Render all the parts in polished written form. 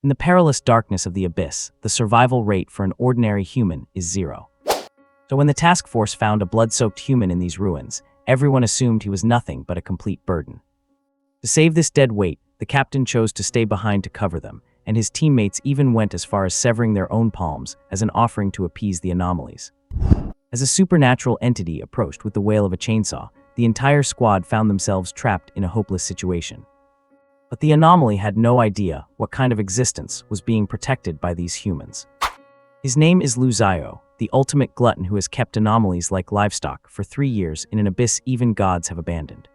In the perilous darkness of the abyss, the survival rate for an ordinary human is 0. So when the task force found a blood-soaked human in these ruins, everyone assumed he was nothing but a complete burden. To save this dead weight, the captain chose to stay behind to cover them, and his teammates even went as far as severing their own palms as an offering to appease the anomalies. As a supernatural entity approached with the wail of a chainsaw, the entire squad found themselves trapped in a hopeless situation. But the anomaly had no idea what kind of existence was being protected by these humans. His name is Luzayo, the ultimate glutton who has kept anomalies like livestock for 3 years in an abyss even gods have abandoned.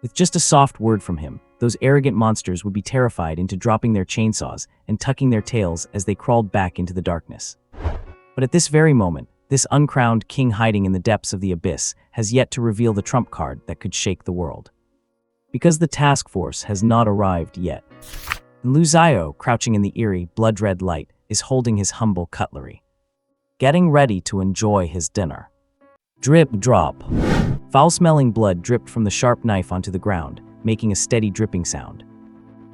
With just a soft word from him, those arrogant monsters would be terrified into dropping their chainsaws and tucking their tails as they crawled back into the darkness. But at this very moment, this uncrowned king hiding in the depths of the abyss has yet to reveal the trump card that could shake the world. Because the task force has not arrived yet. Luzayo, crouching in the eerie, blood-red light, is holding his humble cutlery, getting ready to enjoy his dinner. Drip, drop. Foul-smelling blood dripped from the sharp knife onto the ground, making a steady dripping sound.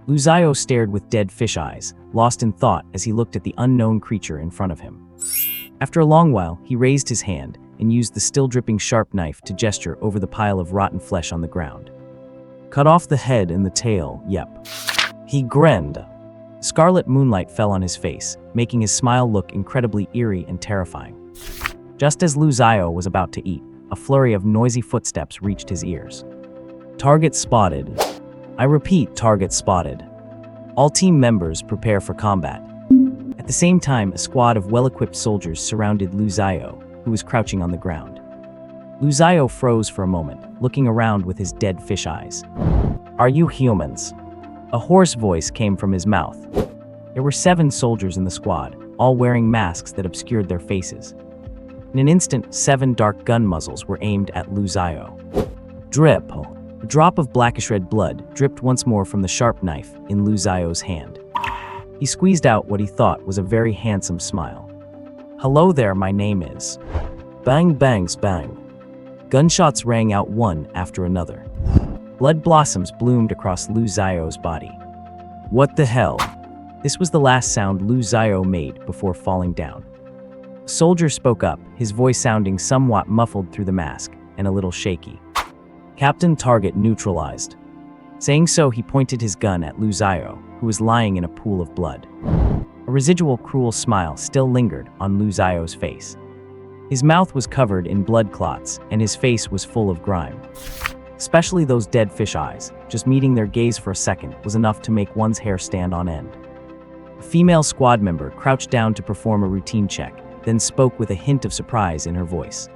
Luzayo stared with dead fish eyes, lost in thought as he looked at the unknown creature in front of him. After a long while, he raised his hand and used the still-dripping sharp knife to gesture over the pile of rotten flesh on the ground. Cut off the head and the tail, yep. He grinned. Scarlet moonlight fell on his face, making his smile look incredibly eerie and terrifying. Just as Luzayo was about to eat, a flurry of noisy footsteps reached his ears. Target spotted. I repeat, target spotted. All team members prepare for combat. At the same time, a squad of well-equipped soldiers surrounded Luzayo, who was crouching on the ground. Luzayo froze for a moment, looking around with his dead fish eyes. Are you humans? A hoarse voice came from his mouth. There were 7 soldiers in the squad, all wearing masks that obscured their faces. In an instant, 7 dark gun muzzles were aimed at Luzayo. Drip. A drop of blackish-red blood dripped once more from the sharp knife in Luzayo's hand. He squeezed out what he thought was a very handsome smile. Hello there, my name is... Bang, bangs, bang. Gunshots rang out one after another. Blood blossoms bloomed across Luzayo's body. What the hell? This was the last sound Luzayo made before falling down. A soldier spoke up, his voice sounding somewhat muffled through the mask and a little shaky. Captain, target neutralized. Saying so, he pointed his gun at Luzayo, who was lying in a pool of blood. A residual cruel smile still lingered on Luzayo's face. His mouth was covered in blood clots, and his face was full of grime. Especially those dead fish eyes, just meeting their gaze for a second was enough to make one's hair stand on end. A female squad member crouched down to perform a routine check, then spoke with a hint of surprise in her voice.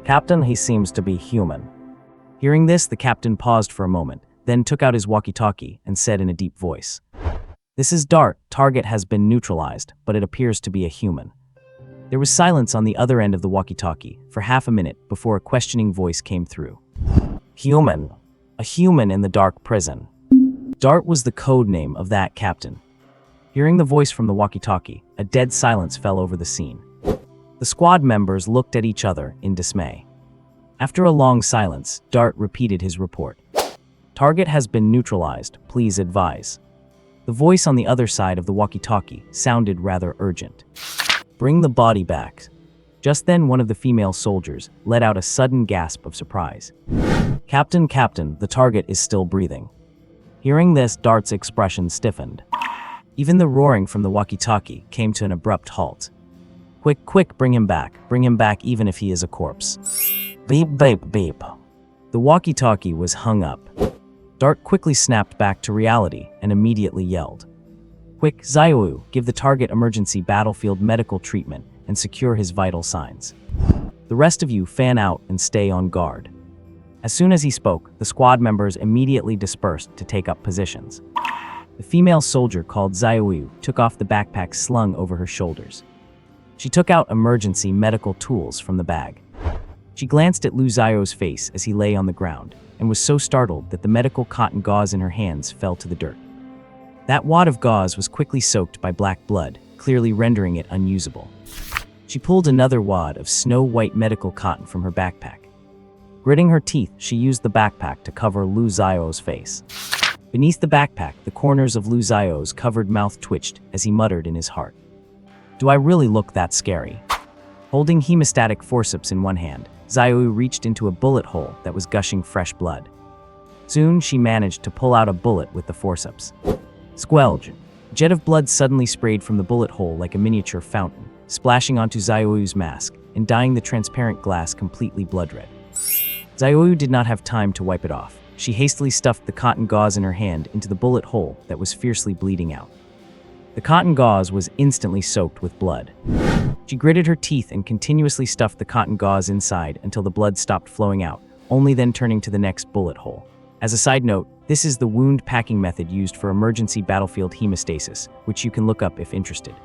Captain, he seems to be human. Hearing this, the captain paused for a moment, then took out his walkie-talkie and said in a deep voice, This is Dart. Target has been neutralized, but it appears to be a human. There was silence on the other end of the walkie-talkie for half a minute before a questioning voice came through. Human. A human in the dark prison. Dart was the code name of that captain. Hearing the voice from the walkie-talkie, a dead silence fell over the scene. The squad members looked at each other in dismay. After a long silence, Dart repeated his report. Target has been neutralized, please advise. The voice on the other side of the walkie-talkie sounded rather urgent. Bring the body back. Just then, one of the female soldiers let out a sudden gasp of surprise. Captain, the target is still breathing. Hearing this, Dart's expression stiffened. Even the roaring from the walkie-talkie came to an abrupt halt. Quick, bring him back even if he is a corpse. Beep, beep, beep. The walkie-talkie was hung up. Dart quickly snapped back to reality and immediately yelled. Quick, Zayu, give the target emergency battlefield medical treatment and secure his vital signs. The rest of you fan out and stay on guard. As soon as he spoke, the squad members immediately dispersed to take up positions. The female soldier called Zayu took off the backpack slung over her shoulders. She took out emergency medical tools from the bag. She glanced at Luzayo's face as he lay on the ground and was so startled that the medical cotton gauze in her hands fell to the dirt. That wad of gauze was quickly soaked by black blood, clearly rendering it unusable. She pulled another wad of snow-white medical cotton from her backpack. Gritting her teeth, she used the backpack to cover Luzayo's face. Beneath the backpack, the corners of Lu Zio's covered mouth twitched as he muttered in his heart. Do I really look that scary? Holding hemostatic forceps in one hand, Zio reached into a bullet hole that was gushing fresh blood. Soon, she managed to pull out a bullet with the forceps. Squelch! A jet of blood suddenly sprayed from the bullet hole like a miniature fountain, splashing onto Zio's mask and dyeing the transparent glass completely blood-red. Zio did not have time to wipe it off. She hastily stuffed the cotton gauze in her hand into the bullet hole that was fiercely bleeding out. The cotton gauze was instantly soaked with blood. She gritted her teeth and continuously stuffed the cotton gauze inside until the blood stopped flowing out, only then turning to the next bullet hole. As a side note, this is the wound packing method used for emergency battlefield hemostasis, which you can look up if interested.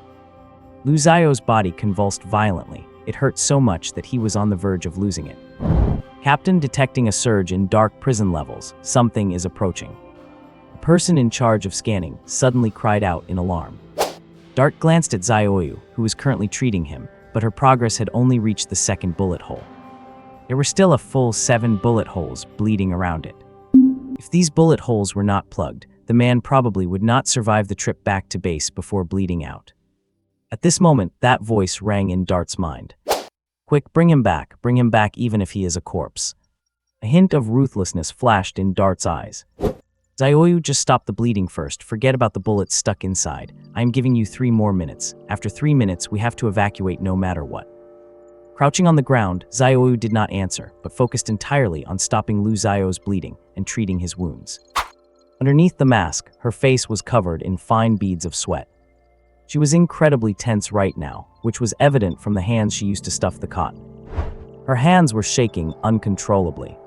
Lu Zio's body convulsed violently. It hurt so much that he was on the verge of losing it. Captain, detecting a surge in dark prison levels, something is approaching. The person in charge of scanning suddenly cried out in alarm. Dart glanced at Zioyu, who was currently treating him, but her progress had only reached the second bullet hole. There were still a full 7 bullet holes bleeding around it. If these bullet holes were not plugged, the man probably would not survive the trip back to base before bleeding out. At this moment, that voice rang in Dart's mind. Quick, bring him back even if he is a corpse. A hint of ruthlessness flashed in Dart's eyes. Zioyu, just stop the bleeding first, forget about the bullets stuck inside. I am giving you 3 more minutes. After 3 minutes, we have to evacuate no matter what. Crouching on the ground, Zioyu did not answer, but focused entirely on stopping Lu Zio's bleeding and treating his wounds. Underneath the mask, her face was covered in fine beads of sweat. She was incredibly tense right now, which was evident from the hands she used to stuff the cotton. Her hands were shaking uncontrollably.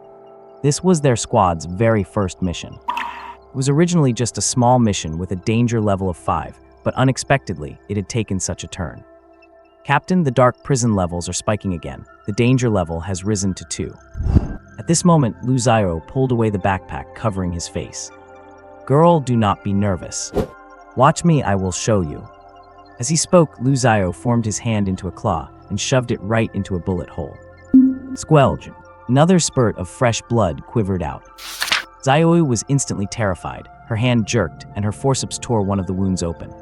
This was their squad's very first mission. It was originally just a small mission with a danger level of 5, but unexpectedly, it had taken such a turn. Captain, the dark prison levels are spiking again. The danger level has risen to 2. At this moment, Lu Zio pulled away the backpack covering his face. Girl, do not be nervous. Watch me, I will show you. As he spoke, Lu Zio formed his hand into a claw and shoved it right into a bullet hole. Squelch! Another spurt of fresh blood quivered out. Zio was instantly terrified. Her hand jerked, and her forceps tore one of the wounds open.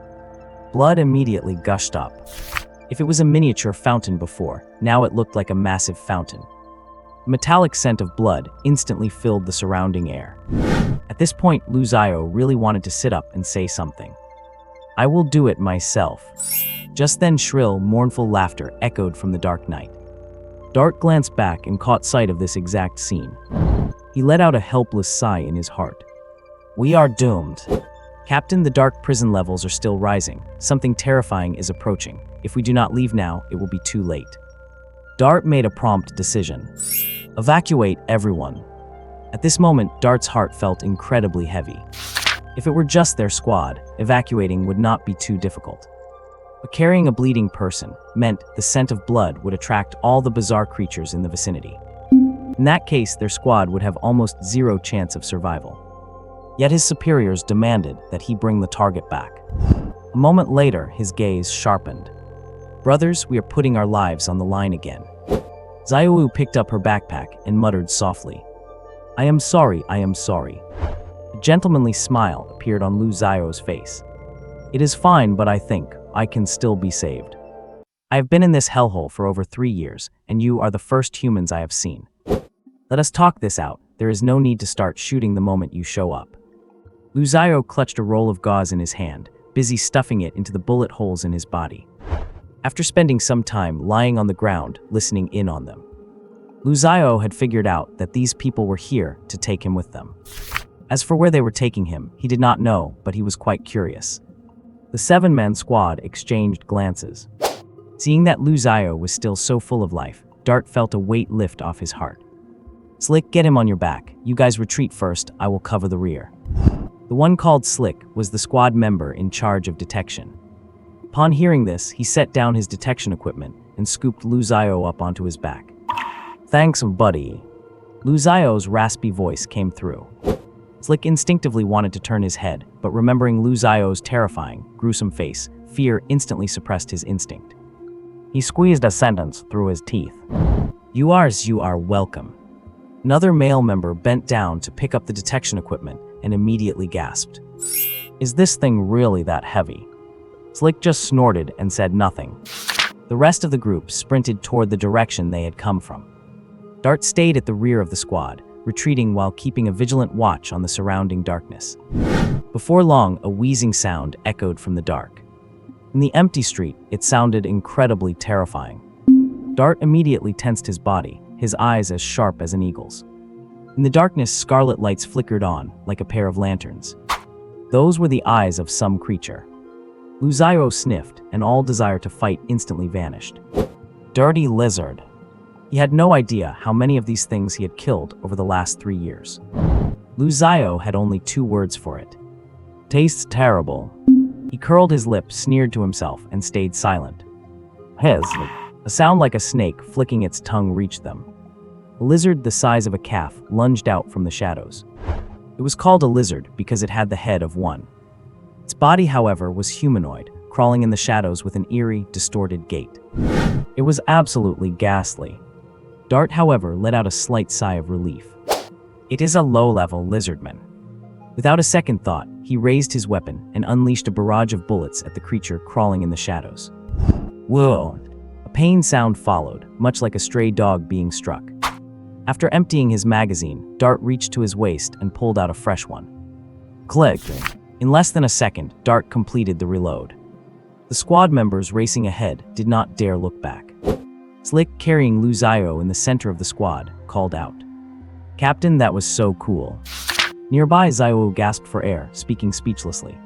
Blood immediately gushed up. If it was a miniature fountain before, now it looked like a massive fountain. A metallic scent of blood instantly filled the surrounding air. At this point, Lu Zio really wanted to sit up and say something. I will do it myself. Just then, shrill, mournful laughter echoed from the dark night. Dart glanced back and caught sight of this exact scene. He let out a helpless sigh in his heart. We are doomed. Captain, the dark prison levels are still rising. Something terrifying is approaching. If we do not leave now, it will be too late. Dart made a prompt decision. Evacuate everyone. At this moment, Dart's heart felt incredibly heavy. If it were just their squad, evacuating would not be too difficult. But carrying a bleeding person meant the scent of blood would attract all the bizarre creatures in the vicinity. In that case, their squad would have almost 0 chance of survival. Yet his superiors demanded that he bring the target back. A moment later, his gaze sharpened. Brothers, we are putting our lives on the line again. Zioyu picked up her backpack and muttered softly. I am sorry. A gentlemanly smile appeared on Lu Zio's face. It is fine, but I think I can still be saved. I have been in this hellhole for over 3 years, and you are the first humans I have seen. Let us talk this out. There is no need to start shooting the moment you show up. Lu Zio clutched a roll of gauze in his hand, busy stuffing it into the bullet holes in his body. After spending some time lying on the ground, listening in on them, Lu Zio had figured out that these people were here to take him with them. As for where they were taking him, he did not know, but he was quite curious. The 7-man squad exchanged glances. Seeing that Lu Zio was still so full of life, Dart felt a weight lift off his heart. Slick, get him on your back. You guys retreat first, I will cover the rear. The one called Slick was the squad member in charge of detection. Upon hearing this, he set down his detection equipment and scooped Lu Zio up onto his back. Thanks, buddy. Lu Zio's raspy voice came through. Slick instinctively wanted to turn his head, but remembering Lu Zio's terrifying, gruesome face, fear instantly suppressed his instinct. He squeezed a sentence through his teeth. You are welcome. Another male member bent down to pick up the detection equipment and immediately gasped. Is this thing really that heavy? Slick just snorted and said nothing. The rest of the group sprinted toward the direction they had come from. Dart stayed at the rear of the squad, retreating while keeping a vigilant watch on the surrounding darkness. Before long, a wheezing sound echoed from the dark. In the empty street, it sounded incredibly terrifying. Dart immediately tensed his body, his eyes as sharp as an eagle's. In the darkness, scarlet lights flickered on, like a pair of lanterns. Those were the eyes of some creature. Lu Xiao sniffed, and all desire to fight instantly vanished. Dirty lizard. He had no idea how many of these things he had killed over the last 3 years. Lu Xiao had only 2 words for it. Tastes terrible. He curled his lip, sneered to himself, and stayed silent. Hez. A sound like a snake flicking its tongue reached them. A lizard the size of a calf lunged out from the shadows. It was called a lizard because it had the head of one. Its body, however, was humanoid, crawling in the shadows with an eerie, distorted gait. It was absolutely ghastly. Dart, however, let out a slight sigh of relief. It is a low-level lizardman. Without a second thought, he raised his weapon and unleashed a barrage of bullets at the creature crawling in the shadows. Whoa! A pain sound followed, much like a stray dog being struck. After emptying his magazine, Dart reached to his waist and pulled out a fresh one. Click! In less than a second, Dart completed the reload. The squad members racing ahead did not dare look back. Slick, carrying Lu Xiao in the center of the squad, called out, "Captain, that was so cool." Nearby, Xiao gasped for air, speaking speechlessly.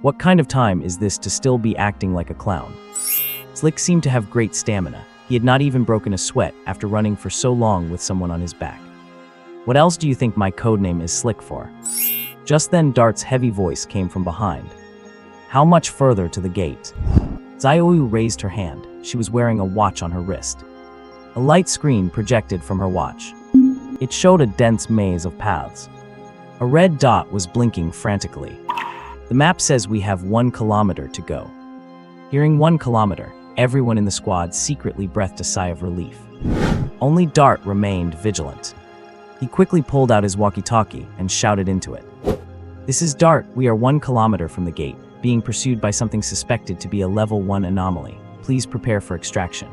What kind of time is this to still be acting like a clown? Slick seemed to have great stamina. He had not even broken a sweat after running for so long with someone on his back. What else do you think my codename is Slick for? Just then, Dart's heavy voice came from behind. How much further to the gate? Xiao raised her hand. She was wearing a watch on her wrist. A light screen projected from her watch. It showed a dense maze of paths. A red dot was blinking frantically. The map says we have 1 kilometer to go. Hearing 1 kilometer, everyone in the squad secretly breathed a sigh of relief. Only Dart remained vigilant. He quickly pulled out his walkie-talkie and shouted into it. This is Dart. We are 1 kilometer from the gate, being pursued by something suspected to be a level 1 anomaly. Please prepare for extraction.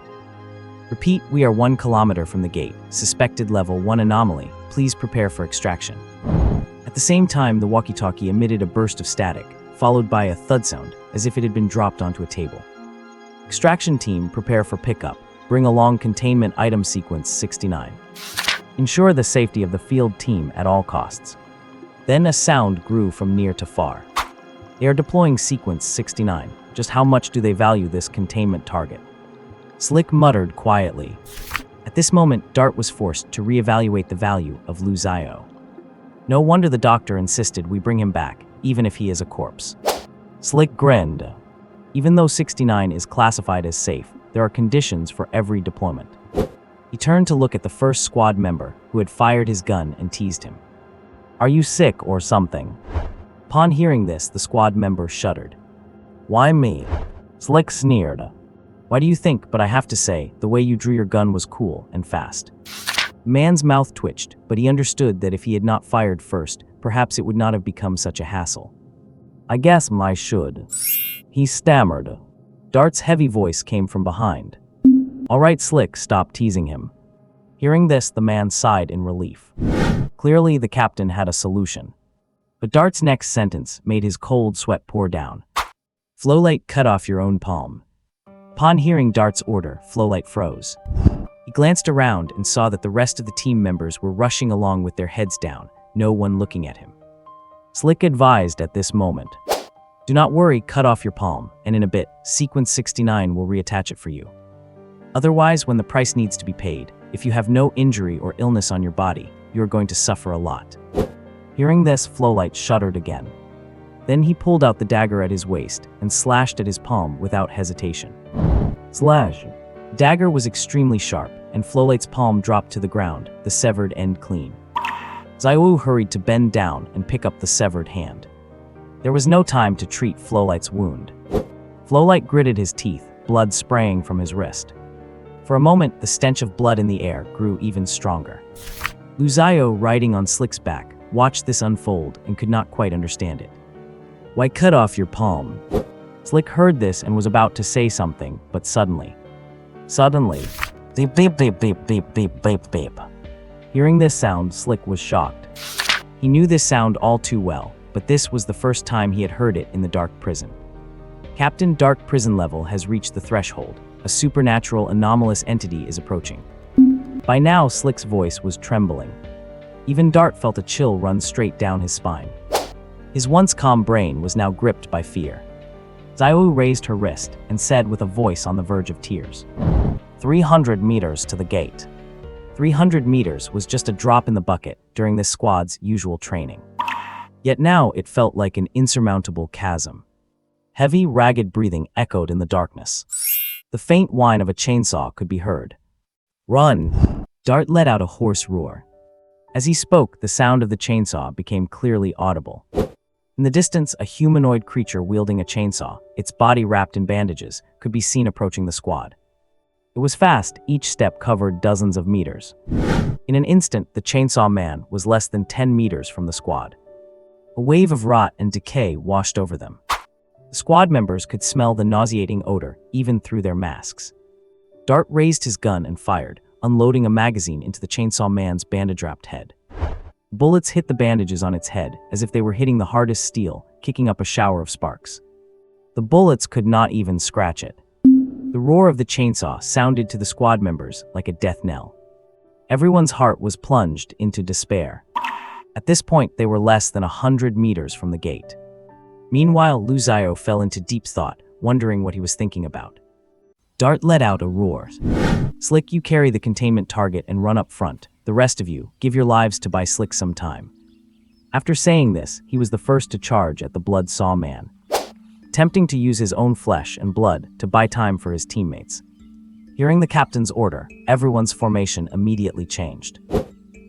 Repeat, we are 1 kilometer from the gate. Suspected level 1 anomaly. Please prepare for extraction. At the same time, the walkie-talkie emitted a burst of static, followed by a thud sound, as if it had been dropped onto a table. Extraction team, prepare for pickup. Bring along containment item sequence 69. Ensure the safety of the field team at all costs. Then a sound grew from near to far. They are deploying sequence 69. Just how much do they value this containment target? Slick muttered quietly. At this moment, Dart was forced to reevaluate the value of Lu Xiao. No wonder the doctor insisted we bring him back, even if he is a corpse. Slick grinned. Even though 69 is classified as safe, there are conditions for every deployment. He turned to look at the first squad member, who had fired his gun, and teased him. Are you sick or something? Upon hearing this, the squad member shuddered. Why me? Slick sneered. Why do you think? But I have to say, the way you drew your gun was cool and fast. The man's mouth twitched, but he understood that if he had not fired first, perhaps it would not have become such a hassle. I guess I should. He stammered. Dart's heavy voice came from behind. All right, Slick, stop teasing him. Hearing this, the man sighed in relief. Clearly, the captain had a solution. But Dart's next sentence made his cold sweat pour down. Flowlight, cut off your own palm. Upon hearing Dart's order, Flowlight froze. He glanced around and saw that the rest of the team members were rushing along with their heads down, no one looking at him. Slick advised at this moment. Do not worry, cut off your palm, and in a bit, sequence 69 will reattach it for you. Otherwise, when the price needs to be paid, if you have no injury or illness on your body, you are going to suffer a lot. Hearing this, Flowlight shuddered again. Then he pulled out the dagger at his waist and slashed at his palm without hesitation. Slash! The dagger was extremely sharp, and Flowlight's palm dropped to the ground, the severed end clean. Xiao hurried to bend down and pick up the severed hand. There was no time to treat Flowlight's wound. Flowlight gritted his teeth, blood spraying from his wrist. For a moment, the stench of blood in the air grew even stronger. Lu Xiao, riding on Slick's back, watched this unfold and could not quite understand it. "Why cut off your palm?" Slick heard this and was about to say something, but suddenly, beep beep beep beep beep beep beep beep. Hearing this sound, Slick was shocked. He knew this sound all too well, but this was the first time he had heard it in the dark prison. Captain Dark Prison Level has reached the threshold. A supernatural anomalous entity is approaching. By now, Slick's voice was trembling. Even Dart felt a chill run straight down his spine. His once calm brain was now gripped by fear. Zio raised her wrist and said with a voice on the verge of tears, 300 meters to the gate. 300 meters was just a drop in the bucket during this squad's usual training. Yet now it felt like an insurmountable chasm. Heavy, ragged breathing echoed in the darkness. The faint whine of a chainsaw could be heard. "Run!" Dart let out a hoarse roar. As he spoke, the sound of the chainsaw became clearly audible. In the distance, a humanoid creature wielding a chainsaw, its body wrapped in bandages, could be seen approaching the squad. It was fast, each step covered dozens of meters. In an instant, the chainsaw man was less than 10 meters from the squad. A wave of rot and decay washed over them. The squad members could smell the nauseating odor, even through their masks. Dart raised his gun and fired, unloading a magazine into the chainsaw man's bandage-wrapped head. Bullets hit the bandages on its head, as if they were hitting the hardest steel, kicking up a shower of sparks. The bullets could not even scratch it. The roar of the chainsaw sounded to the squad members like a death knell. Everyone's heart was plunged into despair. At this point, they were less than 100 meters from the gate. Meanwhile, Lu Zio fell into deep thought, wondering what he was thinking about. Dart let out a roar. "Slick, you carry the containment target and run up front. The rest of you, give your lives to buy Slick some time." After saying this, he was the first to charge at the blood saw man, attempting to use his own flesh and blood to buy time for his teammates. Hearing the captain's order, everyone's formation immediately changed.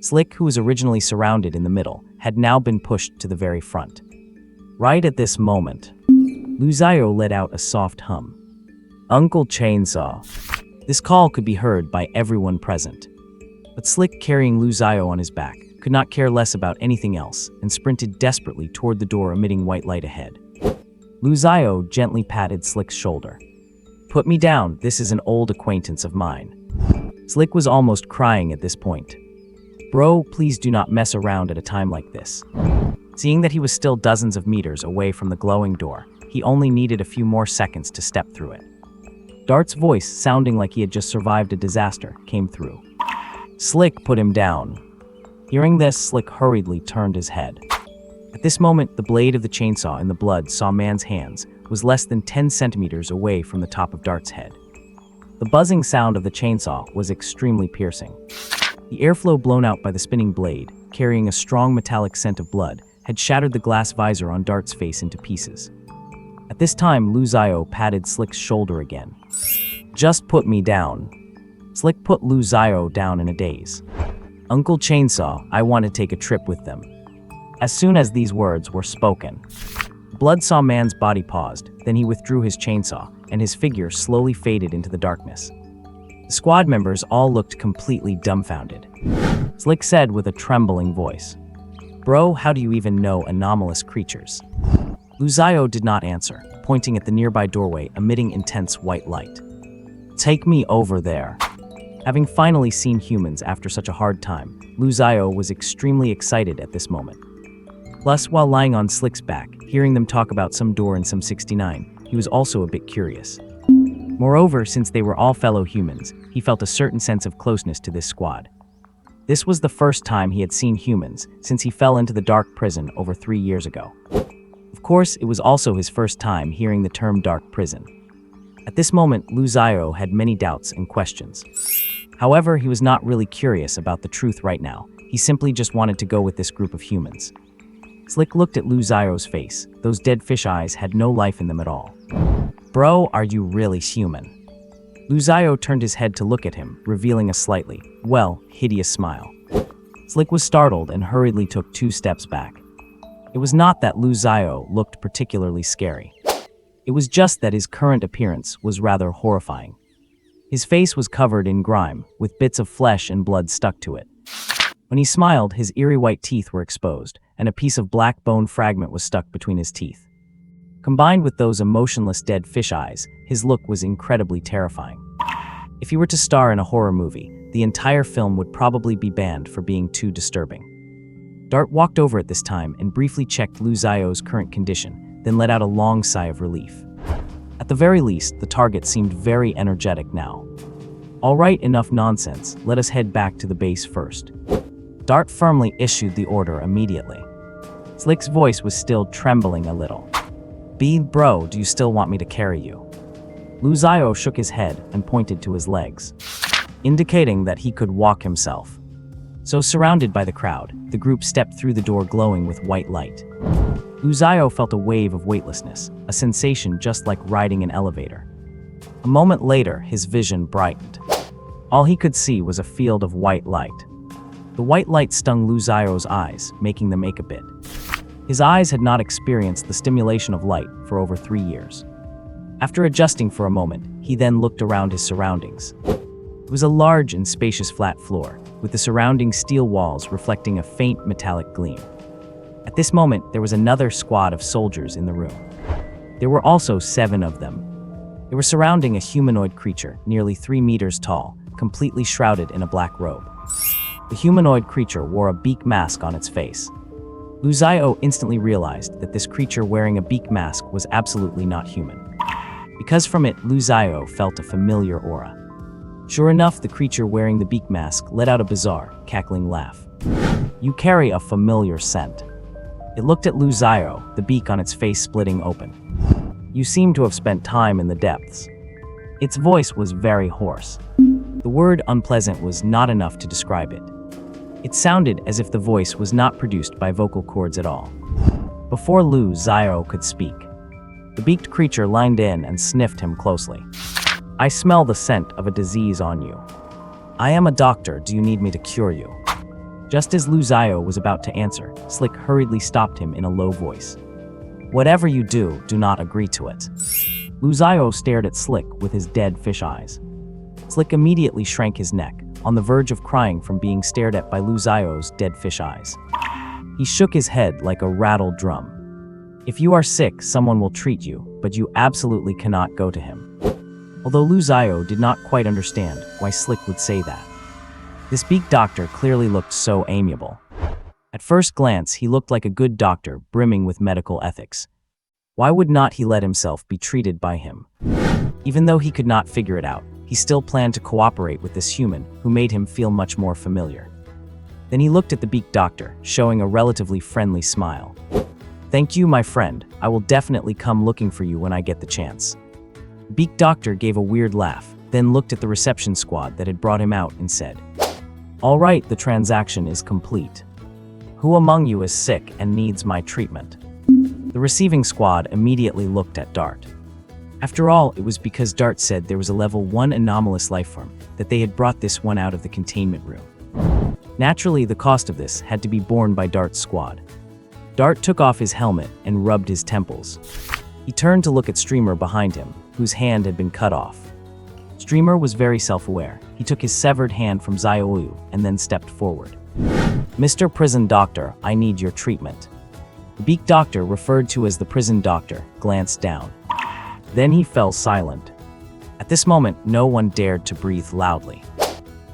Slick, who was originally surrounded in the middle, had now been pushed to the very front. Right at this moment, Lu Zio let out a soft hum. "Uncle Chainsaw." This call could be heard by everyone present. But Slick, carrying Lu Zio on his back, could not care less about anything else and sprinted desperately toward the door emitting white light ahead. Lu Zio gently patted Slick's shoulder. "Put me down, this is an old acquaintance of mine." Slick was almost crying at this point. "Bro, please do not mess around at a time like this." Seeing that he was still dozens of meters away from the glowing door, he only needed a few more seconds to step through it. Dart's voice, sounding like he had just survived a disaster, came through. "Slick, put him down." Hearing this, Slick hurriedly turned his head. At this moment, the blade of the chainsaw in the blood saw man's hands was less than 10 centimeters away from the top of Dart's head. The buzzing sound of the chainsaw was extremely piercing. The airflow blown out by the spinning blade, carrying a strong metallic scent of blood, had shattered the glass visor on Dart's face into pieces. At this time, Lu Zio patted Slick's shoulder again. "Just put me down." Slick put Lu Zio down in a daze. "Uncle Chainsaw, I want to take a trip with them." As soon as these words were spoken, Blood saw man's body paused, then he withdrew his chainsaw, and his figure slowly faded into the darkness. The squad members all looked completely dumbfounded. Slick said with a trembling voice, "Bro, how do you even know anomalous creatures?" Lu Zio did not answer, pointing at the nearby doorway emitting intense white light. "Take me over there." Having finally seen humans after such a hard time, Lu Zio was extremely excited at this moment. Plus, while lying on Slick's back, hearing them talk about some door in some 69, he was also a bit curious. Moreover, since they were all fellow humans, he felt a certain sense of closeness to this squad. This was the first time he had seen humans since he fell into the dark prison over 3 years ago. Of course, it was also his first time hearing the term dark prison. At this moment, Lu Zio had many doubts and questions. However, he was not really curious about the truth right now. He simply just wanted to go with this group of humans. Slick looked at Lu Zio's face. Those dead fish eyes had no life in them at all. "Bro, are you really human?" Lu Zio turned his head to look at him, revealing a slightly, hideous smile. Slick was startled and hurriedly took 2 steps back. It was not that Lu Zio looked particularly scary. It was just that his current appearance was rather horrifying. His face was covered in grime, with bits of flesh and blood stuck to it. When he smiled, his eerie white teeth were exposed, and a piece of black bone fragment was stuck between his teeth. Combined with those emotionless dead fish eyes, his look was incredibly terrifying. If he were to star in a horror movie, the entire film would probably be banned for being too disturbing. Dart walked over at this time and briefly checked Lu Zio's current condition, then let out a long sigh of relief. At the very least, the target seemed very energetic now. All right, enough nonsense, let us head back to the base first. Dart firmly issued the order immediately. Slick's voice was still trembling a little. Bro, do you still want me to carry you? Lu Zio shook his head and pointed to his legs, indicating that he could walk himself. So surrounded by the crowd, the group stepped through the door glowing with white light. Lu Zio felt a wave of weightlessness, a sensation just like riding an elevator. A moment later, his vision brightened. All he could see was a field of white light. The white light stung Lu Zio's eyes, making them ache a bit. His eyes had not experienced the stimulation of light for over 3 years. After adjusting for a moment, he then looked around his surroundings. It was a large and spacious flat floor, with the surrounding steel walls reflecting a faint metallic gleam. At this moment, there was another squad of soldiers in the room. There were also 7 of them. They were surrounding a humanoid creature, nearly 3 meters tall, completely shrouded in a black robe. The humanoid creature wore a beak mask on its face. Lu Zio instantly realized that this creature wearing a beak mask was absolutely not human. Because from it, Lu Zio felt a familiar aura. Sure enough, the creature wearing the beak mask let out a bizarre, cackling laugh. You carry a familiar scent. It looked at Lu Zio, the beak on its face splitting open. You seem to have spent time in the depths. Its voice was very hoarse. The word unpleasant was not enough to describe it. It sounded as if the voice was not produced by vocal cords at all. Before Lu Zio could speak, the beaked creature leaned in and sniffed him closely. I smell the scent of a disease on you. I am a doctor, do you need me to cure you? Just as Lu Zio was about to answer, Slick hurriedly stopped him in a low voice. Whatever you do, do not agree to it. Lu Zio stared at Slick with his dead fish eyes. Slick immediately shrank his neck, on the verge of crying from being stared at by Lu Zio's dead fish eyes. He shook his head like a rattled drum. If you are sick, someone will treat you, but you absolutely cannot go to him. Although Lu Zio did not quite understand why Slick would say that. This beak doctor clearly looked so amiable. At first glance, he looked like a good doctor brimming with medical ethics. Why would not he let himself be treated by him? Even though he could not figure it out, he still planned to cooperate with this human who made him feel much more familiar. Then he looked at the beak doctor, showing a relatively friendly smile. Thank you, my friend. I will definitely come looking for you when I get the chance. The beak doctor gave a weird laugh, then looked at the reception squad that had brought him out and said, All right, the transaction is complete. Who among you is sick and needs my treatment? The receiving squad immediately looked at Dart. After all, it was because Dart said there was a level 1 anomalous lifeform that they had brought this one out of the containment room. Naturally, the cost of this had to be borne by Dart's squad. Dart took off his helmet and rubbed his temples. He turned to look at Streamer behind him, whose hand had been cut off. Streamer was very self-aware. He took his severed hand from Zioyu and then stepped forward. Mr. Prison Doctor, I need your treatment. The beak doctor, referred to as the prison doctor, glanced down. Then he fell silent. At this moment, no one dared to breathe loudly.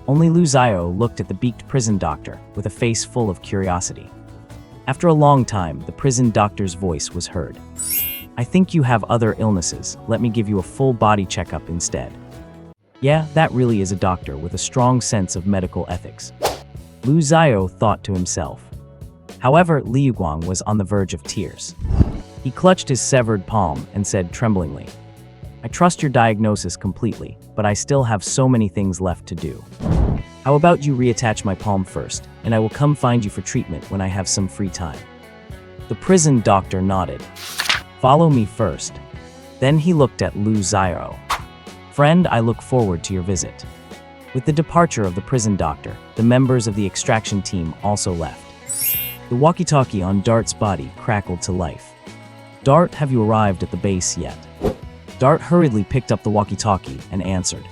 Only Lu Zio looked at the beaked prison doctor with a face full of curiosity. After a long time, the prison doctor's voice was heard. I think you have other illnesses. Let me give you a full body checkup instead. Yeah, that really is a doctor with a strong sense of medical ethics. Lu Zio thought to himself. However, Liu Guang was on the verge of tears. He clutched his severed palm and said tremblingly, I trust your diagnosis completely, but I still have so many things left to do. How about you reattach my palm first, and I will come find you for treatment when I have some free time. The prison doctor nodded. Follow me first. Then he looked at Lu Zio. Friend, I look forward to your visit. With the departure of the prison doctor, the members of the extraction team also left. The walkie-talkie on Dart's body crackled to life. Dart, have you arrived at the base yet? Dart hurriedly picked up the walkie-talkie and answered.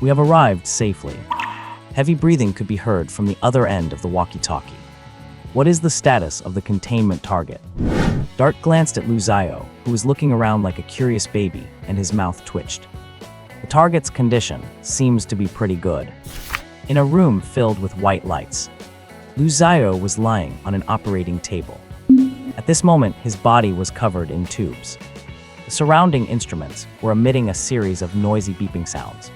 We have arrived safely. Heavy breathing could be heard from the other end of the walkie-talkie. What is the status of the containment target? Dart glanced at Lu Xiao, who was looking around like a curious baby, and his mouth twitched. The target's condition seems to be pretty good. In a room filled with white lights, Lu Xiao was lying on an operating table. At this moment, his body was covered in tubes. The surrounding instruments were emitting a series of noisy beeping sounds.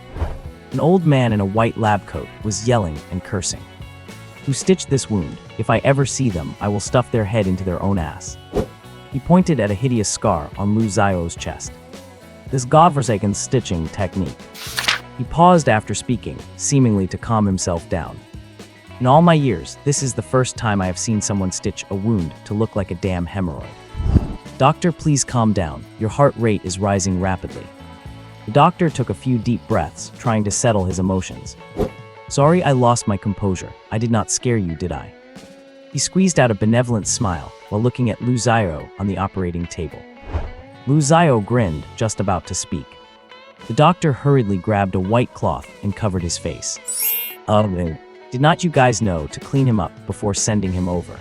An old man in a white lab coat was yelling and cursing. "Who stitched this wound? If I ever see them, I will stuff their head into their own ass." He pointed at a hideous scar on Lu Xiao's chest. "This godforsaken stitching technique." He paused after speaking, seemingly to calm himself down. "In all my years, this is the first time I have seen someone stitch a wound to look like a damn hemorrhoid." "Doctor, please calm down. Your heart rate is rising rapidly." The doctor took a few deep breaths, trying to settle his emotions. "Sorry, I lost my composure. I did not scare you, did I?" He squeezed out a benevolent smile while looking at Lu Xiao on the operating table. Lu Xiao grinned, just about to speak. The doctor hurriedly grabbed a white cloth and covered his face. Did not you guys know to clean him up before sending him over?"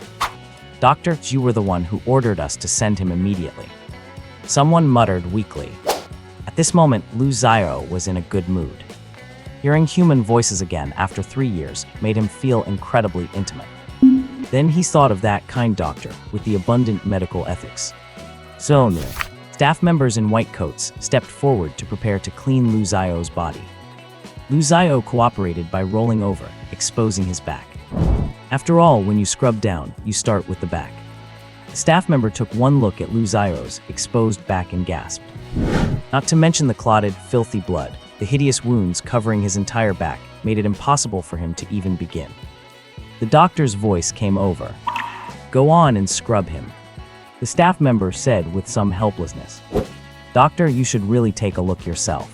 "Doctor, you were the one who ordered us to send him immediately," someone muttered weakly. At this moment, Lu Xiao was in a good mood. Hearing human voices again after 3 years made him feel incredibly intimate. Then he thought of that kind doctor with the abundant medical ethics. So, staff members in white coats stepped forward to prepare to clean Lu Xiao's body. Lu Xiao cooperated by rolling over, exposing his back. After all, when you scrub down, you start with the back. The staff member took one look at Lu Xiao's exposed back and gasped. Not to mention the clotted, filthy blood, the hideous wounds covering his entire back made it impossible for him to even begin. The doctor's voice came over. "Go on and scrub him," the staff member said with some helplessness. "Doctor, you should really take a look yourself."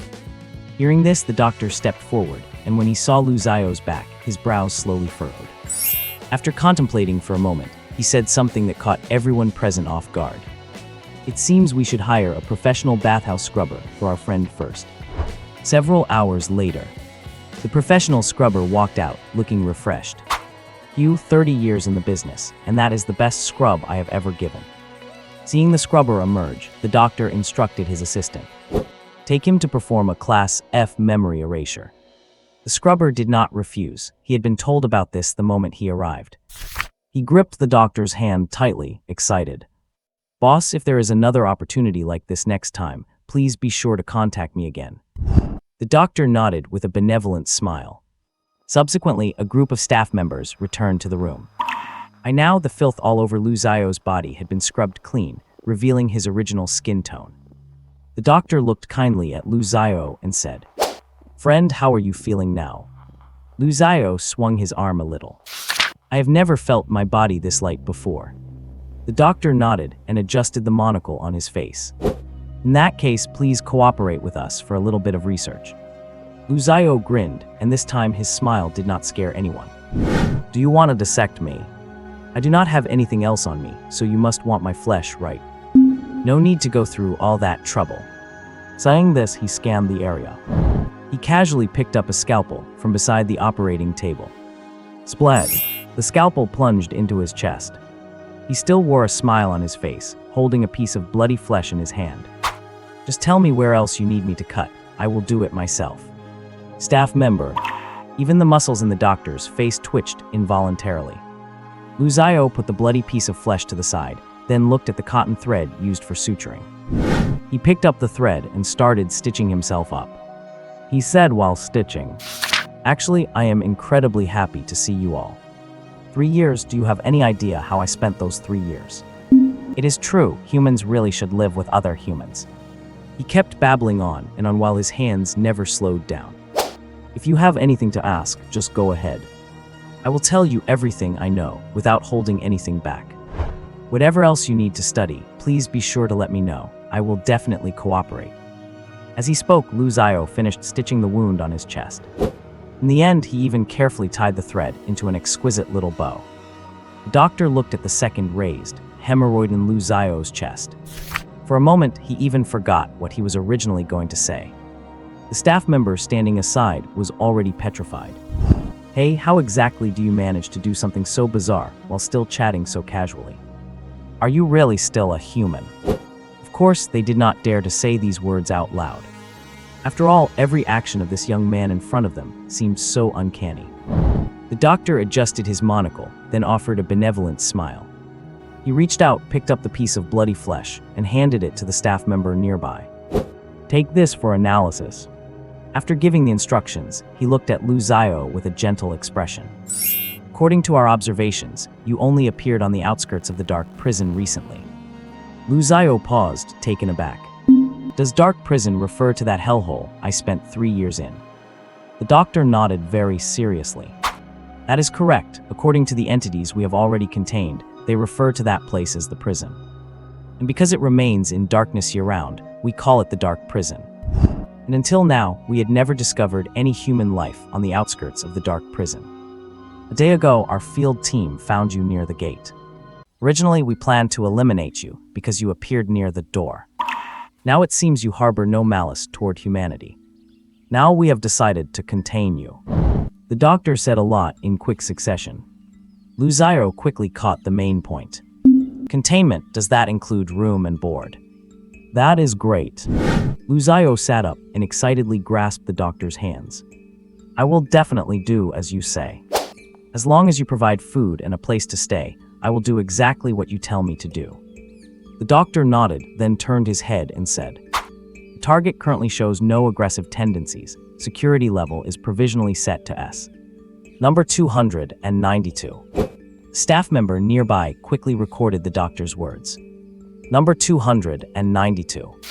Hearing this, the doctor stepped forward, and when he saw Lu Xiao's back, his brows slowly furrowed. After contemplating for a moment, he said something that caught everyone present off guard. "It seems we should hire a professional bathhouse scrubber for our friend first." Several hours later, the professional scrubber walked out, looking refreshed. "You, 30 years in the business, and that is the best scrub I have ever given." Seeing the scrubber emerge, the doctor instructed his assistant. "Take him to perform a Class F memory erasure." The scrubber did not refuse. He had been told about this the moment he arrived. He gripped the doctor's hand tightly, excited. "Boss, if there is another opportunity like this next time, please be sure to contact me again." The doctor nodded with a benevolent smile. Subsequently, a group of staff members returned to the room. By now, the filth all over Lu Xiao's body had been scrubbed clean, revealing his original skin tone. The doctor looked kindly at Lu Xiao and said, "Friend, how are you feeling now?" Lu Xiao swung his arm a little. "I have never felt my body this light before." The doctor nodded and adjusted the monocle on his face. "In that case, please cooperate with us for a little bit of research." Lu Xiao grinned, and this time his smile did not scare anyone. "Do you want to dissect me? I do not have anything else on me, so you must want my flesh, right? No need to go through all that trouble." Saying this, he scanned the area. He casually picked up a scalpel from beside the operating table. Splat! The scalpel plunged into his chest. He still wore a smile on his face, holding a piece of bloody flesh in his hand. "Just tell me where else you need me to cut. I will do it myself." Staff member. Even the muscles in the doctor's face twitched involuntarily. Lu Xiao put the bloody piece of flesh to the side, then looked at the cotton thread used for suturing. He picked up the thread and started stitching himself up. He said while stitching, "Actually, I am incredibly happy to see you all. 3 years, do you have any idea how I spent those 3 years? It is true, humans really should live with other humans." He kept babbling on and on while his hands never slowed down. "If you have anything to ask, just go ahead. I will tell you everything I know without holding anything back. Whatever else you need to study, please be sure to let me know. I will definitely cooperate." As he spoke, Lu Xiao finished stitching the wound on his chest. In the end, he even carefully tied the thread into an exquisite little bow. The doctor looked at the second raised hemorrhoid in Lu Xiao's chest. For a moment, he even forgot what he was originally going to say. The staff member standing aside was already petrified. Hey, how exactly do you manage to do something so bizarre while still chatting so casually? Are you really still a human? Of course, they did not dare to say these words out loud. After all, every action of this young man in front of them seemed so uncanny. The doctor adjusted his monocle, then offered a benevolent smile. He reached out, picked up the piece of bloody flesh, and handed it to the staff member nearby. Take this for analysis. After giving the instructions, he looked at Lu Zio with a gentle expression. According to our observations, you only appeared on the outskirts of the dark prison recently. Lu Zio paused, taken aback. Does dark prison refer to that hellhole I spent 3 years in? The doctor nodded very seriously. That is correct. According to the entities we have already contained, they refer to that place as the prison. And because it remains in darkness year-round, we call it the dark prison. And until now, we had never discovered any human life on the outskirts of the dark prison. A day ago, our field team found you near the gate. Originally, we planned to eliminate you because you appeared near the door. Now it seems you harbor no malice toward humanity. Now we have decided to contain you. The doctor said a lot in quick succession. Lu Zio quickly caught the main point. Containment, does that include room and board? That is great. Lu Zio sat up and excitedly grasped the doctor's hands. I will definitely do as you say. As long as you provide food and a place to stay, I will do exactly what you tell me to do. The doctor nodded, then turned his head and said, the target currently shows no aggressive tendencies. Security level is provisionally set to S. Number 292. Staff member nearby quickly recorded the doctor's words. Number 292.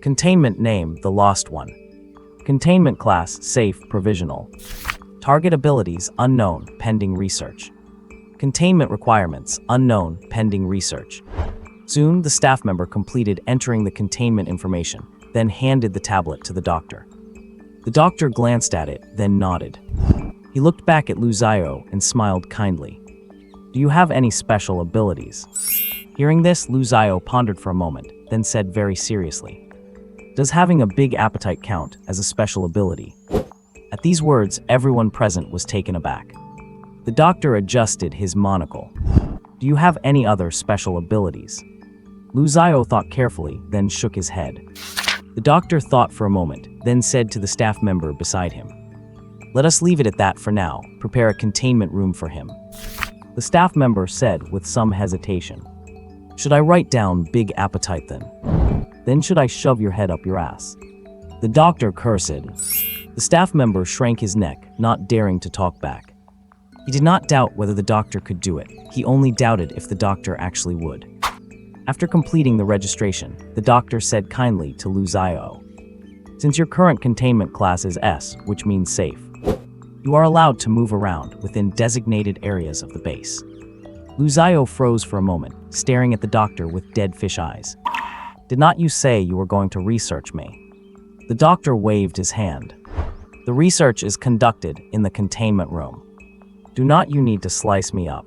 Containment name, the Lost One. Containment class, safe, provisional. Target abilities, unknown, pending research. Containment requirements, unknown, pending research. Soon, the staff member completed entering the containment information, then handed the tablet to the doctor. The doctor glanced at it, then nodded. He looked back at Lu Zio and smiled kindly. Do you have any special abilities? Hearing this, Lu Zio pondered for a moment, then said very seriously, does having a big appetite count as a special ability? At these words, everyone present was taken aback. The doctor adjusted his monocle. Do you have any other special abilities? Lu Zio thought carefully, then shook his head. The doctor thought for a moment, then said to the staff member beside him, let us leave it at that for now. Prepare a containment room for him. The staff member said with some hesitation, should I write down big appetite then? Then should I shove your head up your ass? The doctor cursed. The staff member shrank his neck, not daring to talk back. He did not doubt whether the doctor could do it. He only doubted if the doctor actually would. After completing the registration, the doctor said kindly to Lu Zio, since your current containment class is S, which means safe, you are allowed to move around within designated areas of the base. Lu Zio froze for a moment, staring at the doctor with dead fish eyes. Did not you say you were going to research me? The doctor waved his hand. The research is conducted in the containment room. Do not you need to slice me up?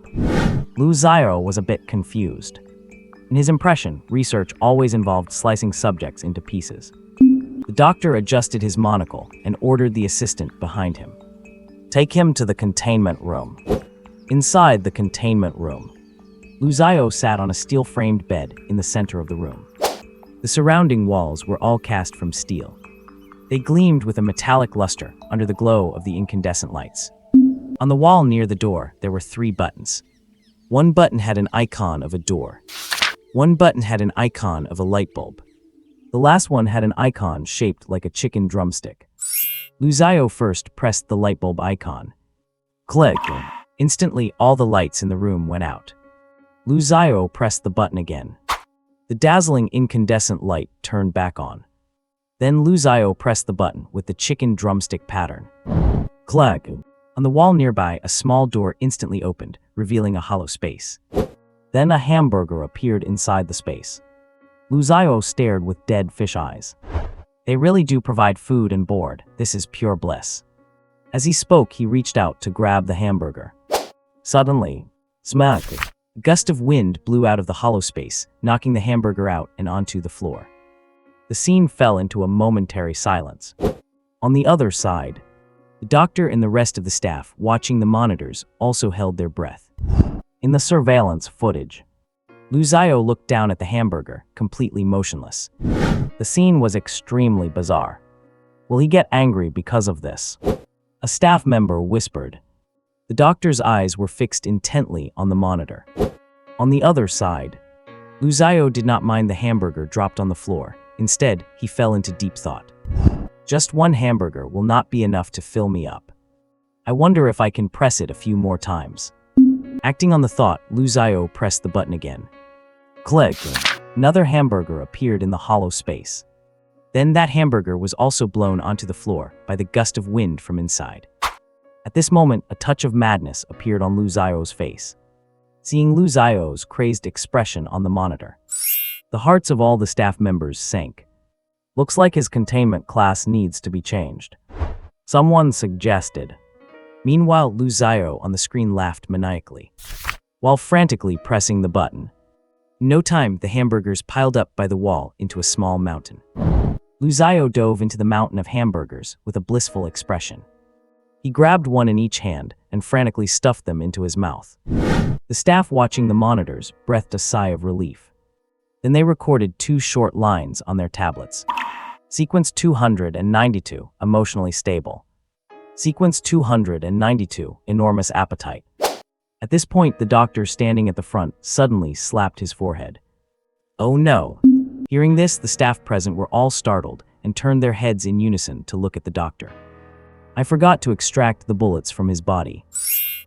Lu Zio was a bit confused. In his impression, research always involved slicing subjects into pieces. The doctor adjusted his monocle and ordered the assistant behind him. Take him to the containment room. Inside the containment room, Lu Zio sat on a steel-framed bed in the center of the room. The surrounding walls were all cast from steel. They gleamed with a metallic luster under the glow of the incandescent lights. On the wall near the door, there were 3 buttons. One button had an icon of a door. One button had an icon of a light bulb. The last one had an icon shaped like a chicken drumstick. Lu Zio first pressed the light bulb icon. Click. Instantly, all the lights in the room went out. Lu Zio pressed the button again. The dazzling incandescent light turned back on. Then Lu Zio pressed the button with the chicken drumstick pattern. Click. On the wall nearby, a small door instantly opened, revealing a hollow space. Then a hamburger appeared inside the space. Lu Zio stared with dead fish eyes. They really do provide food and board. This is pure bliss. As he spoke, he reached out to grab the hamburger. Suddenly, smack! A gust of wind blew out of the hollow space, knocking the hamburger out and onto the floor. The scene fell into a momentary silence. On the other side, The doctor and the rest of the staff watching the monitors also held their breath. In the surveillance footage, Lu Xiao looked down at the hamburger, completely motionless. The scene was extremely bizarre. Will he get angry because of this? A staff member whispered. The doctor's eyes were fixed intently on the monitor. On the other side, Lu Xiao did not mind the hamburger dropped on the floor. Instead, he fell into deep thought. Just one hamburger will not be enough to fill me up. I wonder if I can press it a few more times. Acting on the thought, Lu Xiao pressed the button again. Click! Another hamburger appeared in the hollow space. Then that hamburger was also blown onto the floor by the gust of wind from inside. At this moment, a touch of madness appeared on Lu Xiao's face. Seeing Lu Xiao's crazed expression on the monitor, the hearts of all the staff members sank. Looks like his containment class needs to be changed, someone suggested. Meanwhile, Lu Xiao on the screen laughed maniacally, while frantically pressing the button. In no time, the hamburgers piled up by the wall into a small mountain. Lu Xiao dove into the mountain of hamburgers with a blissful expression. He grabbed one in each hand and frantically stuffed them into his mouth. The staff watching the monitors breathed a sigh of relief. Then they recorded 2 short lines on their tablets. Sequence 292, emotionally stable. Sequence 292, enormous appetite. At this point, the doctor standing at the front suddenly slapped his forehead. Oh no! Hearing this, the staff present were all startled and turned their heads in unison to look at the doctor. I forgot to extract the bullets from his body.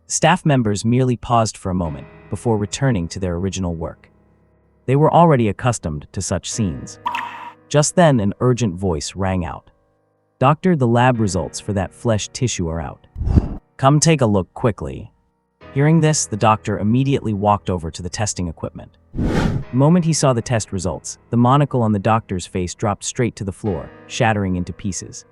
Staff members merely paused for a moment before returning to their original work. They were already accustomed to such scenes. Just then, an urgent voice rang out. Doctor, the lab results for that flesh tissue are out. Come take a look quickly. Hearing this, the doctor immediately walked over to the testing equipment. The moment he saw the test results, the monocle on the doctor's face dropped straight to the floor, shattering into pieces.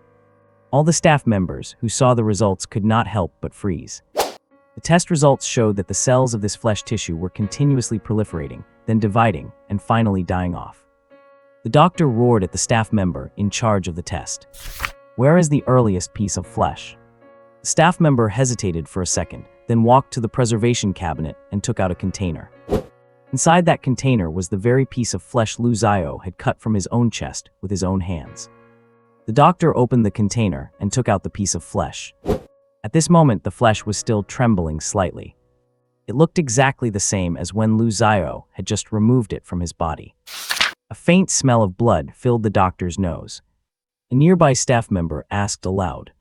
All the staff members who saw the results could not help but freeze. The test results showed that the cells of this flesh tissue were continuously proliferating, then dividing, and finally dying off. The doctor roared at the staff member in charge of the test. Where is the earliest piece of flesh? The staff member hesitated for a second, then walked to the preservation cabinet and took out a container. Inside that container was the very piece of flesh Lu Xiao had cut from his own chest with his own hands. The doctor opened the container and took out the piece of flesh. At this moment, the flesh was still trembling slightly. It looked exactly the same as when Lu Xiao had just removed it from his body. A faint smell of blood filled the doctor's nose. A nearby staff member asked aloud,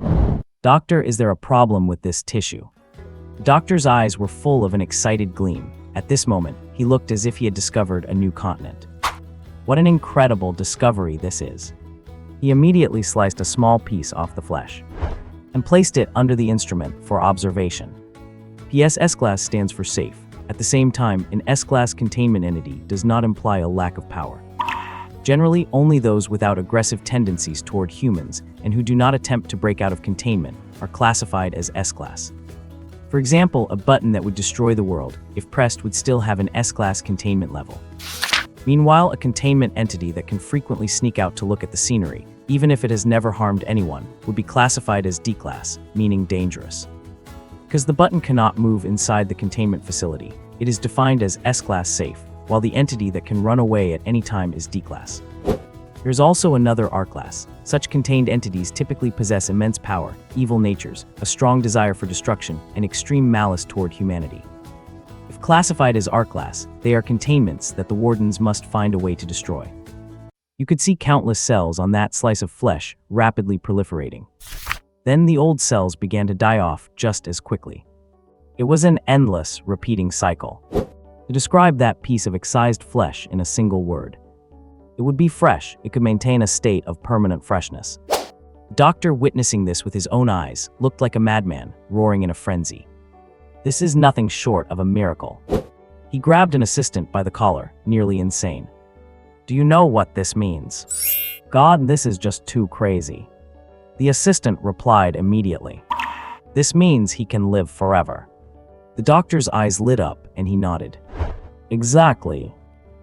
"Doctor, is there a problem with this tissue?" The doctor's eyes were full of an excited gleam. At this moment, he looked as if he had discovered a new continent. What an incredible discovery this is. He immediately sliced a small piece off the flesh and placed it under the instrument for observation. PS S-Class stands for safe. At the same time, an S-Class containment entity does not imply a lack of power. Generally, only those without aggressive tendencies toward humans and who do not attempt to break out of containment are classified as S-Class. For example, a button that would destroy the world, if pressed, would still have an S-Class containment level. Meanwhile, a containment entity that can frequently sneak out to look at the scenery, even if it has never harmed anyone, would be classified as D-Class, meaning dangerous. Because the button cannot move inside the containment facility, it is defined as S-Class safe, while the entity that can run away at any time is D-Class. There's also another R-Class. Such contained entities typically possess immense power, evil natures, a strong desire for destruction, and extreme malice toward humanity. If classified as R-Class, they are containments that the wardens must find a way to destroy. You could see countless cells on that slice of flesh rapidly proliferating. Then the old cells began to die off just as quickly. It was an endless, repeating cycle. To describe that piece of excised flesh in a single word, it would be fresh. It could maintain a state of permanent freshness. The doctor, witnessing this with his own eyes, looked like a madman, roaring in a frenzy. This is nothing short of a miracle. He grabbed an assistant by the collar, nearly insane. Do you know what this means? God, this is just too crazy. The assistant replied immediately. This means he can live forever. The doctor's eyes lit up and he nodded. Exactly.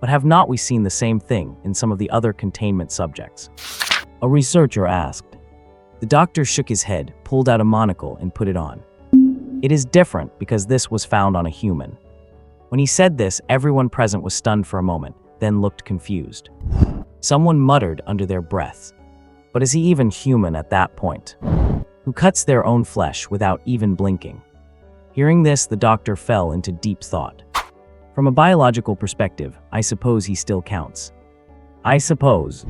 But have not we seen the same thing in some of the other containment subjects? A researcher asked. The doctor shook his head, pulled out a monocle, and put it on. It is different because this was found on a human. When he said this, everyone present was stunned for a moment, then looked confused. Someone muttered under their breath, "But is he even human at that point? Who cuts their own flesh without even blinking?" Hearing this, the doctor fell into deep thought. From a biological perspective, I suppose he still counts. I suppose.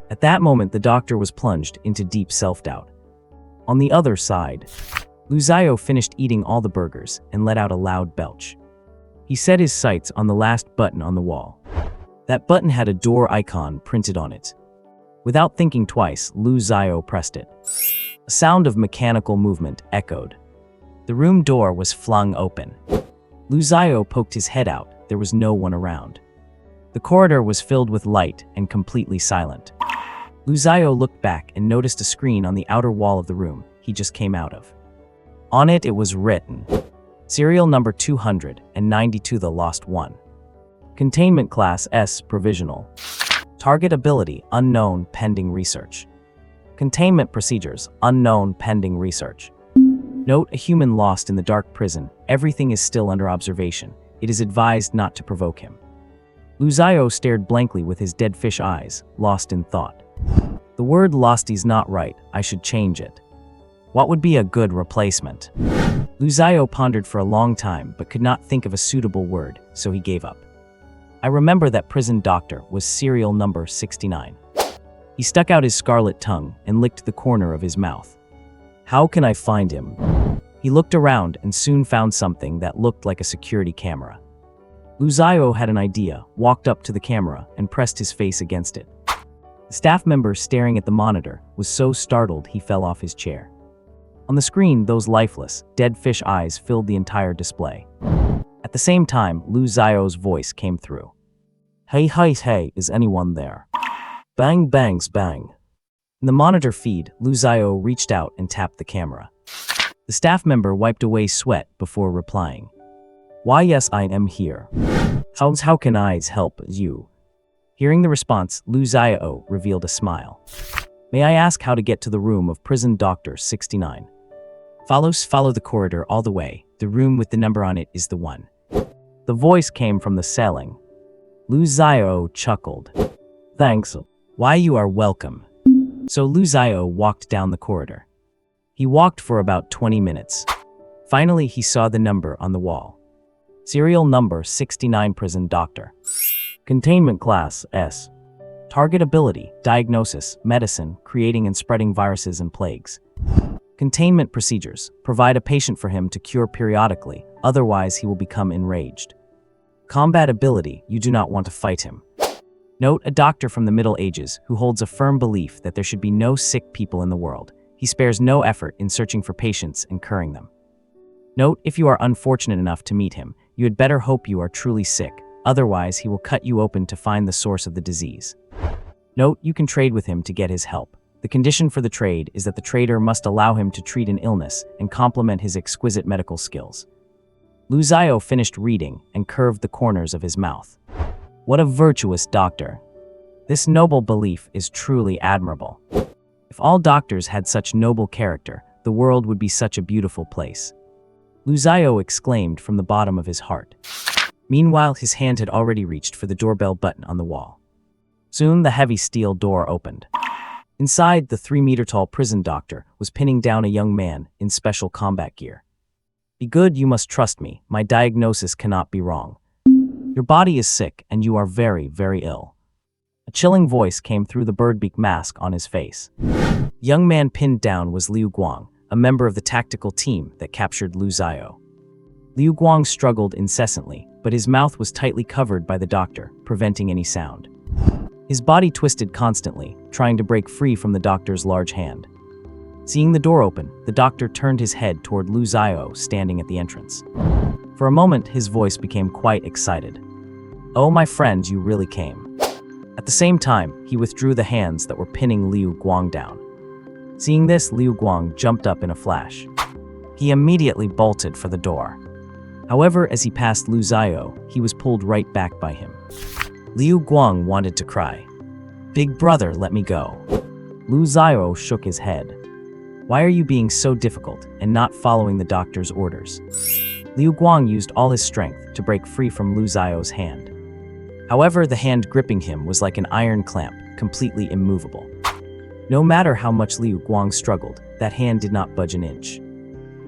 At that moment, the doctor was plunged into deep self-doubt. On the other side, Lu Xiao finished eating all the burgers and let out a loud belch. He set his sights on the last button on the wall. That button had a door icon printed on it. Without thinking twice, Lu Xiao pressed it. A sound of mechanical movement echoed. The room door was flung open. Lu Xiao poked his head out. There was no one around. The corridor was filled with light and completely silent. Lu Xiao looked back and noticed a screen on the outer wall of the room he just came out of. On it was written, "Serial number 292, the lost one. Containment class S provisional. Target ability unknown pending research. Containment procedures unknown pending research. Note: a human lost in the dark prison. Everything is still under observation. It is advised not to provoke him." Lu Xiao stared blankly with his dead fish eyes, lost in thought. The word lost is not right. I should change it. What would be a good replacement? Lu Xiao pondered for a long time but could not think of a suitable word, so he gave up. I remember that prison doctor was serial number 69. He stuck out his scarlet tongue and licked the corner of his mouth. How can I find him? He looked around and soon found something that looked like a security camera. Lu Xiao had an idea, walked up to the camera, and pressed his face against it. The staff member staring at the monitor was so startled he fell off his chair. On the screen, those lifeless, dead fish eyes filled the entire display. At the same time, Lu Xiao's voice came through. Hey, hey, hey, is anyone there? Bang, bangs, bang. In the monitor feed, Lu Xiao reached out and tapped the camera. The staff member wiped away sweat before replying. Why, yes, I am here. How can I help you? Hearing the response, Lu Xiao revealed a smile. May I ask how to get to the room of prison doctor 69? Follow the corridor all the way. The room with the number on it is the one. The voice came from the ceiling. Lu Xiao chuckled. Thanks. Why, you are welcome. So Lu Xiao walked down the corridor. He walked for about 20 minutes. Finally, he saw the number on the wall. Serial number 69, prison doctor. Containment class S. Target ability, diagnosis, medicine, creating and spreading viruses and plagues. Containment procedures, provide a patient for him to cure periodically, otherwise he will become enraged. Combat ability, you do not want to fight him. Note: a doctor from the Middle Ages who holds a firm belief that there should be no sick people in the world. He spares no effort in searching for patients and curing them. Note: if you are unfortunate enough to meet him, you had better hope you are truly sick, otherwise he will cut you open to find the source of the disease. Note: you can trade with him to get his help. The condition for the trade is that the trader must allow him to treat an illness and complement his exquisite medical skills. Lu Xiao finished reading and curved the corners of his mouth. What a virtuous doctor. This noble belief is truly admirable. If all doctors had such noble character, the world would be such a beautiful place. Lu Xiao exclaimed from the bottom of his heart. Meanwhile, his hand had already reached for the doorbell button on the wall. Soon the heavy steel door opened. Inside, the 3-meter-tall prison doctor was pinning down a young man in special combat gear. Be good, you must trust me. My diagnosis cannot be wrong. Your body is sick and you are very, very ill. A chilling voice came through the birdbeak mask on his face. The young man pinned down was Liu Guang, a member of the tactical team that captured Lu Xiao. Liu Guang struggled incessantly, but his mouth was tightly covered by the doctor, preventing any sound. His body twisted constantly, trying to break free from the doctor's large hand. Seeing the door open, the doctor turned his head toward Lu Xiao standing at the entrance. For a moment, his voice became quite excited. Oh, my friend, you really came. At the same time, he withdrew the hands that were pinning Liu Guang down. Seeing this, Liu Guang jumped up in a flash. He immediately bolted for the door. However, as he passed Lu Xiao, he was pulled right back by him. Liu Guang wanted to cry. Big brother, let me go. Lu Xiao shook his head. Why are you being so difficult and not following the doctor's orders? Liu Guang used all his strength to break free from Lu Zio's hand. However, the hand gripping him was like an iron clamp, completely immovable. No matter how much Liu Guang struggled, that hand did not budge an inch.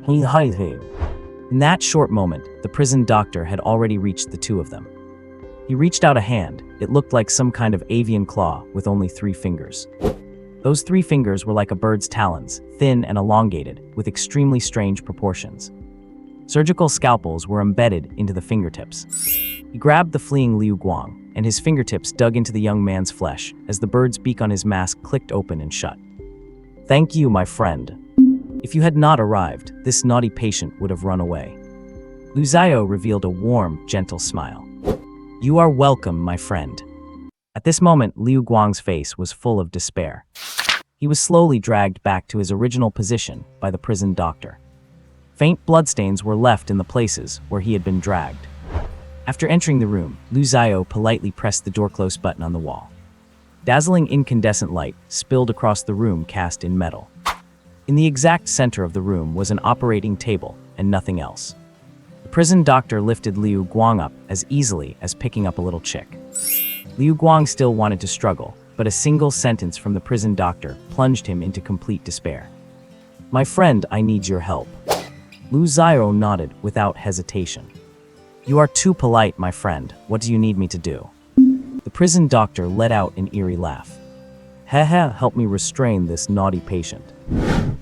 In that short moment, the prison doctor had already reached the two of them. He reached out a hand. It looked like some kind of avian claw with only 3 fingers. Those 3 fingers were like a bird's talons, thin and elongated, with extremely strange proportions. Surgical scalpels were embedded into the fingertips. He grabbed the fleeing Liu Guang, and his fingertips dug into the young man's flesh as the bird's beak on his mask clicked open and shut. Thank you, my friend. If you had not arrived, this naughty patient would have run away. Lu Zio revealed a warm, gentle smile. You are welcome, my friend. At this moment, Liu Guang's face was full of despair. He was slowly dragged back to his original position by the prison doctor. Faint bloodstains were left in the places where he had been dragged. After entering the room, Lu Zio politely pressed the door-close button on the wall. Dazzling incandescent light spilled across the room cast in metal. In the exact center of the room was an operating table and nothing else. The prison doctor lifted Liu Guang up as easily as picking up a little chick. Liu Guang still wanted to struggle, but a single sentence from the prison doctor plunged him into complete despair. My friend, I need your help. Lu Zio nodded without hesitation. You are too polite, my friend. What do you need me to do? The prison doctor let out an eerie laugh. Haha, help me restrain this naughty patient.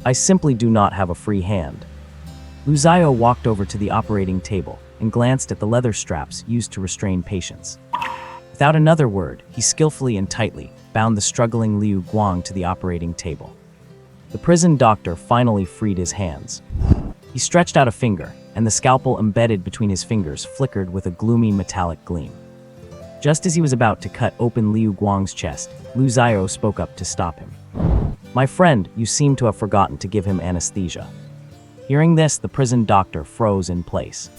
I simply do not have a free hand. Lu Zio walked over to the operating table and glanced at the leather straps used to restrain patients. Without another word, he skillfully and tightly bound the struggling Liu Guang to the operating table. The prison doctor finally freed his hands. He stretched out a finger, and the scalpel embedded between his fingers flickered with a gloomy metallic gleam. Just as he was about to cut open Liu Guang's chest, Lu Zio spoke up to stop him. My friend, you seem to have forgotten to give him anesthesia. Hearing this, the prison doctor froze in place.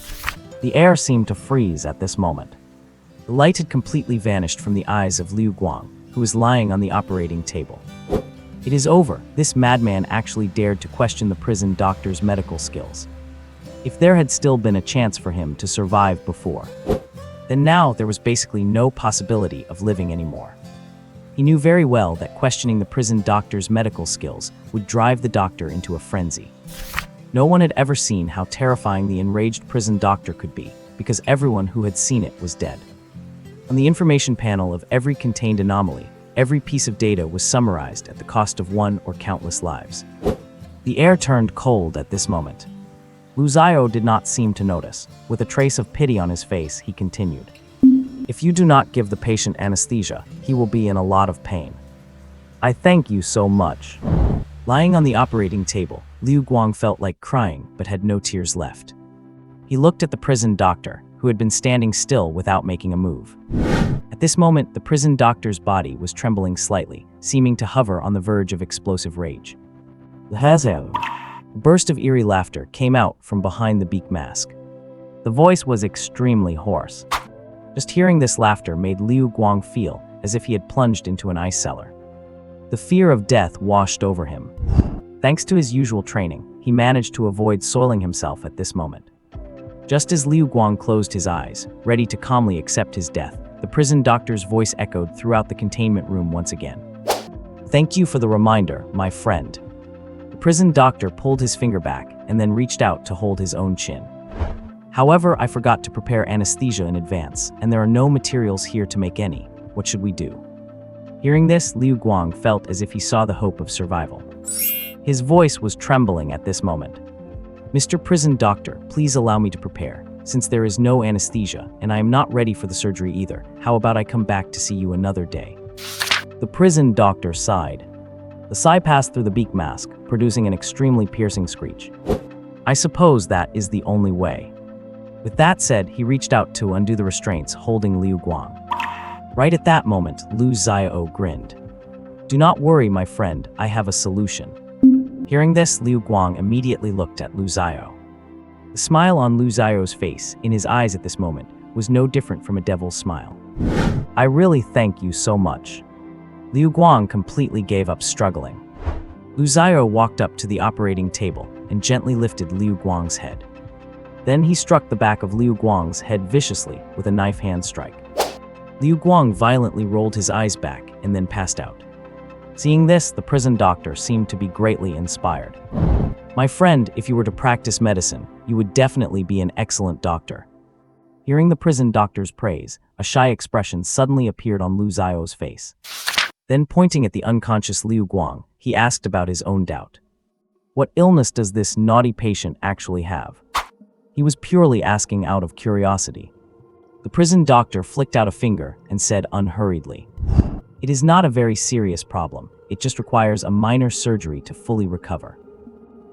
The air seemed to freeze at this moment. The light had completely vanished from the eyes of Liu Guang, who was lying on the operating table. It is over. This madman actually dared to question the prison doctor's medical skills. If there had still been a chance for him to survive before, then now there was basically no possibility of living anymore. He knew very well that questioning the prison doctor's medical skills would drive the doctor into a frenzy. No one had ever seen how terrifying the enraged prison doctor could be, because everyone who had seen it was dead. On the information panel of every contained anomaly, every piece of data was summarized at the cost of one or countless lives. The air turned cold at this moment. Lu Zio did not seem to notice. With a trace of pity on his face, he continued. If you do not give the patient anesthesia, he will be in a lot of pain. I thank you so much. Lying on the operating table, Liu Guang felt like crying but had no tears left. He looked at the prison doctor, who had been standing still without making a move. At this moment, the prison doctor's body was trembling slightly, seeming to hover on the verge of explosive rage. A burst of eerie laughter came out from behind the beak mask. The voice was extremely hoarse. Just hearing this laughter made Liu Guang feel as if he had plunged into an ice cellar. The fear of death washed over him. Thanks to his usual training, he managed to avoid soiling himself at this moment. Just as Liu Guang closed his eyes, ready to calmly accept his death, the prison doctor's voice echoed throughout the containment room once again. Thank you for the reminder, my friend. The prison doctor pulled his finger back and then reached out to hold his own chin. However, I forgot to prepare anesthesia in advance, and there are no materials here to make any. What should we do? Hearing this, Liu Guang felt as if he saw the hope of survival. His voice was trembling at this moment. Mr. Prison Doctor, please allow me to prepare. Since there is no anesthesia, and I am not ready for the surgery either, how about I come back to see you another day? The prison doctor sighed. The sigh passed through the beak mask, producing an extremely piercing screech. I suppose that is the only way. With that said, he reached out to undo the restraints holding Liu Guang. Right at that moment, Lu Zio grinned. Do not worry, my friend, I have a solution. Hearing this, Liu Guang immediately looked at Lu Zio. The smile on Lu Zio's face, in his eyes at this moment, was no different from a devil's smile. I really thank you so much. Liu Guang completely gave up struggling. Lu Xiao walked up to the operating table and gently lifted Liu Guang's head. Then he struck the back of Liu Guang's head viciously with a knife hand strike. Liu Guang violently rolled his eyes back and then passed out. Seeing this, the prison doctor seemed to be greatly inspired. "My friend, if you were to practice medicine, you would definitely be an excellent doctor." Hearing the prison doctor's praise, a shy expression suddenly appeared on Lu Xiao's face. Then, pointing at the unconscious Liu Guang, he asked about his own doubt. What illness does this naughty patient actually have? He was purely asking out of curiosity. The prison doctor flicked out a finger and said unhurriedly, "It is not a very serious problem. It just requires a minor surgery to fully recover."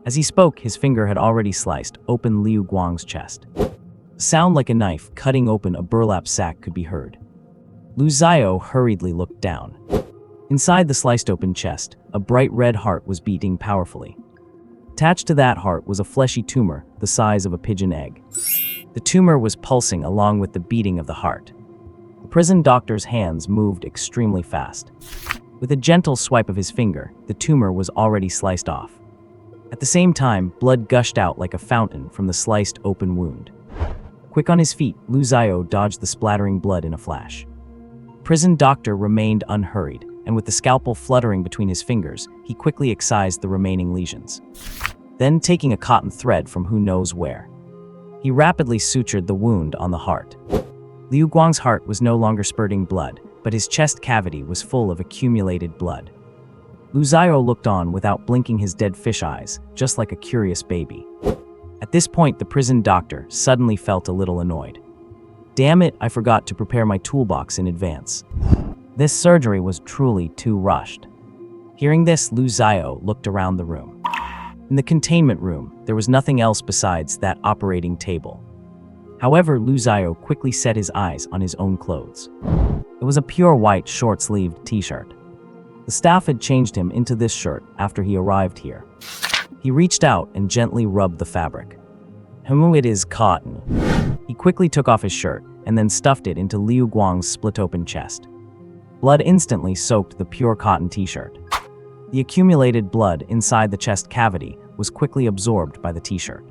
As he spoke, his finger had already sliced open Liu Guang's chest. A sound like a knife cutting open a burlap sack could be heard. Lu Xiao hurriedly looked down. Inside the sliced open chest, a bright red heart was beating powerfully. Attached to that heart was a fleshy tumor the size of a pigeon egg. The tumor was pulsing along with the beating of the heart. The prison doctor's hands moved extremely fast. With a gentle swipe of his finger, the tumor was already sliced off. At the same time, blood gushed out like a fountain from the sliced open wound. Quick on his feet, Lu Xiao dodged the splattering blood in a flash. The prison doctor remained unhurried, and with the scalpel fluttering between his fingers, he quickly excised the remaining lesions. Then, taking a cotton thread from who knows where, he rapidly sutured the wound on the heart. Liu Guang's heart was no longer spurting blood, but his chest cavity was full of accumulated blood. Lu Xiao looked on without blinking his dead fish eyes, just like a curious baby. At this point, the prison doctor suddenly felt a little annoyed. "Damn it, I forgot to prepare my toolbox in advance." This surgery was truly too rushed. Hearing this, Lu Xiao looked around the room. In the containment room, there was nothing else besides that operating table. However, Lu Xiao quickly set his eyes on his own clothes. It was a pure white short-sleeved t-shirt. The staff had changed him into this shirt after he arrived here. He reached out and gently rubbed the fabric. It is cotton." He quickly took off his shirt and then stuffed it into Liu Guang's split-open chest. Blood instantly soaked the pure cotton t-shirt. The accumulated blood inside the chest cavity was quickly absorbed by the t-shirt.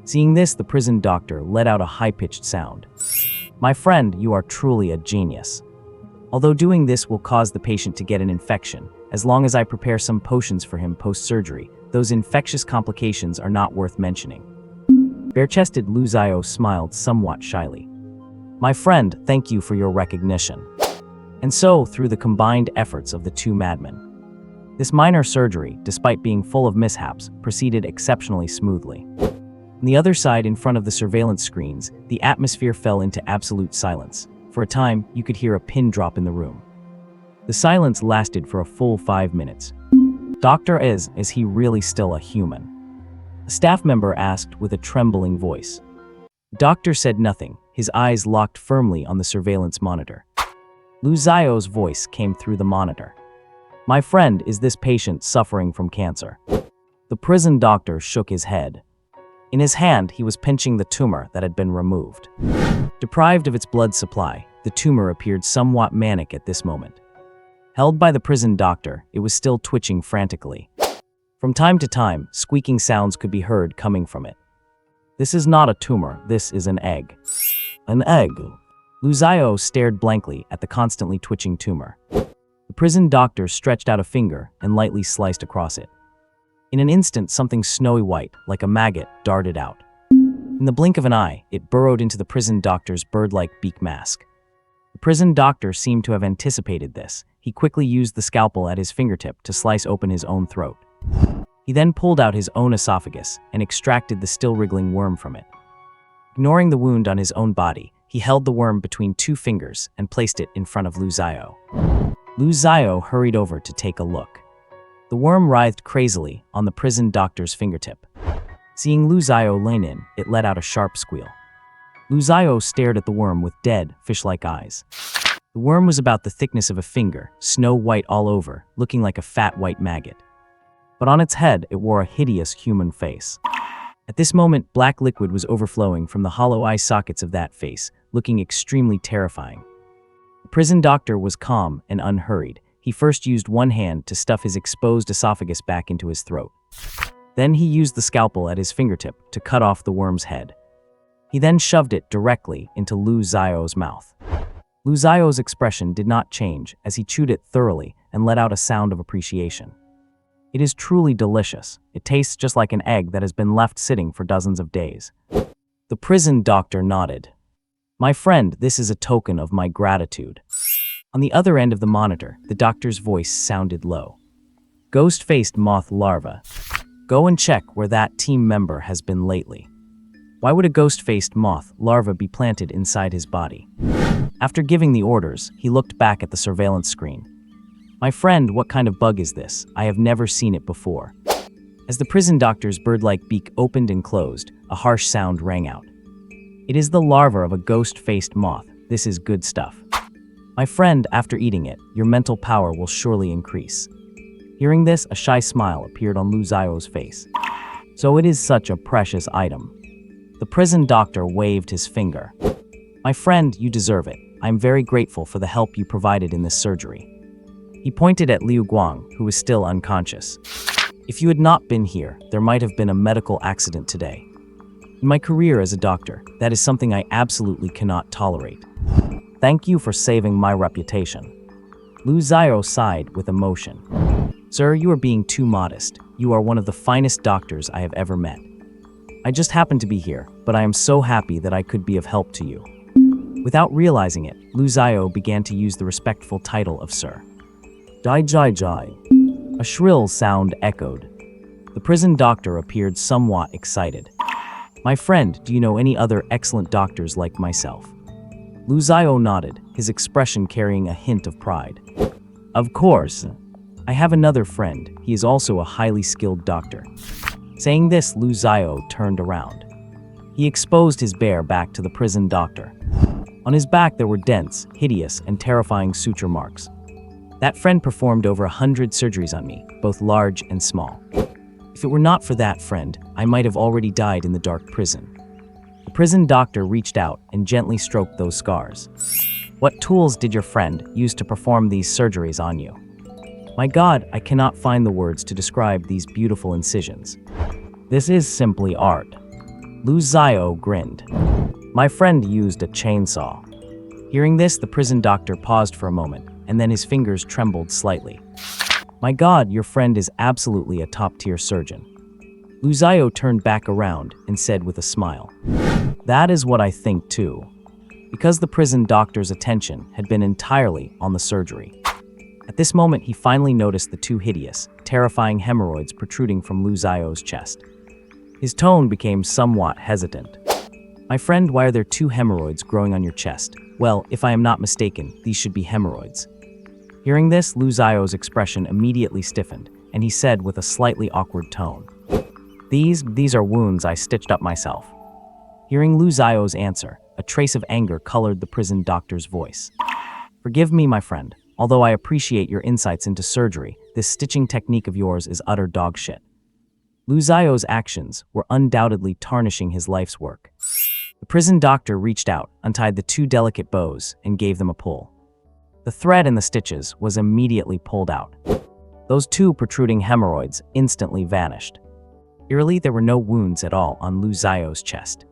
Seeing this, the prison doctor let out a high-pitched sound. "My friend, you are truly a genius. Although doing this will cause the patient to get an infection, as long as I prepare some potions for him post-surgery, those infectious complications are not worth mentioning." Bare-chested Lu Xiao smiled somewhat shyly. "My friend, thank you for your recognition." And so, through the combined efforts of the two madmen, this minor surgery, despite being full of mishaps, proceeded exceptionally smoothly. On the other side, in front of the surveillance screens, the atmosphere fell into absolute silence. For a time, you could hear a pin drop in the room. The silence lasted for a full 5 minutes. "Doctor, is he really still a human?" A staff member asked with a trembling voice. The doctor said nothing, his eyes locked firmly on the surveillance monitor. Lu Xiao's voice came through the monitor. "My friend, is this patient suffering from cancer?" The prison doctor shook his head. In his hand, he was pinching the tumor that had been removed. Deprived of its blood supply, the tumor appeared somewhat manic at this moment. Held by the prison doctor, it was still twitching frantically. From time to time, squeaking sounds could be heard coming from it. "This is not a tumor, this is an egg." "An egg?" Lu Xiao stared blankly at the constantly twitching tumor. The prison doctor stretched out a finger and lightly sliced across it. In an instant, something snowy white, like a maggot, darted out. In the blink of an eye, it burrowed into the prison doctor's bird-like beak mask. The prison doctor seemed to have anticipated this. He quickly used the scalpel at his fingertip to slice open his own throat. He then pulled out his own esophagus and extracted the still wriggling worm from it. Ignoring the wound on his own body, he held the worm between 2 fingers and placed it in front of Lu Xiao. Lu Xiao hurried over to take a look. The worm writhed crazily on the prison doctor's fingertip. Seeing Lu Xiao lean in, it let out a sharp squeal. Lu Xiao stared at the worm with dead, fish-like eyes. The worm was about the thickness of a finger, snow-white all over, looking like a fat white maggot. But on its head, it wore a hideous human face. At this moment, black liquid was overflowing from the hollow eye sockets of that face, looking extremely terrifying. The prison doctor was calm and unhurried. he first used one hand to stuff his exposed esophagus back into his throat. Then he used the scalpel at his fingertip to cut off the worm's head. He then shoved it directly into Lu Xiao's mouth. Lu Xiao's expression did not change as he chewed it thoroughly and let out a sound of appreciation. It is truly delicious. It tastes just like an egg that has been left sitting for dozens of days. The prison doctor nodded. My friend, this is a token of my gratitude. On the other end of the monitor, the doctor's voice sounded low. Ghost-faced moth larva. Go and check where that team member has been lately. Why would a ghost-faced moth larva be planted inside his body? After giving the orders, he looked back at the surveillance screen. My friend, what kind of bug is this? I have never seen it before. As the prison doctor's bird-like beak opened and closed, a harsh sound rang out. It is the larva of a ghost-faced moth. This is good stuff. My friend, after eating it, your mental power will surely increase. Hearing this, a shy smile appeared on Lu Xiao's face. So it is such a precious item. The prison doctor waved his finger. My friend, you deserve it. I am very grateful for the help you provided in this surgery. He pointed at Liu Guang, who was still unconscious. If you had not been here, there might have been a medical accident today. In my career as a doctor, that is something I absolutely cannot tolerate. Thank you for saving my reputation. Lu Xiao sighed with emotion. Sir, you are being too modest. You are one of the finest doctors I have ever met. I just happened to be here, but I am so happy that I could be of help to you. Without realizing it, Lu Xiao began to use the respectful title of Sir. Jai Jai Jai. A shrill sound echoed. The prison doctor appeared somewhat excited. My friend, do you know any other excellent doctors like myself? Lu Xiao nodded, his expression carrying a hint of pride. Of course. I have another friend. He is also a highly skilled doctor. Saying this, Lu Xiao turned around. He exposed his bare back to the prison doctor. On his back there were dense, hideous, and terrifying suture marks. That friend performed over 100 surgeries on me, both large and small. If it were not for that friend, I might have already died in the dark prison. The prison doctor reached out and gently stroked those scars. What tools did your friend use to perform these surgeries on you? My God, I cannot find the words to describe these beautiful incisions. This is simply art. Lu Xiao grinned. My friend used a chainsaw. Hearing this, the prison doctor paused for a moment, and then his fingers trembled slightly. My God, your friend is absolutely a top-tier surgeon. Lu Xiao turned back around and said with a smile. That is what I think too. Because the prison doctor's attention had been entirely on the surgery. At this moment, he finally noticed the two hideous, terrifying hemorrhoids protruding from Lu Xiao's chest. His tone became somewhat hesitant. My friend, why are there two hemorrhoids growing on your chest? Well, if I am not mistaken, these should be hemorrhoids. Hearing this, Lu Xiao's expression immediately stiffened, and he said with a slightly awkward tone. These are wounds I stitched up myself. Hearing Lu Xiao's answer, a trace of anger colored the prison doctor's voice. Forgive me, my friend. Although I appreciate your insights into surgery, this stitching technique of yours is utter dog shit. Lu Xiao's actions were undoubtedly tarnishing his life's work. The prison doctor reached out, untied the two delicate bows, and gave them a pull. The thread in the stitches was immediately pulled out. Those two protruding hemorrhoids instantly vanished. Eerily, there were no wounds at all on Lu Xiao's chest.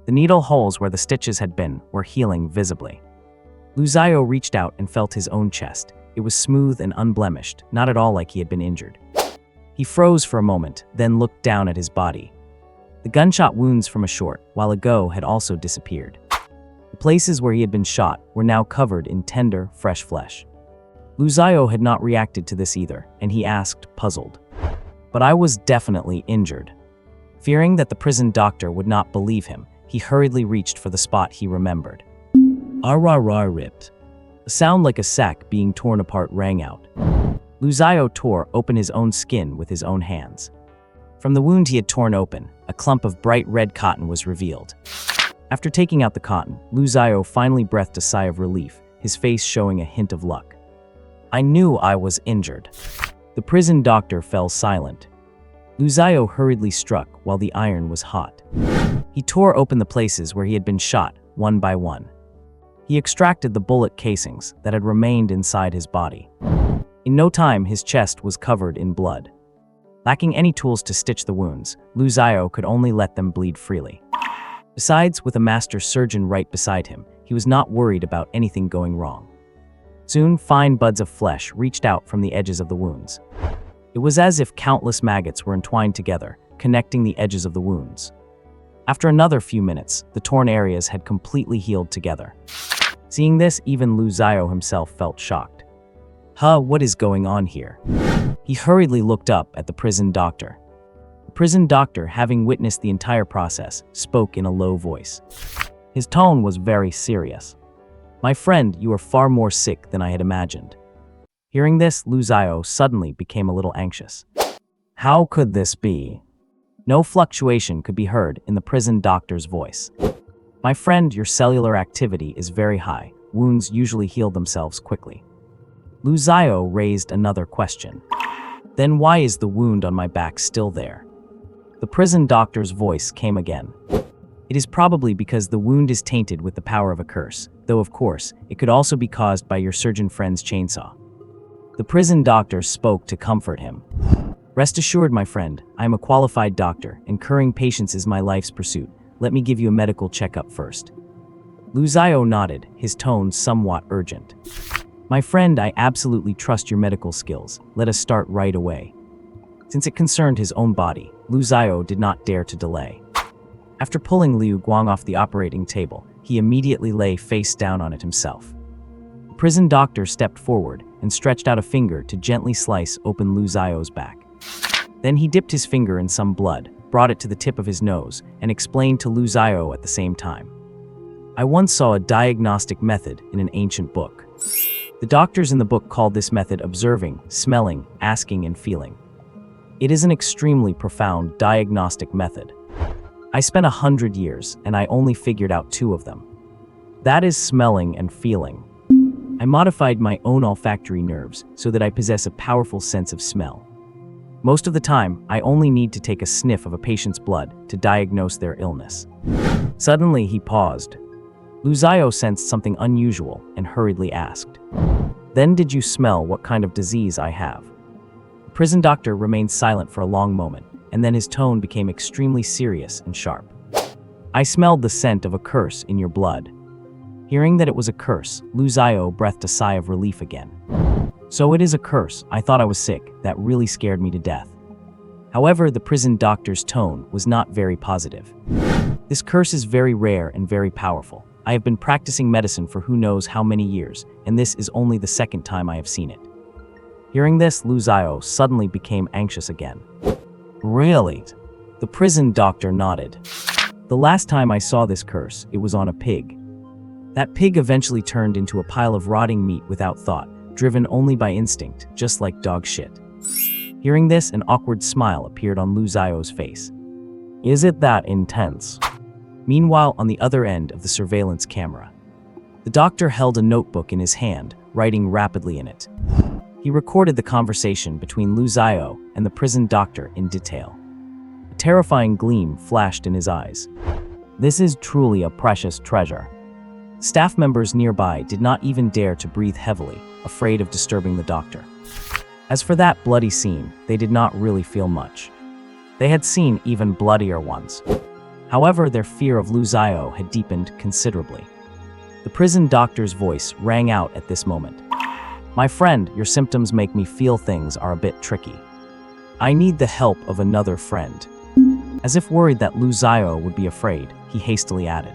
The needle holes where the stitches had been were healing visibly. Lu Xiao reached out and felt his own chest. It was smooth and unblemished, not at all like he had been injured. He froze for a moment, then looked down at his body. The gunshot wounds from a short while ago had also disappeared. The places where he had been shot were now covered in tender, fresh flesh. Lu Xiao had not reacted to this either, and he asked, puzzled. But I was definitely injured. Fearing that the prison doctor would not believe him, he hurriedly reached for the spot he remembered. Arrarrar ripped. A sound like a sack being torn apart rang out. Lu Xiao tore open his own skin with his own hands. From the wound he had torn open, a clump of bright red cotton was revealed. After taking out the cotton, Lu Xiao finally breathed a sigh of relief, his face showing a hint of luck. I knew I was injured. The prison doctor fell silent. Lu Xiao hurriedly struck while the iron was hot. He tore open the places where he had been shot, one by one. He extracted the bullet casings that had remained inside his body. In no time, his chest was covered in blood. Lacking any tools to stitch the wounds, Lu Xiao could only let them bleed freely. Besides, with a master surgeon right beside him, he was not worried about anything going wrong. Soon, fine buds of flesh reached out from the edges of the wounds. It was as if countless maggots were entwined together, connecting the edges of the wounds. After another few minutes, the torn areas had completely healed together. Seeing this, even Lu Xiao himself felt shocked. What is going on here? He hurriedly looked up at the prison doctor. The prison doctor, having witnessed the entire process, spoke in a low voice. His tone was very serious. "My friend, you are far more sick than I had imagined." Hearing this, Lu Xiao suddenly became a little anxious. How could this be? No fluctuation could be heard in the prison doctor's voice. "My friend, your cellular activity is very high. Wounds usually heal themselves quickly." Lu Xiao raised another question. "Then why is the wound on my back still there?" The prison doctor's voice came again. "It is probably because the wound is tainted with the power of a curse, though of course, it could also be caused by your surgeon friend's chainsaw." The prison doctor spoke to comfort him. "Rest assured, my friend, I am a qualified doctor, and curing patients is my life's pursuit. Let me give you a medical checkup first." Lu Xiao nodded, his tone somewhat urgent. "My friend, I absolutely trust your medical skills. Let us start right away." Since it concerned his own body, Lu Xiao did not dare to delay. After pulling Liu Guang off the operating table, he immediately lay face down on it himself. The prison doctor stepped forward and stretched out a finger to gently slice open Lu Xiao's back. Then he dipped his finger in some blood, brought it to the tip of his nose, and explained to Lu Xiao at the same time. "I once saw a diagnostic method in an ancient book. The doctors in the book called this method observing, smelling, asking, and feeling. It is an extremely profound diagnostic method. I spent 100 years, and I only figured out 2 of them. That is smelling and feeling. I modified my own olfactory nerves so that I possess a powerful sense of smell. Most of the time, I only need to take a sniff of a patient's blood to diagnose their illness." Suddenly, he paused. Lu Xiao sensed something unusual and hurriedly asked, "Then did you smell what kind of disease I have?" The prison doctor remained silent for a long moment, and then his tone became extremely serious and sharp. "I smelled the scent of a curse in your blood." Hearing that it was a curse, Lu Xiao breathed a sigh of relief again. "So it is a curse. I thought I was sick. That really scared me to death." However, the prison doctor's tone was not very positive. "This curse is very rare and very powerful. I have been practicing medicine for who knows how many years, and this is only the second time I have seen it." Hearing this, Lu Xiao suddenly became anxious again. "Really?" The prison doctor nodded. "The last time I saw this curse, it was on a pig. That pig eventually turned into a pile of rotting meat without thought, driven only by instinct, just like dog shit." Hearing this, an awkward smile appeared on Lu Xiao's face. "Is it that intense?" Meanwhile, on the other end of the surveillance camera, the doctor held a notebook in his hand, writing rapidly in it. He recorded the conversation between Lu Xiao and the prison doctor in detail. A terrifying gleam flashed in his eyes. "This is truly a precious treasure." Staff members nearby did not even dare to breathe heavily, afraid of disturbing the doctor. As for that bloody scene, they did not really feel much. They had seen even bloodier ones. However, their fear of Lu Xiao had deepened considerably. The prison doctor's voice rang out at this moment. "My friend, your symptoms make me feel things are a bit tricky. I need the help of another friend." As if worried that Lu Xiao would be afraid, he hastily added,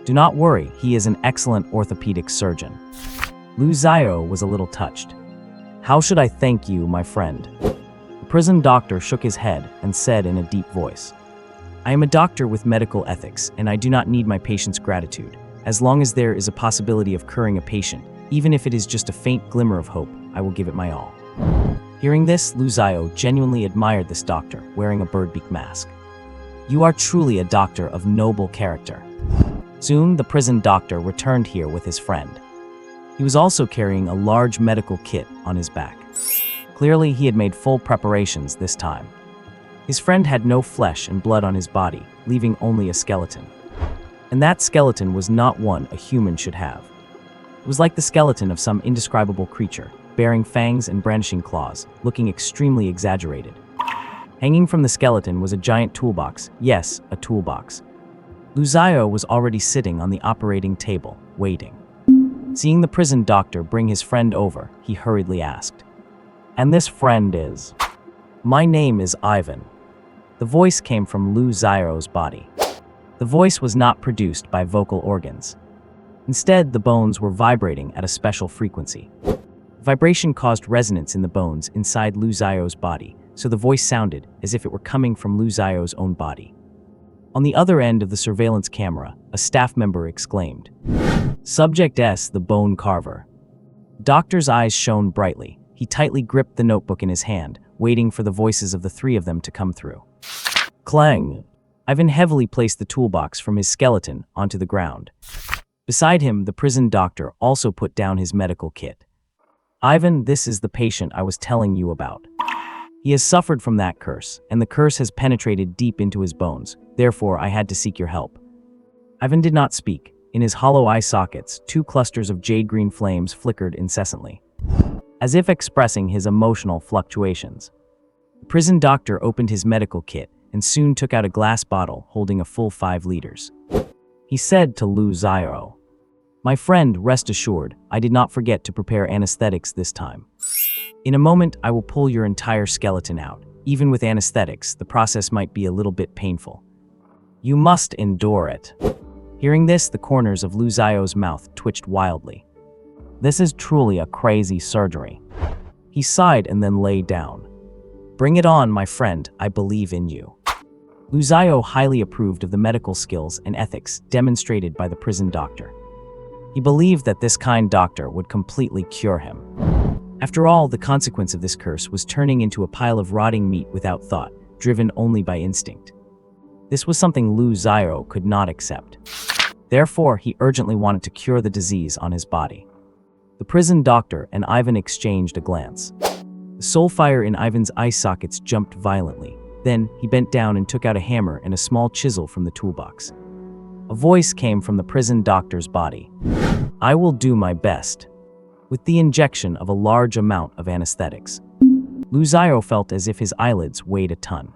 "Do not worry, he is an excellent orthopedic surgeon." Lu Xiao was a little touched. "How should I thank you, my friend?" The prison doctor shook his head and said in a deep voice, "I am a doctor with medical ethics, and I do not need my patient's gratitude. As long as there is a possibility of curing a patient, even if it is just a faint glimmer of hope, I will give it my all." Hearing this, Lu Xiao genuinely admired this doctor, wearing a birdbeak mask. "You are truly a doctor of noble character." Soon, the prison doctor returned here with his friend. He was also carrying a large medical kit on his back. Clearly, he had made full preparations this time. His friend had no flesh and blood on his body, leaving only a skeleton. And that skeleton was not one a human should have. It was like the skeleton of some indescribable creature, bearing fangs and brandishing claws, looking extremely exaggerated. Hanging from the skeleton was a giant toolbox. Yes, a toolbox. Lu Xiao was already sitting on the operating table, waiting. Seeing the prison doctor bring his friend over, he hurriedly asked, "And this friend is?" "My name is Ivan." The voice came from Lu Xiao's body. The voice was not produced by vocal organs. Instead, the bones were vibrating at a special frequency. Vibration caused resonance in the bones inside Lu Xiao's body, so the voice sounded as if it were coming from Lu Xiao's own body. On the other end of the surveillance camera, a staff member exclaimed, "Subject S, the bone carver." Doctor's eyes shone brightly. He tightly gripped the notebook in his hand, waiting for the voices of the three of them to come through. Clang! Ivan heavily placed the toolbox from his skeleton onto the ground. Beside him, the prison doctor also put down his medical kit. "Ivan, this is the patient I was telling you about. He has suffered from that curse, and the curse has penetrated deep into his bones. Therefore, I had to seek your help." Ivan did not speak. In his hollow eye sockets, 2 clusters of jade-green flames flickered incessantly, as if expressing his emotional fluctuations. The prison doctor opened his medical kit and soon took out a glass bottle holding a full 5 liters. He said to Lu Xiao, "My friend, rest assured, I did not forget to prepare anesthetics this time. In a moment, I will pull your entire skeleton out. Even with anesthetics, the process might be a little bit painful. You must endure it." Hearing this, the corners of Lu Xiao's mouth twitched wildly. "This is truly a crazy surgery." He sighed and then lay down. "Bring it on, my friend, I believe in you." Lu Xiao highly approved of the medical skills and ethics demonstrated by the prison doctor. He believed that this kind doctor would completely cure him. After all, the consequence of this curse was turning into a pile of rotting meat without thought, driven only by instinct. This was something Lu Xiao could not accept. Therefore, he urgently wanted to cure the disease on his body. The prison doctor and Ivan exchanged a glance. The soul fire in Ivan's eye sockets jumped violently. Then, he bent down and took out a hammer and a small chisel from the toolbox. A voice came from the prison doctor's body. "I will do my best." With the injection of a large amount of anesthetics, Lu Xiao felt as if his eyelids weighed a ton.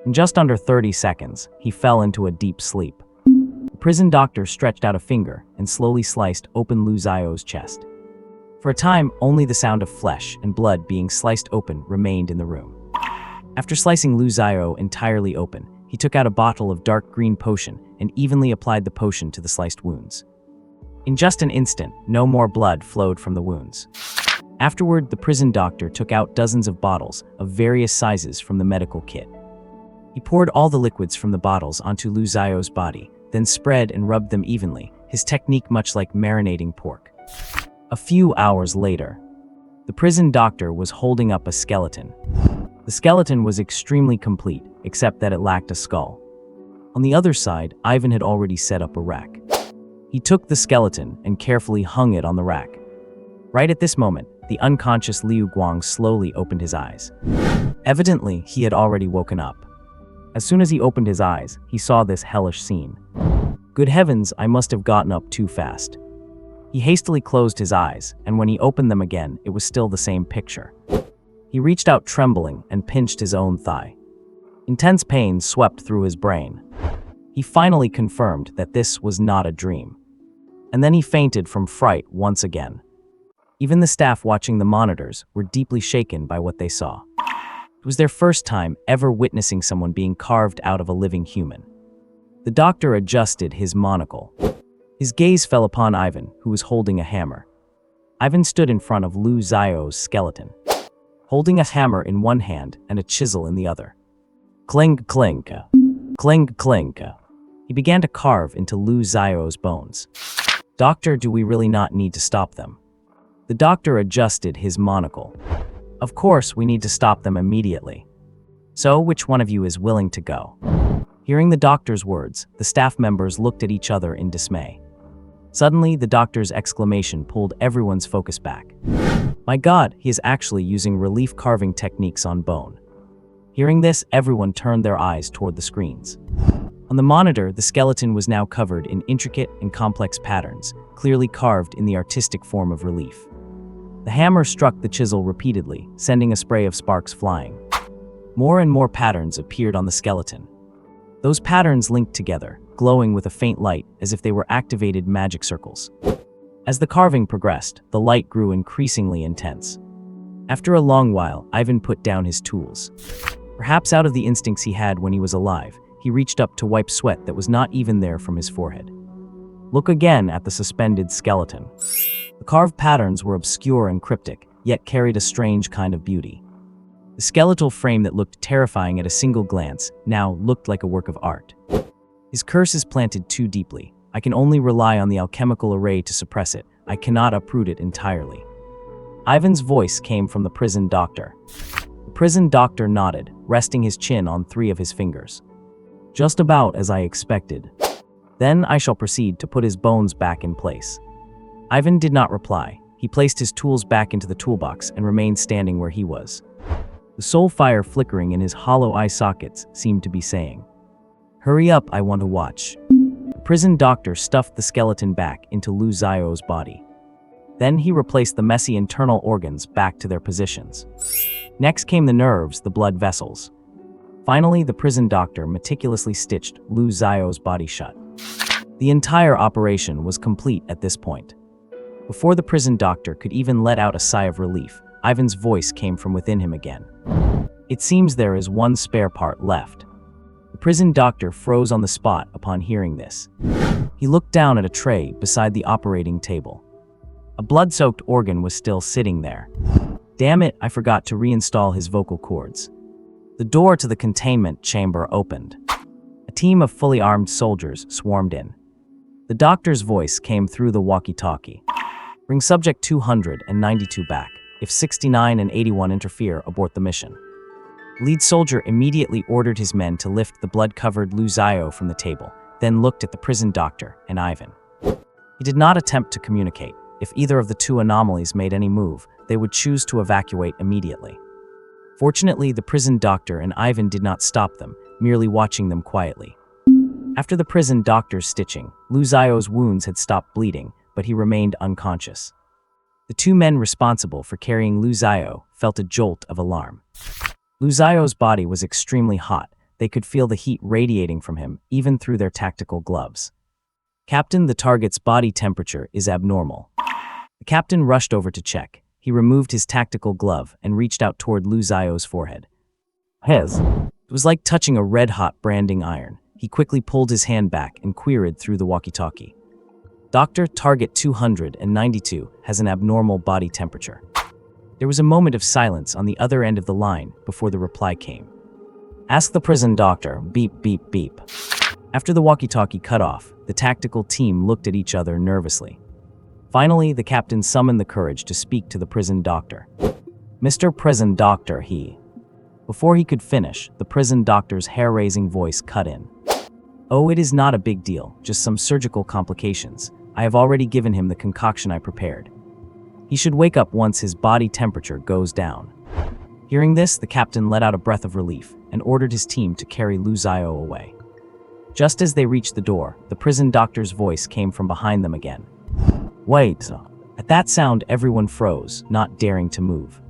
In just under 30 seconds, he fell into a deep sleep. The prison doctor stretched out a finger and slowly sliced open Lu Xiao's chest. For a time, only the sound of flesh and blood being sliced open remained in the room. After slicing Lu Xiao entirely open, he took out a bottle of dark green potion and evenly applied the potion to the sliced wounds. In just an instant, no more blood flowed from the wounds. Afterward, the prison doctor took out dozens of bottles of various sizes from the medical kit. He poured all the liquids from the bottles onto Lu Xiao's body, then spread and rubbed them evenly, his technique much like marinating pork. A few hours later, the prison doctor was holding up a skeleton. The skeleton was extremely complete, except that it lacked a skull. On the other side, Ivan had already set up a rack. He took the skeleton and carefully hung it on the rack. Right at this moment, the unconscious Liu Guang slowly opened his eyes. Evidently, he had already woken up. As soon as he opened his eyes, he saw this hellish scene. Good heavens, I must have gotten up too fast. He hastily closed his eyes, and when he opened them again, it was still the same picture. He reached out trembling and pinched his own thigh. Intense pain swept through his brain. He finally confirmed that this was not a dream. And then he fainted from fright once again. Even the staff watching the monitors were deeply shaken by what they saw. It was their first time ever witnessing someone being carved out of a living human. The doctor adjusted his monocle. His gaze fell upon Ivan, who was holding a hammer. Ivan stood in front of Lu Xiao's skeleton, holding a hammer in one hand and a chisel in the other. Clink, clink, clink, clink. He began to carve into Lu Xiao's bones. "Doctor, do we really not need to stop them?" The doctor adjusted his monocle. "Of course, we need to stop them immediately. So, which one of you is willing to go?" Hearing the doctor's words, the staff members looked at each other in dismay. Suddenly, the doctor's exclamation pulled everyone's focus back. My God, he is actually using relief carving techniques on bone. Hearing this, everyone turned their eyes toward the screens. On the monitor, the skeleton was now covered in intricate and complex patterns, clearly carved in the artistic form of relief. The hammer struck the chisel repeatedly, sending a spray of sparks flying. More and more patterns appeared on the skeleton. Those patterns linked together, glowing with a faint light as if they were activated magic circles. As the carving progressed, the light grew increasingly intense. After a long while, Ivan put down his tools. Perhaps out of the instincts he had when he was alive, he reached up to wipe sweat that was not even there from his forehead. Look again at the suspended skeleton. The carved patterns were obscure and cryptic, yet carried a strange kind of beauty. The skeletal frame that looked terrifying at a single glance now looked like a work of art. His curse is planted too deeply. I can only rely on the alchemical array to suppress it. I cannot uproot it entirely. Ivan's voice came from the prison doctor. The prison doctor nodded, resting his chin on 3 of his fingers. Just about as I expected. Then I shall proceed to put his bones back in place. Ivan did not reply. He placed his tools back into the toolbox and remained standing where he was. The soul fire flickering in his hollow eye sockets seemed to be saying, "Hurry up, I want to watch." The prison doctor stuffed the skeleton back into Lu Zio's body. Then he replaced the messy internal organs back to their positions. Next came the nerves, the blood vessels. Finally, the prison doctor meticulously stitched Lu Zio's body shut. The entire operation was complete at this point. Before the prison doctor could even let out a sigh of relief, Ivan's voice came from within him again. "It seems there is one spare part left." The prison doctor froze on the spot upon hearing this. He looked down at a tray beside the operating table. A blood-soaked organ was still sitting there. Damn it, I forgot to reinstall his vocal cords. The door to the containment chamber opened. A team of fully armed soldiers swarmed in. The doctor's voice came through the walkie-talkie. "Bring subject 292 back. If 69 and 81 interfere, abort the mission." The lead soldier immediately ordered his men to lift the blood-covered Lu Zio from the table, then looked at the prison doctor and Ivan. He did not attempt to communicate. If either of the 2 anomalies made any move, they would choose to evacuate immediately. Fortunately, the prison doctor and Ivan did not stop them, merely watching them quietly. After the prison doctor's stitching, Lu Zio's wounds had stopped bleeding, but he remained unconscious. The 2 men responsible for carrying Lu Zio felt a jolt of alarm. Lu Zio's body was extremely hot. They could feel the heat radiating from him, even through their tactical gloves. "Captain, the target's body temperature is abnormal." The captain rushed over to check. He removed his tactical glove and reached out toward Lu Zio's forehead. It was like touching a red-hot branding iron. He quickly pulled his hand back and queried through the walkie-talkie. "Doctor, target 292 has an abnormal body temperature." There was a moment of silence on the other end of the line before the reply came. "Ask the prison doctor, beep, beep, beep." After the walkie-talkie cut off, the tactical team looked at each other nervously. Finally, the captain summoned the courage to speak to the prison doctor. "Mr. Prison Doctor, he..." Before he could finish, the prison doctor's hair-raising voice cut in. "Oh, it is not a big deal, just some surgical complications. I have already given him the concoction I prepared. He should wake up once his body temperature goes down." Hearing this, the captain let out a breath of relief and ordered his team to carry Lu Zio away. Just as they reached the door, the prison doctor's voice came from behind them again. "Wait." At that sound, everyone froze, not daring to move.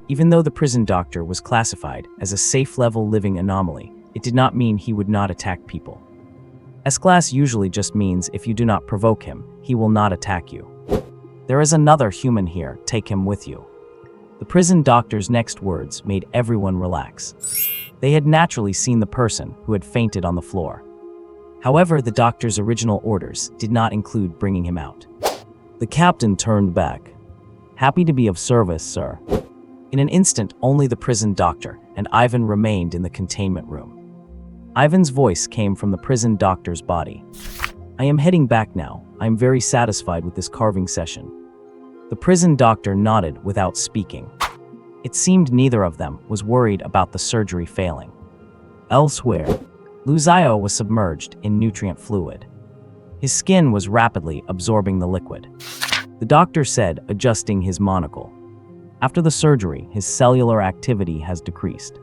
Even though the prison doctor was classified as a safe-level living anomaly, it did not mean he would not attack people. S-class usually just means if you do not provoke him, he will not attack you. "There is another human here, take him with you." The prison doctor's next words made everyone relax. They had naturally seen the person who had fainted on the floor. However, the doctor's original orders did not include bringing him out. The captain turned back. "Happy to be of service, sir." In an instant, only the prison doctor and Ivan remained in the containment room. Ivan's voice came from the prison doctor's body. "I am heading back now. I am very satisfied with this carving session." The prison doctor nodded without speaking. It seemed neither of them was worried about the surgery failing. Elsewhere, Lu Zio was submerged in nutrient fluid. His skin was rapidly absorbing the liquid. The doctor said, adjusting his monocle. "After the surgery, his cellular activity has decreased.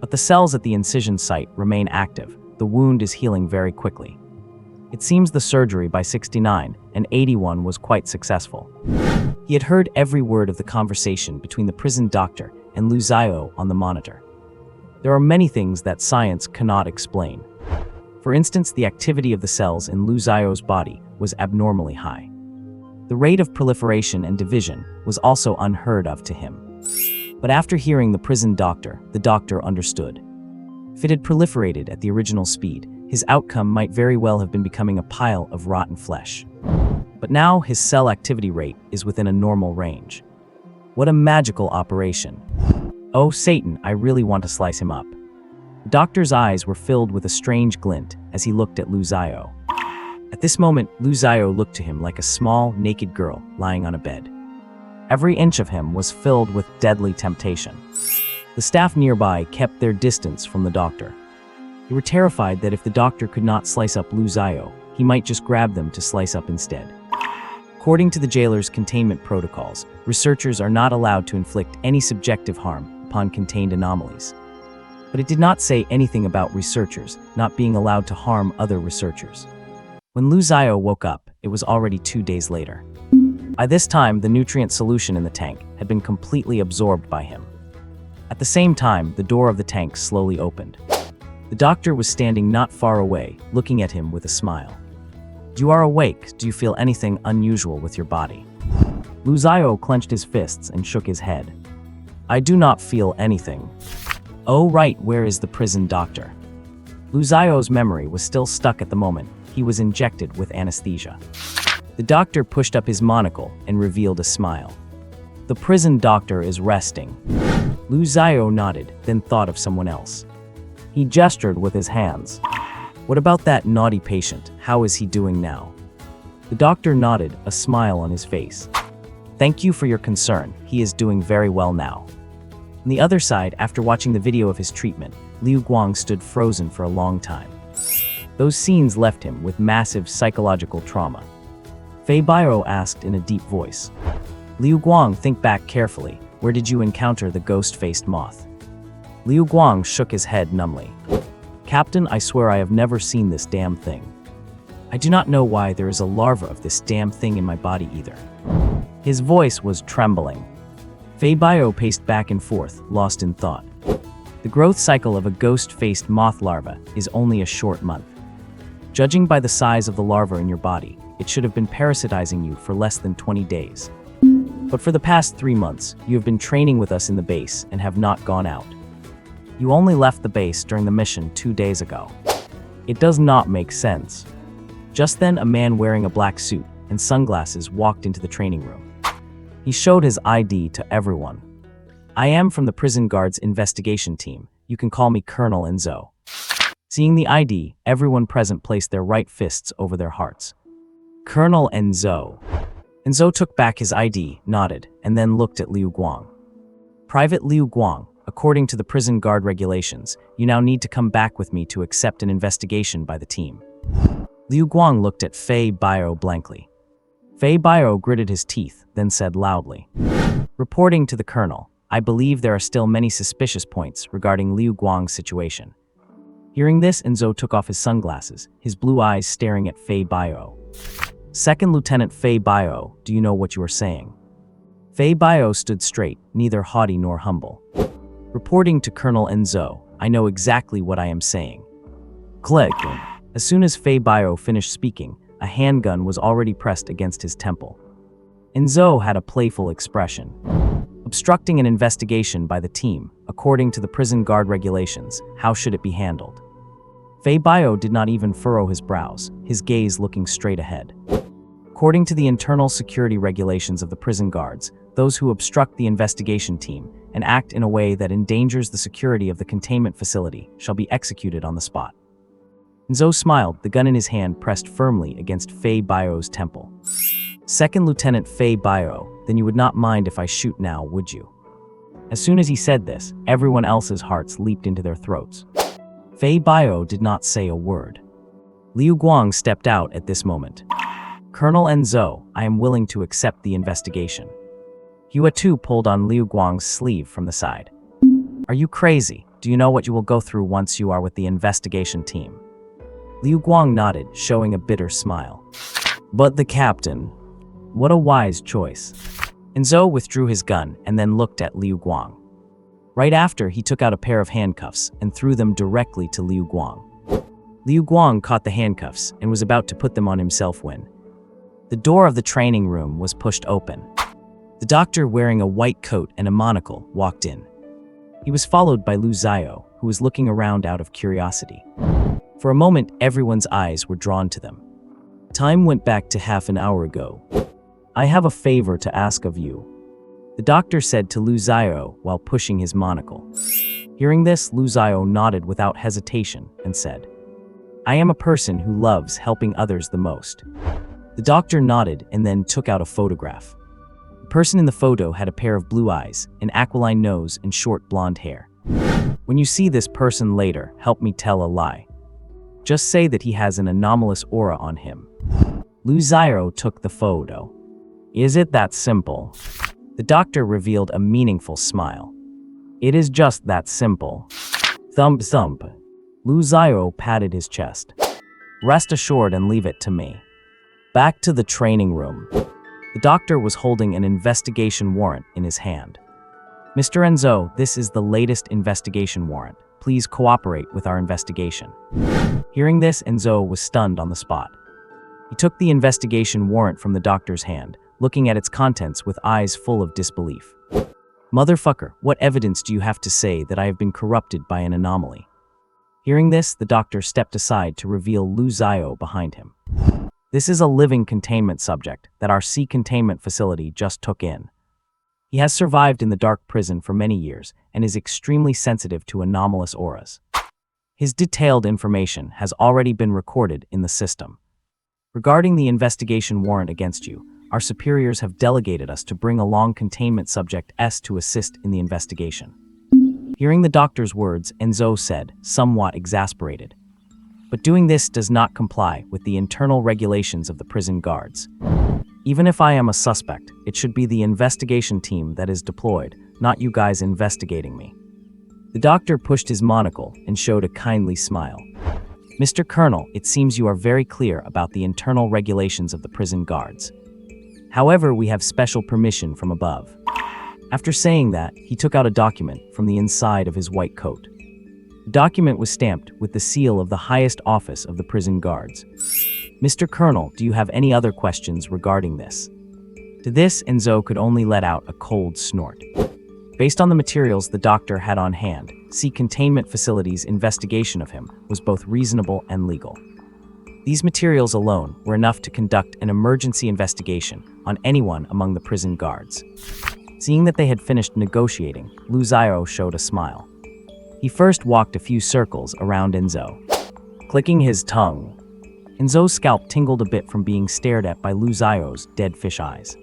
But the cells at the incision site remain active. The wound is healing very quickly. It seems the surgery by 69 and 81 was quite successful." He had heard every word of the conversation between the prison doctor and Lu Xiao on the monitor. There are many things that science cannot explain. For instance, the activity of the cells in Lu Xiao's body was abnormally high. The rate of proliferation and division was also unheard of to him. But after hearing the prison doctor, the doctor understood. If it had proliferated at the original speed, his outcome might very well have been becoming a pile of rotten flesh. But now his cell activity rate is within a normal range. What a magical operation. Oh, Satan, I really want to slice him up. The doctor's eyes were filled with a strange glint as he looked at Lu Xiao. At this moment, Lu Xiao looked to him like a small, naked girl lying on a bed. Every inch of him was filled with deadly temptation. The staff nearby kept their distance from the doctor. They were terrified that if the doctor could not slice up Lu Xiao, he might just grab them to slice up instead. According to the jailer's containment protocols, researchers are not allowed to inflict any subjective harm upon contained anomalies. But it did not say anything about researchers not being allowed to harm other researchers. When Lu Xiao woke up, it was already 2 days later. By this time, the nutrient solution in the tank had been completely absorbed by him. At the same time, the door of the tank slowly opened. The doctor was standing not far away, looking at him with a smile. You are awake. Do you feel anything unusual with your body? Lu Xiao clenched his fists and shook his head. I do not feel anything. Oh right, where is the prison doctor? Lu Xiao's memory was still stuck at the moment he was injected with anesthesia. The doctor pushed up his monocle and revealed a smile. The prison doctor is resting. Lu Xiao nodded, then thought of someone else. He gestured with his hands. What about that naughty patient? How is he doing now? The doctor nodded, a smile on his face. Thank you for your concern. He is doing very well now. On the other side, after watching the video of his treatment, Liu Guang stood frozen for a long time. Those scenes left him with massive psychological trauma. Fei Bio asked in a deep voice. Liu Guang, think back carefully. Where did you encounter the ghost-faced moth? Liu Guang shook his head numbly. Captain, I swear I have never seen this damn thing. I do not know why there is a larva of this damn thing in my body either. His voice was trembling. Fei Bio paced back and forth, lost in thought. The growth cycle of a ghost-faced moth larva is only a short month. Judging by the size of the larva in your body, it should have been parasitizing you for less than 20 days. But for the past 3 months, you have been training with us in the base and have not gone out. You only left the base during the mission 2 days ago. It does not make sense. Just then, a man wearing a black suit and sunglasses walked into the training room. He showed his ID to everyone. I am from the prison guard's investigation team. You can call me Colonel Enzo. Seeing the ID, everyone present placed their right fists over their hearts. Colonel Enzo. Enzo took back his ID, nodded, and then looked at Liu Guang. Private Liu Guang, according to the prison guard regulations, you now need to come back with me to accept an investigation by the team. Liu Guang looked at Fei Bio blankly. Fei Bio gritted his teeth, then said loudly. Reporting to the colonel, I believe there are still many suspicious points regarding Liu Guang's situation. Hearing this, Enzo took off his sunglasses, his blue eyes staring at Fei Bio. Second Lieutenant Fei Bio, do you know what you are saying? Fei Bio stood straight, neither haughty nor humble. Reporting to Colonel Enzo, I know exactly what I am saying. Click. As soon as Fei Bio finished speaking, a handgun was already pressed against his temple. Enzo had a playful expression. Obstructing an investigation by the team, according to the prison guard regulations, how should it be handled? Fei Bio did not even furrow his brows, his gaze looking straight ahead. According to the internal security regulations of the prison guards, those who obstruct the investigation team and act in a way that endangers the security of the containment facility shall be executed on the spot. Enzo smiled, the gun in his hand pressed firmly against Fei Bio's temple. Second Lieutenant Fei Bio, then you would not mind if I shoot now, would you? As soon as he said this, everyone else's hearts leaped into their throats. Fei Bio did not say a word. Liu Guang stepped out at this moment. Colonel Enzo, I am willing to accept the investigation. Hua Tu pulled on Liu Guang's sleeve from the side. Are you crazy? Do you know what you will go through once you are with the investigation team? Liu Guang nodded, showing a bitter smile. But the captain. What a wise choice. Enzo withdrew his gun and then looked at Liu Guang. Right after, he took out a pair of handcuffs and threw them directly to Liu Guang. Liu Guang caught the handcuffs and was about to put them on himself when the door of the training room was pushed open. The doctor, wearing a white coat and a monocle, walked in. He was followed by Lu Xiao, who was looking around out of curiosity. For a moment, everyone's eyes were drawn to them. Time went back to half an hour ago. "I have a favor to ask of you," the doctor said to Lu Xiao while pushing his monocle. Hearing this, Lu Xiao nodded without hesitation and said, "I am a person who loves helping others the most." The doctor nodded and then took out a photograph. The person in the photo had a pair of blue eyes, an aquiline nose, and short blonde hair. "When you see this person later, help me tell a lie. Just say that he has an anomalous aura on him." Lu Xiao took the photo. "Is it that simple?" The doctor revealed a meaningful smile. "It is just that simple." Thump thump. Lu Xiao patted his chest. "Rest assured and leave it to me." Back to the training room. The doctor was holding an investigation warrant in his hand. "Mr. Enzo, this is the latest investigation warrant. Please cooperate with our investigation." Hearing this, Enzo was stunned on the spot. He took the investigation warrant from the doctor's hand, looking at its contents with eyes full of disbelief. "Motherfucker, what evidence do you have to say that I have been corrupted by an anomaly?" Hearing this, the doctor stepped aside to reveal Lu Xiao behind him. "This is a living containment subject that our sea containment facility just took in. He has survived in the dark prison for many years and is extremely sensitive to anomalous auras. His detailed information has already been recorded in the system. Regarding the investigation warrant against you, our superiors have delegated us to bring along containment subject S to assist in the investigation." Hearing the doctor's words, Enzo said, somewhat exasperated, "But doing this does not comply with the internal regulations of the prison guards. Even if I am a suspect, it should be the investigation team that is deployed, not you guys investigating me." The doctor pushed his monocle and showed a kindly smile. "Mr. Colonel, it seems you are very clear about the internal regulations of the prison guards. However, we have special permission from above." After saying that, he took out a document from the inside of his white coat. The document was stamped with the seal of the highest office of the prison guards. "Mr. Colonel, do you have any other questions regarding this?" To this, Enzo could only let out a cold snort. Based on the materials the doctor had on hand, Sea Containment Facility's investigation of him was both reasonable and legal. These materials alone were enough to conduct an emergency investigation on anyone among the prison guards. Seeing that they had finished negotiating, Lu Xiao showed a smile. He first walked a few circles around Enzo, clicking his tongue. Enzo's scalp tingled a bit from being stared at by Lu Xiao's dead fish eyes.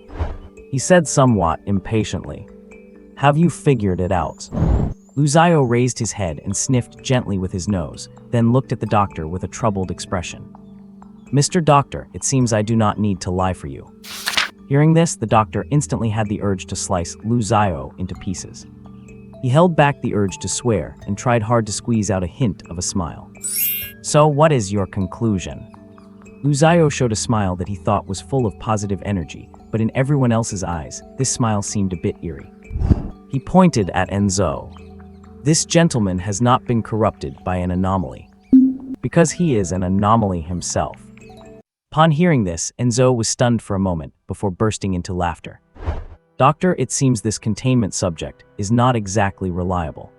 He said somewhat impatiently, "Have you figured it out?" Lu Xiao raised his head and sniffed gently with his nose, then looked at the doctor with a troubled expression. "Mr. Doctor, it seems I do not need to lie for you." Hearing this, the doctor instantly had the urge to slice Lu Xiao into pieces. He held back the urge to swear and tried hard to squeeze out a hint of a smile. "So what is your conclusion?" Lu Xiao showed a smile that he thought was full of positive energy, but in everyone else's eyes, this smile seemed a bit eerie. He pointed at Enzo. "This gentleman has not been corrupted by an anomaly, because he is an anomaly himself." Upon hearing this, Enzo was stunned for a moment before bursting into laughter. "Doctor, it seems this containment subject is not exactly reliable.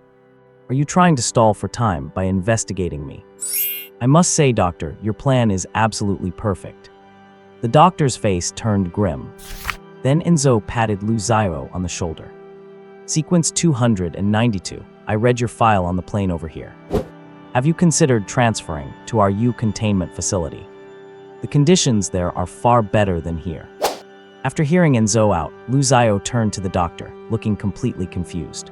Are you trying to stall for time by investigating me? I must say, Doctor, your plan is absolutely perfect." The doctor's face turned grim. Then Enzo patted Lu Xiao on the shoulder. "Sequence 292, I read your file on the plane over here. Have you considered transferring to our U containment facility? The conditions there are far better than here." After hearing Enzo out, Lu Xiao turned to the doctor, looking completely confused.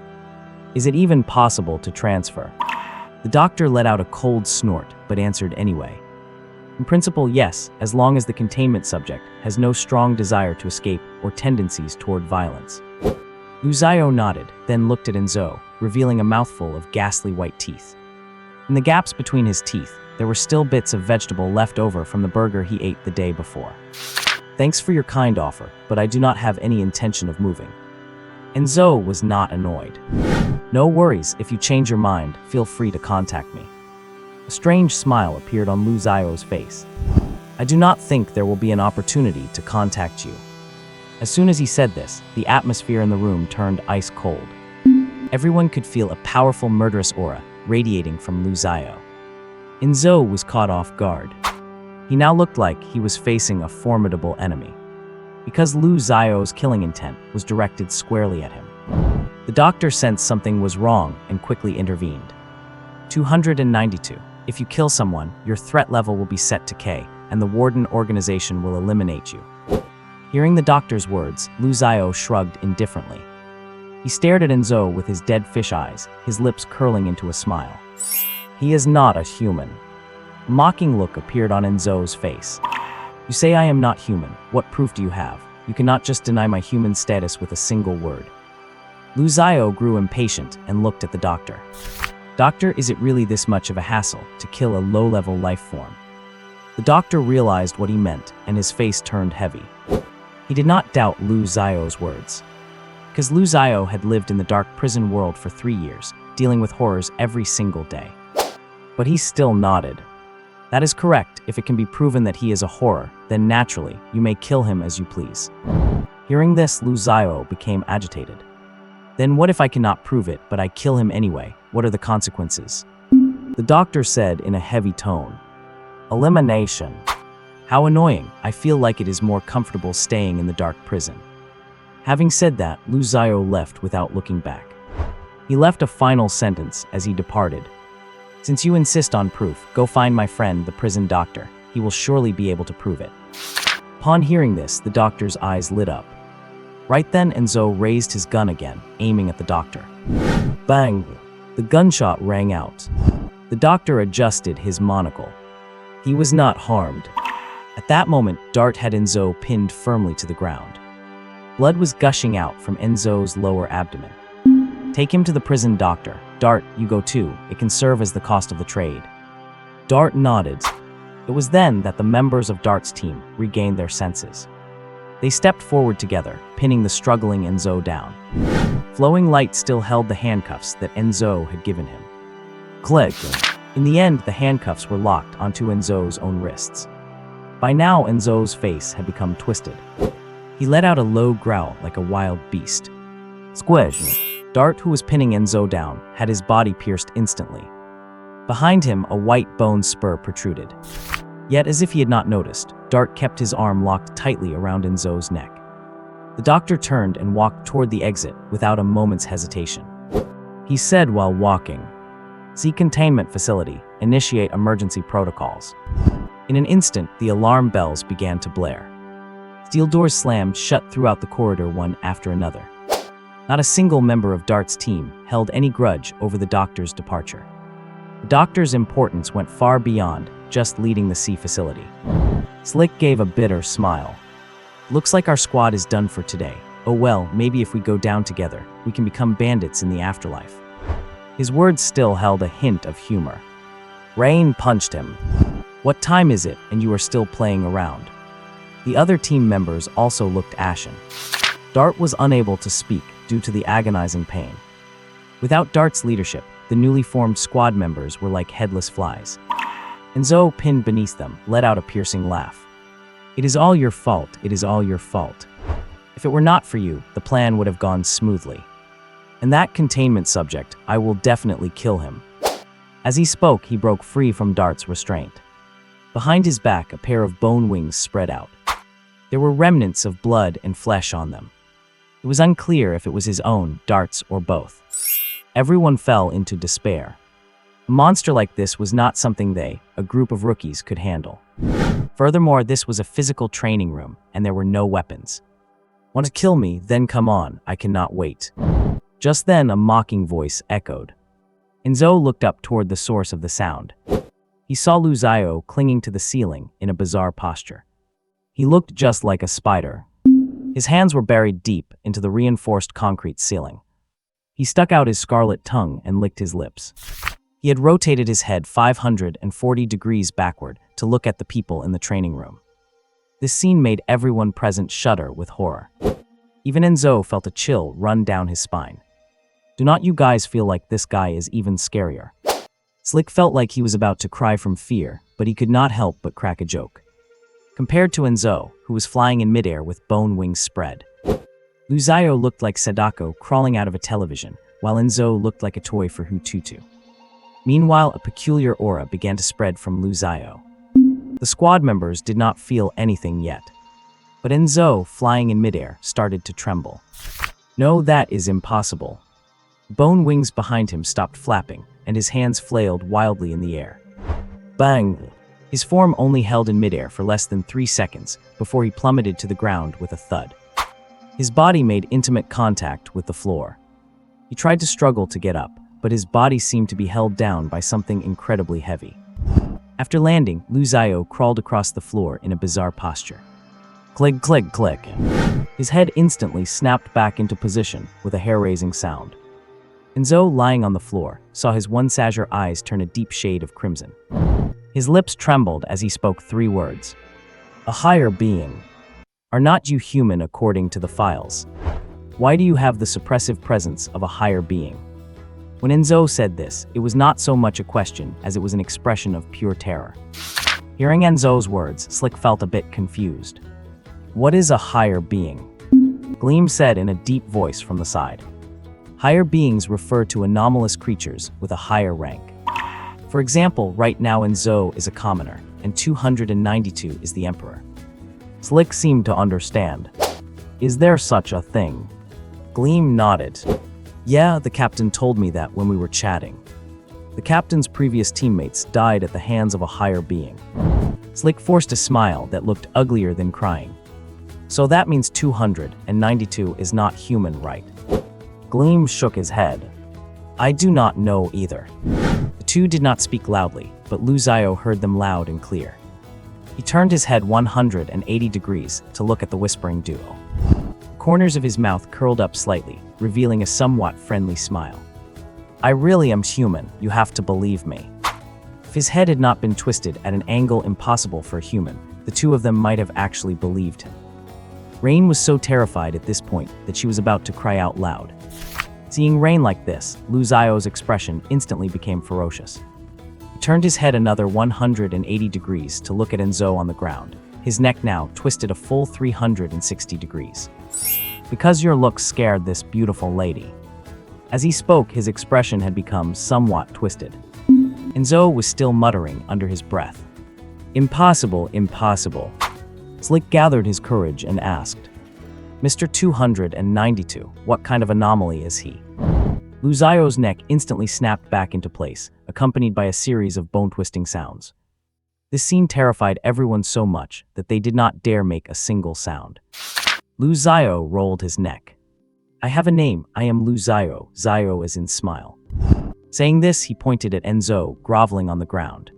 "Is it even possible to transfer?" The doctor let out a cold snort, but answered anyway. "In principle, yes, as long as the containment subject has no strong desire to escape or tendencies toward violence." Lu Xiao nodded, then looked at Enzo, revealing a mouthful of ghastly white teeth. In the gaps between his teeth, there were still bits of vegetable left over from the burger he ate the day before. Thanks for your kind offer, but I do not have any intention of moving. Enzo was not annoyed. No worries, if you change your mind, feel free to contact me. A strange smile appeared on Lu Zio's face. I do not think there will be an opportunity to contact you. As soon as he said this, the atmosphere in the room turned ice cold. Everyone could feel a powerful murderous aura radiating from Lu Zio. Enzo was caught off guard. He now looked like he was facing a formidable enemy, because Lu Zio's killing intent was directed squarely at him. The doctor sensed something was wrong and quickly intervened. 292. If you kill someone, your threat level will be set to K, and the Warden organization will eliminate you. Hearing the doctor's words, Lu Zio shrugged indifferently. He stared at Enzo with his dead fish eyes, his lips curling into a smile. He is not a human. A mocking look appeared on Enzo's face. You say I am not human. What proof do you have? You cannot just deny my human status with a single word. Lu Zio grew impatient and looked at the doctor. Doctor, is it really this much of a hassle to kill a low-level life form? The doctor realized what he meant, and his face turned heavy. He did not doubt Lu Zio's words, because Lu Zio had lived in the dark prison world for 3 years, dealing with horrors every single day. But he still nodded. That is correct. If it can be proven that he is a horror, then naturally, you may kill him as you please. Hearing this, Lu Zio became agitated. Then what if I cannot prove it, but I kill him anyway? What are the consequences? The doctor said in a heavy tone. Elimination. How annoying. I feel like it is more comfortable staying in the dark prison. Having said that, Lu Zio left without looking back. He left a final sentence as he departed. Since you insist on proof, go find my friend, the prison doctor. He will surely be able to prove it. Upon hearing this, the doctor's eyes lit up. Right then, Enzo raised his gun again, aiming at the doctor. Bang! The gunshot rang out. The doctor adjusted his monocle. He was not harmed. At that moment, Dart had Enzo pinned firmly to the ground. Blood was gushing out from Enzo's lower abdomen. Take him to the prison doctor. Dart, you go too. It can serve as the cost of the trade. Dart nodded. It was then that the members of Dart's team regained their senses. They stepped forward together, pinning the struggling Enzo down. Flowing light still held the handcuffs that Enzo had given him. Click. In the end, the handcuffs were locked onto Enzo's own wrists. By now, Enzo's face had become twisted. He let out a low growl like a wild beast. Squish. Dart, who was pinning Enzo down, had his body pierced instantly. Behind him, a white bone spur protruded. Yet, as if he had not noticed, Dart kept his arm locked tightly around Enzo's neck. The doctor turned and walked toward the exit without a moment's hesitation. He said while walking, "See containment facility, initiate emergency protocols." In an instant, the alarm bells began to blare. Steel doors slammed shut throughout the corridor one after another. Not a single member of Dart's team held any grudge over the doctor's departure. The doctor's importance went far beyond just leading the C facility. Slick gave a bitter smile. Looks like our squad is done for today. Oh well, maybe if we go down together, we can become bandits in the afterlife. His words still held a hint of humor. Rain punched him. What time is it, and you are still playing around? The other team members also looked ashen. Dart was unable to speak due to the agonizing pain. Without Dart's leadership, the newly formed squad members were like headless flies. Enzo, pinned beneath them, let out a piercing laugh. It is all your fault, it is all your fault. If it were not for you, the plan would have gone smoothly. And that containment subject, I will definitely kill him. As he spoke, he broke free from Dart's restraint. Behind his back, a pair of bone wings spread out. There were remnants of blood and flesh on them. It was unclear if it was his own, Dart's, or both. Everyone fell into despair. A monster like this was not something they, a group of rookies, could handle. Furthermore, this was a physical training room, and there were no weapons. Want to kill me? Then come on, I cannot wait. Just then, a mocking voice echoed. Enzo looked up toward the source of the sound. He saw Lu Zio clinging to the ceiling in a bizarre posture. He looked just like a spider. His hands were buried deep into the reinforced concrete ceiling. He stuck out his scarlet tongue and licked his lips. He had rotated his head 540 degrees backward to look at the people in the training room. This scene made everyone present shudder with horror. Even Enzo felt a chill run down his spine. Do not you guys feel like this guy is even scarier? Slick felt like he was about to cry from fear, but he could not help but crack a joke. Compared to Enzo, who was flying in midair with bone wings spread, Luzayo looked like Sadako crawling out of a television, while Enzo looked like a toy for Hututu. Meanwhile, a peculiar aura began to spread from Luzayo. The squad members did not feel anything yet, but Enzo, flying in midair, started to tremble. No, that is impossible. Bone wings behind him stopped flapping, and his hands flailed wildly in the air. Bang! His form only held in midair for less than 3 seconds before he plummeted to the ground with a thud. His body made intimate contact with the floor. He tried to struggle to get up, but his body seemed to be held down by something incredibly heavy. After landing, Luzayo crawled across the floor in a bizarre posture. Click, click, click. His head instantly snapped back into position with a hair-raising sound. Enzo, lying on the floor, saw his one-sager eyes turn a deep shade of crimson. His lips trembled as he spoke 3 words. A higher being. Are not you human according to the files? Why do you have the suppressive presence of a higher being? When Enzo said this, it was not so much a question as it was an expression of pure terror. Hearing Enzo's words, Slick felt a bit confused. What is a higher being? Gleam said in a deep voice from the side. Higher beings refer to anomalous creatures with a higher rank. For example, right now Enzo is a commoner, and 292 is the emperor. Slick seemed to understand. Is there such a thing? Gleam nodded. Yeah, the captain told me that when we were chatting. The captain's previous teammates died at the hands of a higher being. Slick forced a smile that looked uglier than crying. So that means 292 is not human, right? Gleam shook his head. I do not know either. The two did not speak loudly, but Luzayo heard them loud and clear. He turned his head 180 degrees to look at the whispering duo. The corners of his mouth curled up slightly, revealing a somewhat friendly smile. I really am human, you have to believe me. If his head had not been twisted at an angle impossible for a human, the two of them might have actually believed him. Rain was so terrified at this point that she was about to cry out loud. Seeing Rain like this, Luzayo's expression instantly became ferocious. He turned his head another 180 degrees to look at Enzo on the ground. His neck now twisted a full 360 degrees. Because your looks scared this beautiful lady. As he spoke, his expression had become somewhat twisted. Enzo was still muttering under his breath. Impossible, impossible. Slick gathered his courage and asked, Mr. 292, what kind of anomaly is he? Luzayo's neck instantly snapped back into place, accompanied by a series of bone-twisting sounds. This scene terrified everyone so much that they did not dare make a single sound. Luzayo rolled his neck. I have a name, I am Luzayo, Zayo as in smile. Saying this, he pointed at Enzo, groveling on the ground.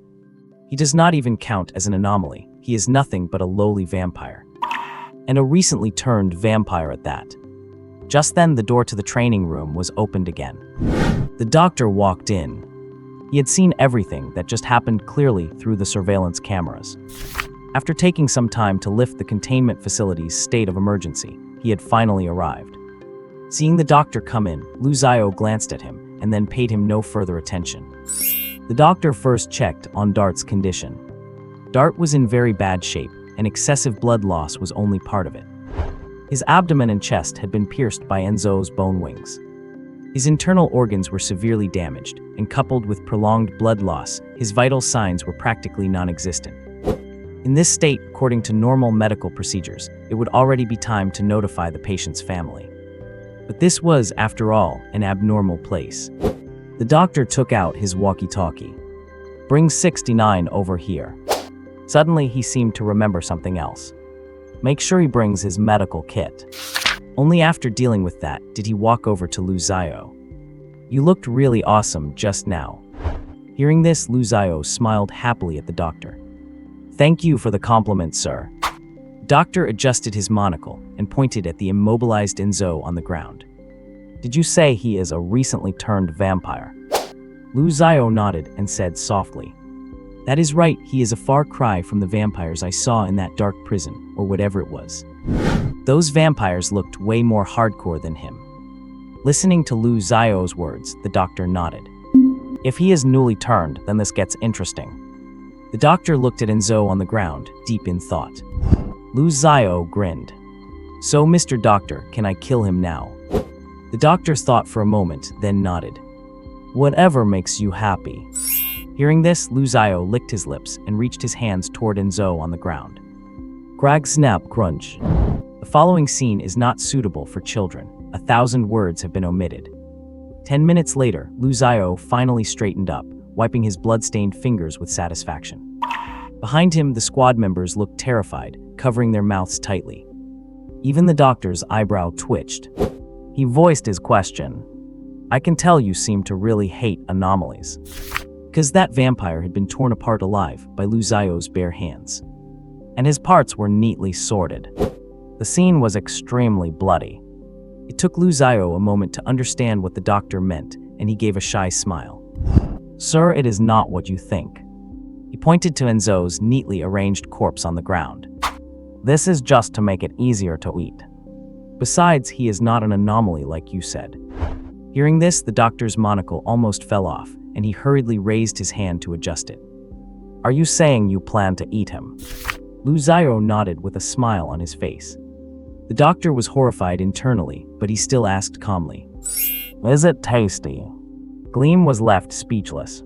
He does not even count as an anomaly, he is nothing but a lowly vampire. And a recently turned vampire at that. Just then, the door to the training room was opened again. The doctor walked in. He had seen everything that just happened clearly through the surveillance cameras. After taking some time to lift the containment facility's state of emergency, he had finally arrived. Seeing the doctor come in, Luzayo glanced at him and then paid him no further attention. The doctor first checked on Dart's condition. Dart was in very bad shape, and excessive blood loss was only part of it. His abdomen and chest had been pierced by Enzo's bone wings. His internal organs were severely damaged, and coupled with prolonged blood loss, his vital signs were practically non-existent. In this state, according to normal medical procedures, it would already be time to notify the patient's family. But this was, after all, an abnormal place. The doctor took out his walkie-talkie. Bring 69 over here. Suddenly, he seemed to remember something else. Make sure he brings his medical kit. Only after dealing with that did he walk over to Luzayo. You looked really awesome just now. Hearing this, Luzayo smiled happily at the doctor. Thank you for the compliment, sir. Doctor adjusted his monocle and pointed at the immobilized Enzo on the ground. Did you say he is a recently turned vampire? Luzayo nodded and said softly. That is right, he is a far cry from the vampires I saw in that dark prison, or whatever it was. Those vampires looked way more hardcore than him. Listening to Lu Zio's words, the doctor nodded. If he is newly turned, then this gets interesting. The doctor looked at Enzo on the ground, deep in thought. Lu Zio grinned. So, Mr. Doctor, can I kill him now? The doctor thought for a moment, then nodded. Whatever makes you happy. Hearing this, Lu Zio licked his lips and reached his hands toward Enzo on the ground. Crag snap crunch. The following scene is not suitable for children. 1,000 words have been omitted. 10 minutes later, Lu Zio finally straightened up, wiping his blood-stained fingers with satisfaction. Behind him, the squad members looked terrified, covering their mouths tightly. Even the doctor's eyebrow twitched. He voiced his question. I can tell you seem to really hate anomalies. Because that vampire had been torn apart alive by Lu Zio's bare hands. And his parts were neatly sorted. The scene was extremely bloody. It took Lu Zio a moment to understand what the doctor meant, and he gave a shy smile. Sir, it is not what you think. He pointed to Enzo's neatly arranged corpse on the ground. This is just to make it easier to eat. Besides, he is not an anomaly like you said. Hearing this, the doctor's monocle almost fell off, and he hurriedly raised his hand to adjust it. Are you saying you plan to eat him? Lu Zio nodded with a smile on his face. The doctor was horrified internally, but he still asked calmly. Is it tasty? Gleam was left speechless.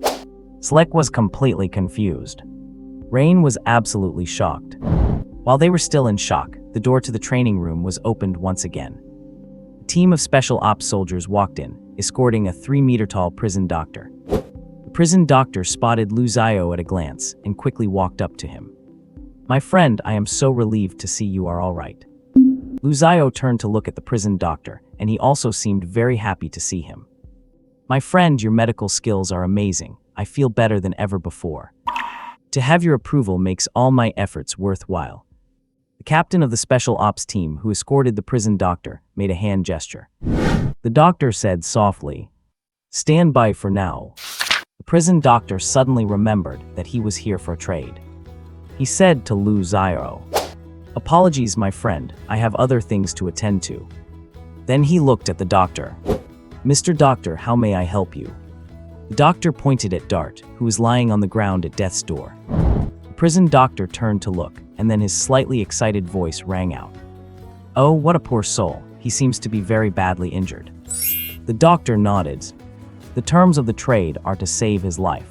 Slick was completely confused. Rain was absolutely shocked. While they were still in shock, the door to the training room was opened once again. A team of special ops soldiers walked in, escorting a 3-meter-tall prison doctor. The prison doctor spotted Lu Zio at a glance and quickly walked up to him. My friend, I am so relieved to see you are all right. Lu Zio turned to look at the prison doctor, and he also seemed very happy to see him. My friend, your medical skills are amazing. I feel better than ever before. To have your approval makes all my efforts worthwhile. The captain of the special ops team who escorted the prison doctor made a hand gesture. The doctor said softly, Stand by for now. The prison doctor suddenly remembered that he was here for trade. He said to Lu Zio, Apologies, my friend, I have other things to attend to. Then he looked at the doctor. Mr. Doctor, how may I help you? The doctor pointed at Dart, who was lying on the ground at death's door. The prison doctor turned to look, and then his slightly excited voice rang out. Oh, what a poor soul, he seems to be very badly injured. The doctor nodded. The terms of the trade are to save his life.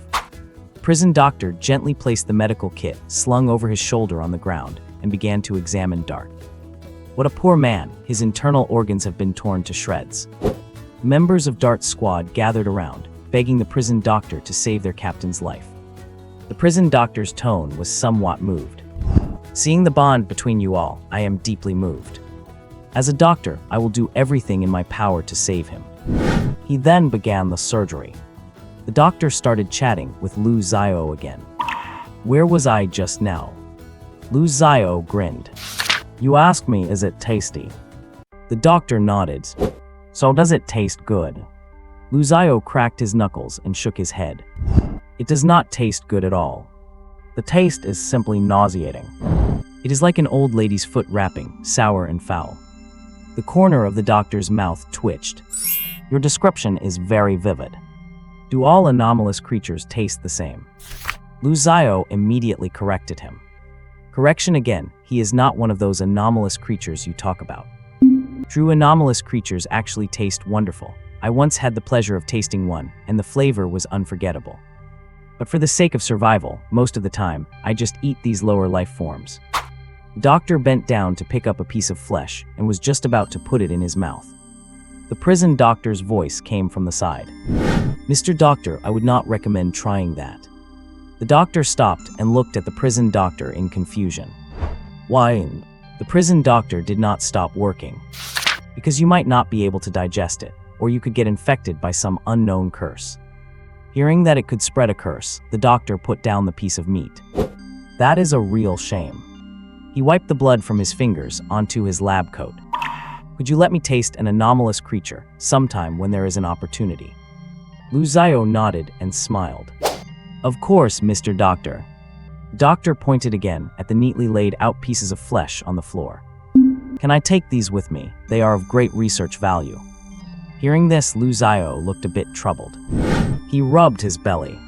The prison doctor gently placed the medical kit slung over his shoulder on the ground, and began to examine Dart. What a poor man, his internal organs have been torn to shreds. Members of Dart's squad gathered around, begging the prison doctor to save their captain's life. The prison doctor's tone was somewhat moved. Seeing the bond between you all, I am deeply moved. As a doctor, I will do everything in my power to save him. He then began the surgery. The doctor started chatting with Lu Zio again. Where was I just now? Lu Zio grinned. You ask me, is it tasty? The doctor nodded. So does it taste good? Lu Zio cracked his knuckles and shook his head. It does not taste good at all. The taste is simply nauseating. It is like an old lady's foot wrapping, sour and foul. The corner of the doctor's mouth twitched. Your description is very vivid. Do all anomalous creatures taste the same? Lu Zio immediately corrected him. Correction again, he is not one of those anomalous creatures you talk about. True anomalous creatures actually taste wonderful. I once had the pleasure of tasting one, and the flavor was unforgettable. But for the sake of survival, most of the time, I just eat these lower life forms. The doctor bent down to pick up a piece of flesh and was just about to put it in his mouth. The prison doctor's voice came from the side. Mr. Doctor, I would not recommend trying that. The doctor stopped and looked at the prison doctor in confusion. Why? The prison doctor did not stop working. Because you might not be able to digest it, or you could get infected by some unknown curse. Hearing that it could spread a curse, the doctor put down the piece of meat. That is a real shame. He wiped the blood from his fingers onto his lab coat. Could you let me taste an anomalous creature sometime when there is an opportunity? Lu Zio nodded and smiled. Of course, Mr. Doctor. The doctor pointed again at the neatly laid out pieces of flesh on the floor. Can I take these with me? They are of great research value. Hearing this, Lu Xiao looked a bit troubled. He rubbed his belly.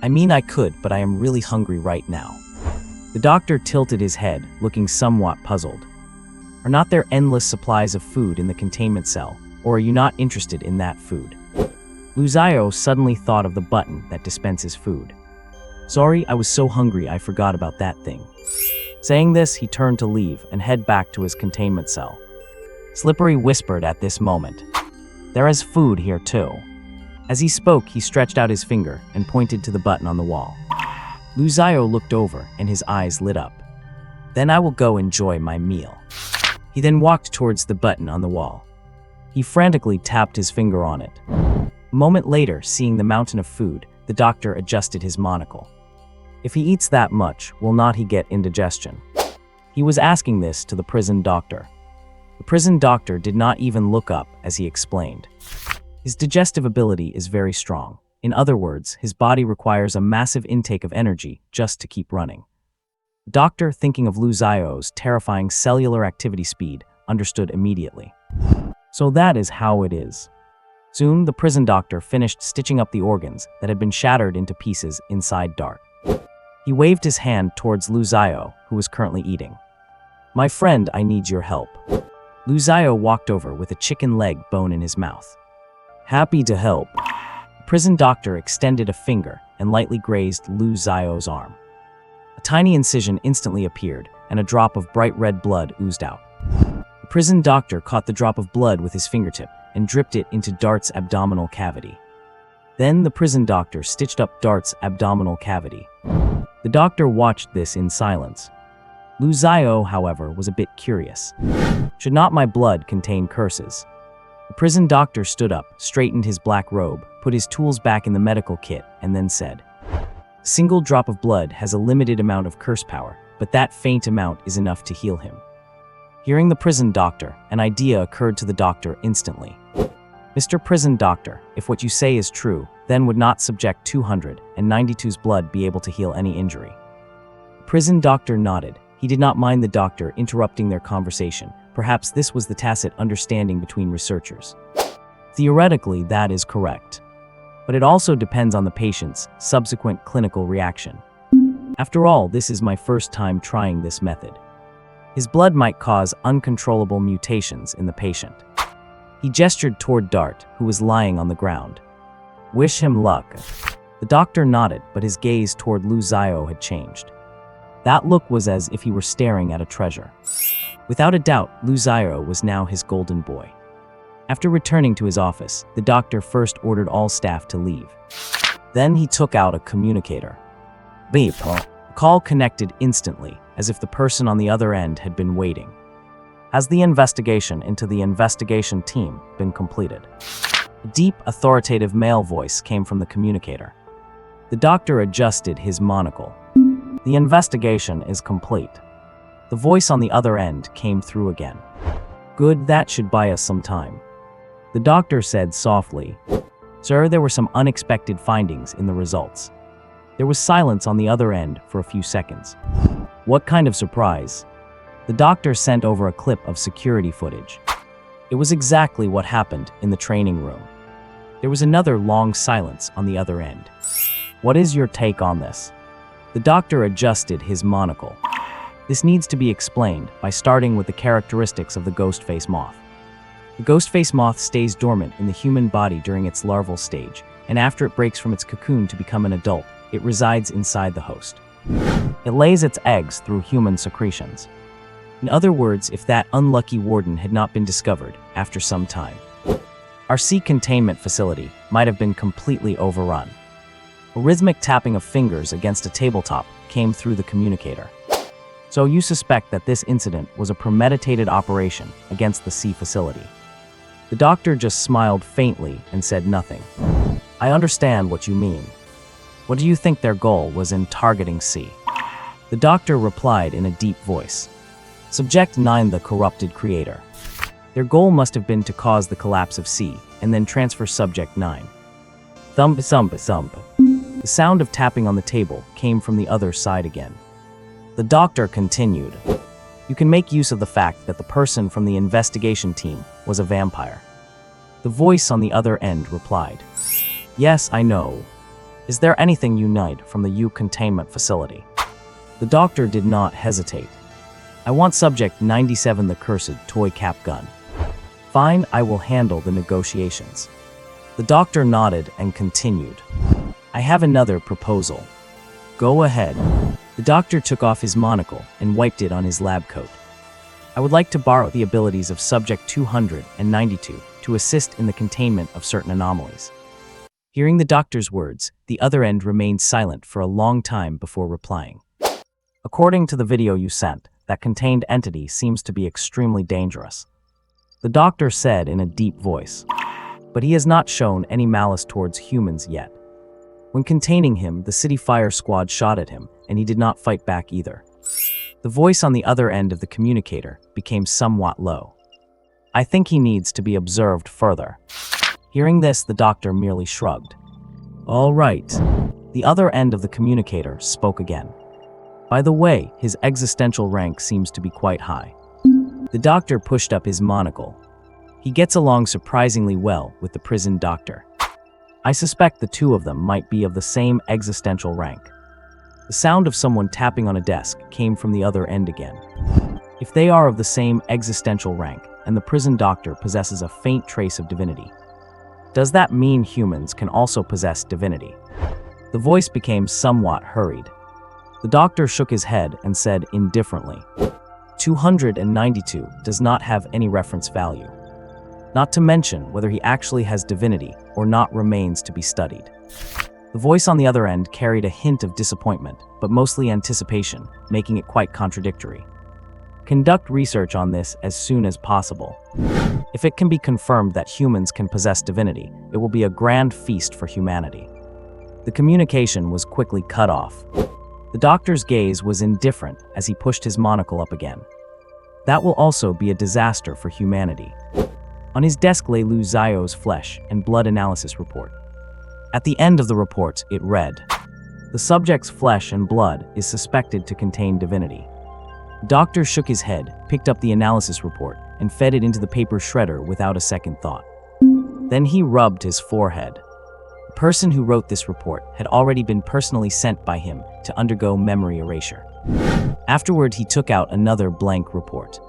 I mean, I could, but I am really hungry right now. The doctor tilted his head, looking somewhat puzzled. Are not there endless supplies of food in the containment cell, or are you not interested in that food? Lu Xiao suddenly thought of the button that dispenses food. Sorry, I was so hungry I forgot about that thing. Saying this, he turned to leave and head back to his containment cell. Slippery whispered at this moment, "There is food here too." As he spoke, he stretched out his finger and pointed to the button on the wall. Lu Xiao looked over and his eyes lit up. Then I will go enjoy my meal. He then walked towards the button on the wall. He frantically tapped his finger on it. A moment later, seeing the mountain of food, the doctor adjusted his monocle. If he eats that much, will not he get indigestion? He was asking this to the prison doctor. The prison doctor did not even look up as he explained. His digestive ability is very strong. In other words, his body requires a massive intake of energy just to keep running. The doctor, thinking of Lu Xiao's terrifying cellular activity speed, understood immediately. So that is how it is. Soon, the prison doctor finished stitching up the organs that had been shattered into pieces inside Dart. He waved his hand towards Lu Xiao, who was currently eating. My friend, I need your help. Lu Xiao walked over with a chicken leg bone in his mouth. Happy to help. The prison doctor extended a finger and lightly grazed Lu Xiao's arm. A tiny incision instantly appeared, and a drop of bright red blood oozed out. The prison doctor caught the drop of blood with his fingertip and dripped it into Dart's abdominal cavity. Then the prison doctor stitched up Dart's abdominal cavity. The doctor watched this in silence. Lu Xiao, however, was a bit curious. Should not my blood contain curses? The prison doctor stood up, straightened his black robe, put his tools back in the medical kit, and then said, "A single drop of blood has a limited amount of curse power, but that faint amount is enough to heal him." Hearing the prison doctor, an idea occurred to the doctor instantly. Mr. Prison Doctor, if what you say is true, then would not subject 292's blood be able to heal any injury? The prison doctor nodded. He did not mind the doctor interrupting their conversation. Perhaps this was the tacit understanding between researchers. Theoretically, that is correct. But it also depends on the patient's subsequent clinical reaction. After all, this is my first time trying this method. His blood might cause uncontrollable mutations in the patient. He gestured toward Dart, who was lying on the ground. Wish him luck. The doctor nodded, but his gaze toward Lu Xiao had changed. That look was as if he were staring at a treasure. Without a doubt, Lu Xiao was now his golden boy. After returning to his office, the doctor first ordered all staff to leave. Then he took out a communicator. Beep. The call connected instantly, as if the person on the other end had been waiting. Has the investigation into the investigation team been completed? A deep, authoritative male voice came from the communicator. The doctor adjusted his monocle. The investigation is complete. The voice on the other end came through again. Good, that should buy us some time. The doctor said softly, Sir, there were some unexpected findings in the results. There was silence on the other end for a few seconds. What kind of surprise? The doctor sent over a clip of security footage. It was exactly what happened in the training room. There was another long silence on the other end. What is your take on this? The doctor adjusted his monocle. This needs to be explained by starting with the characteristics of the ghost-face moth. The ghost-face moth stays dormant in the human body during its larval stage, and after it breaks from its cocoon to become an adult, it resides inside the host. It lays its eggs through human secretions. In other words, if that unlucky warden had not been discovered after some time, our sea containment facility might have been completely overrun. A rhythmic tapping of fingers against a tabletop came through the communicator. So you suspect that this incident was a premeditated operation against the sea facility. The doctor just smiled faintly and said nothing. I understand what you mean. What do you think their goal was in targeting C? The doctor replied in a deep voice. Subject 9, the corrupted creator. Their goal must have been to cause the collapse of C and then transfer Subject 9. Thump thump thump. The sound of tapping on the table came from the other side again. The doctor continued, "You can make use of the fact that the person from the investigation team was a vampire." The voice on the other end replied, "Yes, I know. Is there anything you need from the U containment facility?" The doctor did not hesitate. "I want subject 97, the cursed toy cap gun." "Fine, I will handle the negotiations." The doctor nodded and continued, "I have another proposal." "Go ahead." The doctor took off his monocle and wiped it on his lab coat. "I would like to borrow the abilities of subject 292 to assist in the containment of certain anomalies." Hearing the doctor's words, the other end remained silent for a long time before replying. "According to the video you sent, that contained entity seems to be extremely dangerous," the doctor said in a deep voice. "But he has not shown any malice towards humans yet. When containing him, the city fire squad shot at him, and he did not fight back either." The voice on the other end of the communicator became somewhat low. "I think he needs to be observed further." Hearing this, the doctor merely shrugged. "All right." The other end of the communicator spoke again. "By the way, his existential rank seems to be quite high." The doctor pushed up his monocle. "He gets along surprisingly well with the prison doctor. I suspect the two of them might be of the same existential rank." The sound of someone tapping on a desk came from the other end again. "If they are of the same existential rank, and the prison doctor possesses a faint trace of divinity, does that mean humans can also possess divinity?" The voice became somewhat hurried. The doctor shook his head and said indifferently, 292 does not have any reference value. Not to mention whether he actually has divinity or not remains to be studied." The voice on the other end carried a hint of disappointment, but mostly anticipation, making it quite contradictory. "Conduct research on this as soon as possible. If it can be confirmed that humans can possess divinity, it will be a grand feast for humanity." The communication was quickly cut off. The doctor's gaze was indifferent as he pushed his monocle up again. "That will also be a disaster for humanity." On his desk lay Lu Zio's flesh and blood analysis report. At the end of the report, it read, "The subject's flesh and blood is suspected to contain divinity." The doctor shook his head, picked up the analysis report, and fed it into the paper shredder without a second thought. Then he rubbed his forehead. The person who wrote this report had already been personally sent by him to undergo memory erasure. Afterward, he took out another blank report.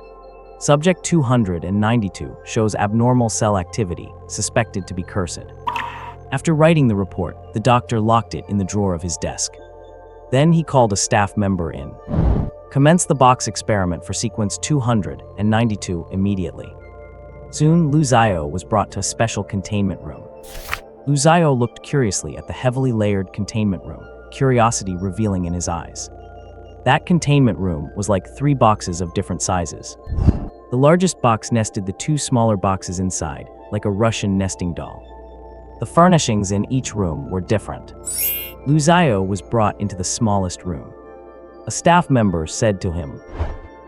Subject 292 shows abnormal cell activity, suspected to be cursed. After writing the report, the doctor locked it in the drawer of his desk. Then he called a staff member in. "Commence the box experiment for sequence 292 immediately." Soon, Lu Zio was brought to a special containment room. Lu Zio looked curiously at the heavily layered containment room, curiosity revealing in his eyes. That containment room was like 3 boxes of different sizes. The largest box nested the 2 smaller boxes inside, like a Russian nesting doll. The furnishings in each room were different. Lu Zio was brought into the smallest room. A staff member said to him,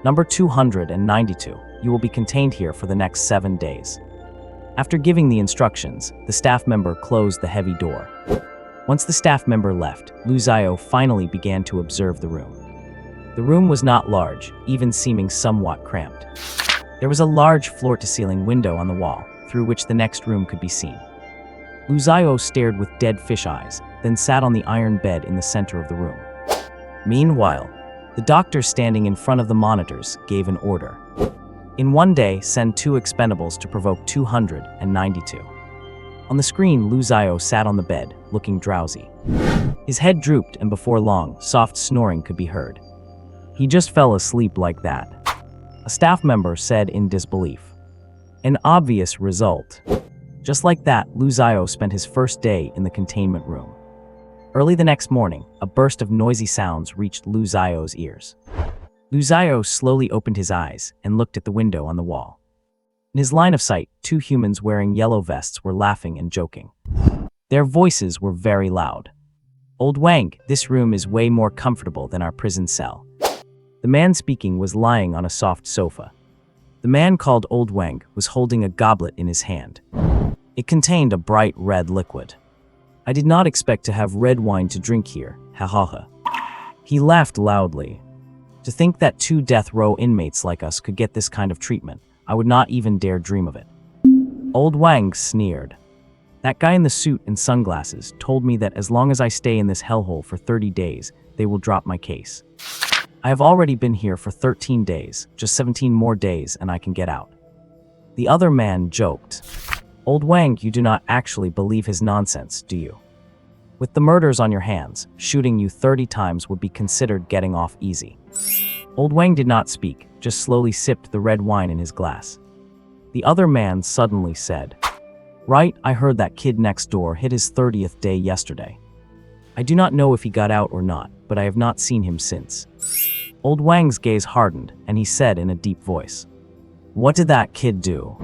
"Number 292, you will be contained here for the next 7 days." After giving the instructions, the staff member closed the heavy door. Once the staff member left, Lu Zio finally began to observe the room. The room was not large, even seeming somewhat cramped. There was a large floor-to-ceiling window on the wall, through which the next room could be seen. Lu Zio stared with dead fish eyes, then sat on the iron bed in the center of the room. Meanwhile, the doctor standing in front of the monitors gave an order. "In 1 day, send 2 expendables to provoke 292. On the screen, Lu Zio sat on the bed, looking drowsy. His head drooped, and before long, soft snoring could be heard. "He just fell asleep like that," a staff member said in disbelief. "An obvious result." Just like that, Lu Zio spent his first day in the containment room. Early the next morning, a burst of noisy sounds reached Lu Zio's ears. Lu Zio slowly opened his eyes and looked at the window on the wall. In his line of sight, 2 humans wearing yellow vests were laughing and joking. Their voices were very loud. "Old Wang, this room is way more comfortable than our prison cell." The man speaking was lying on a soft sofa. The man called Old Wang was holding a goblet in his hand. It contained a bright red liquid. I did not expect to have red wine to drink here, ha ha ha. He laughed loudly. To think that 2 death row inmates like us could get this kind of treatment, I would not even dare dream of it. Old Wang sneered. That guy in the suit and sunglasses told me that as long as I stay in this hellhole for 30 days, they will drop my case. I have already been here for 13 days, just 17 more days and I can get out. The other man joked. Old Wang, you do not actually believe his nonsense, do you? With the murders on your hands, shooting you 30 times would be considered getting off easy. Old Wang did not speak, just slowly sipped the red wine in his glass. The other man suddenly said, Right, I heard that kid next door hit his 30th day yesterday. I do not know if he got out or not, but I have not seen him since. Old Wang's gaze hardened, and he said in a deep voice, What did that kid do?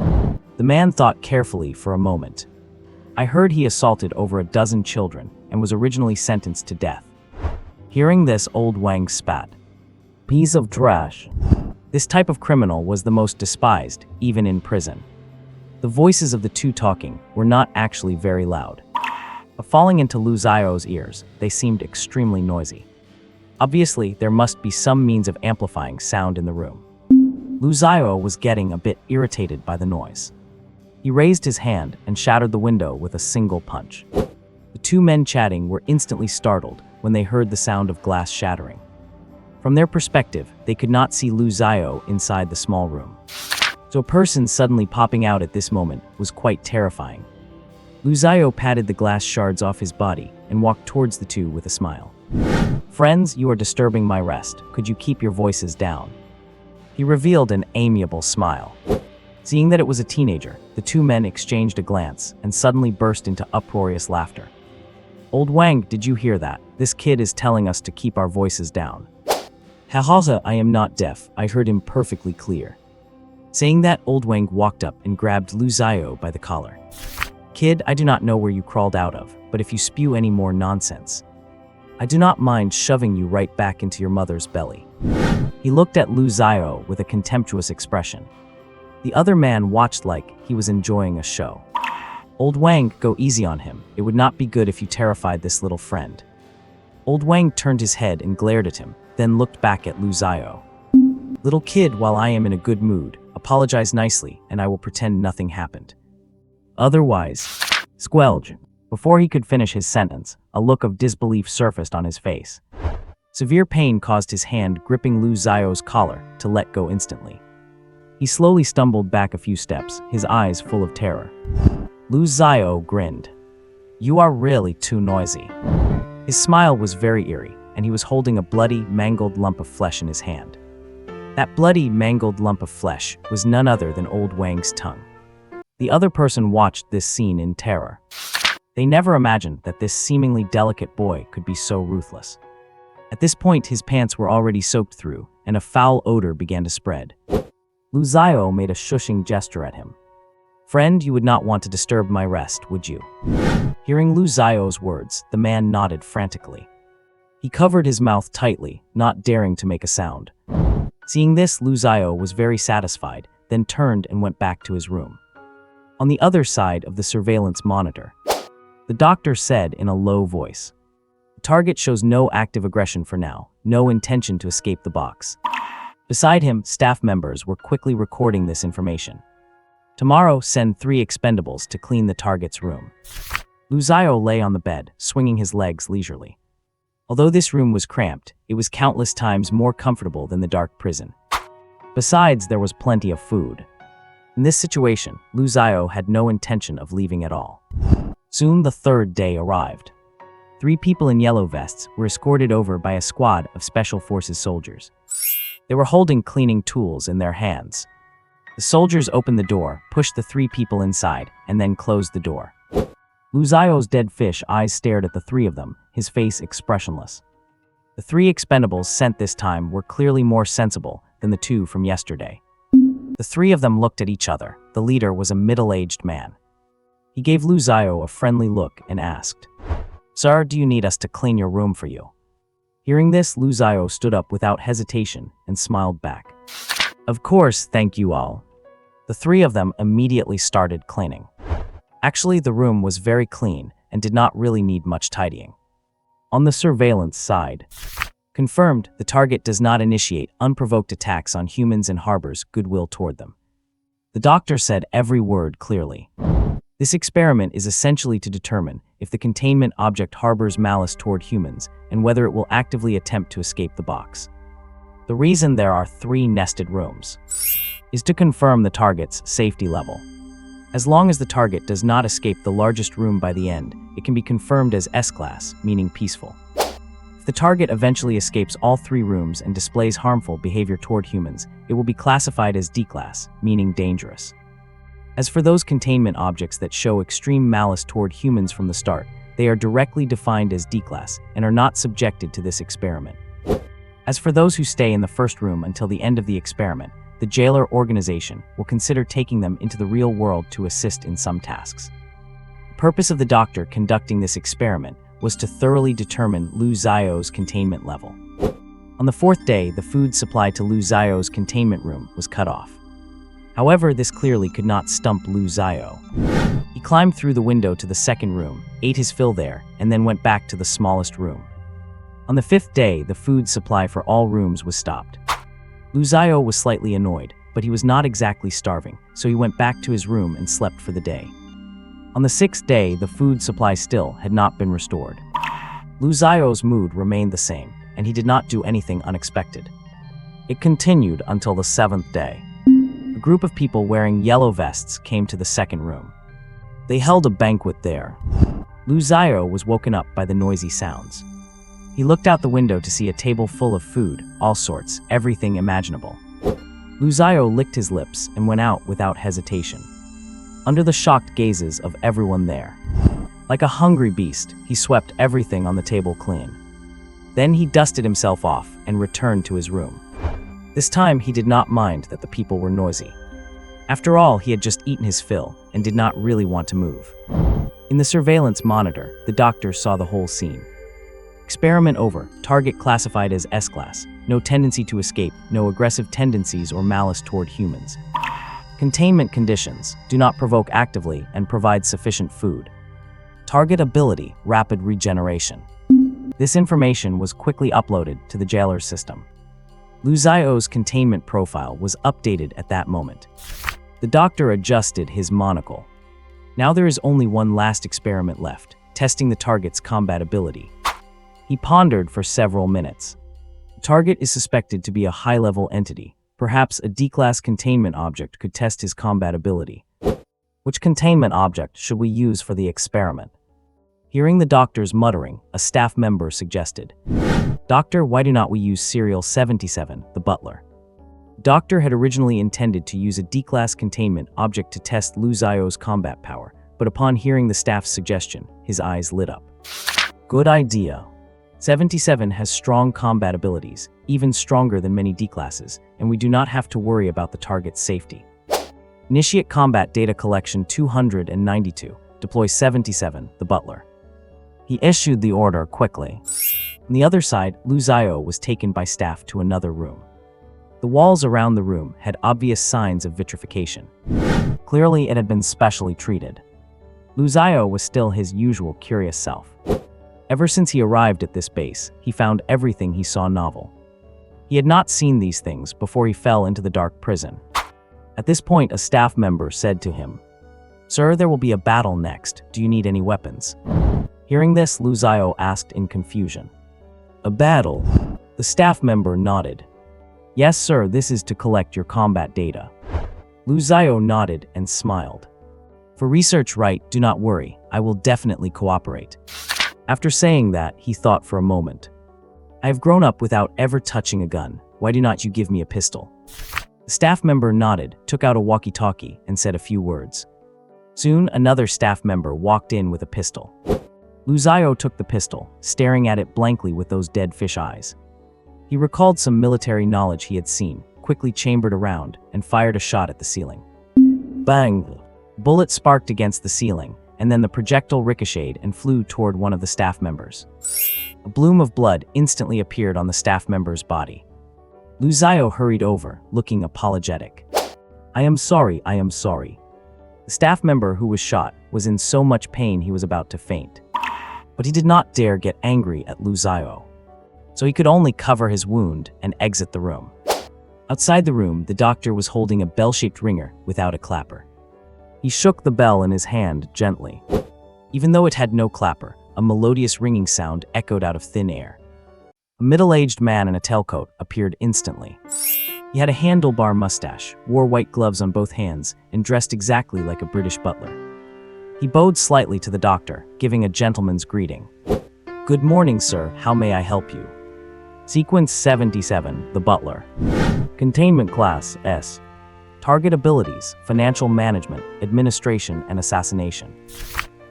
The man thought carefully for a moment. I heard he assaulted over a dozen children and was originally sentenced to death. Hearing this, Old Wang spat. Piece of trash. This type of criminal was the most despised, even in prison. The voices of the 2 talking were not actually very loud. But falling into Lu Zio's ears, they seemed extremely noisy. Obviously, there must be some means of amplifying sound in the room. Lu Zio was getting a bit irritated by the noise. He raised his hand and shattered the window with a single punch. The 2 men chatting were instantly startled when they heard the sound of glass shattering. From their perspective, they could not see Lu Zio inside the small room. So a person suddenly popping out at this moment was quite terrifying. Lu Zio patted the glass shards off his body and walked towards the 2 with a smile. Friends, you are disturbing my rest. Could you keep your voices down? He revealed an amiable smile. Seeing that it was a teenager, the 2 men exchanged a glance and suddenly burst into uproarious laughter. Old Wang, did you hear that? This kid is telling us to keep our voices down. Ha, I am not deaf. I heard him perfectly clear. Saying that, Old Wang walked up and grabbed Lu Zio by the collar. Kid, I do not know where you crawled out of, but if you spew any more nonsense, I do not mind shoving you right back into your mother's belly. He looked at Lu Zio with a contemptuous expression. The other man watched like he was enjoying a show. Old Wang, go easy on him. It would not be good if you terrified this little friend. Old Wang turned his head and glared at him, then looked back at Lu Zio. Little kid, while I am in a good mood, apologize nicely and I will pretend nothing happened. Otherwise, squelch. Before he could finish his sentence, a look of disbelief surfaced on his face. Severe pain caused his hand gripping Lu Zio's collar to let go instantly. He slowly stumbled back a few steps, his eyes full of terror. Lu Zio grinned. You are really too noisy. His smile was very eerie, and he was holding a bloody, mangled lump of flesh in his hand. That bloody, mangled lump of flesh was none other than Old Wang's tongue. The other person watched this scene in terror. They never imagined that this seemingly delicate boy could be so ruthless. At this point, his pants were already soaked through, and a foul odor began to spread. Lu Zio made a shushing gesture at him. Friend, you would not want to disturb my rest, would you? Hearing Lu Zio's words, the man nodded frantically. He covered his mouth tightly, not daring to make a sound. Seeing this, Lu Zio was very satisfied, then turned and went back to his room. On the other side of the surveillance monitor, the doctor said in a low voice, "The target shows no active aggression for now, no intention to escape the box." Beside him, staff members were quickly recording this information. Tomorrow, send 3 expendables to clean the target's room. Lu Zio lay on the bed, swinging his legs leisurely. Although this room was cramped, it was countless times more comfortable than the dark prison. Besides, there was plenty of food. In this situation, Lu Zio had no intention of leaving at all. Soon the 3rd day arrived. 3 people in yellow vests were escorted over by a squad of Special Forces soldiers. They were holding cleaning tools in their hands. The soldiers opened the door, pushed the 3 people inside, and then closed the door. Lu Zio's dead fish eyes stared at the 3 of them, his face expressionless. The 3 expendables sent this time were clearly more sensible than the 2 from yesterday. The 3 of them looked at each other. The leader was a middle-aged man. He gave Lu Zio a friendly look and asked, "Sir, do you need us to clean your room for you?" Hearing this, Lu Zio stood up without hesitation and smiled back. "Of course, thank you all." The 3 of them immediately started cleaning. Actually, the room was very clean, and did not really need much tidying. On the surveillance side, confirmed, the target does not initiate unprovoked attacks on humans and harbors goodwill toward them. The doctor said every word clearly. This experiment is essentially to determine if the containment object harbors malice toward humans and whether it will actively attempt to escape the box. The reason there are 3 nested rooms is to confirm the target's safety level. As long as the target does not escape the largest room by the end, it can be confirmed as S-class, meaning peaceful. If the target eventually escapes all 3 rooms and displays harmful behavior toward humans, it will be classified as D-class, meaning dangerous. As for those containment objects that show extreme malice toward humans from the start, they are directly defined as D-class and are not subjected to this experiment. As for those who stay in the first room until the end of the experiment, the jailer organization will consider taking them into the real world to assist in some tasks. The purpose of the doctor conducting this experiment was to thoroughly determine Lu Zio's containment level. On the 4th day, the food supply to Lu Zio's containment room was cut off. However, this clearly could not stump Lu Zio. He climbed through the window to the 2nd room, ate his fill there, and then went back to the smallest room. On the 5th day, the food supply for all rooms was stopped. Lu Zio was slightly annoyed, but he was not exactly starving, so he went back to his room and slept for the day. On the 6th day, the food supply still had not been restored. Lu Zio's mood remained the same, and he did not do anything unexpected. It continued until the 7th day. A group of people wearing yellow vests came to the 2nd room. They held a banquet there. Lu Zio was woken up by the noisy sounds. He looked out the window to see a table full of food, all sorts, everything imaginable. Lu Zio licked his lips and went out without hesitation, under the shocked gazes of everyone there. Like a hungry beast, he swept everything on the table clean. Then he dusted himself off and returned to his room. This time he did not mind that the people were noisy. After all, he had just eaten his fill and did not really want to move. In the surveillance monitor, the doctor saw the whole scene. Experiment over. Target classified as S-class. No tendency to escape, no aggressive tendencies or malice toward humans. Containment conditions. Do not provoke actively and provide sufficient food. Target ability. Rapid regeneration. This information was quickly uploaded to the jailer's system. Lu Zio's containment profile was updated at that moment. The doctor adjusted his monocle. Now there is only one last experiment left, testing the target's combat ability. He pondered for several minutes. The target is suspected to be a high-level entity. Perhaps a D-class containment object could test his combat ability. Which containment object should we use for the experiment? Hearing the doctor's muttering, a staff member suggested, "Doctor, why do not we use Serial 77, the butler?" Doctor had originally intended to use a D-class containment object to test Lu Zio's combat power, but upon hearing the staff's suggestion, his eyes lit up. Good idea. 77 has strong combat abilities, even stronger than many D-classes, and we do not have to worry about the target's safety. Initiate combat data collection 292. Deploy 77, the butler. He issued the order quickly. On the other side, Lu Zio was taken by staff to another room. The walls around the room had obvious signs of vitrification. Clearly, it had been specially treated. Lu Zio was still his usual curious self. Ever since he arrived at this base, he found everything he saw novel. He had not seen these things before he fell into the dark prison. At this point, a staff member said to him, "Sir, there will be a battle next. Do you need any weapons?" Hearing this, Lu Zio asked in confusion. "A battle?" The staff member nodded. "Yes, sir, this is to collect your combat data." Lu Zio nodded and smiled. "For research, right, do not worry. I will definitely cooperate." After saying that, he thought for a moment. "I have grown up without ever touching a gun. Why do not you give me a pistol?" The staff member nodded, took out a walkie-talkie, and said a few words. Soon, another staff member walked in with a pistol. Lu Zio took the pistol, staring at it blankly with those dead fish eyes. He recalled some military knowledge he had seen, quickly chambered around, and fired a shot at the ceiling. Bang! Bullet sparked against the ceiling, and then the projectile ricocheted and flew toward one of the staff members. A bloom of blood instantly appeared on the staff member's body. Lu Zio hurried over, looking apologetic. I am sorry. The staff member who was shot was in so much pain he was about to faint. But he did not dare get angry at Lu Xiao, so he could only cover his wound and exit the room. Outside the room, the doctor was holding a bell-shaped ringer without a clapper. He shook the bell in his hand gently. Even though it had no clapper, a melodious ringing sound echoed out of thin air. A middle-aged man in a tailcoat appeared instantly. He had a handlebar mustache, wore white gloves on both hands, and dressed exactly like a British butler. He bowed slightly to the doctor, giving a gentleman's greeting. "Good morning, sir. How may I help you?" Sequence 77, the butler. Containment class, S. Target abilities, financial management, administration, and assassination.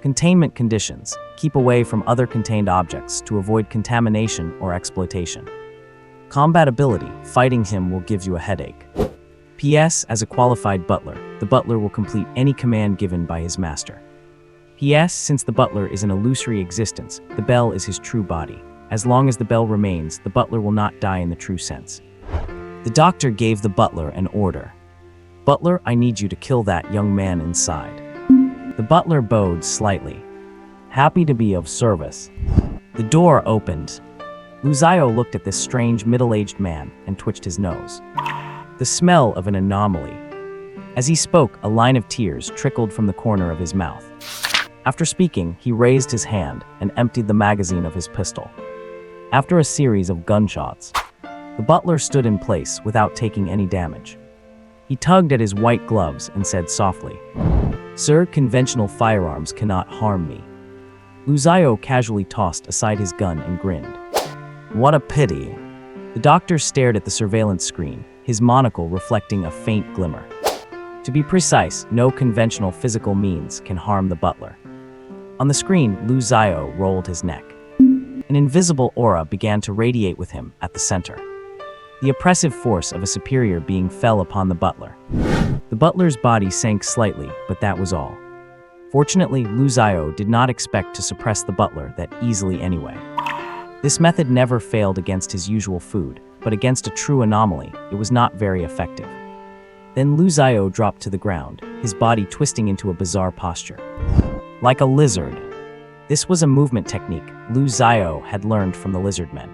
Containment conditions, keep away from other contained objects to avoid contamination or exploitation. Combat ability, fighting him will give you a headache. PS, as a qualified butler, the butler will complete any command given by his master. PS, since the butler is an illusory existence, the bell is his true body. As long as the bell remains, the butler will not die in the true sense. The doctor gave the butler an order. "Butler, I need you to kill that young man inside." The butler bowed slightly. "Happy to be of service." The door opened. Lu Xiao looked at this strange middle-aged man and twitched his nose. The smell of an anomaly. As he spoke, a line of tears trickled from the corner of his mouth. After speaking, he raised his hand and emptied the magazine of his pistol. After a series of gunshots, the butler stood in place without taking any damage. He tugged at his white gloves and said softly, "Sir, conventional firearms cannot harm me." Lu Xiao casually tossed aside his gun and grinned. "What a pity." The doctor stared at the surveillance screen, his monocle reflecting a faint glimmer. To be precise, no conventional physical means can harm the butler. On the screen, Lu Xiao rolled his neck. An invisible aura began to radiate with him at the center. The oppressive force of a superior being fell upon the butler. The butler's body sank slightly, but that was all. Fortunately, Lu Xiao did not expect to suppress the butler that easily anyway. This method never failed against his usual food, but against a true anomaly, it was not very effective. Then Lu Xiao dropped to the ground, his body twisting into a bizarre posture. Like a lizard. This was a movement technique Lu Xiao had learned from the lizard men.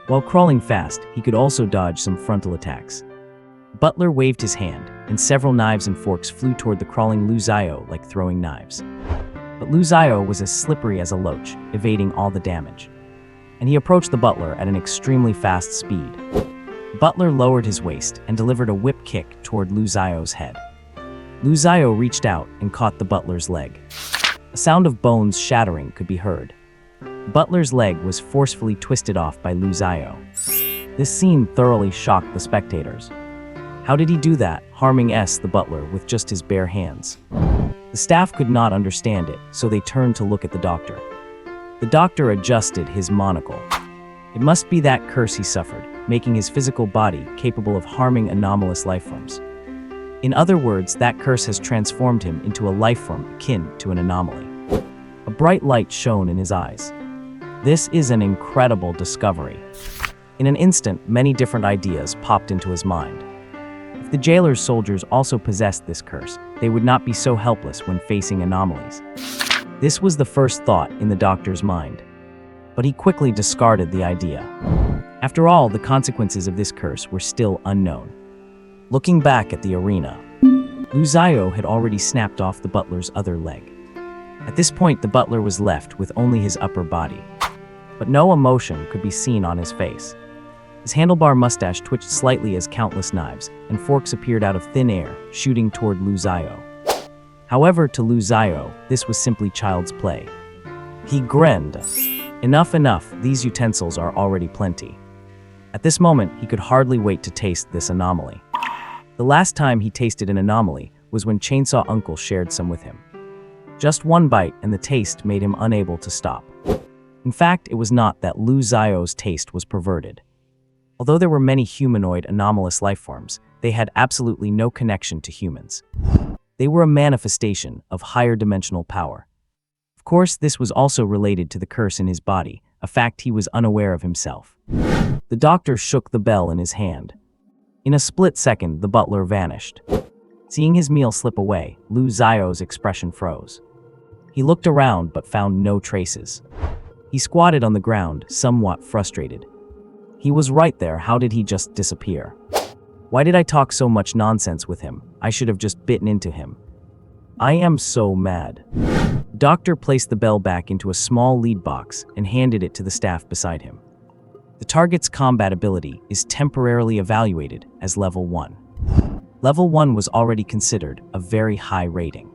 While crawling fast, he could also dodge some frontal attacks. Butler waved his hand, and several knives and forks flew toward the crawling Lu Xiao like throwing knives. But Lu Xiao was as slippery as a loach, evading all the damage. And he approached the butler at an extremely fast speed. Butler lowered his waist and delivered a whip kick toward Lu Xiao's head. Lu Xiao reached out and caught the butler's leg. A sound of bones shattering could be heard. Butler's leg was forcefully twisted off by Lu Xiao. This scene thoroughly shocked the spectators. How did he do that, harming the butler with just his bare hands? The staff could not understand it, so they turned to look at the doctor. The doctor adjusted his monocle. It must be that curse he suffered, making his physical body capable of harming anomalous lifeforms. In other words, that curse has transformed him into a lifeform akin to an anomaly. A bright light shone in his eyes. This is an incredible discovery. In an instant, many different ideas popped into his mind. If the jailer's soldiers also possessed this curse, they would not be so helpless when facing anomalies. This was the first thought in the doctor's mind. But he quickly discarded the idea. After all, the consequences of this curse were still unknown. Looking back at the arena, Lu Xiao had already snapped off the butler's other leg. At this point, the butler was left with only his upper body. But no emotion could be seen on his face. His handlebar mustache twitched slightly as countless knives and forks appeared out of thin air, shooting toward Lu Xiao. However, to Lu Xiao, this was simply child's play. He grinned. Enough, these utensils are already plenty. At this moment, he could hardly wait to taste this anomaly. The last time he tasted an anomaly was when Chainsaw Uncle shared some with him. Just one bite and the taste made him unable to stop. In fact, it was not that Lu Xiao's taste was perverted. Although there were many humanoid anomalous lifeforms, they had absolutely no connection to humans. They were a manifestation of higher dimensional power. Of course, this was also related to the curse in his body, a fact he was unaware of himself. The doctor shook the bell in his hand. In a split second, the butler vanished. Seeing his meal slip away, Lu Xiao's expression froze. He looked around but found no traces. He squatted on the ground, somewhat frustrated. He was right there. How did he just disappear? Why did I talk so much nonsense with him? I should have just bitten into him. I am so mad. The doctor placed the bell back into a small lead box and handed it to the staff beside him. The target's combat ability is temporarily evaluated as Level 1. Level 1 was already considered a very high rating.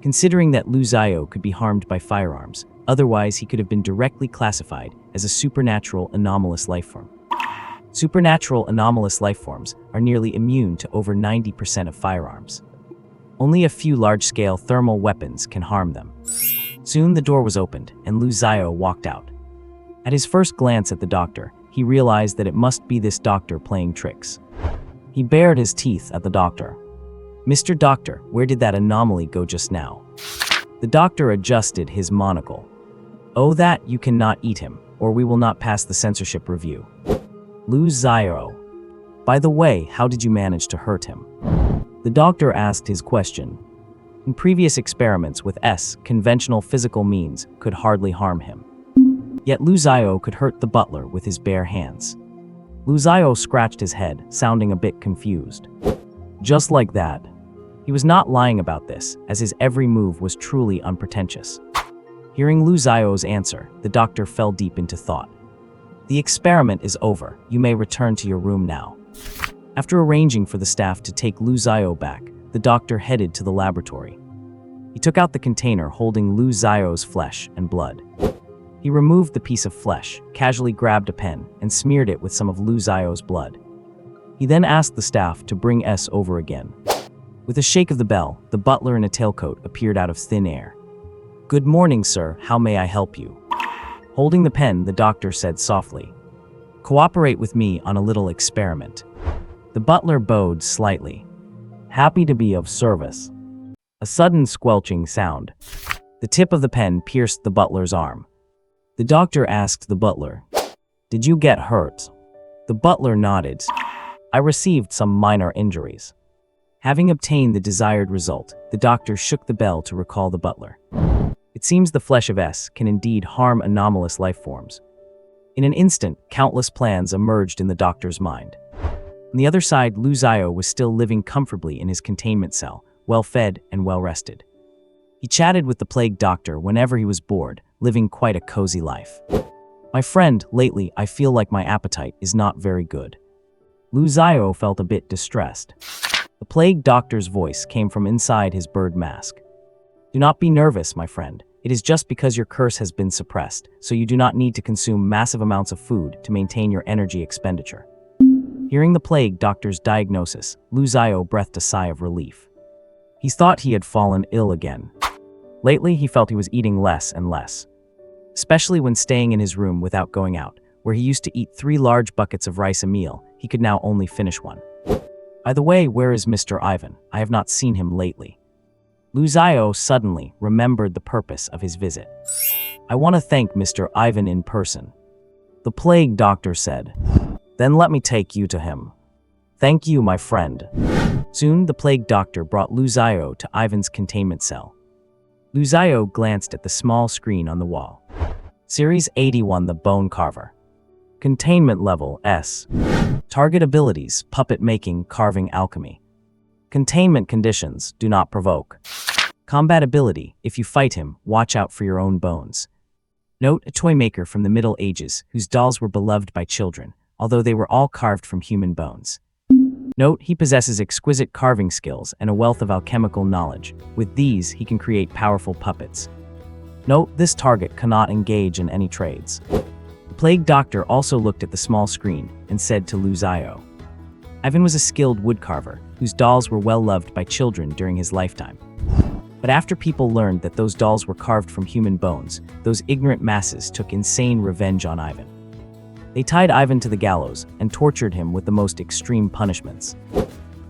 Considering that Lu Xiao could be harmed by firearms, otherwise he could have been directly classified as a supernatural anomalous lifeform. Supernatural anomalous lifeforms are nearly immune to over 90% of firearms. Only a few large-scale thermal weapons can harm them. Soon the door was opened and Lu Xiao walked out. At his first glance at the doctor, he realized that it must be this doctor playing tricks. He bared his teeth at the doctor. "Mr. Doctor, where did that anomaly go just now?" The doctor adjusted his monocle. "Oh, that you cannot eat him, or we will not pass the censorship review." Lu Xiao. "By the way, how did you manage to hurt him?" The doctor asked his question. In previous experiments with conventional physical means could hardly harm him. Yet Lu Xiao could hurt the butler with his bare hands. Lu Xiao scratched his head, sounding a bit confused. Just like that. He was not lying about this, as his every move was truly unpretentious. Hearing Lu Xiao's answer, the doctor fell deep into thought. "The experiment is over. You may return to your room now." After arranging for the staff to take Lu Xiao back, the doctor headed to the laboratory. He took out the container holding Lu Xiao's flesh and blood. He removed the piece of flesh, casually grabbed a pen, and smeared it with some of Lu Xiao's blood. He then asked the staff to bring S over again. With a shake of the bell, the butler in a tailcoat appeared out of thin air. "Good morning, sir. How may I help you?" Holding the pen, the doctor said softly, "Cooperate with me on a little experiment." The butler bowed slightly. "Happy to be of service." A sudden squelching sound. The tip of the pen pierced the butler's arm. The doctor asked the butler, "Did you get hurt?" The butler nodded. "I received some minor injuries." Having obtained the desired result, the doctor shook the bell to recall the butler. It seems the flesh of S can indeed harm anomalous life forms. In an instant, countless plans emerged in the doctor's mind. On the other side, Lu Xiao was still living comfortably in his containment cell, well-fed and well-rested. He chatted with the plague doctor whenever he was bored, living quite a cozy life. "My friend, lately I feel like my appetite is not very good." Lu Xiao felt a bit distressed. The plague doctor's voice came from inside his bird mask. "Do not be nervous, my friend. It is just because your curse has been suppressed, so you do not need to consume massive amounts of food to maintain your energy expenditure." Hearing the plague doctor's diagnosis, Lu Xiao breathed a sigh of relief. He thought he had fallen ill again. Lately, he felt he was eating less and less, especially when staying in his room without going out, where he used to eat 3 large buckets of rice a meal. He could now only finish one. "By the way, where is Mr. Ivan? I have not seen him lately." Lu Xiao suddenly remembered the purpose of his visit. "I want to thank Mr. Ivan in person," the plague doctor said. "Then let me take you to him." "Thank you, my friend." Soon, the plague doctor brought Lu Xiao to Ivan's containment cell. Lu Xiao glanced at the small screen on the wall. Series 81, the Bone Carver. Containment level S. Target abilities: puppet making, carving, alchemy. Containment conditions: do not provoke. Combat ability: if you fight him, watch out for your own bones. Note: a toy maker from the Middle Ages whose dolls were beloved by children, although they were all carved from human bones. Note: he possesses exquisite carving skills and a wealth of alchemical knowledge. With these, he can create powerful puppets. Note: this target cannot engage in any trades. The plague doctor also looked at the small screen and said to Lu Xiao, Ivan was a skilled woodcarver whose dolls were well loved by children during his lifetime. But after people learned that those dolls were carved from human bones, those ignorant masses took insane revenge on Ivan. They tied Ivan to the gallows and tortured him with the most extreme punishments.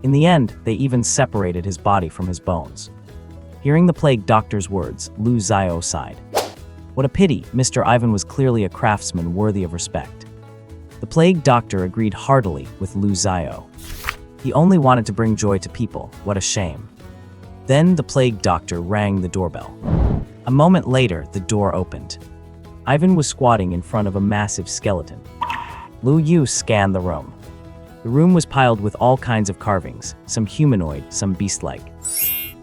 In the end, they even separated his body from his bones. Hearing the plague doctor's words, Lu Xiao sighed. What a pity, Mr. Ivan was clearly a craftsman worthy of respect. The plague doctor agreed heartily with Lu Xiao. He only wanted to bring joy to people, what a shame. Then the plague doctor rang the doorbell. A moment later, the door opened. Ivan was squatting in front of a massive skeleton. Lu Yu scanned the room. The room was piled with all kinds of carvings, some humanoid, some beast-like.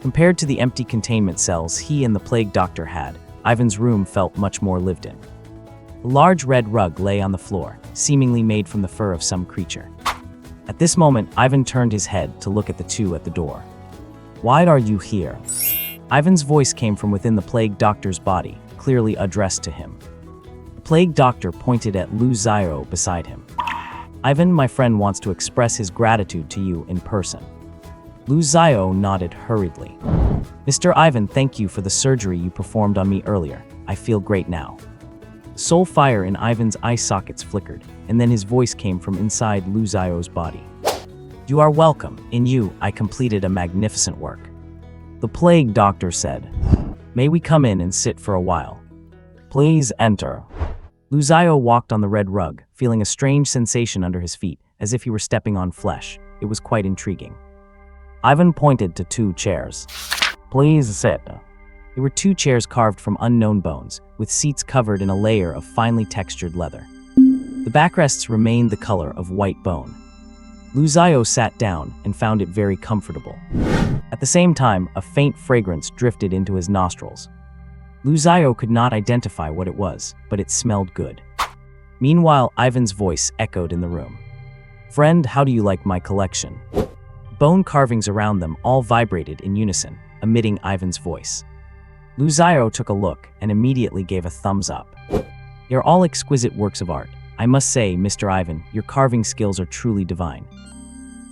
Compared to the empty containment cells he and the plague doctor had, Ivan's room felt much more lived in. A large red rug lay on the floor, seemingly made from the fur of some creature. At this moment, Ivan turned his head to look at the two at the door. "Why are you here?" Ivan's voice came from within the plague doctor's body, clearly addressed to him. The plague doctor pointed at Lu Xiao beside him. "Ivan, my friend wants to express his gratitude to you in person." Lu Xiao nodded hurriedly. "Mr. Ivan, thank you for the surgery you performed on me earlier. I feel great now." Soul fire in Ivan's eye sockets flickered, and then his voice came from inside Lu Xiao's body. "You are welcome. In you, I completed a magnificent work." The plague doctor said, "May we come in and sit for a while?" "Please enter." Lu Xiao walked on the red rug, feeling a strange sensation under his feet, as if he were stepping on flesh. It was quite intriguing. Ivan pointed to two chairs. "Please sit." There were two chairs carved from unknown bones, with seats covered in a layer of finely textured leather. The backrests remained the color of white bone. Lu Xiao sat down and found it very comfortable. At the same time, a faint fragrance drifted into his nostrils. Lu Xiao could not identify what it was, but it smelled good. Meanwhile, Ivan's voice echoed in the room. "Friend, how do you like my collection?" Bone carvings around them all vibrated in unison, emitting Ivan's voice. Lu Xiao took a look and immediately gave a thumbs up. "You're all exquisite works of art. I must say, Mr. Ivan, your carving skills are truly divine."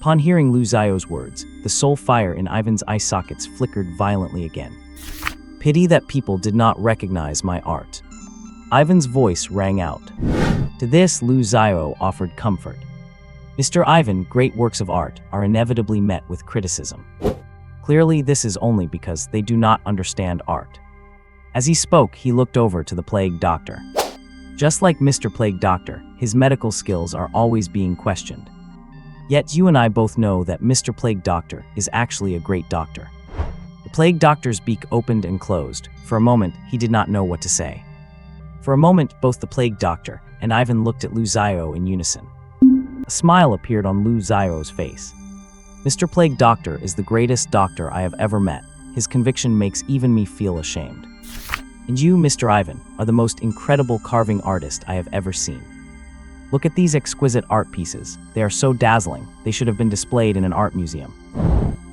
Upon hearing Lu Xiao's words, the soul fire in Ivan's eye sockets flickered violently again. "Pity that people did not recognize my art." Ivan's voice rang out. To this, Lu Xiao offered comfort. "Mr. Ivan, great works of art are inevitably met with criticism. Clearly, this is only because they do not understand art." As he spoke, he looked over to the plague doctor. Just like Mr. Plague Doctor, his medical skills are always being questioned. Yet you and I both know that Mr. Plague Doctor is actually a great doctor. The plague doctor's beak opened and closed. For a moment, he did not know what to say. For a moment, both the plague doctor and Ivan looked at Lu Xiao in unison. A smile appeared on Lu Xiao's face. "Mr. Plague Doctor is the greatest doctor I have ever met. His conviction makes even me feel ashamed. And you, Mr. Ivan, are the most incredible carving artist I have ever seen. Look at these exquisite art pieces. They are so dazzling, they should have been displayed in an art museum."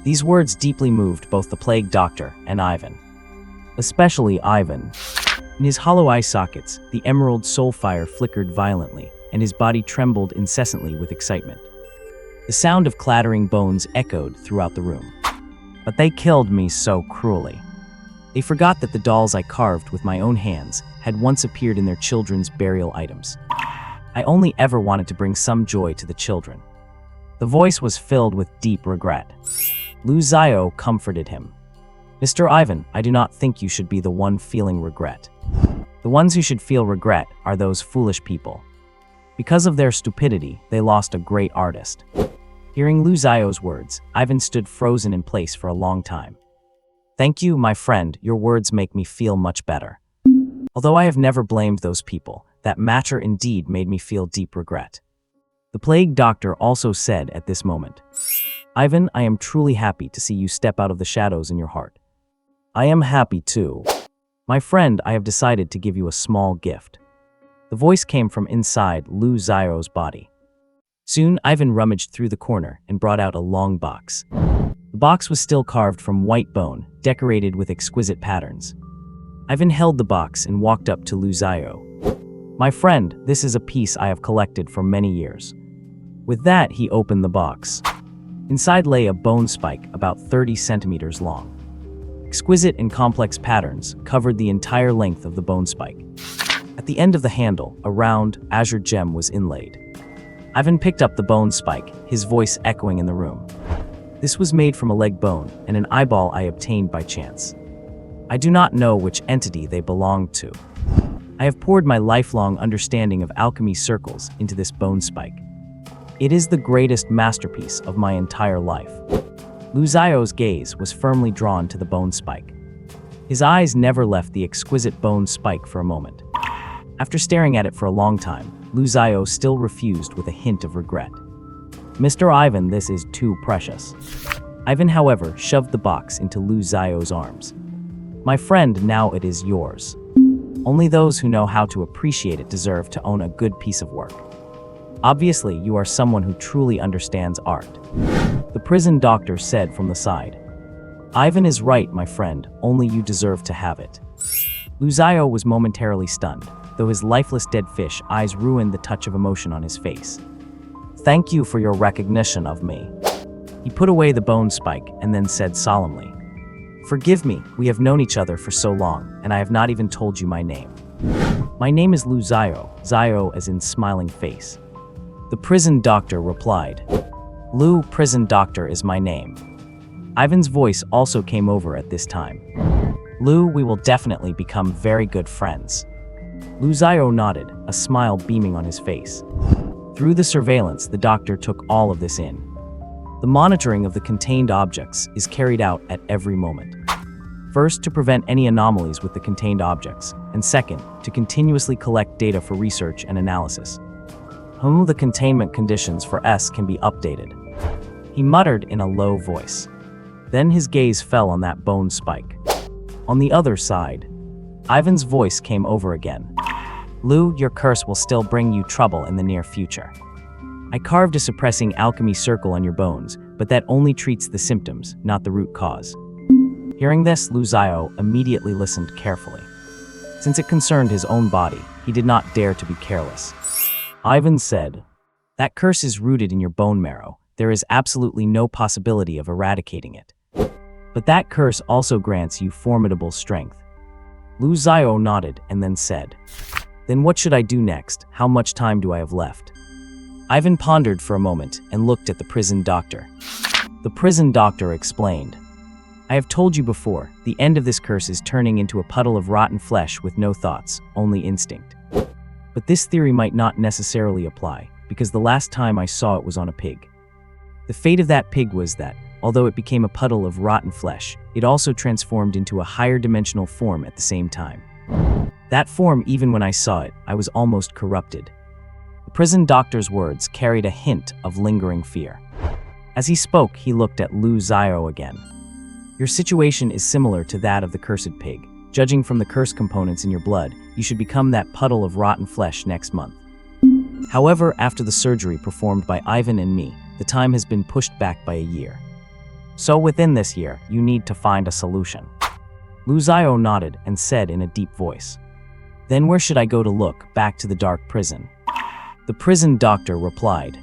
These words deeply moved both the plague doctor and Ivan. Especially Ivan. In his hollow eye sockets, the emerald soul fire flickered violently, and his body trembled incessantly with excitement. The sound of clattering bones echoed throughout the room. "But they killed me so cruelly. They forgot that the dolls I carved with my own hands had once appeared in their children's burial items. I only ever wanted to bring some joy to the children." The voice was filled with deep regret. Lu Xiao comforted him. "Mr. Ivan, I do not think you should be the one feeling regret. The ones who should feel regret are those foolish people. Because of their stupidity, they lost a great artist." Hearing Lu Xiao's words, Ivan stood frozen in place for a long time. "Thank you, my friend, your words make me feel much better. Although I have never blamed those people, that matter indeed made me feel deep regret." The plague doctor also said at this moment, "Ivan, I am truly happy to see you step out of the shadows in your heart." "I am happy too. My friend, I have decided to give you a small gift." The voice came from inside Lu Xiao's body. Soon, Ivan rummaged through the corner and brought out a long box. The box was still carved from white bone, decorated with exquisite patterns. Ivan held the box and walked up to Lu Xiao. "My friend, this is a piece I have collected for many years." With that, he opened the box. Inside lay a bone spike about 30 centimeters long. Exquisite and complex patterns covered the entire length of the bone spike. At the end of the handle, a round, azure gem was inlaid. Ivan picked up the bone spike, his voice echoing in the room. "This was made from a leg bone and an eyeball I obtained by chance. I do not know which entity they belonged to. I have poured my lifelong understanding of alchemy circles into this bone spike. It is the greatest masterpiece of my entire life." Lu Xiao's gaze was firmly drawn to the bone spike. His eyes never left the exquisite bone spike for a moment. After staring at it for a long time, Lu Xiao still refused with a hint of regret. "Mr. Ivan, this is too precious." Ivan, however, shoved the box into Lu Xiao's arms. "My friend, now it is yours. Only those who know how to appreciate it deserve to own a good piece of work. Obviously, you are someone who truly understands art," the prison doctor said from the side. "Ivan is right, my friend, only you deserve to have it." Lu Xiao was momentarily stunned, though his lifeless dead fish eyes ruined the touch of emotion on his face. "Thank you for your recognition of me." He put away the bone spike and then said solemnly, "Forgive me, we have known each other for so long, and I have not even told you my name." "My name is Lu Xiao," Xiao as in smiling face. The prison doctor replied. "Lu, prison doctor is my name." Ivan's voice also came over at this time. "Lu, we will definitely become very good friends." Lu Xiao nodded, a smile beaming on his face. Through the surveillance, the doctor took all of this in. The monitoring of the contained objects is carried out at every moment. First, to prevent any anomalies with the contained objects, and second, to continuously collect data for research and analysis. The containment conditions for S can be updated," he muttered in a low voice. Then his gaze fell on that bone spike. On the other side, Ivan's voice came over again. "Lu, your curse will still bring you trouble in the near future. I carved a suppressing alchemy circle on your bones, but that only treats the symptoms, not the root cause." Hearing this, Lu Xiao immediately listened carefully. Since it concerned his own body, he did not dare to be careless. Ivan said, "That curse is rooted in your bone marrow. There is absolutely no possibility of eradicating it. But that curse also grants you formidable strength." Lu Xiao nodded and then said, "Then what should I do next? How much time do I have left?" Ivan pondered for a moment and looked at the prison doctor. The prison doctor explained, "I have told you before, the end of this curse is turning into a puddle of rotten flesh with no thoughts, only instinct. But this theory might not necessarily apply, because the last time I saw it was on a pig. The fate of that pig was that, although it became a puddle of rotten flesh, it also transformed into a higher dimensional form at the same time. That form, even when I saw it, I was almost corrupted." The prison doctor's words carried a hint of lingering fear. As he spoke, he looked at Lu Xiao again. "Your situation is similar to that of the cursed pig. Judging from the curse components in your blood, you should become that puddle of rotten flesh next month. However, after the surgery performed by Ivan and me, the time has been pushed back by a year. So within this year, you need to find a solution." Lu Xiao nodded and said in a deep voice, "Then where should I go to look? Back to the dark prison?" The prison doctor replied,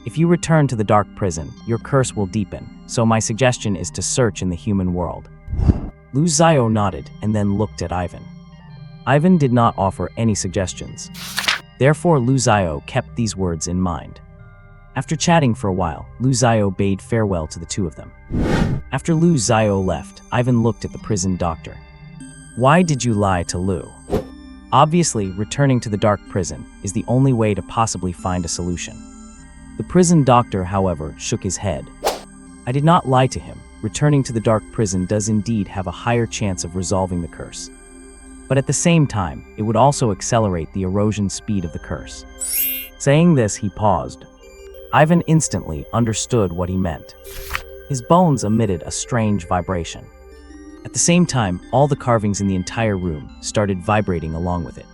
"If you return to the dark prison, your curse will deepen, so my suggestion is to search in the human world." Lu Xiao nodded and then looked at Ivan. Ivan did not offer any suggestions. Therefore, Lu Xiao kept these words in mind. After chatting for a while, Lu Xiao bade farewell to the two of them. After Lu Xiao left, Ivan looked at the prison doctor. "Why did you lie to Lu?" Obviously, returning to the dark prison is the only way to possibly find a solution. The prison doctor, however, shook his head. "I did not lie to him. Returning to the dark prison does indeed have a higher chance of resolving the curse. But at the same time, it would also accelerate the erosion speed of the curse." Saying this, he paused. Ivan instantly understood what he meant. His bones emitted a strange vibration. At the same time, all the carvings in the entire room started vibrating along with it.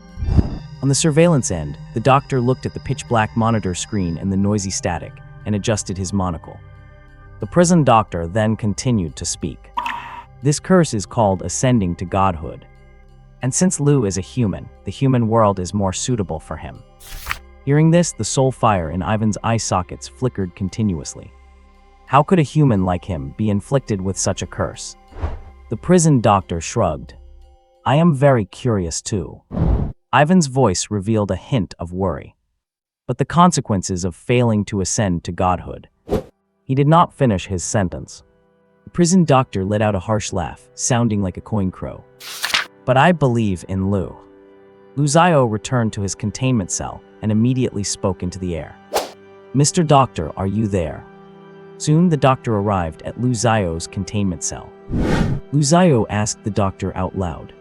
On the surveillance end, the doctor looked at the pitch-black monitor screen and the noisy static, and adjusted his monocle. The prison doctor then continued to speak. "This curse is called ascending to godhood. And since Lu is a human, the human world is more suitable for him." Hearing this, the soul fire in Ivan's eye sockets flickered continuously. How could a human like him be inflicted with such a curse? The prison doctor shrugged. "I am very curious too." Ivan's voice revealed a hint of worry. "But the consequences of failing to ascend to godhood." He did not finish his sentence. The prison doctor let out a harsh laugh, sounding like a coin crow. "But I believe in Lu." Lu Xiao returned to his containment cell and immediately spoke into the air. "Mr. Doctor, are you there?" Soon the doctor arrived at Lu Xiao's containment cell. Lu Xiao asked the doctor out loud.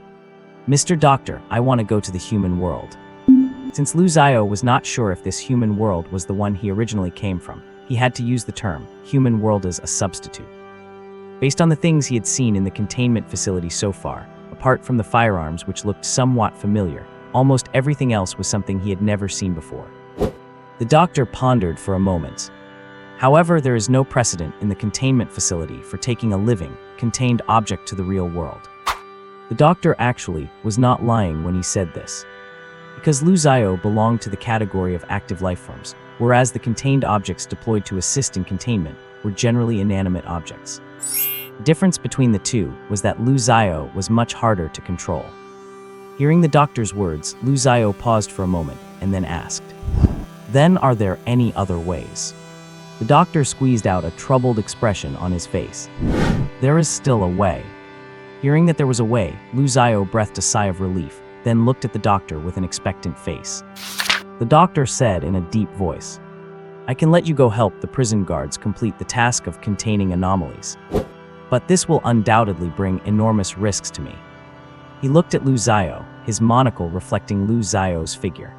"Mr. Doctor, I want to go to the human world." Since Lu Xiao was not sure if this human world was the one he originally came from, he had to use the term human world as a substitute. Based on the things he had seen in the containment facility so far, apart from the firearms which looked somewhat familiar, almost everything else was something he had never seen before. The doctor pondered for a moment. However, there is no precedent in the containment facility for taking a living, contained object to the real world. The doctor actually was not lying when he said this, because Lu Xiao belonged to the category of active life forms, whereas the contained objects deployed to assist in containment were generally inanimate objects. The difference between the two was that Lu Xiao was much harder to control. Hearing the doctor's words, Lu Xiao paused for a moment and then asked, "Then are there any other ways?" The doctor squeezed out a troubled expression on his face. "There is still a way." Hearing that there was a way, Lu Xiao breathed a sigh of relief, then looked at the doctor with an expectant face. The doctor said in a deep voice, "I can let you go help the prison guards complete the task of containing anomalies. But this will undoubtedly bring enormous risks to me." He looked at Lu Xiao, his monocle reflecting Lu Xiao's figure.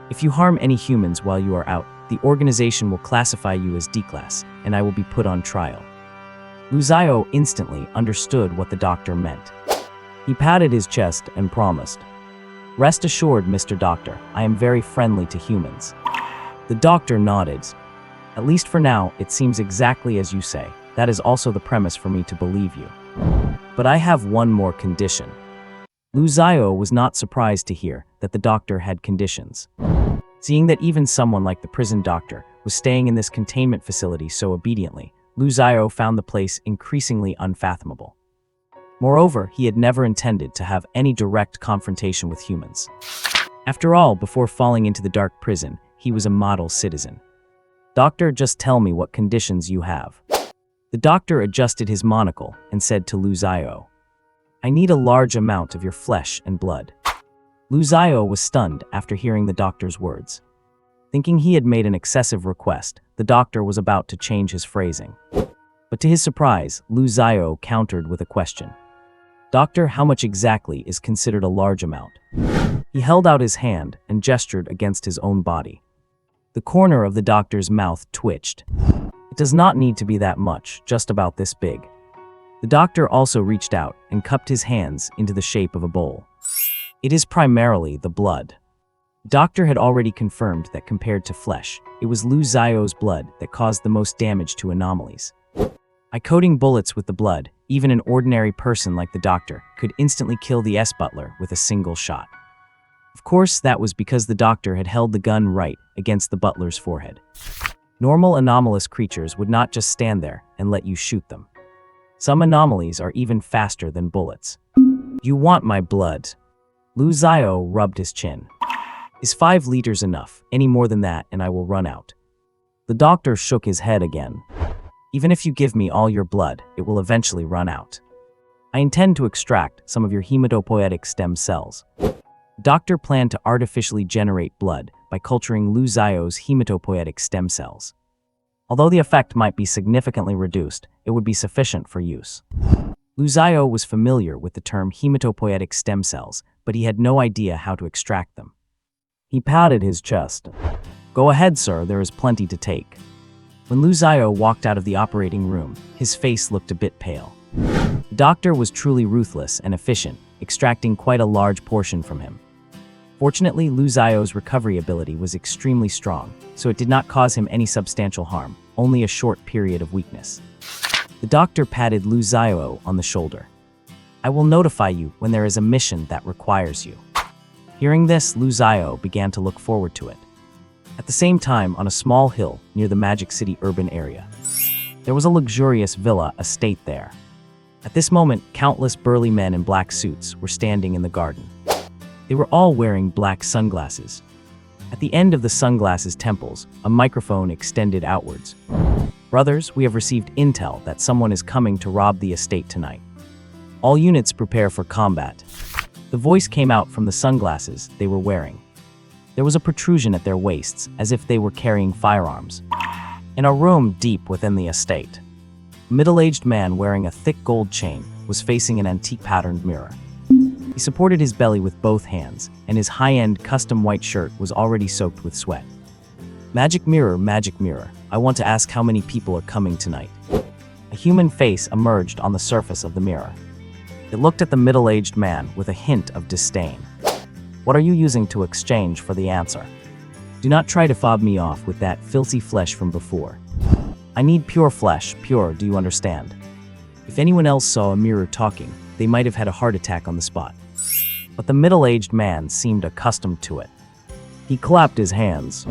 "If you harm any humans while you are out, the organization will classify you as D-class, and I will be put on trial." Lu Xiao instantly understood what the doctor meant. He patted his chest and promised, "Rest assured, Mr. Doctor, I am very friendly to humans." The doctor nodded. "At least for now, it seems exactly as you say. That is also the premise for me to believe you. But I have one more condition." Lu Xiao was not surprised to hear that the doctor had conditions. Seeing that even someone like the prison doctor was staying in this containment facility so obediently, Lu Xiao found the place increasingly unfathomable. Moreover, he had never intended to have any direct confrontation with humans. After all, before falling into the dark prison, he was a model citizen. "Doctor, just tell me what conditions you have." The doctor adjusted his monocle and said to Lu Xiao, "I need a large amount of your flesh and blood." Lu Xiao was stunned after hearing the doctor's words. Thinking he had made an excessive request, the doctor was about to change his phrasing. But to his surprise, Lu Xiao countered with a question. "Doctor, how much exactly is considered a large amount?" He held out his hand and gestured against his own body. The corner of the doctor's mouth twitched. "It does not need to be that much, just about this big." The doctor also reached out and cupped his hands into the shape of a bowl. "It is primarily the blood." The doctor had already confirmed that compared to flesh, it was Lu Xiao's blood that caused the most damage to anomalies. By coating bullets with the blood, even an ordinary person like the doctor could instantly kill the S-butler with a single shot. Of course, that was because the doctor had held the gun right against the butler's forehead. Normal anomalous creatures would not just stand there and let you shoot them. Some anomalies are even faster than bullets. "You want my blood?" Lu Xiao rubbed his chin. "Is 5 liters enough? Any more than that and I will run out." The doctor shook his head again. "Even if you give me all your blood, it will eventually run out. I intend to extract some of your hematopoietic stem cells." The doctor planned to artificially generate blood by culturing Lu Xiao's hematopoietic stem cells. Although the effect might be significantly reduced, it would be sufficient for use. Lu Xiao was familiar with the term hematopoietic stem cells, but he had no idea how to extract them. He patted his chest. "Go ahead, sir, there is plenty to take." When Lu Xiao walked out of the operating room, his face looked a bit pale. The doctor was truly ruthless and efficient, extracting quite a large portion from him. Fortunately, Lu Xiao's recovery ability was extremely strong, so it did not cause him any substantial harm, only a short period of weakness. The doctor patted Lu Xiao on the shoulder. "I will notify you when there is a mission that requires you." Hearing this, Lu Xiao began to look forward to it. At the same time, on a small hill near the Magic City urban area, there was a luxurious villa estate there. At this moment, countless burly men in black suits were standing in the garden. They were all wearing black sunglasses. At the end of the sunglasses temples, a microphone extended outwards. "Brothers, we have received intel that someone is coming to rob the estate tonight. All units prepare for combat." The voice came out from the sunglasses they were wearing. There was a protrusion at their waists, as if they were carrying firearms. In a room deep within the estate, a middle-aged man wearing a thick gold chain was facing an antique patterned mirror. He supported his belly with both hands, and his high-end custom white shirt was already soaked with sweat. Magic mirror, I want to ask how many people are coming tonight. A human face emerged on the surface of the mirror. It looked at the middle-aged man with a hint of disdain. What are you using to exchange for the answer? Do not try to fob me off with that filthy flesh from before. I need pure flesh, pure, do you understand? If anyone else saw a mirror talking, they might have had a heart attack on the spot. But the middle-aged man seemed accustomed to it. He clapped his hands.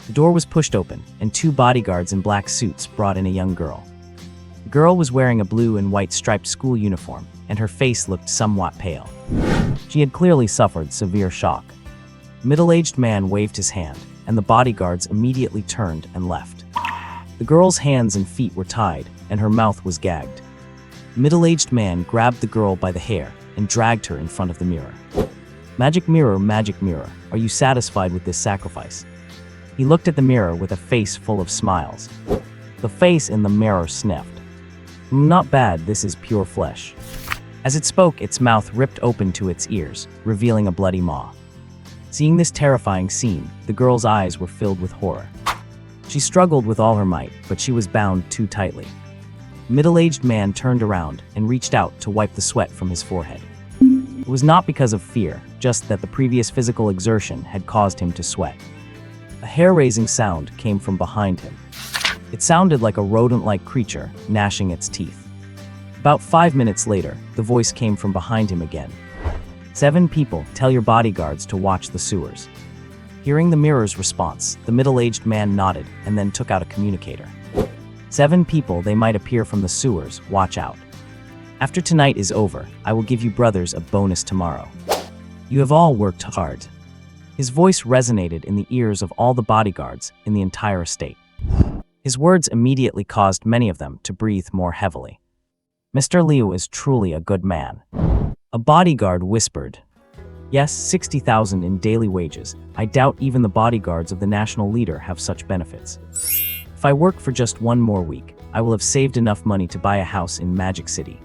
The door was pushed open, and two bodyguards in black suits brought in a young girl. The girl was wearing a blue and white striped school uniform, and her face looked somewhat pale. She had clearly suffered severe shock. The middle-aged man waved his hand, and the bodyguards immediately turned and left. The girl's hands and feet were tied, and her mouth was gagged. The middle-aged man grabbed the girl by the hair and dragged her in front of the mirror. Magic mirror, are you satisfied with this sacrifice? He looked at the mirror with a face full of smiles. The face in the mirror sniffed. Not bad, this is pure flesh. As it spoke, its mouth ripped open to its ears, revealing a bloody maw. Seeing this terrifying scene, the girl's eyes were filled with horror. She struggled with all her might, but she was bound too tightly. The middle-aged man turned around and reached out to wipe the sweat from his forehead. It was not because of fear, just that the previous physical exertion had caused him to sweat. A hair-raising sound came from behind him. It sounded like a rodent-like creature gnashing its teeth. About 5 minutes later, the voice came from behind him again. 7 people, tell your bodyguards to watch the sewers. Hearing the mirror's response, the middle-aged man nodded and then took out a communicator. 7 people, they might appear from the sewers, watch out. After tonight is over, I will give you brothers a bonus tomorrow. You have all worked hard. His voice resonated in the ears of all the bodyguards in the entire estate. His words immediately caused many of them to breathe more heavily. Mr. Liu is truly a good man. A bodyguard whispered. Yes, 60,000 in daily wages. I doubt even the bodyguards of the national leader have such benefits. If I work for just 1 more week, I will have saved enough money to buy a house in Magic City.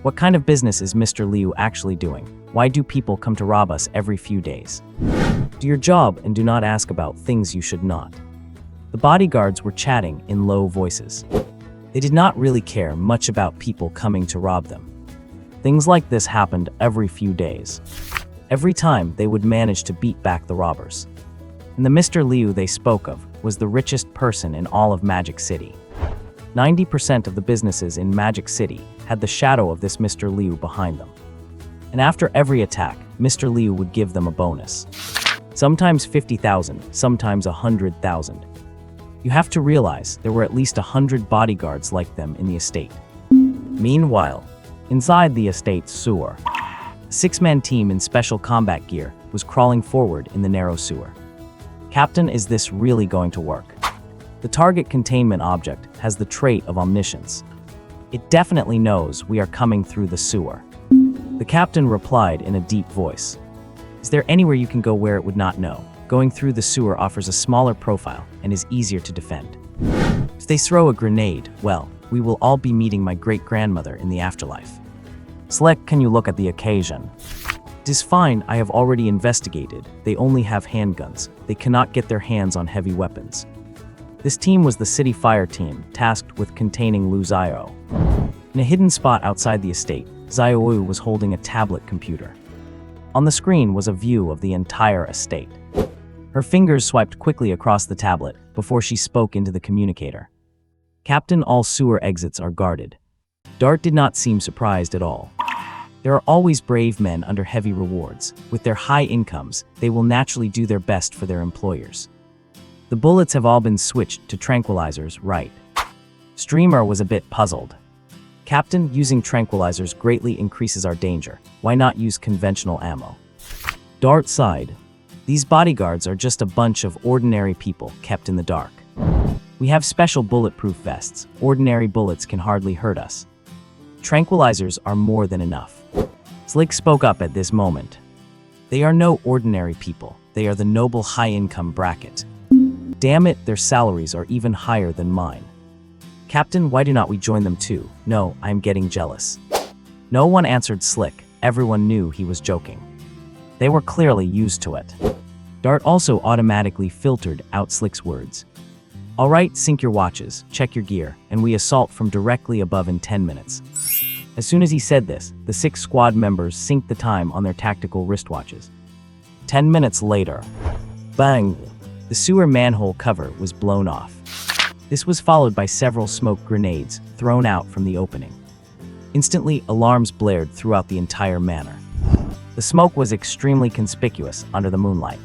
What kind of business is Mr. Liu actually doing? Why do people come to rob us every few days? Do your job and do not ask about things you should not. The bodyguards were chatting in low voices. They did not really care much about people coming to rob them. Things like this happened every few days. Every time they would manage to beat back the robbers. And the Mr. Liu they spoke of was the richest person in all of Magic City. 90% of the businesses in Magic City had the shadow of this Mr. Liu behind them. And after every attack, Mr. Liu would give them a bonus. Sometimes 50,000, sometimes 100,000. You have to realize there were at least 100 bodyguards like them in the estate. Meanwhile, inside the estate's sewer, a 6-man team in special combat gear was crawling forward in the narrow sewer. Captain, is this really going to work? The target containment object has the trait of omniscience. It definitely knows we are coming through the sewer. The captain replied in a deep voice. Is there anywhere you can go where it would not know? Going through the sewer offers a smaller profile and is easier to defend. If they throw a grenade, well, we will all be meeting my great-grandmother in the afterlife. Slick, can you look at the occasion? It is fine, I have already investigated. They only have handguns. They cannot get their hands on heavy weapons. This team was the city fire team, tasked with containing Lu Xiao. In a hidden spot outside the estate, Xiao was holding a tablet computer. On the screen was a view of the entire estate. Her fingers swiped quickly across the tablet before she spoke into the communicator. Captain, all sewer exits are guarded. Dart did not seem surprised at all. There are always brave men under heavy rewards. With their high incomes, they will naturally do their best for their employers. The bullets have all been switched to tranquilizers, right? Streamer was a bit puzzled. Captain, using tranquilizers greatly increases our danger. Why not use conventional ammo? Dart sighed. These bodyguards are just a bunch of ordinary people kept in the dark. We have special bulletproof vests. Ordinary bullets can hardly hurt us. Tranquilizers are more than enough. Slick spoke up at this moment. They are no ordinary people. They are the noble high-income bracket. Damn it, their salaries are even higher than mine. Captain, why do not we join them too? No, I am getting jealous. No one answered Slick. Everyone knew he was joking. They were clearly used to it. Dart also automatically filtered out Slick's words. "All right, sync your watches, check your gear, and we assault from directly above in 10 minutes. As soon as he said this, the 6 squad members synced the time on their tactical wristwatches. 10 minutes later, bang! The sewer manhole cover was blown off. This was followed by several smoke grenades thrown out from the opening. Instantly, alarms blared throughout the entire manor. The smoke was extremely conspicuous under the moonlight.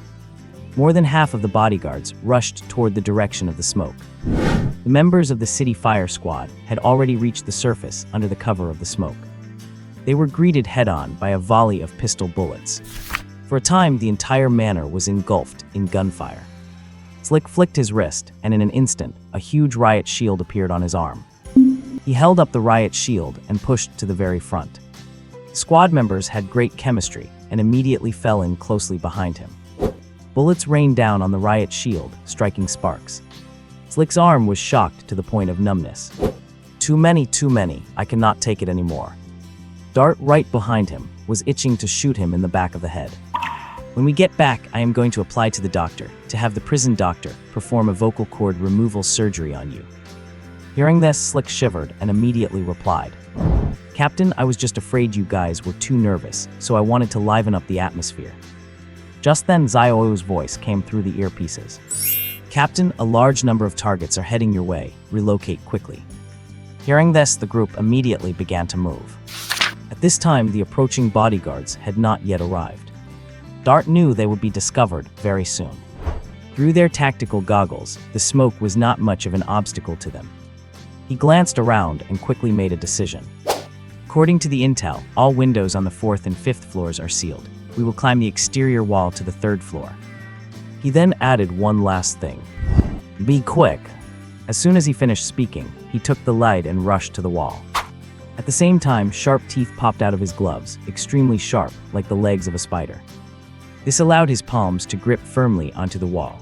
More than half of the bodyguards rushed toward the direction of the smoke. The members of the city fire squad had already reached the surface under the cover of the smoke. They were greeted head-on by a volley of pistol bullets. For a time, the entire manor was engulfed in gunfire. Slick flicked his wrist, and in an instant, a huge riot shield appeared on his arm. He held up the riot shield and pushed to the very front. Squad members had great chemistry and immediately fell in closely behind him. Bullets rained down on the riot shield, striking sparks. Slick's arm was shocked to the point of numbness. Too many, I cannot take it anymore. Dart, right behind him, was itching to shoot him in the back of the head. When we get back, I am going to apply to the doctor, to have the prison doctor perform a vocal cord removal surgery on you. Hearing this, Slick shivered and immediately replied, "Captain, I was just afraid you guys were too nervous, so I wanted to liven up the atmosphere." Just then, Zio's voice came through the earpieces. "Captain, a large number of targets are heading your way. Relocate quickly." Hearing this, the group immediately began to move. At this time, the approaching bodyguards had not yet arrived. Dart knew they would be discovered very soon. Through their tactical goggles, the smoke was not much of an obstacle to them. He glanced around and quickly made a decision. According to the intel, all windows on the 4th and 5th floors are sealed. We will climb the exterior wall to the 3rd floor. He then added one last thing. Be quick. As soon as he finished speaking, he took the light and rushed to the wall. At the same time, sharp teeth popped out of his gloves, extremely sharp, like the legs of a spider. This allowed his palms to grip firmly onto the wall.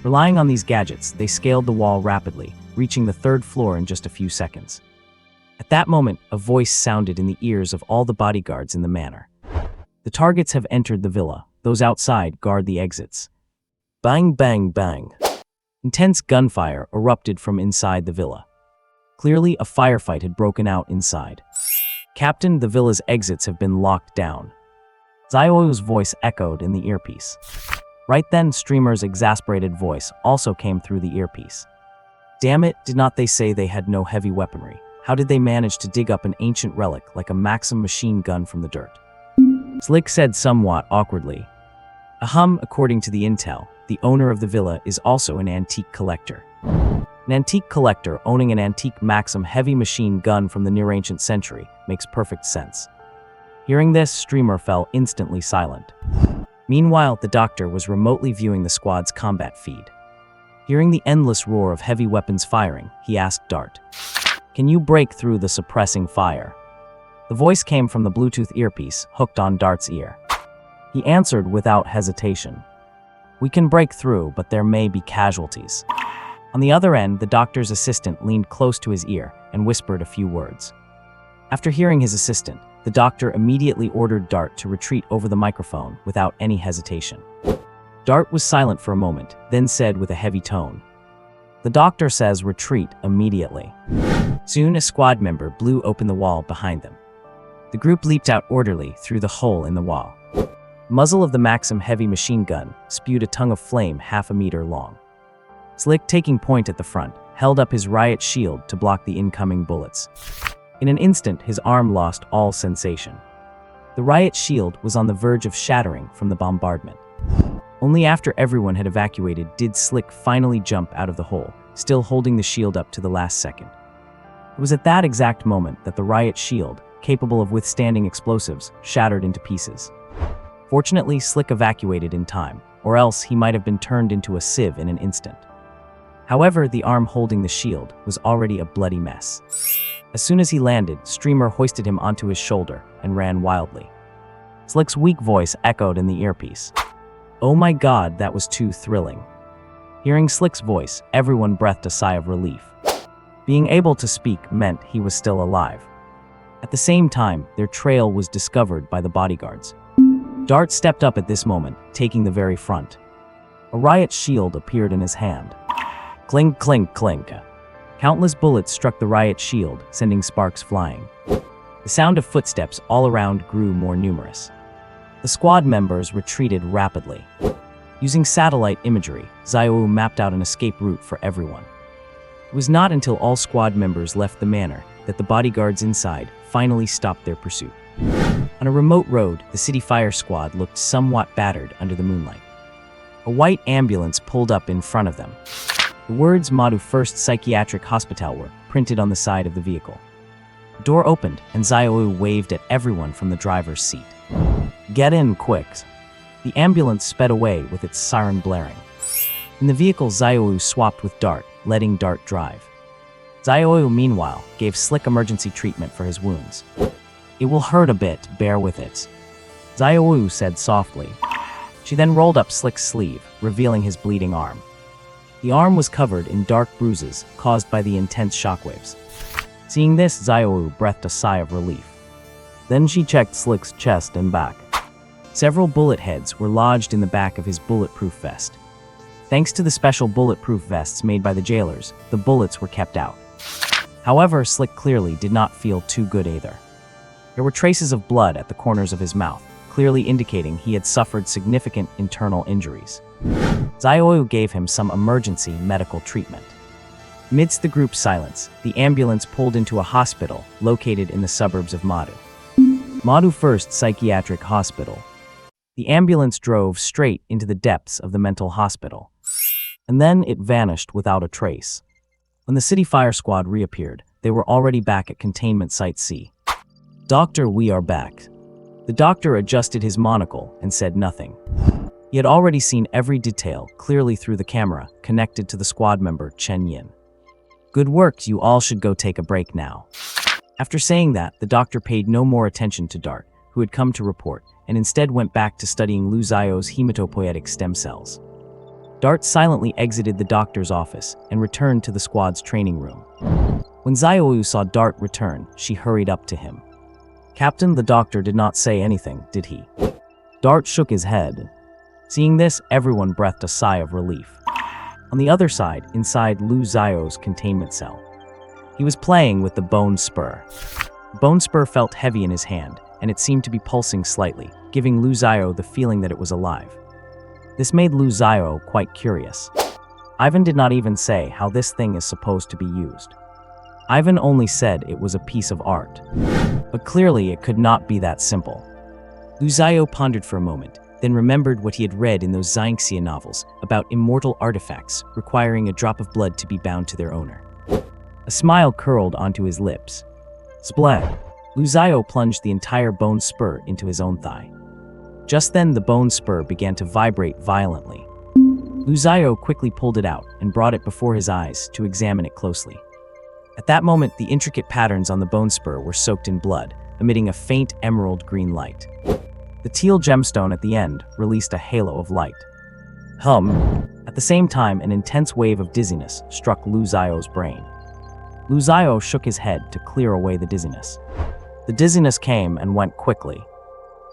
Relying on these gadgets, they scaled the wall rapidly, reaching the 3rd floor in just a few seconds. At that moment, a voice sounded in the ears of all the bodyguards in the manor. The targets have entered the villa. Those outside guard the exits. Bang, bang, bang. Intense gunfire erupted from inside the villa. Clearly, a firefight had broken out inside. "Captain, the villa's exits have been locked down." Zio's voice echoed in the earpiece. Right then, Streamer's exasperated voice also came through the earpiece. "Damn it, did not they say they had no heavy weaponry? How did they manage to dig up an ancient relic like a Maxim machine gun from the dirt?" Slick said somewhat awkwardly. According to the intel, the owner of the villa is also an antique collector. An antique collector owning an antique Maxim heavy machine gun from the near-ancient century makes perfect sense. Hearing this, Streamer fell instantly silent. Meanwhile, the doctor was remotely viewing the squad's combat feed. Hearing the endless roar of heavy weapons firing, he asked Dart, "Can you break through the suppressing fire?" The voice came from the Bluetooth earpiece hooked on Dart's ear. He answered without hesitation, "We can break through, but there may be casualties." On the other end, the doctor's assistant leaned close to his ear and whispered a few words. After hearing his assistant, the doctor immediately ordered Dart to retreat over the microphone without any hesitation. Dart was silent for a moment, then said with a heavy tone, "The doctor says retreat immediately." Soon, a squad member blew open the wall behind them. The group leaped out orderly through the hole in the wall. The muzzle of the Maxim heavy machine gun spewed a tongue of flame half a meter long. Slick, taking point at the front, held up his riot shield to block the incoming bullets. In an instant, his arm lost all sensation. The riot shield was on the verge of shattering from the bombardment. Only after everyone had evacuated did Slick finally jump out of the hole, still holding the shield up to the last second. It was at that exact moment that the riot shield, capable of withstanding explosives, shattered into pieces. Fortunately, Slick evacuated in time, or else he might have been turned into a sieve in an instant. However, the arm holding the shield was already a bloody mess. As soon as he landed, Streamer hoisted him onto his shoulder and ran wildly. Slick's weak voice echoed in the earpiece. "Oh my God, that was too thrilling." Hearing Slick's voice, everyone breathed a sigh of relief. Being able to speak meant he was still alive. At the same time, their trail was discovered by the bodyguards. Dart stepped up at this moment, taking the very front. A riot shield appeared in his hand. Clink, clink, clink. Countless bullets struck the riot shield, sending sparks flying. The sound of footsteps all around grew more numerous. The squad members retreated rapidly. Using satellite imagery, Xiao mapped out an escape route for everyone. It was not until all squad members left the manor that the bodyguards inside finally stopped their pursuit. On a remote road, the city fire squad looked somewhat battered under the moonlight. A white ambulance pulled up in front of them. The words Madu First Psychiatric Hospital were printed on the side of the vehicle. The door opened and Xiao waved at everyone from the driver's seat. "Get in, quick." The ambulance sped away with its siren blaring. In the vehicle, Xiao swapped with Dart, letting Dart drive. Xiao, meanwhile, gave Slick emergency treatment for his wounds. "It will hurt a bit, bear with it," Xiao said softly. She then rolled up Slick's sleeve, revealing his bleeding arm. The arm was covered in dark bruises caused by the intense shockwaves. Seeing this, Xiao breathed a sigh of relief. Then she checked Slick's chest and back. Several bullet heads were lodged in the back of his bulletproof vest. Thanks to the special bulletproof vests made by the jailers, the bullets were kept out. However, Slick clearly did not feel too good either. There were traces of blood at the corners of his mouth, clearly indicating he had suffered significant internal injuries. Xiao gave him some emergency medical treatment. Amidst the group's silence, the ambulance pulled into a hospital located in the suburbs of Madu. Madu First Psychiatric Hospital. The ambulance drove straight into the depths of the mental hospital. And then it vanished without a trace. When the city fire squad reappeared, they were already back at containment site C. "Doctor, we are back." The doctor adjusted his monocle and said nothing. He had already seen every detail clearly through the camera connected to the squad member Chen Yin. "Good work, you all should go take a break now." After saying that, the doctor paid no more attention to Dart, who had come to report, and instead went back to studying Lu Xiao's hematopoietic stem cells. Dart silently exited the doctor's office and returned to the squad's training room. When Xiao saw Dart return, she hurried up to him. "Captain, the doctor did not say anything, did he?" Dart shook his head. Seeing this, everyone breathed a sigh of relief. On the other side, inside Lu Xiao's containment cell, he was playing with the bone spur. The bone spur felt heavy in his hand, and it seemed to be pulsing slightly, giving Lu Xiao the feeling that it was alive. This made Lu Xiao quite curious. Ivan did not even say how this thing is supposed to be used. Ivan only said it was a piece of art. But clearly it could not be that simple. Lu Xiao pondered for a moment, then remembered what he had read in those Xinxia novels about immortal artifacts requiring a drop of blood to be bound to their owner. A smile curled onto his lips. Splat! Lu Xiao plunged the entire bone spur into his own thigh. Just then the bone spur began to vibrate violently. Lu Xiao quickly pulled it out and brought it before his eyes to examine it closely. At that moment, the intricate patterns on the bone spur were soaked in blood, emitting a faint emerald green light. The teal gemstone at the end released a halo of light. At the same time, an intense wave of dizziness struck Lu Xiao's brain. Lu Xiao shook his head to clear away the dizziness. The dizziness came and went quickly.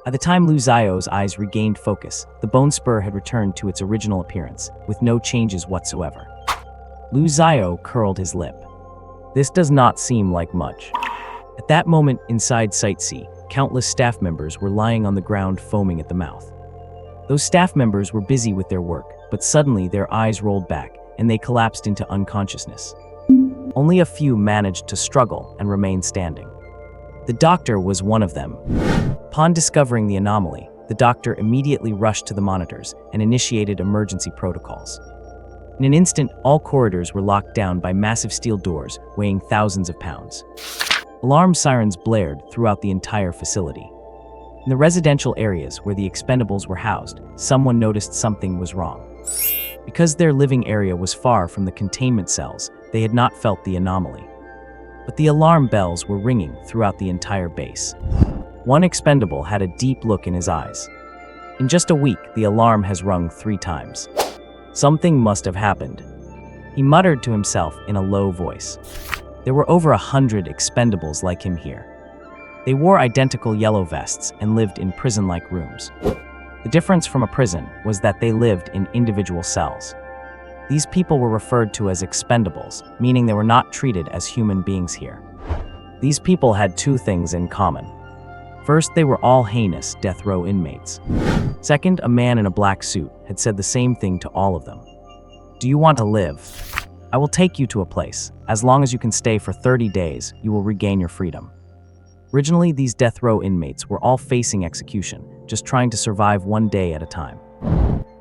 By the time Lu Xiao's eyes regained focus, the bone spur had returned to its original appearance, with no changes whatsoever. Lu Xiao curled his lip. This does not seem like much. At that moment, inside Site C, countless staff members were lying on the ground foaming at the mouth. Those staff members were busy with their work, but suddenly their eyes rolled back and they collapsed into unconsciousness. Only a few managed to struggle and remain standing. The doctor was one of them. Upon discovering the anomaly, the doctor immediately rushed to the monitors and initiated emergency protocols. In an instant, all corridors were locked down by massive steel doors weighing thousands of pounds. Alarm sirens blared throughout the entire facility. In the residential areas where the expendables were housed, someone noticed something was wrong. Because their living area was far from the containment cells, they had not felt the anomaly. But the alarm bells were ringing throughout the entire base. One expendable had a deep look in his eyes. In just a week, the alarm has rung 3 times. Something must have happened. He muttered to himself in a low voice. There were over 100 expendables like him here. They wore identical yellow vests and lived in prison-like rooms. The difference from a prison was that they lived in individual cells. These people were referred to as expendables, meaning they were not treated as human beings here. These people had two things in common. First, they were all heinous death row inmates. Second, a man in a black suit had said the same thing to all of them. Do you want to live? I will take you to a place. As long as you can stay for 30 days, you will regain your freedom. Originally, these death row inmates were all facing execution, just trying to survive one day at a time.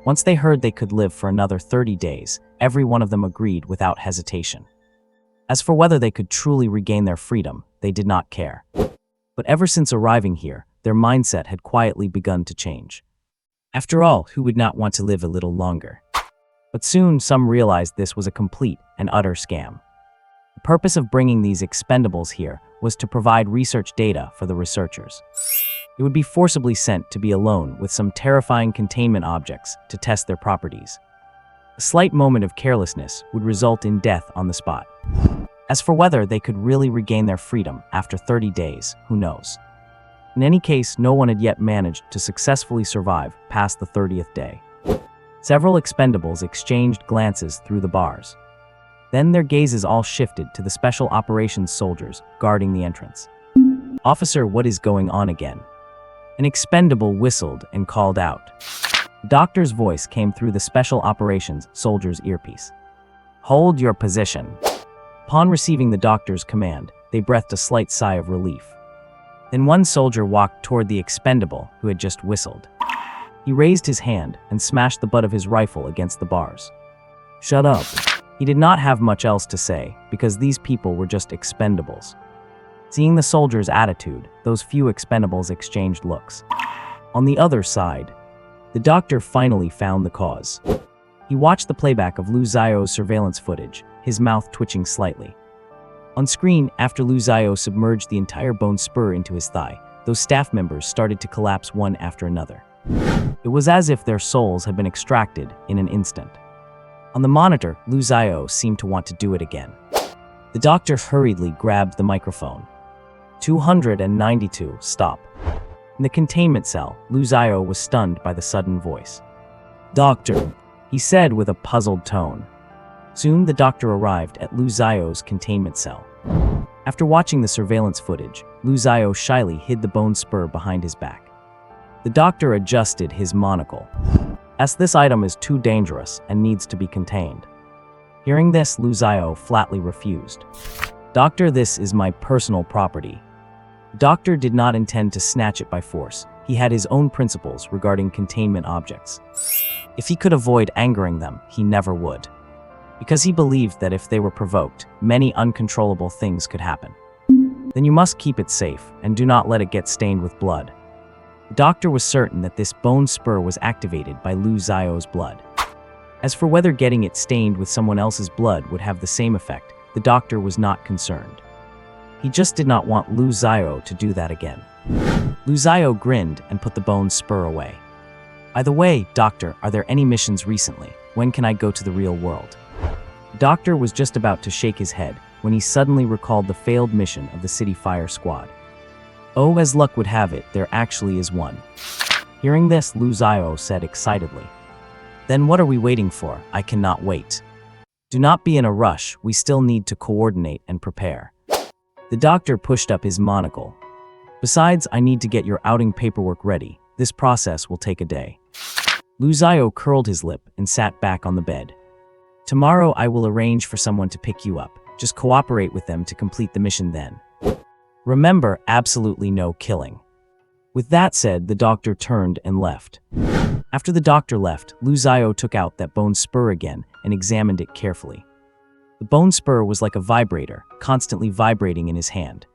Once they heard they could live for another 30 days, every one of them agreed without hesitation. As for whether they could truly regain their freedom, they did not care. But ever since arriving here, their mindset had quietly begun to change. After all, who would not want to live a little longer? But soon, some realized this was a complete and utter scam. The purpose of bringing these expendables here was to provide research data for the researchers. It would be forcibly sent to be alone with some terrifying containment objects to test their properties. A slight moment of carelessness would result in death on the spot. As for whether they could really regain their freedom after 30 days, who knows? In any case, no one had yet managed to successfully survive past the 30th day. Several expendables exchanged glances through the bars. Then their gazes all shifted to the special operations soldiers guarding the entrance. "Officer, what is going on again?" An expendable whistled and called out. The doctor's voice came through the special operations soldier's earpiece. "Hold your position." Upon receiving the doctor's command, they breathed a slight sigh of relief. Then one soldier walked toward the expendable who had just whistled. He raised his hand and smashed the butt of his rifle against the bars. "Shut up." He did not have much else to say, because these people were just expendables. Seeing the soldier's attitude, those few expendables exchanged looks. On the other side, the doctor finally found the cause. He watched the playback of Lu Zio's surveillance footage, his mouth twitching slightly. On screen, after Lu Zio submerged the entire bone spur into his thigh, those staff members started to collapse one after another. It was as if their souls had been extracted in an instant. On the monitor, Lu Zio seemed to want to do it again. The doctor hurriedly grabbed the microphone. 292, stop. In the containment cell, Lu Zio was stunned by the sudden voice. "Doctor," he said with a puzzled tone. Soon the doctor arrived at Lu Zio's containment cell. After watching the surveillance footage, Lu Zio shyly hid the bone spur behind his back. The doctor adjusted his monocle. As this item is too dangerous and needs to be contained. Hearing this, Lu Zio flatly refused. "Doctor, this is my personal property." Doctor did not intend to snatch it by force. He had his own principles regarding containment objects. If he could avoid angering them, he never would. Because he believed that if they were provoked, many uncontrollable things could happen. Then you must keep it safe and do not let it get stained with blood. The doctor was certain that this bone spur was activated by Lu Zio's blood. As for whether getting it stained with someone else's blood would have the same effect, the doctor was not concerned. He just did not want Lu Zio to do that again. Lu Zio grinned and put the bone spur away. "By the way, doctor, are there any missions recently? When can I go to the real world?" The doctor was just about to shake his head when he suddenly recalled the failed mission of the city fire squad. "Oh, as luck would have it, there actually is one." Hearing this, Lu Zio said excitedly, "Then what are we waiting for? I cannot wait. Do not be in a rush, we still need to coordinate and prepare." The doctor pushed up his monocle. "Besides, I need to get your outing paperwork ready. This process will take a day." Lu Zio curled his lip and sat back on the bed. "Tomorrow I will arrange for someone to pick you up. Just cooperate with them to complete the mission then. Remember, absolutely no killing." With that said, the doctor turned and left. After the doctor left, Lu Zio took out that bone spur again and examined it carefully. The bone spur was like a vibrator, constantly vibrating in his hand.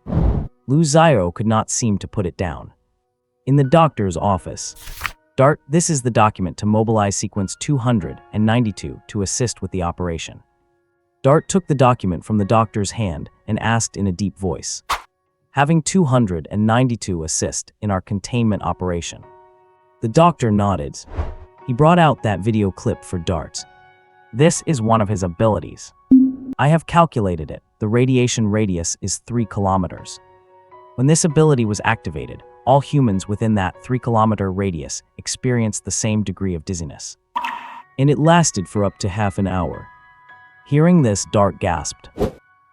Lu Zio could not seem to put it down. In the doctor's office. "Dart, this is the document to mobilize sequence 292 to assist with the operation." Dart took the document from the doctor's hand and asked in a deep voice, "Having 292 assist in our containment operation." The doctor nodded. He brought out that video clip for Dart. "This is one of his abilities. I have calculated it. The radiation radius is 3 kilometers. When this ability was activated, all humans within that 3-kilometer radius experienced the same degree of dizziness. And it lasted for up to half an hour. Hearing this, Dart gasped.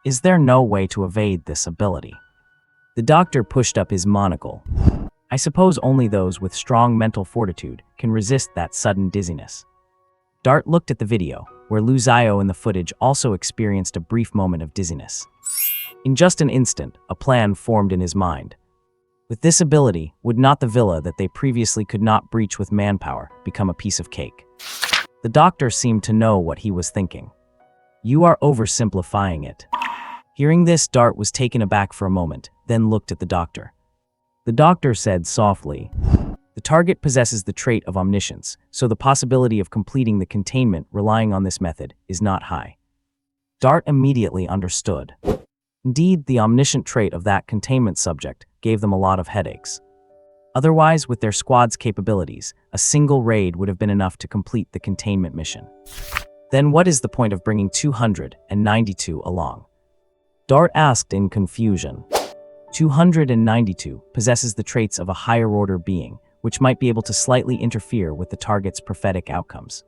Is there no way to evade this ability? The doctor pushed up his monocle. I suppose only those with strong mental fortitude can resist that sudden dizziness. Dart looked at the video, where Lu Xiao in the footage also experienced a brief moment of dizziness. In just an instant, a plan formed in his mind. With this ability, would not the villa that they previously could not breach with manpower become a piece of cake? The doctor seemed to know what he was thinking. You are oversimplifying it. Hearing this, Dart was taken aback for a moment, then looked at the doctor. The doctor said softly, the target possesses the trait of omniscience, so the possibility of completing the containment relying on this method is not high. Dart immediately understood. Indeed, the omniscient trait of that containment subject gave them a lot of headaches. Otherwise, with their squad's capabilities, a single raid would have been enough to complete the containment mission. Then what is the point of bringing 292 along? Dart asked in confusion. 292 possesses the traits of a higher-order being, which might be able to slightly interfere with the target's prophetic outcomes.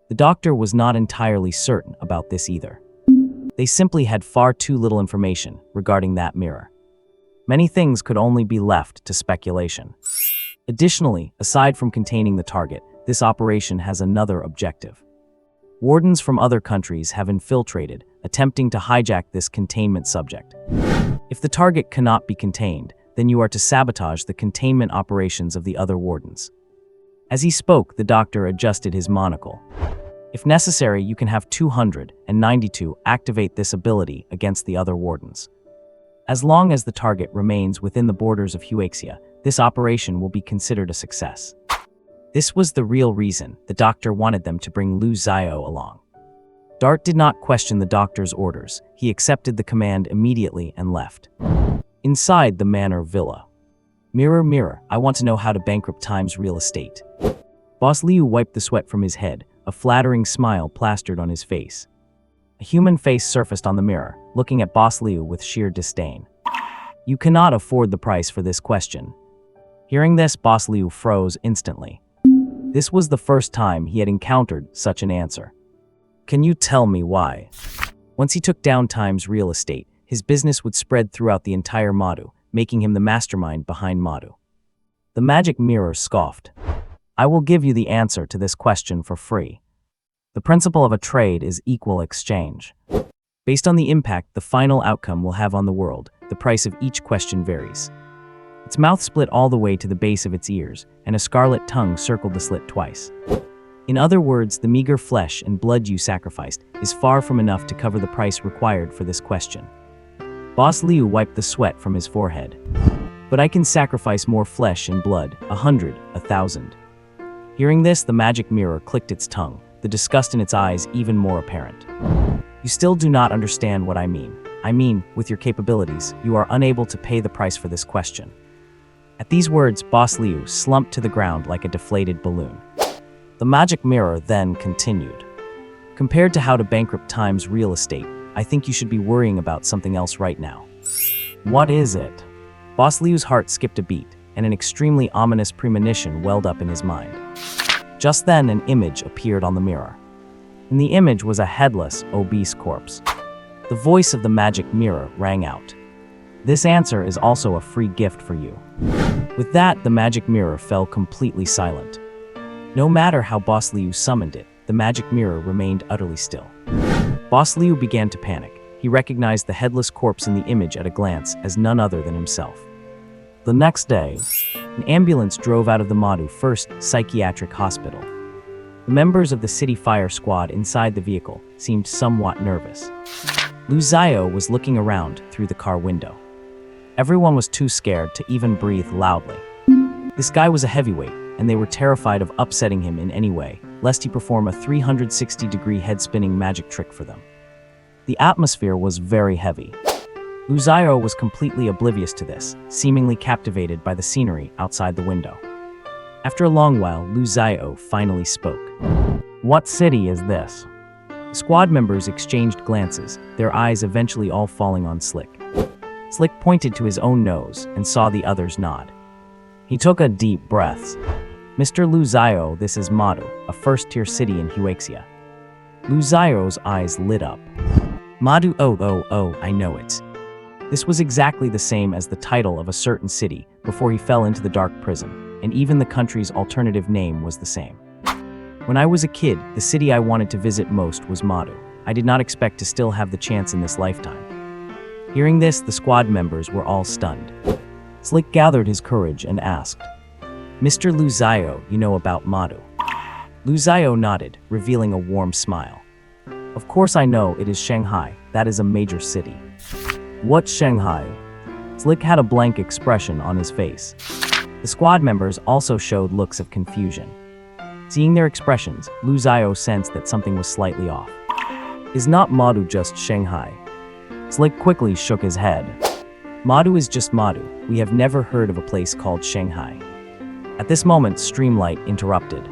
The doctor was not entirely certain about this either. They simply had far too little information regarding that mirror. Many things could only be left to speculation. Additionally, aside from containing the target, this operation has another objective. Wardens from other countries have infiltrated, attempting to hijack this containment subject. If the target cannot be contained, then you are to sabotage the containment operations of the other wardens. As he spoke, the doctor adjusted his monocle. If necessary, you can have 292 activate this ability against the other wardens. As long as the target remains within the borders of Huaxia, this operation will be considered a success. This was the real reason the doctor wanted them to bring Lu Xiao along. Dart did not question the doctor's orders. He accepted the command immediately and left. Inside the manor villa. Mirror, mirror, I want to know how to bankrupt Time's real estate. Boss Liu wiped the sweat from his head, a flattering smile plastered on his face. A human face surfaced on the mirror, looking at Boss Liu with sheer disdain. You cannot afford the price for this question. Hearing this, Boss Liu froze instantly. This was the first time he had encountered such an answer. Can you tell me why? Once he took down Time's real estate, his business would spread throughout the entire Madu, making him the mastermind behind Madu. The magic mirror scoffed. I will give you the answer to this question for free. The principle of a trade is equal exchange. Based on the impact the final outcome will have on the world, the price of each question varies. Its mouth split all the way to the base of its ears, and a scarlet tongue circled the slit twice. In other words, the meager flesh and blood you sacrificed is far from enough to cover the price required for this question. Boss Liu wiped the sweat from his forehead. But I can sacrifice more flesh and blood, 100, 1,000. Hearing this, the magic mirror clicked its tongue, the disgust in its eyes even more apparent. You still do not understand what I mean. I mean, with your capabilities, you are unable to pay the price for this question. At these words, Boss Liu slumped to the ground like a deflated balloon. The magic mirror then continued. Compared to how to bankrupt Time's real estate, I think you should be worrying about something else right now. What is it? Boss Liu's heart skipped a beat, and an extremely ominous premonition welled up in his mind. Just then, an image appeared on the mirror. In the image was a headless, obese corpse. The voice of the magic mirror rang out. This answer is also a free gift for you. With that, the magic mirror fell completely silent. No matter how Boss Liu summoned it, the magic mirror remained utterly still. Boss Liu began to panic. He recognized the headless corpse in the image at a glance as none other than himself. The next day, an ambulance drove out of the Madu First Psychiatric Hospital. The members of the city fire squad inside the vehicle seemed somewhat nervous. Lu Xiao was looking around through the car window. Everyone was too scared to even breathe loudly. This guy was a heavyweight, and they were terrified of upsetting him in any way, lest he perform a 360-degree head-spinning magic trick for them. The atmosphere was very heavy. Lu Xiao was completely oblivious to this, seemingly captivated by the scenery outside the window. After a long while, Lu Xiao finally spoke. What city is this? The squad members exchanged glances, their eyes eventually all falling on Slick. Slick pointed to his own nose and saw the others nod. He took a deep breath. Mr. Lu Zio, this is Madu, a first-tier city in Huaxia. Lu Zio's eyes lit up. Madu, oh, I know it. This was exactly the same as the title of a certain city before he fell into the dark prison, and even the country's alternative name was the same. When I was a kid, the city I wanted to visit most was Madu. I did not expect to still have the chance in this lifetime. Hearing this, the squad members were all stunned. Slick gathered his courage and asked, Mr. Lu Zio, you know about Madu? Lu Zio nodded, revealing a warm smile. Of course I know, it is Shanghai. That is a major city. What Shanghai? Slick had a blank expression on his face. The squad members also showed looks of confusion. Seeing their expressions, Lu Zio sensed that something was slightly off. Is not Madu just Shanghai? Slick quickly shook his head. Madu is just Madu. We have never heard of a place called Shanghai. At this moment, Streamlight interrupted.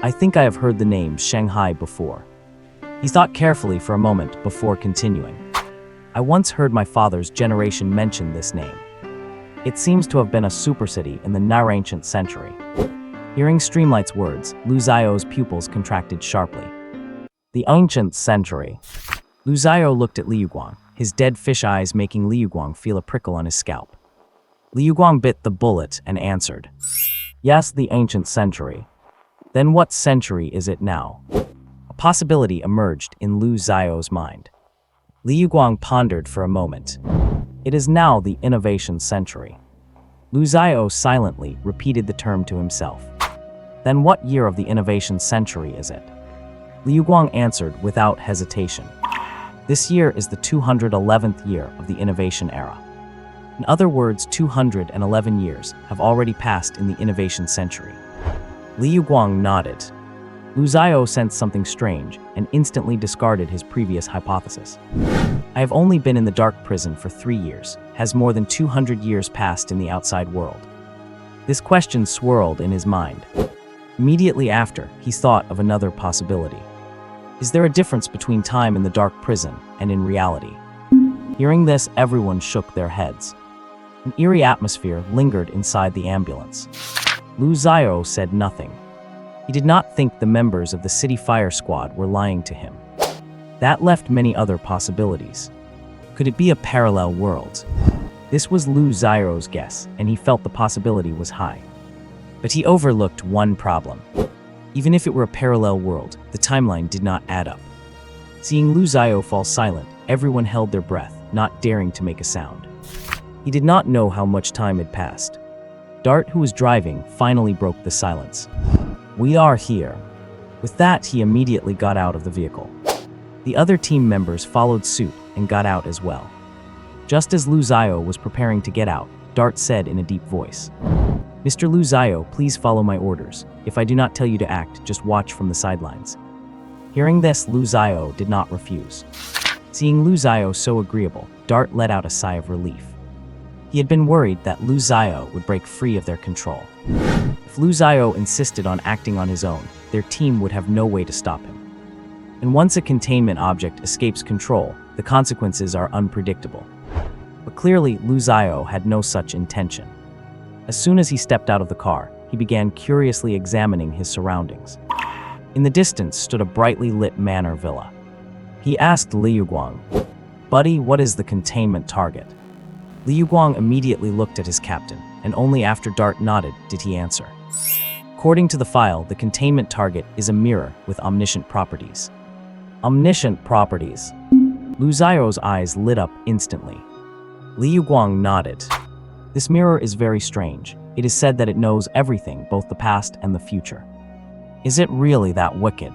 I think I have heard the name Shanghai before. He thought carefully for a moment before continuing. I once heard my father's generation mention this name. It seems to have been a super city in the near-ancient century. Hearing Streamlight's words, Lu Zio's pupils contracted sharply. The ancient century. Lu Zio looked at Liu Guang, his dead fish eyes making Liu Guang feel a prickle on his scalp. Liu Guang bit the bullet and answered. Yes, the ancient century. Then what century is it now? A possibility emerged in Lu Zio's mind. Liu Guang pondered for a moment. It is now the innovation century. Lu Zio silently repeated the term to himself. Then what year of the innovation century is it? Liu Guang answered without hesitation. This year is the 211th year of the innovation era. In other words, 211 years have already passed in the innovation century. Liu Guang nodded. Lu Zio sensed something strange and instantly discarded his previous hypothesis. I have only been in the dark prison for 3 years. Has more than 200 years passed in the outside world? This question swirled in his mind. Immediately after, he thought of another possibility. Is there a difference between time in the dark prison and in reality? Hearing this, everyone shook their heads. An eerie atmosphere lingered inside the ambulance. Lu Zio said nothing. He did not think the members of the city fire squad were lying to him. That left many other possibilities. Could it be a parallel world? This was Lu Zio's guess, and he felt the possibility was high. But he overlooked one problem. Even if it were a parallel world, the timeline did not add up. Seeing Lu Zio fall silent, everyone held their breath, not daring to make a sound. He did not know how much time had passed. Dart, who was driving, finally broke the silence. We are here. With that, he immediately got out of the vehicle. The other team members followed suit and got out as well. Just as Lu Zio was preparing to get out, Dart said in a deep voice, Mr. Lu Zio, please follow my orders. If I do not tell you to act, just watch from the sidelines. Hearing this, Lu Zio did not refuse. Seeing Lu Zio so agreeable, Dart let out a sigh of relief. He had been worried that Lu Zio would break free of their control. If Lu Zio insisted on acting on his own, their team would have no way to stop him. And once a containment object escapes control, the consequences are unpredictable. But clearly, Lu Zio had no such intention. As soon as he stepped out of the car, he began curiously examining his surroundings. In the distance stood a brightly lit manor villa. He asked Liu Guang, Buddy, what is the containment target? Liu Guang immediately looked at his captain, and only after Dart nodded did he answer. According to the file, the containment target is a mirror with omniscient properties. Omniscient properties. Lu Zio's eyes lit up instantly. Liu Guang nodded. This mirror is very strange. It is said that it knows everything, both the past and the future. Is it really that wicked?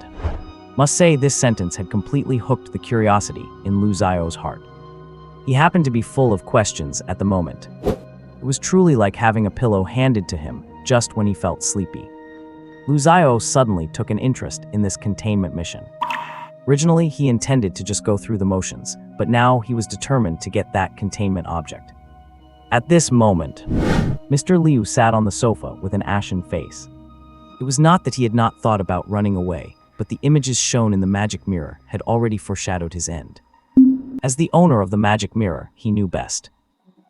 Must say this sentence had completely hooked the curiosity in Lu Zio's heart. He happened to be full of questions at the moment. It was truly like having a pillow handed to him just when he felt sleepy. Lu Zio suddenly took an interest in this containment mission. Originally, he intended to just go through the motions, but now he was determined to get that containment object. At this moment, Mr. Liu sat on the sofa with an ashen face. It was not that he had not thought about running away, but the images shown in the magic mirror had already foreshadowed his end. As the owner of the magic mirror, he knew best.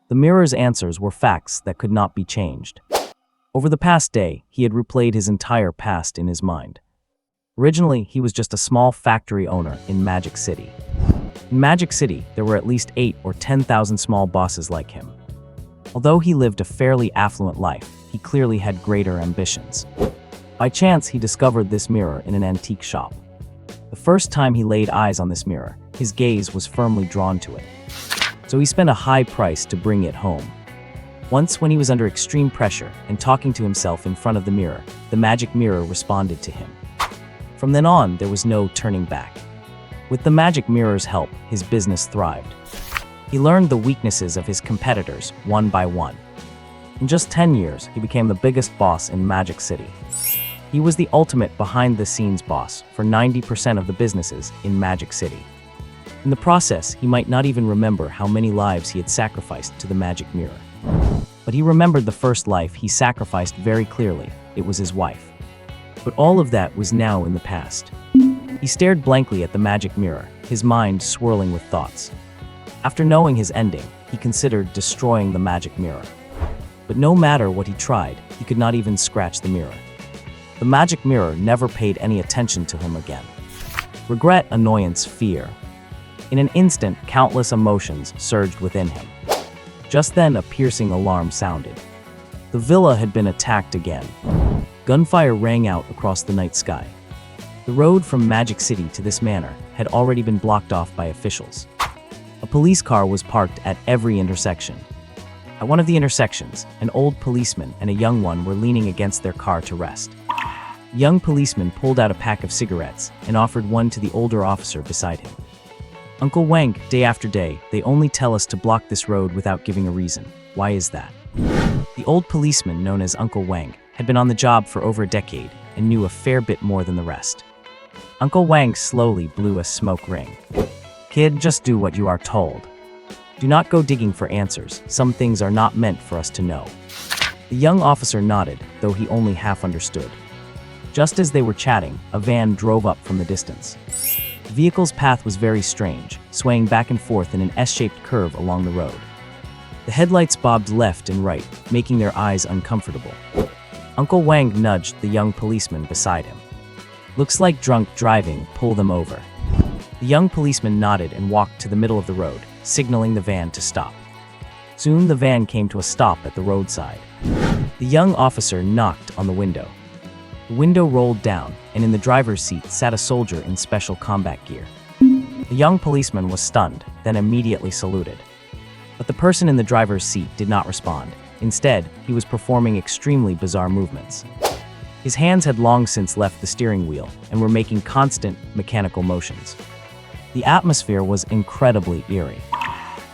The mirror's answers were facts that could not be changed. Over the past day, he had replayed his entire past in his mind. Originally, he was just a small factory owner in Magic City. In Magic City, there were at least 8 or 10,000 small bosses like him. Although he lived a fairly affluent life, he clearly had greater ambitions. By chance, he discovered this mirror in an antique shop. The first time he laid eyes on this mirror, his gaze was firmly drawn to it. So he spent a high price to bring it home. Once, when he was under extreme pressure and talking to himself in front of the mirror, the magic mirror responded to him. From then on, there was no turning back. With the magic mirror's help, his business thrived. He learned the weaknesses of his competitors one by one. In just 10 years, he became the biggest boss in Magic City. He was the ultimate behind-the-scenes boss for 90% of the businesses in Magic City. In the process, he might not even remember how many lives he had sacrificed to the magic mirror. But he remembered the first life he sacrificed very clearly. It was his wife. But all of that was now in the past. He stared blankly at the magic mirror, his mind swirling with thoughts. After knowing his ending, he considered destroying the magic mirror. But no matter what he tried, he could not even scratch the mirror. The magic mirror never paid any attention to him again. Regret, annoyance, fear. In an instant, countless emotions surged within him. Just then, a piercing alarm sounded. The villa had been attacked again. Gunfire rang out across the night sky. The road from Magic City to this manor had already been blocked off by officials. A police car was parked at every intersection. At one of the intersections, an old policeman and a young one were leaning against their car to rest. The young policeman pulled out a pack of cigarettes and offered one to the older officer beside him. "Uncle Wang, day after day, they only tell us to block this road without giving a reason. Why is that?" The old policeman, known as Uncle Wang, had been on the job for over a decade and knew a fair bit more than the rest. Uncle Wang slowly blew a smoke ring. "Kid, just do what you are told. Do not go digging for answers. Some things are not meant for us to know." The young officer nodded, though he only half understood. Just as they were chatting, a van drove up from the distance. The vehicle's path was very strange, swaying back and forth in an S-shaped curve along the road. The headlights bobbed left and right, making their eyes uncomfortable. Uncle Wang nudged the young policeman beside him. "Looks like drunk driving, pull them over." The young policeman nodded and walked to the middle of the road, signaling the van to stop. Soon the van came to a stop at the roadside. The young officer knocked on the window. The window rolled down, and in the driver's seat sat a soldier in special combat gear. The young policeman was stunned, then immediately saluted. But the person in the driver's seat did not respond. Instead, he was performing extremely bizarre movements. His hands had long since left the steering wheel and were making constant mechanical motions. The atmosphere was incredibly eerie.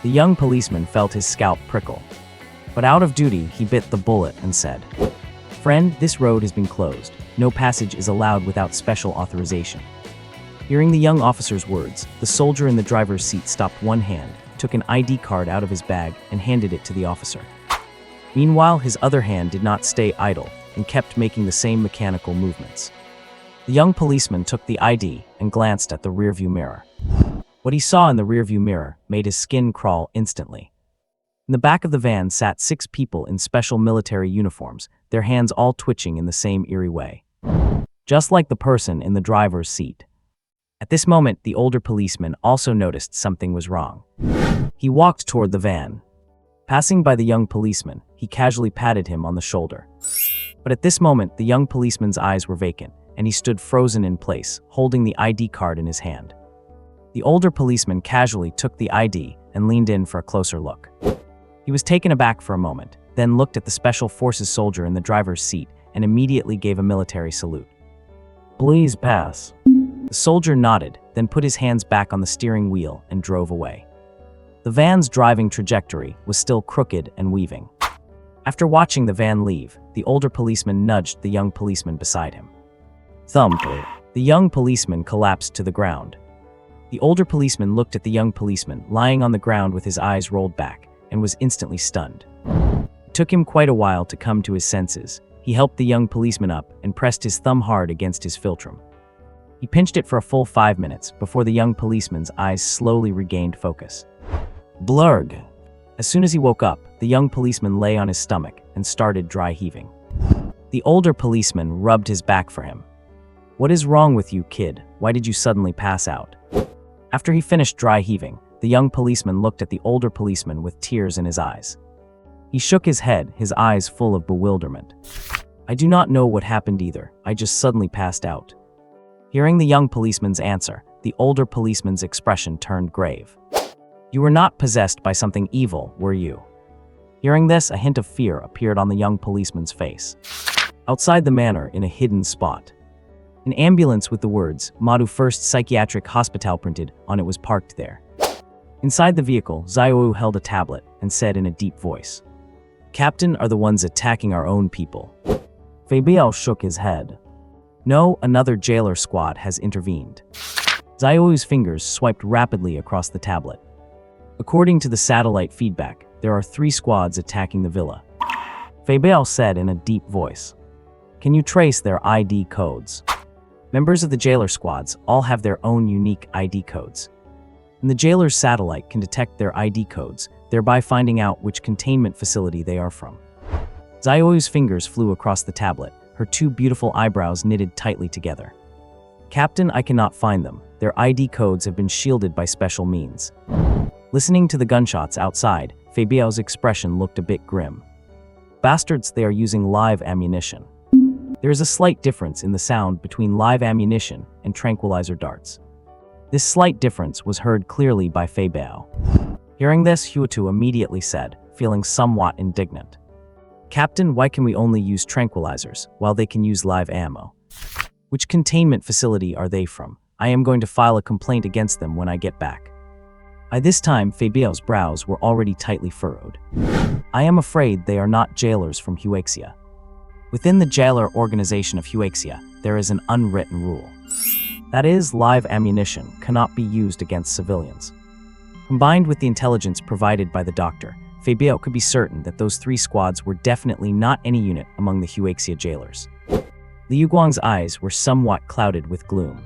The young policeman felt his scalp prickle. But out of duty, he bit the bullet and said, "Friend, this road has been closed. No passage is allowed without special authorization." Hearing the young officer's words, the soldier in the driver's seat stopped one hand, took an ID card out of his bag, and handed it to the officer. Meanwhile, his other hand did not stay idle and kept making the same mechanical movements. The young policeman took the ID and glanced at the rearview mirror. What he saw in the rearview mirror made his skin crawl instantly. In the back of the van sat 6 people in special military uniforms, their hands all twitching in the same eerie way. Just like the person in the driver's seat. At this moment, the older policeman also noticed something was wrong. He walked toward the van. Passing by the young policeman, he casually patted him on the shoulder. But at this moment, the young policeman's eyes were vacant, and he stood frozen in place, holding the ID card in his hand. The older policeman casually took the ID and leaned in for a closer look. He was taken aback for a moment, then looked at the Special Forces soldier in the driver's seat and immediately gave a military salute. "Please pass." The soldier nodded, then put his hands back on the steering wheel and drove away. The van's driving trajectory was still crooked and weaving. After watching the van leave, the older policeman nudged the young policeman beside him. Thump! The young policeman collapsed to the ground. The older policeman looked at the young policeman lying on the ground with his eyes rolled back and was instantly stunned. It took him quite a while to come to his senses. He helped the young policeman up and pressed his thumb hard against his philtrum. He pinched it for a full 5 minutes before the young policeman's eyes slowly regained focus. Blurg! As soon as he woke up, the young policeman lay on his stomach and started dry heaving. The older policeman rubbed his back for him. "What is wrong with you, kid? Why did you suddenly pass out?" After he finished dry heaving, the young policeman looked at the older policeman with tears in his eyes. He shook his head, his eyes full of bewilderment. "I do not know what happened either. I just suddenly passed out." Hearing the young policeman's answer, the older policeman's expression turned grave. "You were not possessed by something evil, were you?" Hearing this, a hint of fear appeared on the young policeman's face. Outside the manor, in a hidden spot, an ambulance with the words, "Madu First Psychiatric Hospital" printed on it was parked there. Inside the vehicle, Xiaoyu held a tablet and said in a deep voice, "Captain are the ones attacking our own people." Fei Biao shook his head. "No, another jailer squad has intervened." Xiaoyu's fingers swiped rapidly across the tablet. According to the satellite feedback, there are 3 squads attacking the villa. Fei Biao said in a deep voice, "Can you trace their ID codes?" Members of the jailer squads all have their own unique ID codes. And the jailer's satellite can detect their ID codes, thereby finding out which containment facility they are from. Xiaoyu's fingers flew across the tablet, her 2 beautiful eyebrows knitted tightly together. "Captain, I cannot find them. Their ID codes have been shielded by special means." Listening to the gunshots outside, Fei Biao's expression looked a bit grim. "Bastards, they are using live ammunition." There is a slight difference in the sound between live ammunition and tranquilizer darts. This slight difference was heard clearly by Fei Biao. Hearing this, Huatu immediately said, feeling somewhat indignant, "Captain, why can we only use tranquilizers while they can use live ammo? Which containment facility are they from? I am going to file a complaint against them when I get back." By this time, Fei Biao's brows were already tightly furrowed. "I am afraid they are not jailers from Huaxia." Within the jailer organization of Huaxia, there is an unwritten rule. That is, live ammunition cannot be used against civilians. Combined with the intelligence provided by the doctor, Fei Biao could be certain that those 3 squads were definitely not any unit among the Huaxia jailers. Liu Guang's eyes were somewhat clouded with gloom.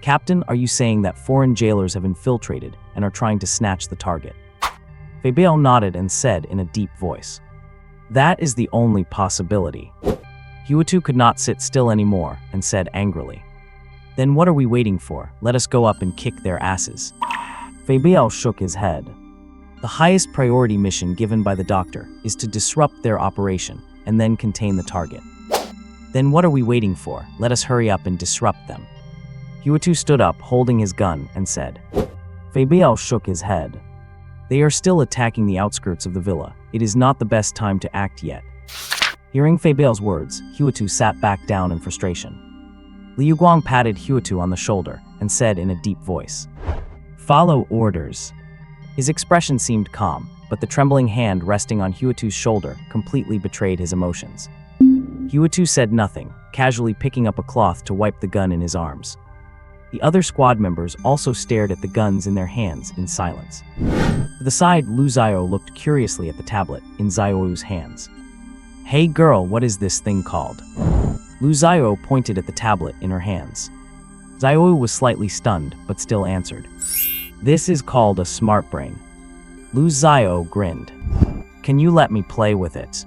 "Captain, are you saying that foreign jailers have infiltrated and are trying to snatch the target?" Fei Biao nodded and said in a deep voice, "That is the only possibility." Huatu could not sit still anymore and said angrily, "Then what are we waiting for? Let us go up and kick their asses." Fei Biao shook his head. The highest priority mission given by the doctor is to disrupt their operation and then contain the target. "Then what are we waiting for? Let us hurry up and disrupt them." Huatu stood up holding his gun and said. Fei Biao shook his head. "They are still attacking the outskirts of the villa. It is not the best time to act yet." Hearing Fei Biao's words, Huatu sat back down in frustration. Liu Guang patted Huatu on the shoulder and said in a deep voice, "Follow orders." His expression seemed calm, but the trembling hand resting on Huatu's shoulder completely betrayed his emotions. Huatu said nothing, casually picking up a cloth to wipe the gun in his arms. The other squad members also stared at the guns in their hands in silence. To the side, Lu Xiao looked curiously at the tablet in Xiaoyu's hands. "Hey girl, what is this thing called?" Lu Xiao pointed at the tablet in her hands. Xiaoyu was slightly stunned, but still answered. "This is called a smart brain." Lu Xiao grinned. "Can you let me play with it?"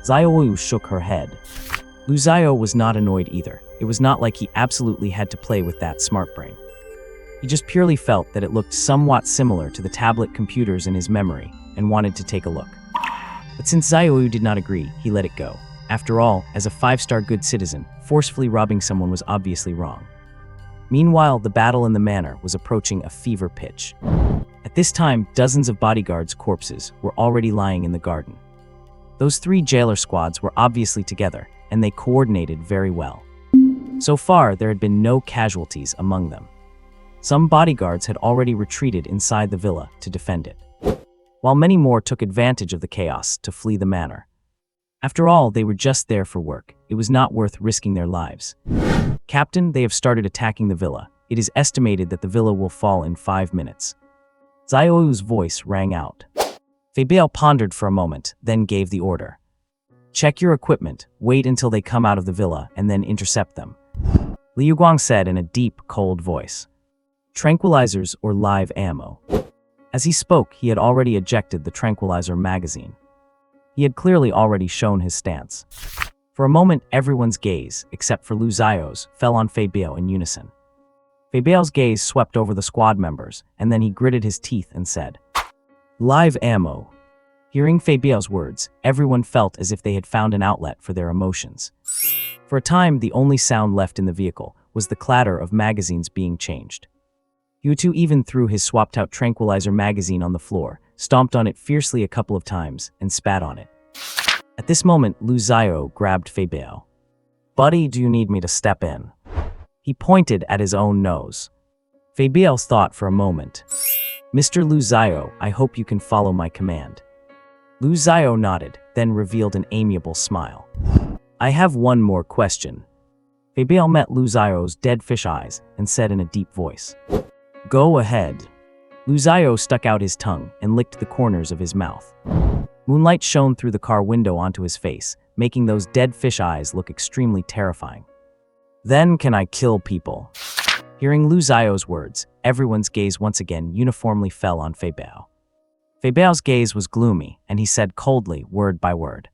Xiaoyu shook her head. Lu Xiao was not annoyed either. It was not like he absolutely had to play with that smart brain. He just purely felt that it looked somewhat similar to the tablet computers in his memory and wanted to take a look. But since Xiaoyu did not agree, he let it go. After all, as a 5-star good citizen, forcefully robbing someone was obviously wrong. Meanwhile, the battle in the manor was approaching a fever pitch. At this time, dozens of bodyguards' corpses were already lying in the garden. Those 3 jailer squads were obviously together, and they coordinated very well. So far, there had been no casualties among them. Some bodyguards had already retreated inside the villa to defend it, while many more took advantage of the chaos to flee the manor. After all, they were just there for work. It was not worth risking their lives. "Captain, they have started attacking the villa. It is estimated that the villa will fall in 5 minutes. Xiaoyu's voice rang out. Fei Biao pondered for a moment, then gave the order. "Check your equipment, wait until they come out of the villa, and then intercept them." Liu Guang said in a deep, cold voice. "Tranquilizers or live ammo?" As he spoke, he had already ejected the tranquilizer magazine. He had clearly already shown his stance. For a moment, everyone's gaze, except for Lu Zio's, fell on Fei Biao in unison. Fei Biao's gaze swept over the squad members, and then he gritted his teeth and said, "Live ammo." Hearing Fei Biao's words, everyone felt as if they had found an outlet for their emotions. For a time, the only sound left in the vehicle was the clatter of magazines being changed. Yutu even threw his swapped-out tranquilizer magazine on the floor, stomped on it fiercely a couple of times, and spat on it. At this moment, Lu Zio grabbed Fei Biao. "Buddy, do you need me to step in?" He pointed at his own nose. Fei Biao thought for a moment. "Mr. Lu Zio, I hope you can follow my command." Lu Zio nodded, then revealed an amiable smile. "I have one more question." Fei Biao met Lu Zio's dead fish eyes and said in a deep voice, "Go ahead." Lu Zio stuck out his tongue and licked the corners of his mouth. Moonlight shone through the car window onto his face, making those dead fish eyes look extremely terrifying. "Then can I kill people?" Hearing Lu Zio's words, everyone's gaze once again uniformly fell on Fei Biao. Fei Biao's gaze was gloomy, and he said coldly, word by word,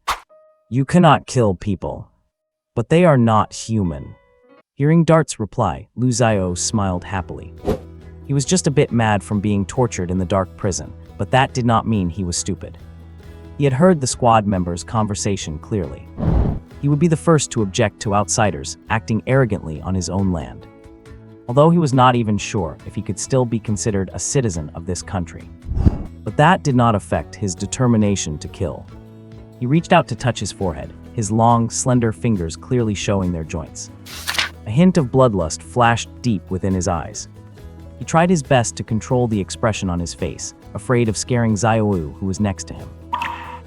"You cannot kill people, but they are not human." Hearing Dart's reply, Lu Zio smiled happily. He was just a bit mad from being tortured in the dark prison, but that did not mean he was stupid. He had heard the squad members' conversation clearly. He would be the first to object to outsiders acting arrogantly on his own land. Although he was not even sure if he could still be considered a citizen of this country. But that did not affect his determination to kill. He reached out to touch his forehead, his long, slender fingers clearly showing their joints. A hint of bloodlust flashed deep within his eyes. He tried his best to control the expression on his face, afraid of scaring Xiaowu, who was next to him.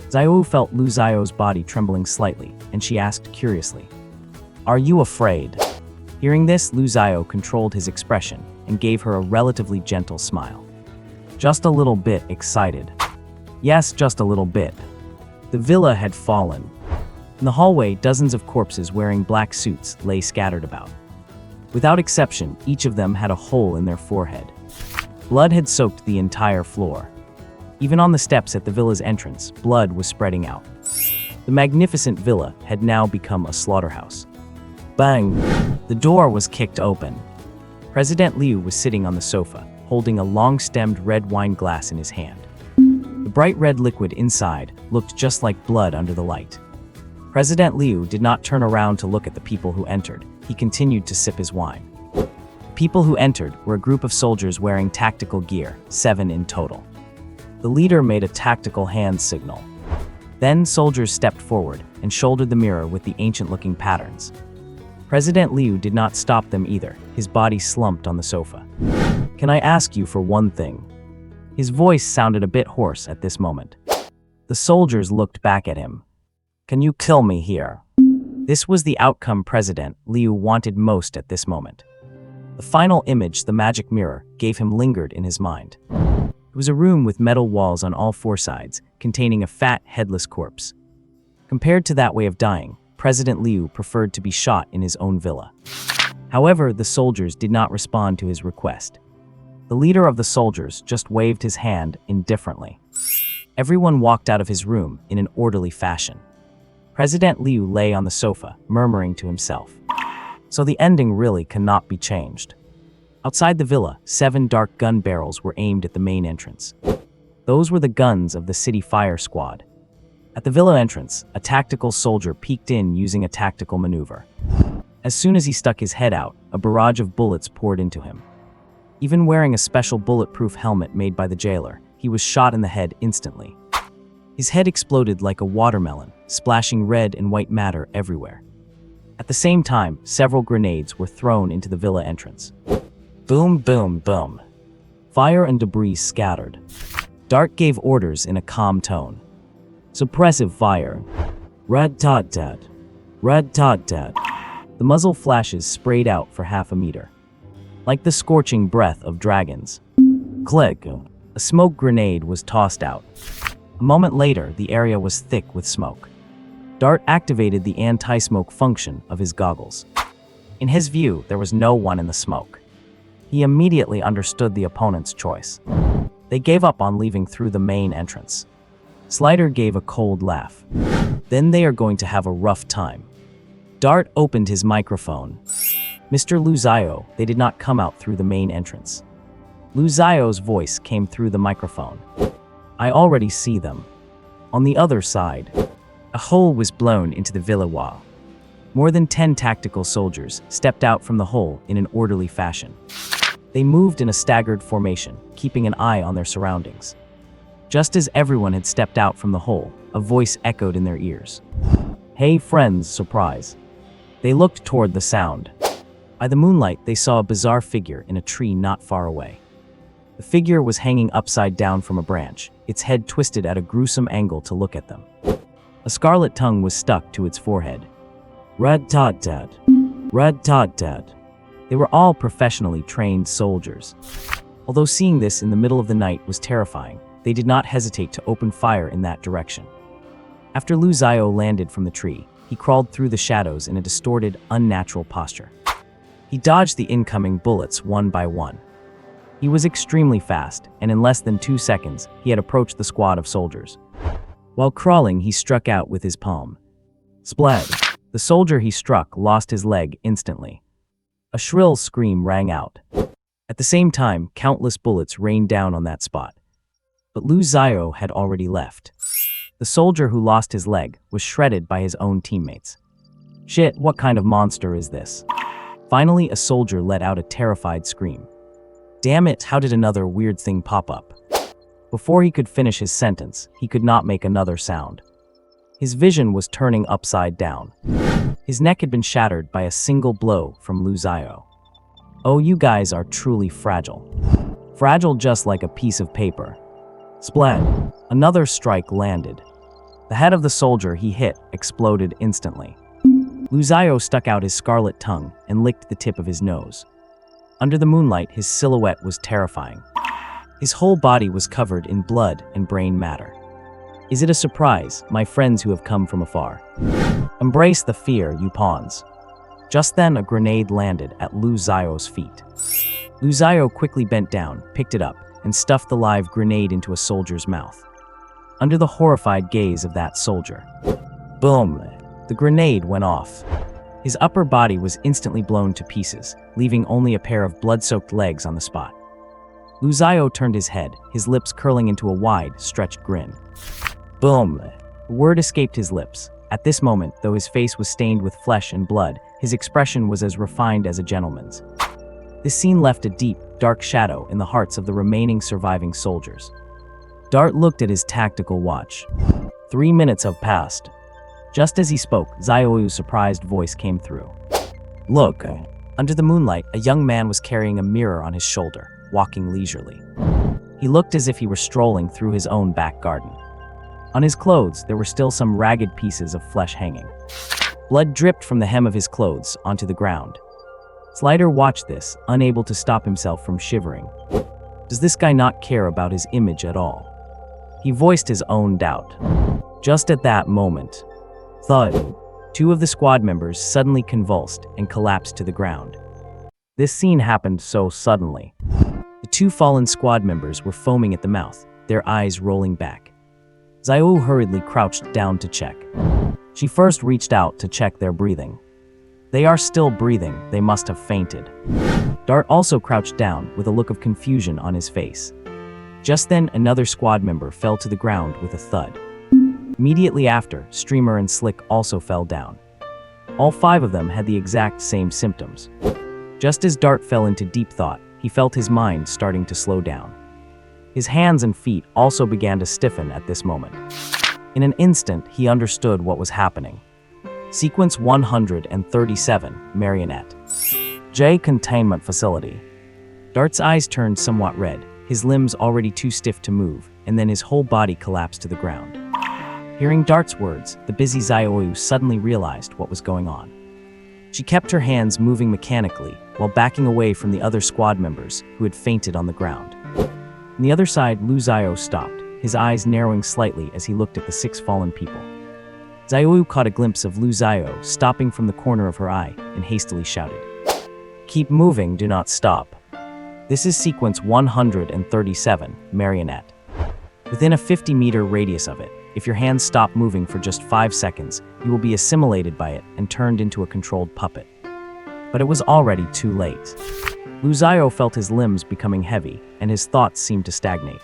Xiaowu felt Lu Zio's body trembling slightly, and she asked curiously, "Are you afraid?" Hearing this, Lu Zio controlled his expression and gave her a relatively gentle smile. "Just a little bit excited." "Yes, just a little bit." The villa had fallen. In the hallway, dozens of corpses wearing black suits lay scattered about. Without exception, each of them had a hole in their forehead. Blood had soaked the entire floor. Even on the steps at the villa's entrance, blood was spreading out. The magnificent villa had now become a slaughterhouse. Bang! The door was kicked open. President Liu was sitting on the sofa, holding a long-stemmed red wine glass in his hand. The bright red liquid inside looked just like blood under the light. President Liu did not turn around to look at the people who entered. He continued to sip his wine. The people who entered were a group of soldiers wearing tactical gear, 7 in total. The leader made a tactical hand signal. Then soldiers stepped forward and shouldered the mirror with the ancient-looking patterns. President Liu did not stop them either. His body slumped on the sofa. "Can I ask you for one thing?" His voice sounded a bit hoarse at this moment. The soldiers looked back at him. "Can you kill me here?" This was the outcome President Liu wanted most at this moment. The final image, the magic mirror, gave him lingered in his mind. It was a room with metal walls on all 4 sides, containing a fat, headless corpse. Compared to that way of dying, President Liu preferred to be shot in his own villa. However, the soldiers did not respond to his request. The leader of the soldiers just waved his hand indifferently. Everyone walked out of his room in an orderly fashion. President Liu lay on the sofa, murmuring to himself. So the ending really cannot be changed. Outside the villa, 7 dark gun barrels were aimed at the main entrance. Those were the guns of the city fire squad. At the villa entrance, a tactical soldier peeked in using a tactical maneuver. As soon as he stuck his head out, a barrage of bullets poured into him. Even wearing a special bulletproof helmet made by the jailer, he was shot in the head instantly. His head exploded like a watermelon, splashing red and white matter everywhere. At the same time, several grenades were thrown into the villa entrance. Boom, boom, boom. Fire and debris scattered. Dart gave orders in a calm tone. Suppressive fire. Rat-tat-tat. Rat-tat-tat. The muzzle flashes sprayed out for half a meter. Like the scorching breath of dragons. Click. A smoke grenade was tossed out. A moment later, the area was thick with smoke. Dart activated the anti-smoke function of his goggles. In his view, there was no one in the smoke. He immediately understood the opponent's choice. They gave up on leaving through the main entrance. Slider gave a cold laugh. Then they are going to have a rough time. Dart opened his microphone. Mr. Luzayo, they did not come out through the main entrance. Luzayo's voice came through the microphone. I already see them. On the other side, a hole was blown into the villa wall. More than 10 tactical soldiers stepped out from the hole in an orderly fashion. They moved in a staggered formation, keeping an eye on their surroundings. Just as everyone had stepped out from the hole, a voice echoed in their ears. Hey friends, surprise. They looked toward the sound. By the moonlight, they saw a bizarre figure in a tree not far away. The figure was hanging upside down from a branch, its head twisted at a gruesome angle to look at them. A scarlet tongue was stuck to its forehead. Red Tot Dad. Red Tot Dad. They were all professionally trained soldiers. Although seeing this in the middle of the night was terrifying, they did not hesitate to open fire in that direction. After Lu Zio landed from the tree, he crawled through the shadows in a distorted, unnatural posture. He dodged the incoming bullets one by one. He was extremely fast, and in less than 2 seconds, he had approached the squad of soldiers. While crawling, he struck out with his palm. Splat! The soldier he struck lost his leg instantly. A shrill scream rang out. At the same time, countless bullets rained down on that spot. But Lu Zio had already left. The soldier who lost his leg was shredded by his own teammates. Shit, what kind of monster is this? Finally, a soldier let out a terrified scream. Damn it, how did another weird thing pop up? Before he could finish his sentence, he could not make another sound. His vision was turning upside down. His neck had been shattered by a single blow from Lu Zio. Oh, you guys are truly fragile. Fragile just like a piece of paper. Splat! Another strike landed. The head of the soldier he hit exploded instantly. Lu Zio stuck out his scarlet tongue and licked the tip of his nose. Under the moonlight, his silhouette was terrifying. His whole body was covered in blood and brain matter. Is it a surprise, my friends who have come from afar? Embrace the fear, you pawns. Just then, a grenade landed at Lu Zio's feet. Lu Zio quickly bent down, picked it up, and stuffed the live grenade into a soldier's mouth. Under the horrified gaze of that soldier, boom! The grenade went off. His upper body was instantly blown to pieces, leaving only a pair of blood-soaked legs on the spot. Lu Zio turned his head, his lips curling into a wide, stretched grin. Boom! The word escaped his lips. At this moment, though his face was stained with flesh and blood, his expression was as refined as a gentleman's. This scene left a deep, dark shadow in the hearts of the remaining surviving soldiers. Dart looked at his tactical watch. 3 minutes have passed. Just as he spoke, Zio's surprised voice came through. Look! Under the moonlight, a young man was carrying a mirror on his shoulder, walking leisurely. He looked as if he were strolling through his own back garden. On his clothes, there were still some ragged pieces of flesh hanging. Blood dripped from the hem of his clothes onto the ground. Slider watched this, unable to stop himself from shivering. Does this guy not care about his image at all? He voiced his own doubt. Just at that moment, thud! 2 of the squad members suddenly convulsed and collapsed to the ground. This scene happened so suddenly. The 2 fallen squad members were foaming at the mouth, their eyes rolling back. Zio hurriedly crouched down to check. She first reached out to check their breathing. They are still breathing, they must have fainted. Dart also crouched down with a look of confusion on his face. Just then, another squad member fell to the ground with a thud. Immediately after, Streamer and Slick also fell down. All 5 of them had the exact same symptoms. Just as Dart fell into deep thought, he felt his mind starting to slow down. His hands and feet also began to stiffen at this moment. In an instant, he understood what was happening. Sequence 137, Marionette. J Containment Facility. Dart's eyes turned somewhat red, his limbs already too stiff to move, and then his whole body collapsed to the ground. Hearing Dart's words, the busy Zioyu suddenly realized what was going on. She kept her hands moving mechanically while backing away from the other squad members who had fainted on the ground. On the other side, Lu Zio stopped, his eyes narrowing slightly as he looked at the 6 fallen people. Zioyu caught a glimpse of Lu Zio stopping from the corner of her eye and hastily shouted, "Keep moving, do not stop." This is sequence 137, Marionette. Within a 50-meter radius of it, if your hands stop moving for just 5 seconds, you will be assimilated by it and turned into a controlled puppet. But it was already too late. Lu Xiao felt his limbs becoming heavy, and his thoughts seemed to stagnate.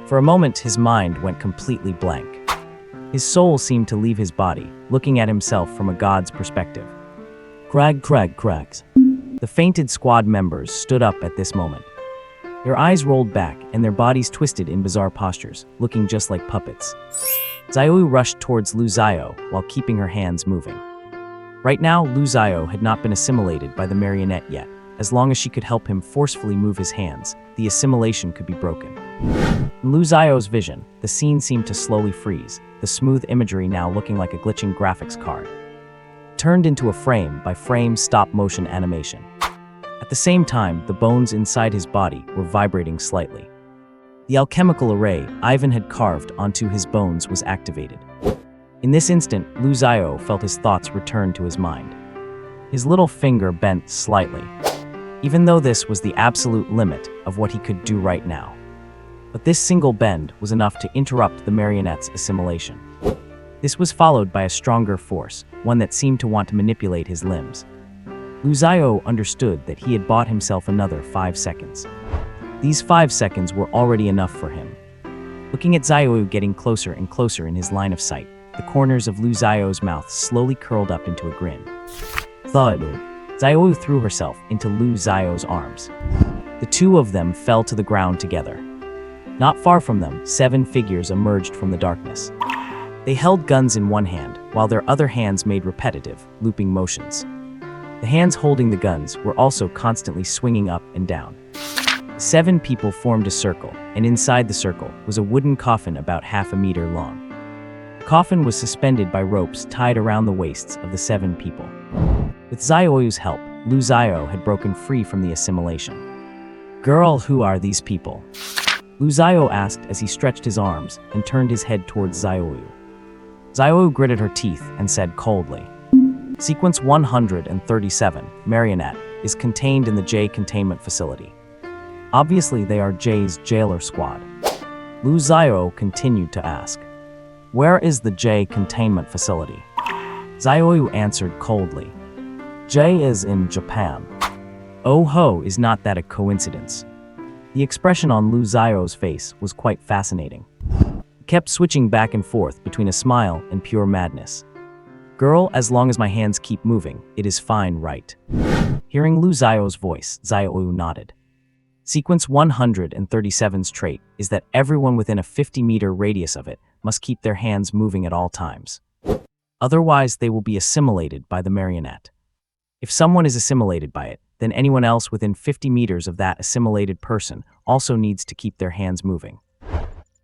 For a moment, his mind went completely blank. His soul seemed to leave his body, looking at himself from a god's perspective. Crags. The fainted squad members stood up at this moment. Their eyes rolled back and their bodies twisted in bizarre postures, looking just like puppets. Xiaoyu rushed towards Lu Xiao while keeping her hands moving. Right now, Lu Xiao had not been assimilated by the marionette yet. As long as she could help him forcefully move his hands, the assimilation could be broken. In Lu Xiao's vision, the scene seemed to slowly freeze, the smooth imagery now looking like a glitching graphics card. Turned into a frame-by-frame stop-motion animation. At the same time, the bones inside his body were vibrating slightly. The alchemical array Ivan had carved onto his bones was activated. In this instant, Lu Xiao felt his thoughts return to his mind. His little finger bent slightly, even though this was the absolute limit of what he could do right now. But this single bend was enough to interrupt the marionette's assimilation. This was followed by a stronger force, one that seemed to want to manipulate his limbs. Lu Xiao understood that he had bought himself another 5 seconds. These 5 seconds were already enough for him. Looking at Xiaoyu getting closer and closer in his line of sight, the corners of Lu Xiao's mouth slowly curled up into a grin. Thud. Xiaoyu threw herself into Lu Xiao's arms. The two of them fell to the ground together. Not far from them, 7 figures emerged from the darkness. They held guns in one hand, while their other hands made repetitive, looping motions. The hands holding the guns were also constantly swinging up and down. 7 people formed a circle, and inside the circle was a wooden coffin about half a meter long. The coffin was suspended by ropes tied around the waists of the 7 people. With Xiaoyu's help, Lu Xiao had broken free from the assimilation. "Girl, who are these people?" Lu Xiao asked as he stretched his arms and turned his head towards Xiaoyu. Xiaoyu gritted her teeth and said coldly, Sequence 137, Marionette, is contained in the J containment facility. Obviously, they are J's jailer squad. Lu Xiao continued to ask, "Where is the J containment facility?" Xiaoyu answered coldly, "J is in Japan." Oh ho, is not that a coincidence? The expression on Lu Xiao's face was quite fascinating. He kept switching back and forth between a smile and pure madness. "Girl, as long as my hands keep moving, it is fine, right?" Hearing Lu Xiao's voice, Xiaoyu nodded. Sequence 137's trait is that everyone within a 50-meter radius of it must keep their hands moving at all times. Otherwise, they will be assimilated by the marionette. If someone is assimilated by it, then anyone else within 50 meters of that assimilated person also needs to keep their hands moving.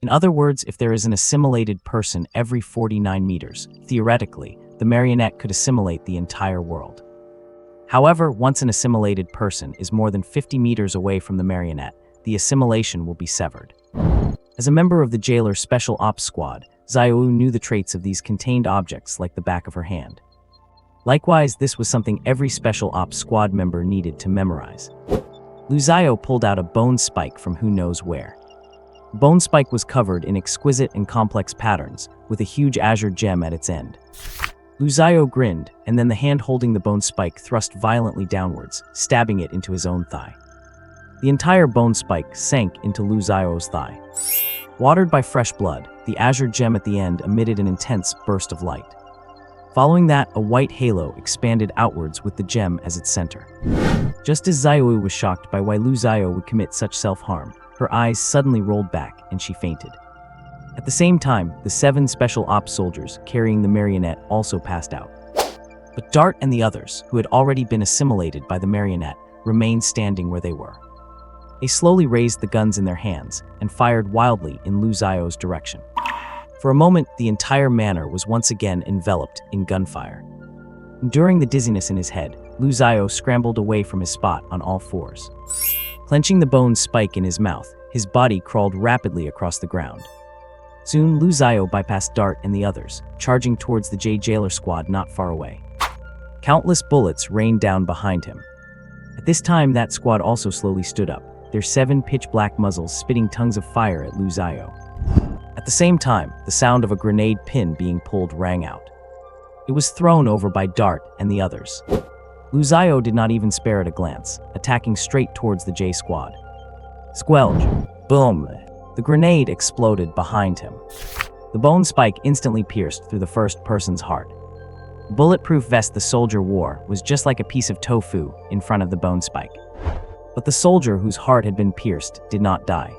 In other words, if there is an assimilated person every 49 meters, theoretically, the marionette could assimilate the entire world. However, once an assimilated person is more than 50 meters away from the marionette, the assimilation will be severed. As a member of the jailer's special ops squad, Xiaoyu knew the traits of these contained objects like the back of her hand. Likewise, this was something every special ops squad member needed to memorize. Lu Xiao pulled out a bone spike from who knows where. The bone spike was covered in exquisite and complex patterns, with a huge azure gem at its end. Lu Xiao grinned, and then the hand holding the bone spike thrust violently downwards, stabbing it into his own thigh. The entire bone spike sank into Lu Xiao's thigh. Watered by fresh blood, the azure gem at the end emitted an intense burst of light. Following that, a white halo expanded outwards with the gem as its center. Just as Xiaoyu was shocked by why Lu Xiao would commit such self-harm, her eyes suddenly rolled back and she fainted. At the same time, the 7 special ops soldiers carrying the marionette also passed out. But Dart and the others, who had already been assimilated by the marionette, remained standing where they were. They slowly raised the guns in their hands and fired wildly in Lu Xiao's direction. For a moment, the entire manor was once again enveloped in gunfire. Enduring the dizziness in his head, Lu Xiao scrambled away from his spot on all fours. Clenching the bone spike in his mouth, his body crawled rapidly across the ground. Soon, Lu Xiao bypassed Dart and the others, charging towards the J jailer squad not far away. Countless bullets rained down behind him. At this time, that squad also slowly stood up, their 7 pitch-black muzzles spitting tongues of fire at Lu Xiao. At the same time, the sound of a grenade pin being pulled rang out. It was thrown over by Dart and the others. Lu Xiao did not even spare it a glance, attacking straight towards the J squad. Squelch! Boom! The grenade exploded behind him. The bone spike instantly pierced through the first person's heart. The bulletproof vest the soldier wore was just like a piece of tofu in front of the bone spike. But the soldier whose heart had been pierced did not die.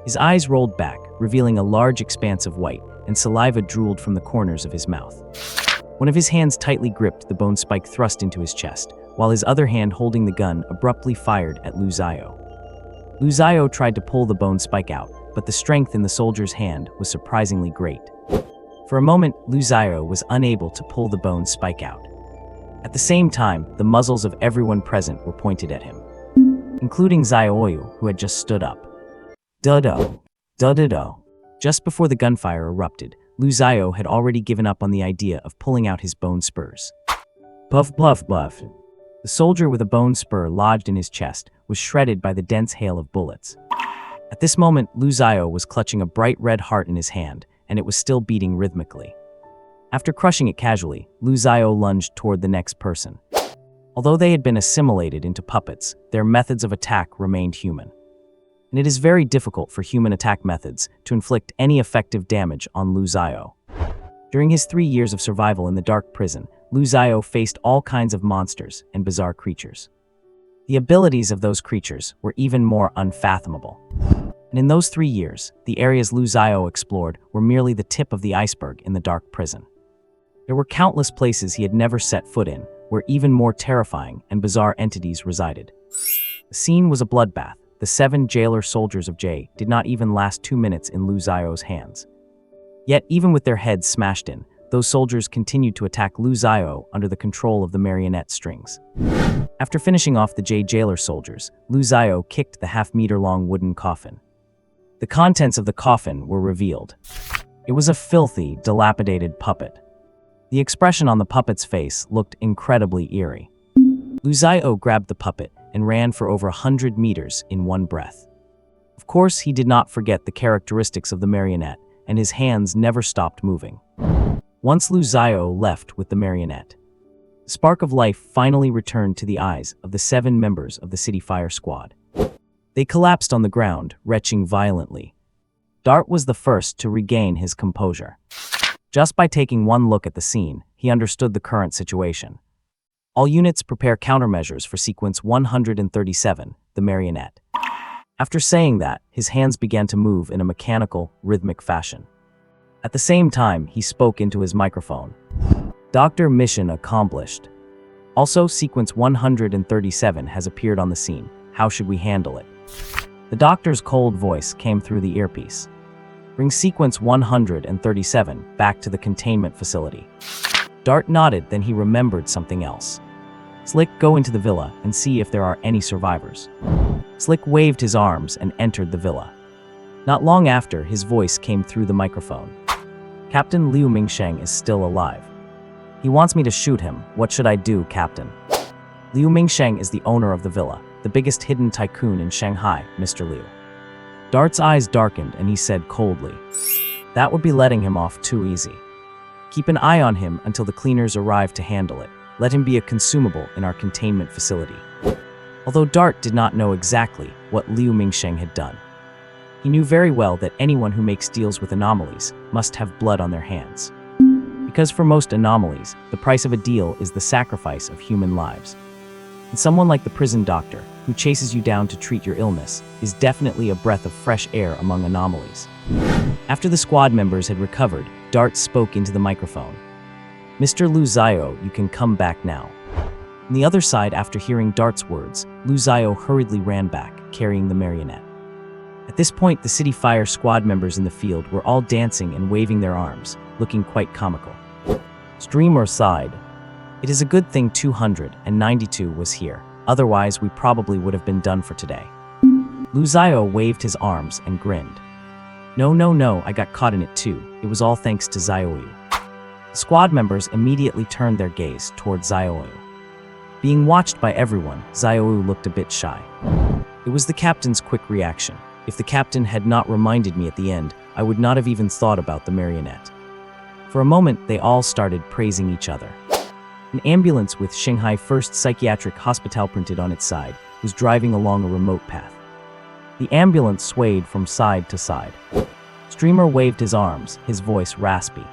His eyes rolled back, revealing a large expanse of white, and saliva drooled from the corners of his mouth. One of his hands tightly gripped the bone spike thrust into his chest, while his other hand holding the gun abruptly fired at Lu Xiao. Lu Xiao tried to pull the bone spike out, but the strength in the soldier's hand was surprisingly great. For a moment, Lu Xiao was unable to pull the bone spike out. At the same time, the muzzles of everyone present were pointed at him, including Xiaoyu, who had just stood up. Dudo, dudo. Just before the gunfire erupted, Lu Xiao had already given up on the idea of pulling out his bone spurs. Puff, puff, puff. The soldier with a bone spur lodged in his chest was shredded by the dense hail of bullets. At this moment, Lu Xiao was clutching a bright red heart in his hand, and it was still beating rhythmically. After crushing it casually, Lu Xiao lunged toward the next person. Although they had been assimilated into puppets, their methods of attack remained human. And it is very difficult for human attack methods to inflict any effective damage on Lu Xiao. During his 3 years of survival in the dark prison, Lu Xiao faced all kinds of monsters and bizarre creatures. The abilities of those creatures were even more unfathomable. And in those 3 years, the areas Lu Xiao explored were merely the tip of the iceberg in the dark prison. There were countless places he had never set foot in, where even more terrifying and bizarre entities resided. The scene was a bloodbath. The 7 jailer soldiers of J did not even last 2 minutes in Lu Xiao's hands. Yet, even with their heads smashed in, those soldiers continued to attack Lu Xiao under the control of the marionette strings. After finishing off the J jailer soldiers, Lu Xiao kicked the half-meter-long wooden coffin. The contents of the coffin were revealed. It was a filthy, dilapidated puppet. The expression on the puppet's face looked incredibly eerie. Lu Xiao grabbed the puppet and ran for over 100 meters in one breath. Of course, he did not forget the characteristics of the marionette, and his hands never stopped moving. Once Lu Xiao left with the marionette, the spark of life finally returned to the eyes of the 7 members of the City Fire Squad. They collapsed on the ground, retching violently. Dart was the first to regain his composure. Just by taking one look at the scene, he understood the current situation. All units prepare countermeasures for sequence 137, the marionette. After saying that, his hands began to move in a mechanical, rhythmic fashion. At the same time, he spoke into his microphone. Doctor, mission accomplished. Also, sequence 137 has appeared on the scene. How should we handle it? The doctor's cold voice came through the earpiece. Bring sequence 137 back to the containment facility. Dart nodded, then he remembered something else. Slick, go into the villa and see if there are any survivors. Slick waved his arms and entered the villa. Not long after, his voice came through the microphone. Captain Liu Mingsheng is still alive. He wants me to shoot him. What should I do, Captain? Liu Mingsheng is the owner of the villa, the biggest hidden tycoon in Shanghai, Mr. Liu. Dart's eyes darkened and he said coldly, that would be letting him off too easy. Keep an eye on him until the cleaners arrive to handle it. Let him be a consumable in our containment facility. Although Dart did not know exactly what Liu Mingsheng had done, he knew very well that anyone who makes deals with anomalies must have blood on their hands. Because for most anomalies, the price of a deal is the sacrifice of human lives. And someone like the prison doctor, who chases you down to treat your illness, is definitely a breath of fresh air among anomalies. After the squad members had recovered, Dart spoke into the microphone. Mr. Lu Xiao, you can come back now. On the other side, after hearing Dart's words, Lu Xiao hurriedly ran back, carrying the marionette. At this point, the City Fire Squad members in the field were all dancing and waving their arms, looking quite comical. Stream or side? It is a good thing 292 was here, otherwise we probably would have been done for today. Lu Xiao waved his arms and grinned. No, I got caught in it too. It was all thanks to Xiaoyu. The squad members immediately turned their gaze toward Xiaoyu. Being watched by everyone, Xiaoyu looked a bit shy. It was the captain's quick reaction. If the captain had not reminded me at the end, I would not have even thought about the marionette. For a moment, they all started praising each other. An ambulance with Shanghai First Psychiatric Hospital printed on its side was driving along a remote path. The ambulance swayed from side to side. Streamer waved his arms, his voice raspy.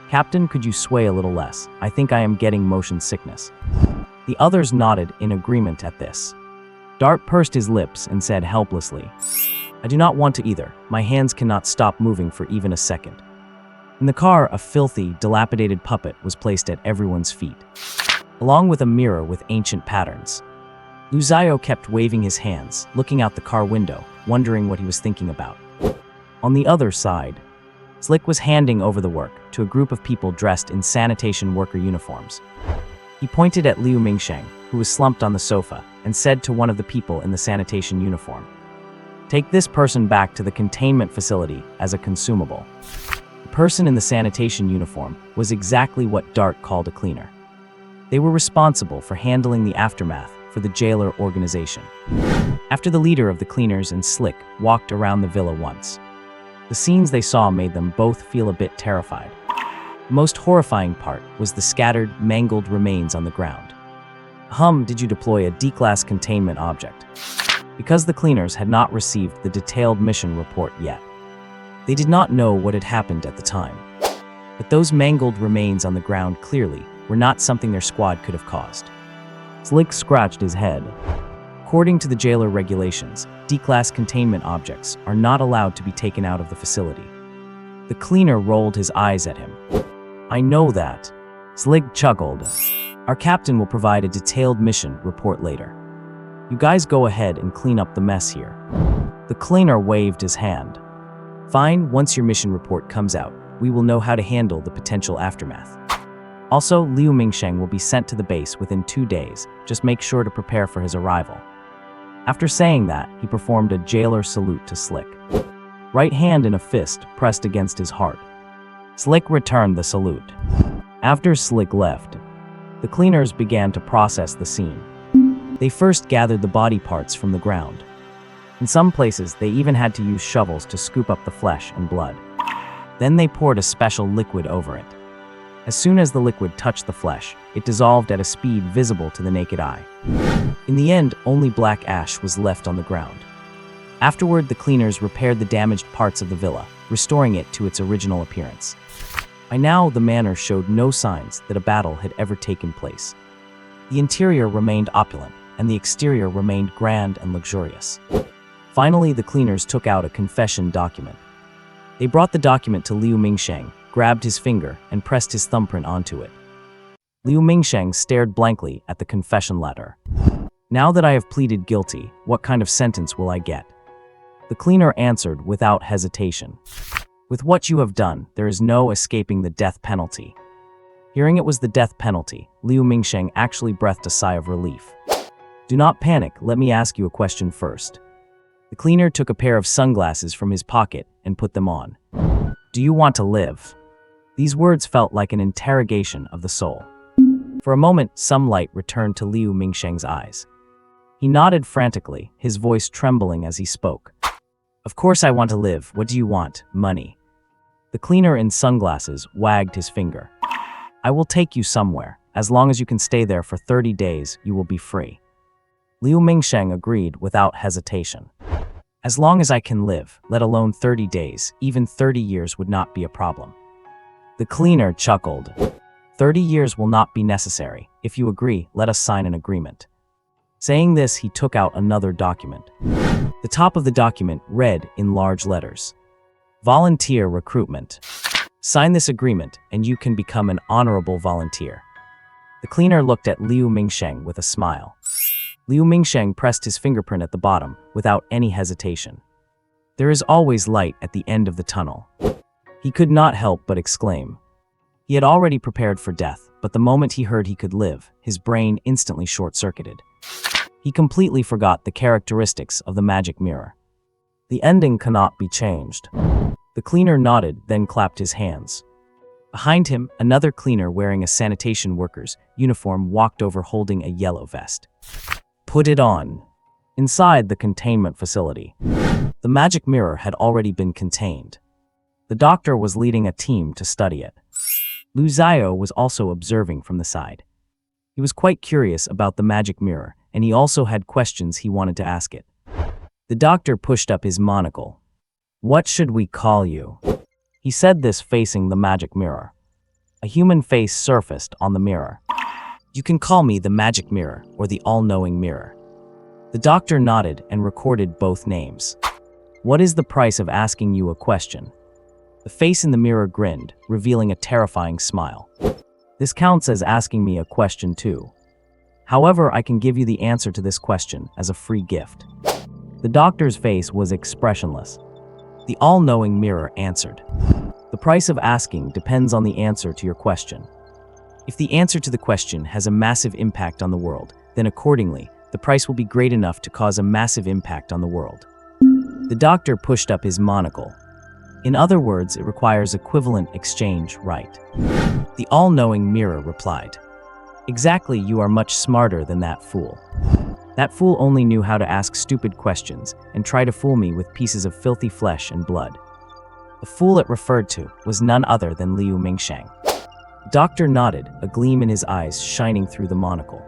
"Captain, could you sway a little less? I think I am getting motion sickness." The others nodded in agreement at this. Dart pursed his lips and said helplessly, "I do not want to either. My hands cannot stop moving for even a second." In the car, a filthy, dilapidated puppet was placed at everyone's feet, along with a mirror with ancient patterns. Lu Xiao kept waving his hands, looking out the car window, wondering what he was thinking about. On the other side, Slick was handing over the work to a group of people dressed in sanitation worker uniforms. He pointed at Liu Mingsheng, who was slumped on the sofa, and said to one of the people in the sanitation uniform, "Take this person back to the containment facility as a consumable." The person in the sanitation uniform was exactly what Dart called a cleaner. They were responsible for handling the aftermath for the jailer organization. After the leader of the cleaners and Slick walked around the villa once, the scenes they saw made them both feel a bit terrified. The most horrifying part was the scattered, mangled remains on the ground. Did you deploy a D-class containment object? Because the cleaners had not received the detailed mission report yet. They did not know what had happened at the time. But those mangled remains on the ground clearly were not something their squad could have caused. Slick scratched his head. According to the jailer regulations, D-class containment objects are not allowed to be taken out of the facility. The cleaner rolled his eyes at him. "I know that." Slick chuckled. "Our captain will provide a detailed mission report later. You guys go ahead and clean up the mess here." The cleaner waved his hand. "Fine, once your mission report comes out, we will know how to handle the potential aftermath. Also, Liu Mingsheng will be sent to the base within 2 days. Just make sure to prepare for his arrival." After saying that, he performed a jailer salute to Slick. Right hand in a fist pressed against his heart. Slick returned the salute. After Slick left, the cleaners began to process the scene. They first gathered the body parts from the ground. In some places, they even had to use shovels to scoop up the flesh and blood. Then they poured a special liquid over it. As soon as the liquid touched the flesh, it dissolved at a speed visible to the naked eye. In the end, only black ash was left on the ground. Afterward, the cleaners repaired the damaged parts of the villa, restoring it to its original appearance. By now, the manor showed no signs that a battle had ever taken place. The interior remained opulent, and the exterior remained grand and luxurious. Finally, the cleaners took out a confession document. They brought the document to Liu Mingsheng, grabbed his finger, and pressed his thumbprint onto it. Liu Mingsheng stared blankly at the confession letter. "Now that I have pleaded guilty, what kind of sentence will I get?" The cleaner answered without hesitation. "With what you have done, there is no escaping the death penalty." Hearing it was the death penalty, Liu Mingsheng actually breathed a sigh of relief. "Do not panic, let me ask you a question first." The cleaner took a pair of sunglasses from his pocket and put them on. "Do you want to live?" These words felt like an interrogation of the soul. For a moment, some light returned to Liu Mingsheng's eyes. He nodded frantically, his voice trembling as he spoke. "Of course I want to live. What do you want? Money." The cleaner in sunglasses wagged his finger. "I will take you somewhere. As long as you can stay there for 30 days, you will be free." Liu Mingsheng agreed without hesitation. "As long as I can live, let alone 30 days, even 30 years would not be a problem." The cleaner chuckled. 30 years will not be necessary. If you agree, let us sign an agreement." Saying this, he took out another document. The top of the document read in large letters, "Volunteer recruitment. Sign this agreement and you can become an honorable volunteer." The cleaner looked at Liu Mingsheng with a smile. Liu Mingsheng pressed his fingerprint at the bottom without any hesitation. There is always light at the end of the tunnel. He could not help but exclaim. He had already prepared for death, but the moment he heard he could live, his brain instantly short-circuited. He completely forgot the characteristics of the magic mirror. The ending cannot be changed. The cleaner nodded, then clapped his hands. Behind him, another cleaner wearing a sanitation worker's uniform walked over holding a yellow vest. "Put it on." Inside the containment facility, the magic mirror had already been contained. The doctor was leading a team to study it. Lu Xiao was also observing from the side. He was quite curious about the magic mirror, and he also had questions he wanted to ask it. The doctor pushed up his monocle. "What should we call you?" He said this facing the magic mirror. A human face surfaced on the mirror. "You can call me the magic mirror or the all-knowing mirror." The doctor nodded and recorded both names. "What is the price of asking you a question?" The face in the mirror grinned, revealing a terrifying smile. "This counts as asking me a question too. However, I can give you the answer to this question as a free gift." The doctor's face was expressionless. The all-knowing mirror answered. "The price of asking depends on the answer to your question. If the answer to the question has a massive impact on the world, then accordingly, the price will be great enough to cause a massive impact on the world." The doctor pushed up his monocle. "In other words, it requires equivalent exchange, right?" The all-knowing mirror replied. "Exactly, you are much smarter than that fool. That fool only knew how to ask stupid questions and try to fool me with pieces of filthy flesh and blood." The fool it referred to was none other than Liu Mingshang. The doctor nodded, a gleam in his eyes shining through the monocle.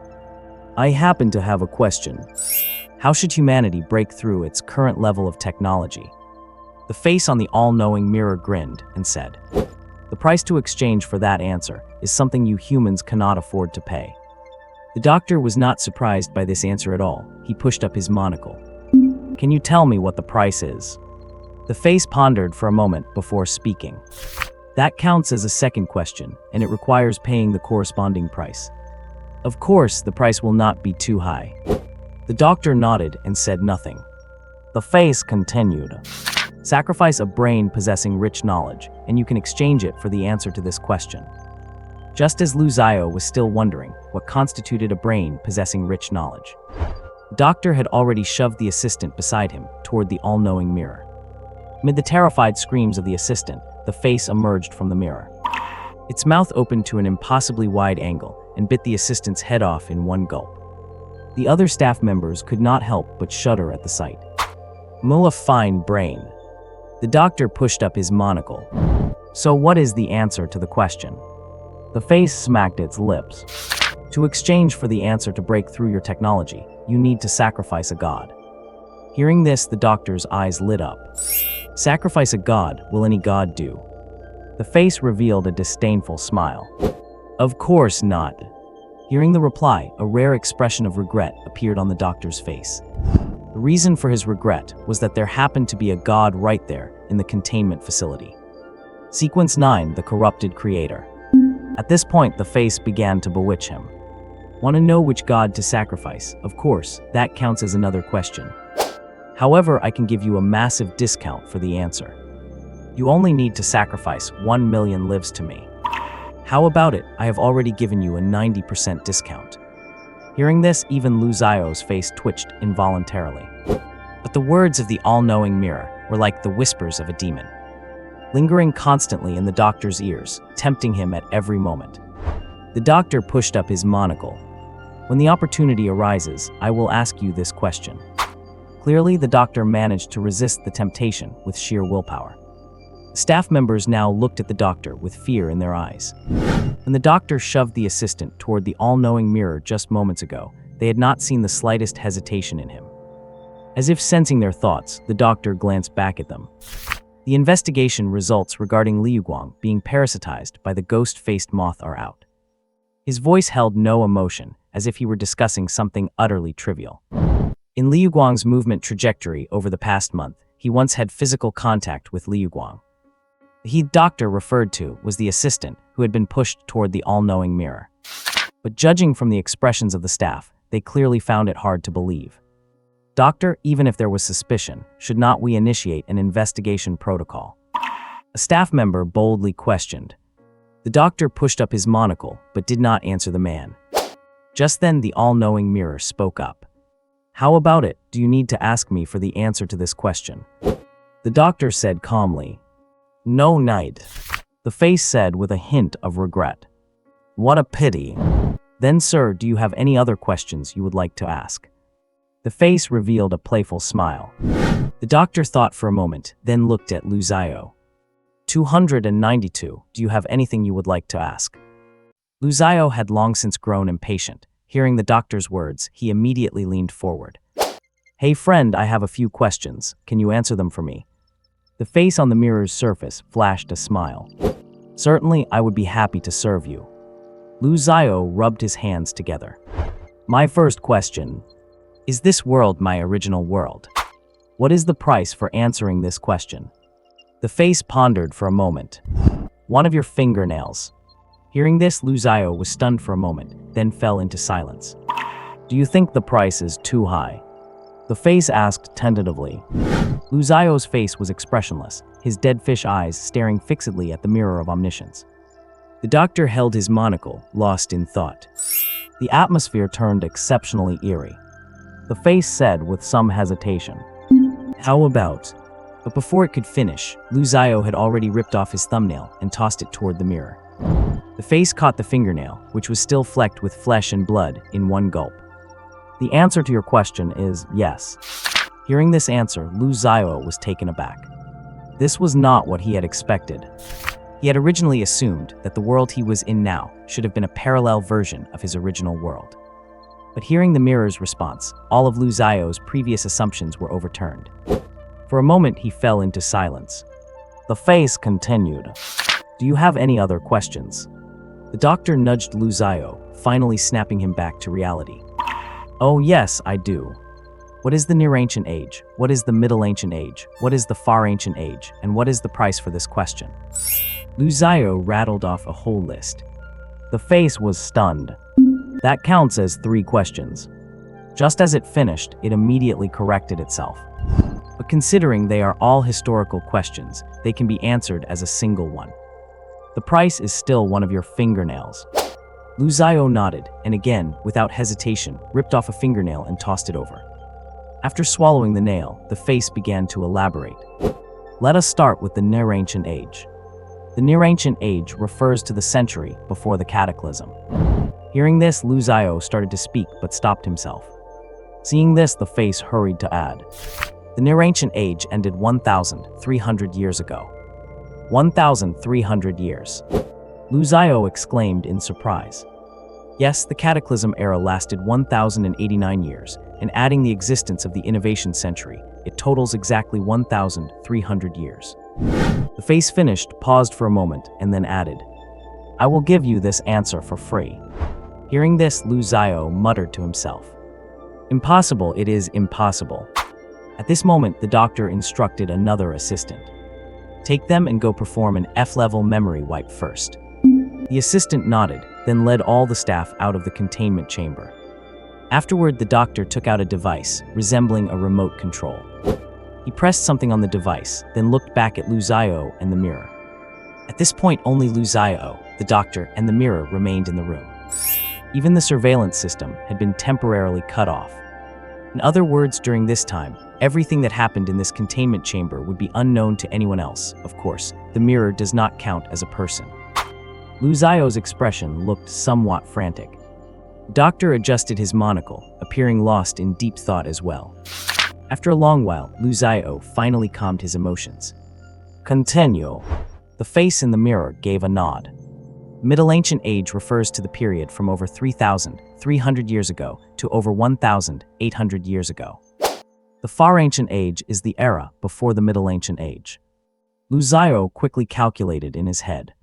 "I happen to have a question. How should humanity break through its current level of technology?" The face on the all-knowing mirror grinned and said, "The price to exchange for that answer is something you humans cannot afford to pay." The doctor was not surprised by this answer at all. He pushed up his monocle. "Can you tell me what the price is?" The face pondered for a moment before speaking. "That counts as a second question, and it requires paying the corresponding price. Of course, the price will not be too high." The doctor nodded and said nothing. The face continued. "Sacrifice a brain possessing rich knowledge, and you can exchange it for the answer to this question." Just as Lu Xiao was still wondering what constituted a brain possessing rich knowledge, the doctor had already shoved the assistant beside him toward the all-knowing mirror. Amid the terrified screams of the assistant, the face emerged from the mirror. Its mouth opened to an impossibly wide angle and bit the assistant's head off in one gulp. The other staff members could not help but shudder at the sight. "A fine brain." The doctor pushed up his monocle. "So what is the answer to the question?" The face smacked its lips. "To exchange for the answer to break through your technology, you need to sacrifice a god." Hearing this, the doctor's eyes lit up. "Sacrifice a god, will any god do?" The face revealed a disdainful smile. "Of course not." Hearing the reply, a rare expression of regret appeared on the doctor's face. The reason for his regret was that there happened to be a god right there in the containment facility. Sequence 9, the corrupted creator. At this point, the face began to bewitch him. "Want to know which god to sacrifice? Of course, that counts as another question. However, I can give you a massive discount for the answer. You only need to sacrifice 1 million lives to me. How about it? I have already given you a 90% discount." Hearing this, even Lu Xiao's face twitched involuntarily. But the words of the all-knowing mirror were like the whispers of a demon, lingering constantly in the doctor's ears, tempting him at every moment. The doctor pushed up his monocle. "When the opportunity arises, I will ask you this question." Clearly, the doctor managed to resist the temptation with sheer willpower. The staff members now looked at the doctor with fear in their eyes. When the doctor shoved the assistant toward the all-knowing mirror just moments ago, they had not seen the slightest hesitation in him. As if sensing their thoughts, the doctor glanced back at them. The investigation results regarding Liu Guang being parasitized by the ghost-faced moth are out. His voice held no emotion, as if he were discussing something utterly trivial. In Liu Guang's movement trajectory over the past month, he once had physical contact with Liu Guang. The doctor referred to was the assistant who had been pushed toward the all-knowing mirror. But judging from the expressions of the staff, they clearly found it hard to believe. "Doctor, even if there was suspicion, should not we initiate an investigation protocol?" A staff member boldly questioned. The doctor pushed up his monocle, but did not answer the man. Just then, the all-knowing mirror spoke up. "How about it? Do you need to ask me for the answer to this question?" The doctor said calmly. "No need." The face said with a hint of regret. "What a pity. Then, sir, do you have any other questions you would like to ask?" The face revealed a playful smile. The doctor thought for a moment, then looked at Lu Xiao. 292, do you have anything you would like to ask? Lu Xiao had long since grown impatient. Hearing the doctor's words, he immediately leaned forward. Hey friend, I have a few questions. Can you answer them for me? The face on the mirror's surface flashed a smile. Certainly, I would be happy to serve you. Lu Xiao rubbed his hands together. My first question. Is this world my original world? What is the price for answering this question? The face pondered for a moment. One of your fingernails. Hearing this, Lu Xiao was stunned for a moment, then fell into silence. Do you think the price is too high? The face asked tentatively. Lu Xiao's face was expressionless, his dead fish eyes staring fixedly at the mirror of omniscience. The doctor held his monocle, lost in thought. The atmosphere turned exceptionally eerie. The face said with some hesitation, How about? But before it could finish, Lu Xiao had already ripped off his thumbnail and tossed it toward the mirror. The face caught the fingernail, which was still flecked with flesh and blood, in one gulp. The answer to your question is yes. Hearing this answer, Lu Xiao was taken aback. This was not what he had expected. He had originally assumed that the world he was in now should have been a parallel version of his original world. But hearing the mirror's response, all of Lu Xiao's previous assumptions were overturned. For a moment, he fell into silence. The face continued. Do you have any other questions? The doctor nudged Lu Xiao, finally snapping him back to reality. Oh yes, I do. What is the Near Ancient Age? What is the Middle Ancient Age? What is the Far Ancient Age? And what is the price for this question? Lu Xiao rattled off a whole list. The face was stunned. That counts as 3 questions. Just as it finished, it immediately corrected itself. But considering they are all historical questions, they can be answered as a single one. The price is still one of your fingernails. Lu Xiao nodded, and again, without hesitation, ripped off a fingernail and tossed it over. After swallowing the nail, the face began to elaborate. Let us start with the Near Ancient Age. The Near Ancient Age refers to the century before the cataclysm. Hearing this, Lu Xiao started to speak but stopped himself. Seeing this, the face hurried to add. The Near Ancient Age ended 1,300 years ago. 1,300 years. Lu Xiao exclaimed in surprise. Yes, the Cataclysm era lasted 1,089 years, and adding the existence of the Innovation Century, it totals exactly 1,300 years. The face finished, paused for a moment, and then added, I will give you this answer for free. Hearing this, Lu Xiao muttered to himself. Impossible, it is impossible. At this moment, the doctor instructed another assistant. Take them and go perform an F-level memory wipe first. The assistant nodded, then led all the staff out of the containment chamber. Afterward, the doctor took out a device, resembling a remote control. He pressed something on the device, then looked back at Lu Xiao and the mirror. At this point, only Lu Xiao, the doctor, and the mirror remained in the room. Even the surveillance system had been temporarily cut off. In other words, during this time, everything that happened in this containment chamber would be unknown to anyone else. Of course, the mirror does not count as a person. Lu Xiao's expression looked somewhat frantic. The doctor adjusted his monocle, appearing lost in deep thought as well. After a long while, Lu Xiao finally calmed his emotions. Continue. The face in the mirror gave a nod. Middle Ancient Age refers to the period from over 3,300 years ago to over 1,800 years ago. The Far Ancient Age is the era before the Middle Ancient Age. Lu Xiao quickly calculated in his head.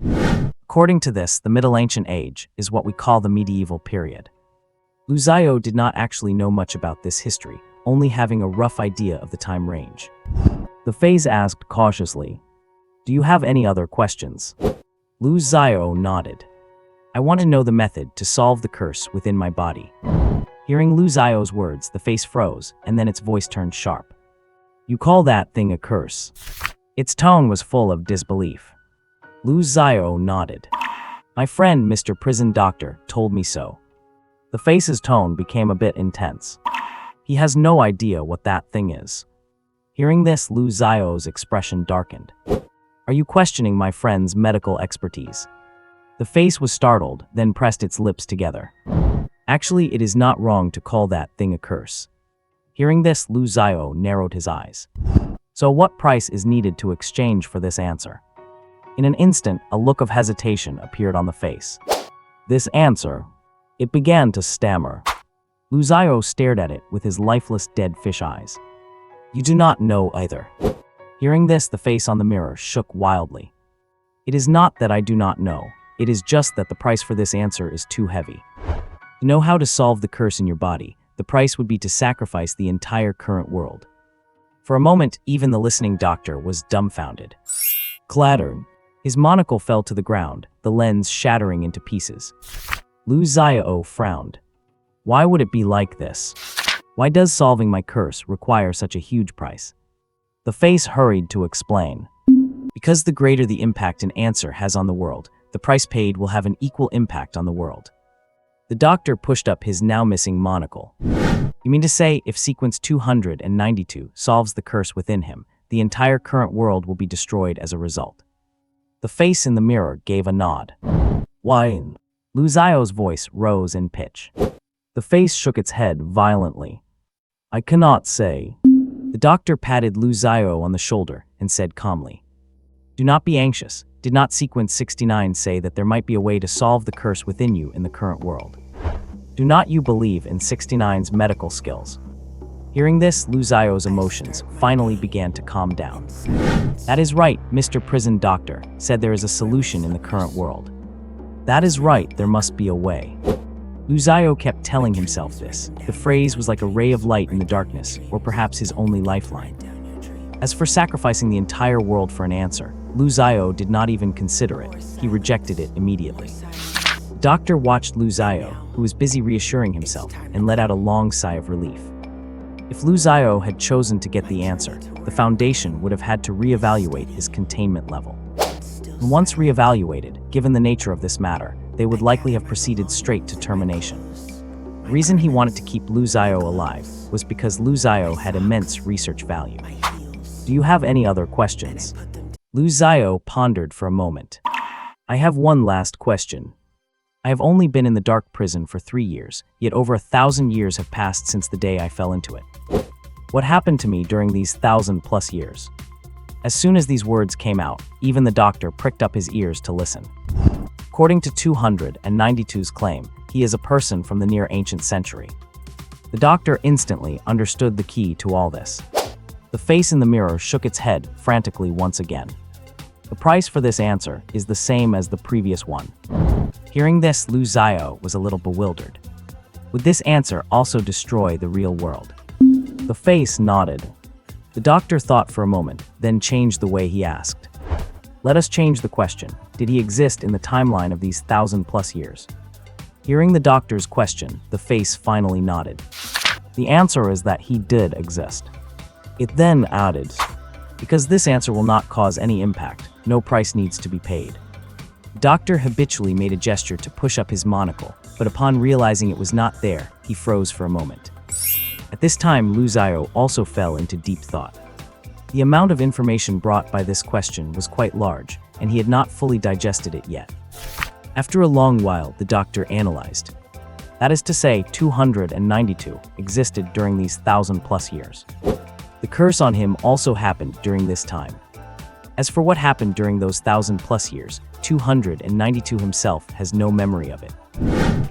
According to this, the Middle Ancient Age is what we call the medieval period. Lu Xiao did not actually know much about this history, only having a rough idea of the time range. The face asked cautiously, Do you have any other questions? Lu Xiao nodded. I want to know the method to solve the curse within my body. Hearing Lu Xiao's words, the face froze, and then its voice turned sharp. You call that thing a curse? Its tone was full of disbelief. Lu Xiao nodded. My friend, Mr. Prison Doctor, told me so. The face's tone became a bit intense. He has no idea what that thing is. Hearing this, Lu Xiao's expression darkened. Are you questioning my friend's medical expertise? The face was startled, then pressed its lips together. Actually, it is not wrong to call that thing a curse. Hearing this, Lu Xiao narrowed his eyes. So what price is needed to exchange for this answer? In an instant, a look of hesitation appeared on the face. This answer? It began to stammer. Lu Xiao stared at it with his lifeless dead fish eyes. You do not know either. Hearing this, the face on the mirror shook wildly. It is not that I do not know. It is just that the price for this answer is too heavy. To know how to solve the curse in your body, the price would be to sacrifice the entire current world. For a moment, even the listening doctor was dumbfounded. Clatter. His monocle fell to the ground, the lens shattering into pieces. Lu Xiao frowned. Why would it be like this? Why does solving my curse require such a huge price? The face hurried to explain. Because the greater the impact an answer has on the world, the price paid will have an equal impact on the world. The doctor pushed up his now missing monocle. You mean to say, if sequence 292 solves the curse within him, the entire current world will be destroyed as a result? The face in the mirror gave a nod. Why? Lu Xiao's voice rose in pitch. The face shook its head violently. I cannot say. The doctor patted Lu Xiao on the shoulder and said calmly, do not be anxious. Did not sequence 69 say that there might be a way to solve the curse within you in the current world? Do not you believe in 69's medical skills? Hearing this, Lu Xiao's emotions finally began to calm down. That is right, Mr. Prison Doctor said there is a solution in the current world. That is right, there must be a way. Lu Xiao kept telling himself this. The phrase was like a ray of light in the darkness, or perhaps his only lifeline. As for sacrificing the entire world for an answer, Lu Xiao did not even consider it. He rejected it immediately. The doctor watched Lu Xiao, who was busy reassuring himself, and let out a long sigh of relief. If Lu Xiao had chosen to get the answer, the Foundation would have had to reevaluate his containment level. And once reevaluated, given the nature of this matter, they would likely have proceeded straight to termination. The reason he wanted to keep Lu Xiao alive was because Lu Xiao had immense research value. Do you have any other questions? Lu Xiao pondered for a moment. I have one last question. I have only been in the dark prison for 3 years, yet over 1,000 years have passed since the day I fell into it. What happened to me during these 1,000+ years? As soon as these words came out, even the doctor pricked up his ears to listen. According to 292's claim, he is a person from the near ancient century. The doctor instantly understood the key to all this. The face in the mirror shook its head frantically once again. The price for this answer is the same as the previous one. Hearing this, Lu Xiao was a little bewildered. Would this answer also destroy the real world? The face nodded. The doctor thought for a moment, then changed the way he asked. Let us change the question. Did he exist in the timeline of these 1,000+ years? Hearing the doctor's question, the face finally nodded. The answer is that he did exist. It then added, because this answer will not cause any impact, no price needs to be paid. The doctor habitually made a gesture to push up his monocle, but upon realizing it was not there, he froze for a moment. At this time, Lu Xiao also fell into deep thought. The amount of information brought by this question was quite large, and he had not fully digested it yet. After a long while, the doctor analyzed. That is to say, 292 existed during these 1,000+ years. The curse on him also happened during this time. As for what happened during those 1,000+ years, 292 himself has no memory of it.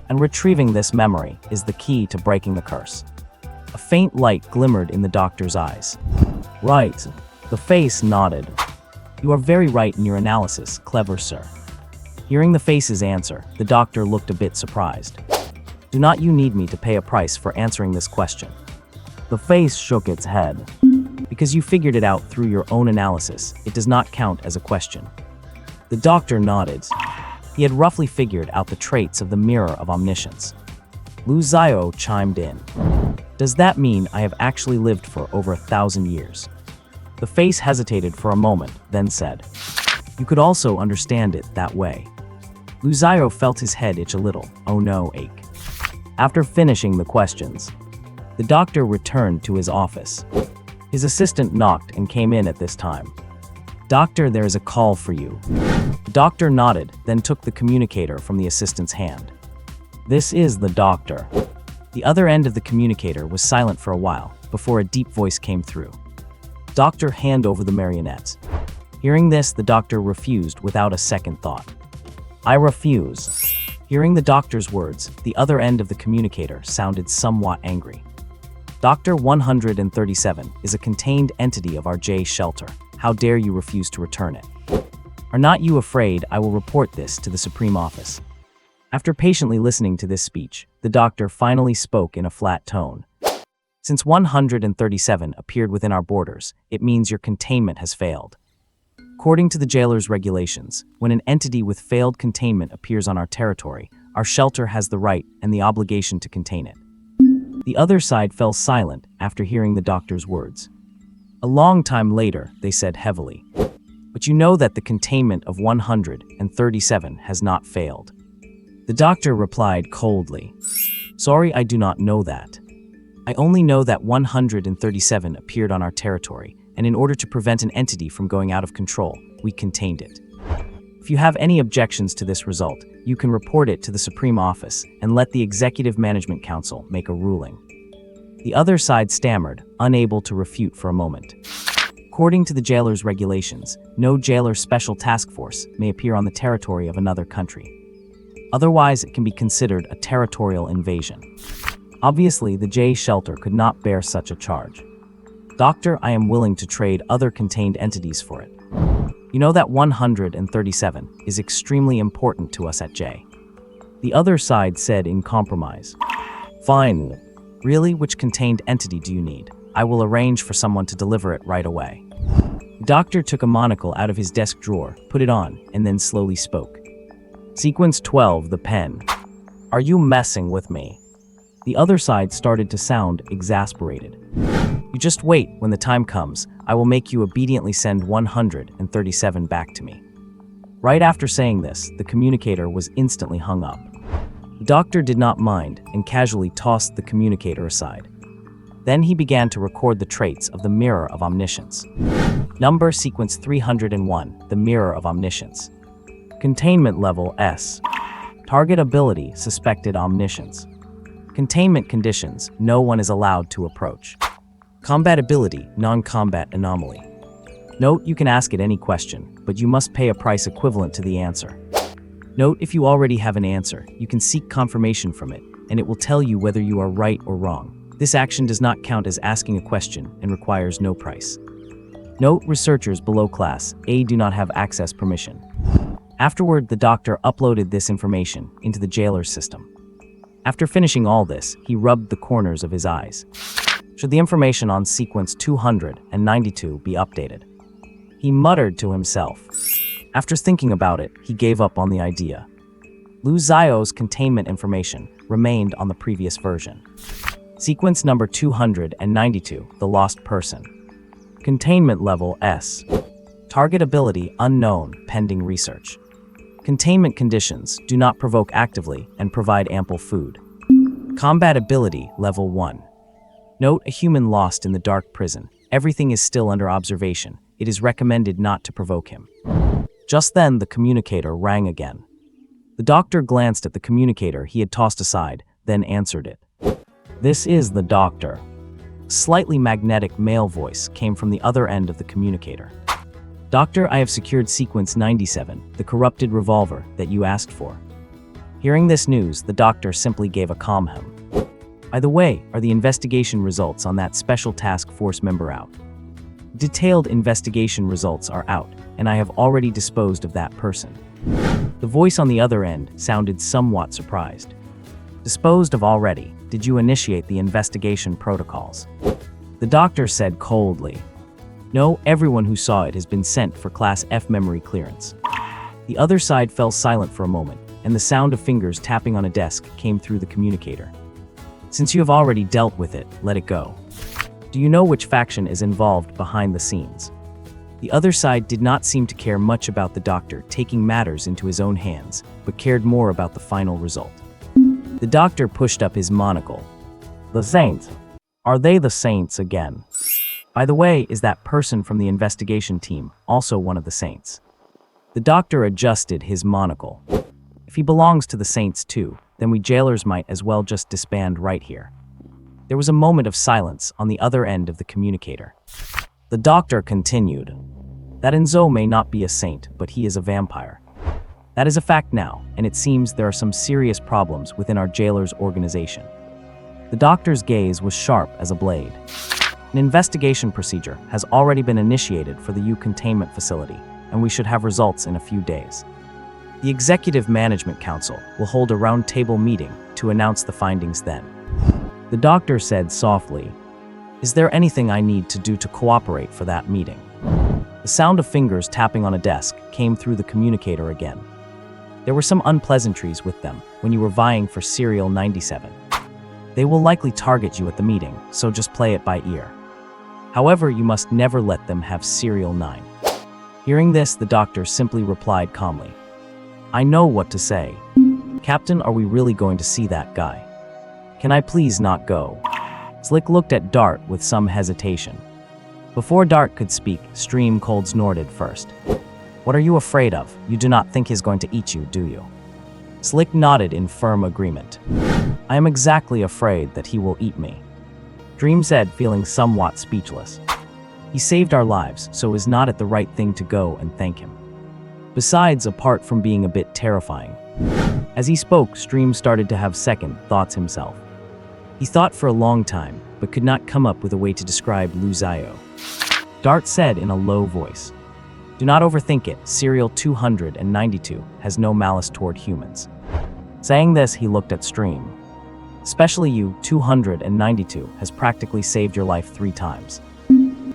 And retrieving this memory is the key to breaking the curse. A faint light glimmered in the doctor's eyes. Right. The face nodded. You are very right in your analysis, clever sir. Hearing the face's answer, the doctor looked a bit surprised. Do not you need me to pay a price for answering this question? The face shook its head. Because you figured it out through your own analysis, it does not count as a question. The doctor nodded. He had roughly figured out the traits of the mirror of omniscience. Lu Xiao chimed in. Does that mean I have actually lived for over 1,000 years? The face hesitated for a moment, then said, you could also understand it that way. Lu Xiao felt his head itch a little, oh no, ache. After finishing the questions, the doctor returned to his office. His assistant knocked and came in at this time. Doctor, there is a call for you. The doctor nodded, then took the communicator from the assistant's hand. This is the doctor. The other end of the communicator was silent for a while, before a deep voice came through. "Doctor, hand over the marionettes." Hearing this, the doctor refused without a second thought. "I refuse." Hearing the doctor's words, the other end of the communicator sounded somewhat angry. "Doctor 137 is a contained entity of our J shelter. How dare you refuse to return it? Are not you afraid I will report this to the Supreme Office?" After patiently listening to this speech, the doctor finally spoke in a flat tone. "Since 137 appeared within our borders, it means your containment has failed. According to the jailer's regulations, when an entity with failed containment appears on our territory, our shelter has the right and the obligation to contain it." The other side fell silent after hearing the doctor's words. A long time later, they said heavily, "But you know that the containment of 137 has not failed." The doctor replied coldly, "Sorry, I do not know that. I only know that 137 appeared on our territory, and in order to prevent an entity from going out of control, we contained it. If you have any objections to this result, you can report it to the Supreme Office and let the Executive Management Council make a ruling." The other side stammered, unable to refute for a moment. According to the jailer's regulations, no jailer special task force may appear on the territory of another country. Otherwise, it can be considered a territorial invasion. Obviously, the J shelter could not bear such a charge. "Doctor, I am willing to trade other contained entities for it. You know that 137 is extremely important to us at J." The other side said in compromise, "Fine. Really, which contained entity do you need? I will arrange for someone to deliver it right away." The doctor took a monocle out of his desk drawer, put it on, and then slowly spoke. "Sequence 12, the pen. Are you messing with me?" The other side started to sound exasperated. "You just wait. When the time comes, I will make you obediently send 137 back to me." Right after saying this, the communicator was instantly hung up. The doctor did not mind and casually tossed the communicator aside. Then he began to record the traits of the Mirror of Omniscience. Number sequence 301, the Mirror of Omniscience. Containment level S. Target ability, suspected omniscience. Containment conditions, no one is allowed to approach. Combat ability, non-combat anomaly. Note, you can ask it any question, but you must pay a price equivalent to the answer. Note, if you already have an answer, you can seek confirmation from it, and it will tell you whether you are right or wrong. This action does not count as asking a question and requires no price. Note, researchers below class A do not have access permission. Afterward, the doctor uploaded this information into the jailer's system. After finishing all this, he rubbed the corners of his eyes. Should the information on sequence 292 be updated? He muttered to himself. After thinking about it, he gave up on the idea. Lu Zio's containment information remained on the previous version. Sequence number 292, the lost person. Containment level S. Target ability unknown, pending research. Containment conditions do not provoke actively and provide ample food. Combat ability level 1. Note, a human lost in the dark prison. Everything is still under observation. It is recommended not to provoke him. Just then, the communicator rang again. The doctor glanced at the communicator he had tossed aside, then answered it. "This is the doctor." A slightly magnetic male voice came from the other end of the communicator. "Doctor, I have secured sequence 97, the corrupted revolver that you asked for." Hearing this news, the doctor simply gave a calm hem. "By the way, are the investigation results on that special task force member out?" "Detailed investigation results are out, and I have already disposed of that person." The voice on the other end sounded somewhat surprised. "Disposed of already? Did you initiate the investigation protocols?" The doctor said coldly. "No, everyone who saw it has been sent for Class F memory clearance." The other side fell silent for a moment, and the sound of fingers tapping on a desk came through the communicator. "Since you have already dealt with it, let it go. Do you know which faction is involved behind the scenes?" The other side did not seem to care much about the doctor taking matters into his own hands, but cared more about the final result. The doctor pushed up his monocle. "The Saints. Are they the Saints again? By the way, is that person from the investigation team also one of the Saints?" The doctor adjusted his monocle. "If he belongs to the Saints too, then we jailers might as well just disband right here. There was a moment of silence on the other end of the communicator. The doctor continued, that Enzo may not be a saint, but he is a vampire. That is a fact now, and it seems there are some serious problems within our jailer's organization. The doctor's gaze was sharp as a blade. An investigation procedure has already been initiated for the U containment facility, and we should have results in a few days. The Executive Management Council will hold a roundtable meeting to announce the findings then. The doctor said softly, is there anything I need to do to cooperate for that meeting? The sound of fingers tapping on a desk came through the communicator again. There were some unpleasantries with them when you were vying for Serial 97. They will likely target you at the meeting, so just play it by ear. However, you must never let them have Serial 9. Hearing this, the doctor simply replied calmly, I know what to say. Captain, are we really going to see that guy? Can I please not go? Slick looked at Dart with some hesitation. Before Dart could speak, Stream Cold snorted first. What are you afraid of? You do not think he's going to eat you, do you? Slick nodded in firm agreement. I am exactly afraid that he will eat me. Dream said, feeling somewhat speechless. He saved our lives, so is not it the right thing to go and thank him? Besides, apart from being a bit terrifying. As he spoke, Stream started to have second thoughts himself. He thought for a long time, but could not come up with a way to describe Lu Zio. Dart said in a low voice, do not overthink it, Serial 292 has no malice toward humans. Saying this, he looked at Stream. Especially you, 292, has practically saved your life 3 times.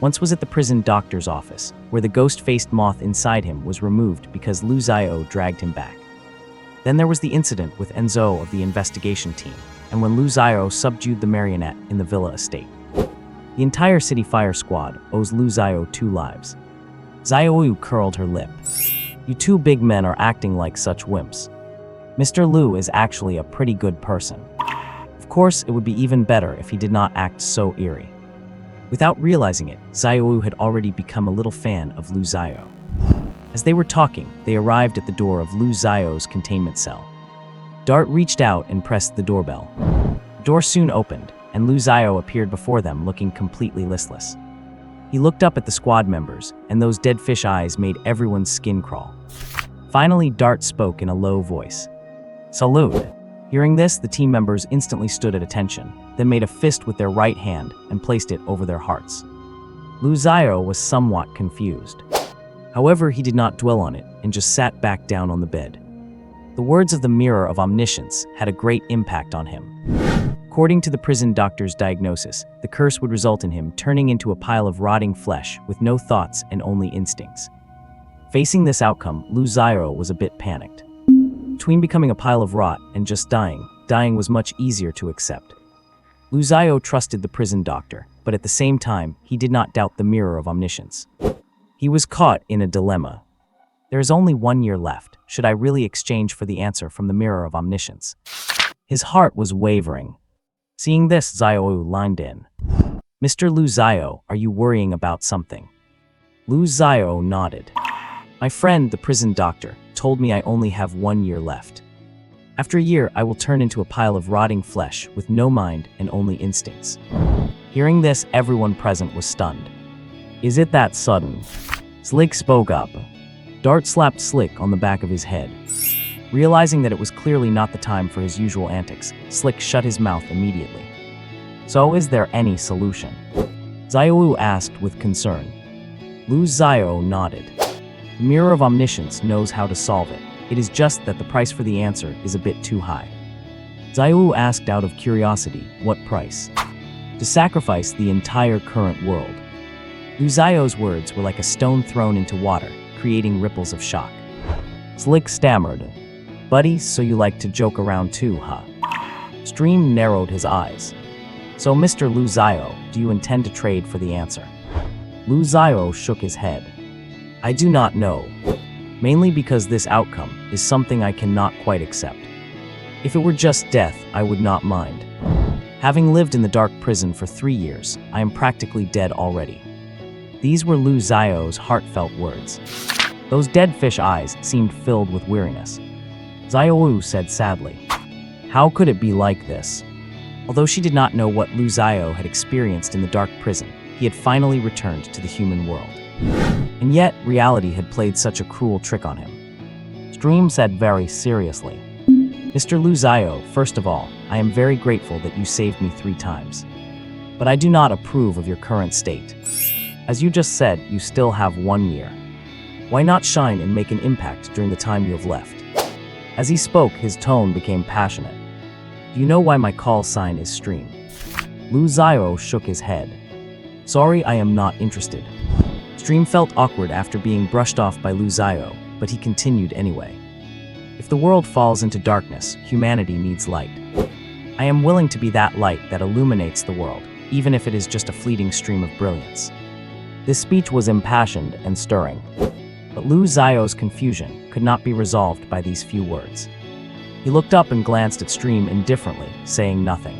Once was at the prison doctor's office, where the ghost-faced moth inside him was removed because Lu Zio dragged him back. Then there was the incident with Enzo of the investigation team, and when Lu Zio subdued the marionette in the villa estate. The entire city fire squad owes Lu Zio 2 lives. Zio curled her lip. You 2 big men are acting like such wimps. Mr. Lu is actually a pretty good person. Of course, it would be even better if he did not act so eerie. Without realizing it, Zio had already become a little fan of Lu Zio. As they were talking, they arrived at the door of Lu Zio's containment cell. Dart reached out and pressed the doorbell. The door soon opened, and Lu Zio appeared before them looking completely listless. He looked up at the squad members, and those dead fish eyes made everyone's skin crawl. Finally, Dart spoke in a low voice. Salute! Hearing this, the team members instantly stood at attention, then made a fist with their right hand and placed it over their hearts. Lu Zio was somewhat confused. However, he did not dwell on it and just sat back down on the bed. The words of the Mirror of Omniscience had a great impact on him. According to the prison doctor's diagnosis, the curse would result in him turning into a pile of rotting flesh with no thoughts and only instincts. Facing this outcome, Lu Zio was a bit panicked. Between becoming a pile of rot and just dying was much easier to accept. Lu Zio trusted the prison doctor, but at the same time, he did not doubt the Mirror of Omniscience. He was caught in a dilemma. There is only 1 year left. Should I really exchange for the answer from the Mirror of Omniscience? His heart was wavering. Seeing this, Zio lined in. Mr. Lu Zio, are you worrying about something? Lu Zio nodded. My friend, the prison doctor, told me I only have 1 year left. After a year, I will turn into a pile of rotting flesh with no mind and only instincts. Hearing this, everyone present was stunned. Is it that sudden? Slick spoke up. Dart slapped Slick on the back of his head. Realizing that it was clearly not the time for his usual antics, Slick shut his mouth immediately. So is there any solution? Zio asked with concern. Lu Zio nodded. The Mirror of Omniscience knows how to solve it. It is just that the price for the answer is a bit too high. Zio asked out of curiosity, what price? To sacrifice the entire current world. Lu Zio's words were like a stone thrown into water, creating ripples of shock. Slick stammered. Buddy, so you like to joke around too, huh? Stream narrowed his eyes. So Mr. Lu Zio, do you intend to trade for the answer? Lu Zio shook his head. I do not know. Mainly because this outcome is something I cannot quite accept. If it were just death, I would not mind. Having lived in the dark prison for 3 years, I am practically dead already. These were Lu Zio's heartfelt words. Those dead fish eyes seemed filled with weariness. Zio said sadly, How could it be like this? Although she did not know what Lu Xiao had experienced in the dark prison, he had finally returned to the human world. And yet, reality had played such a cruel trick on him. Stream said very seriously, "Mr. Lu Xiao, first of all, I am very grateful that you saved me 3 times. But I do not approve of your current state. As you just said, you still have 1 year. Why not shine and make an impact during the time you have left?" As he spoke, his tone became passionate. "Do you know why my call sign is Stream?" Lu Xiao shook his head. "Sorry, I am not interested." Stream felt awkward after being brushed off by Lu Xiao, but he continued anyway. "If the world falls into darkness, humanity needs light. I am willing to be that light that illuminates the world, even if it is just a fleeting stream of brilliance." This speech was impassioned and stirring, but Lu Xiao's confusion could not be resolved by these few words. He looked up and glanced at Stream indifferently, saying nothing.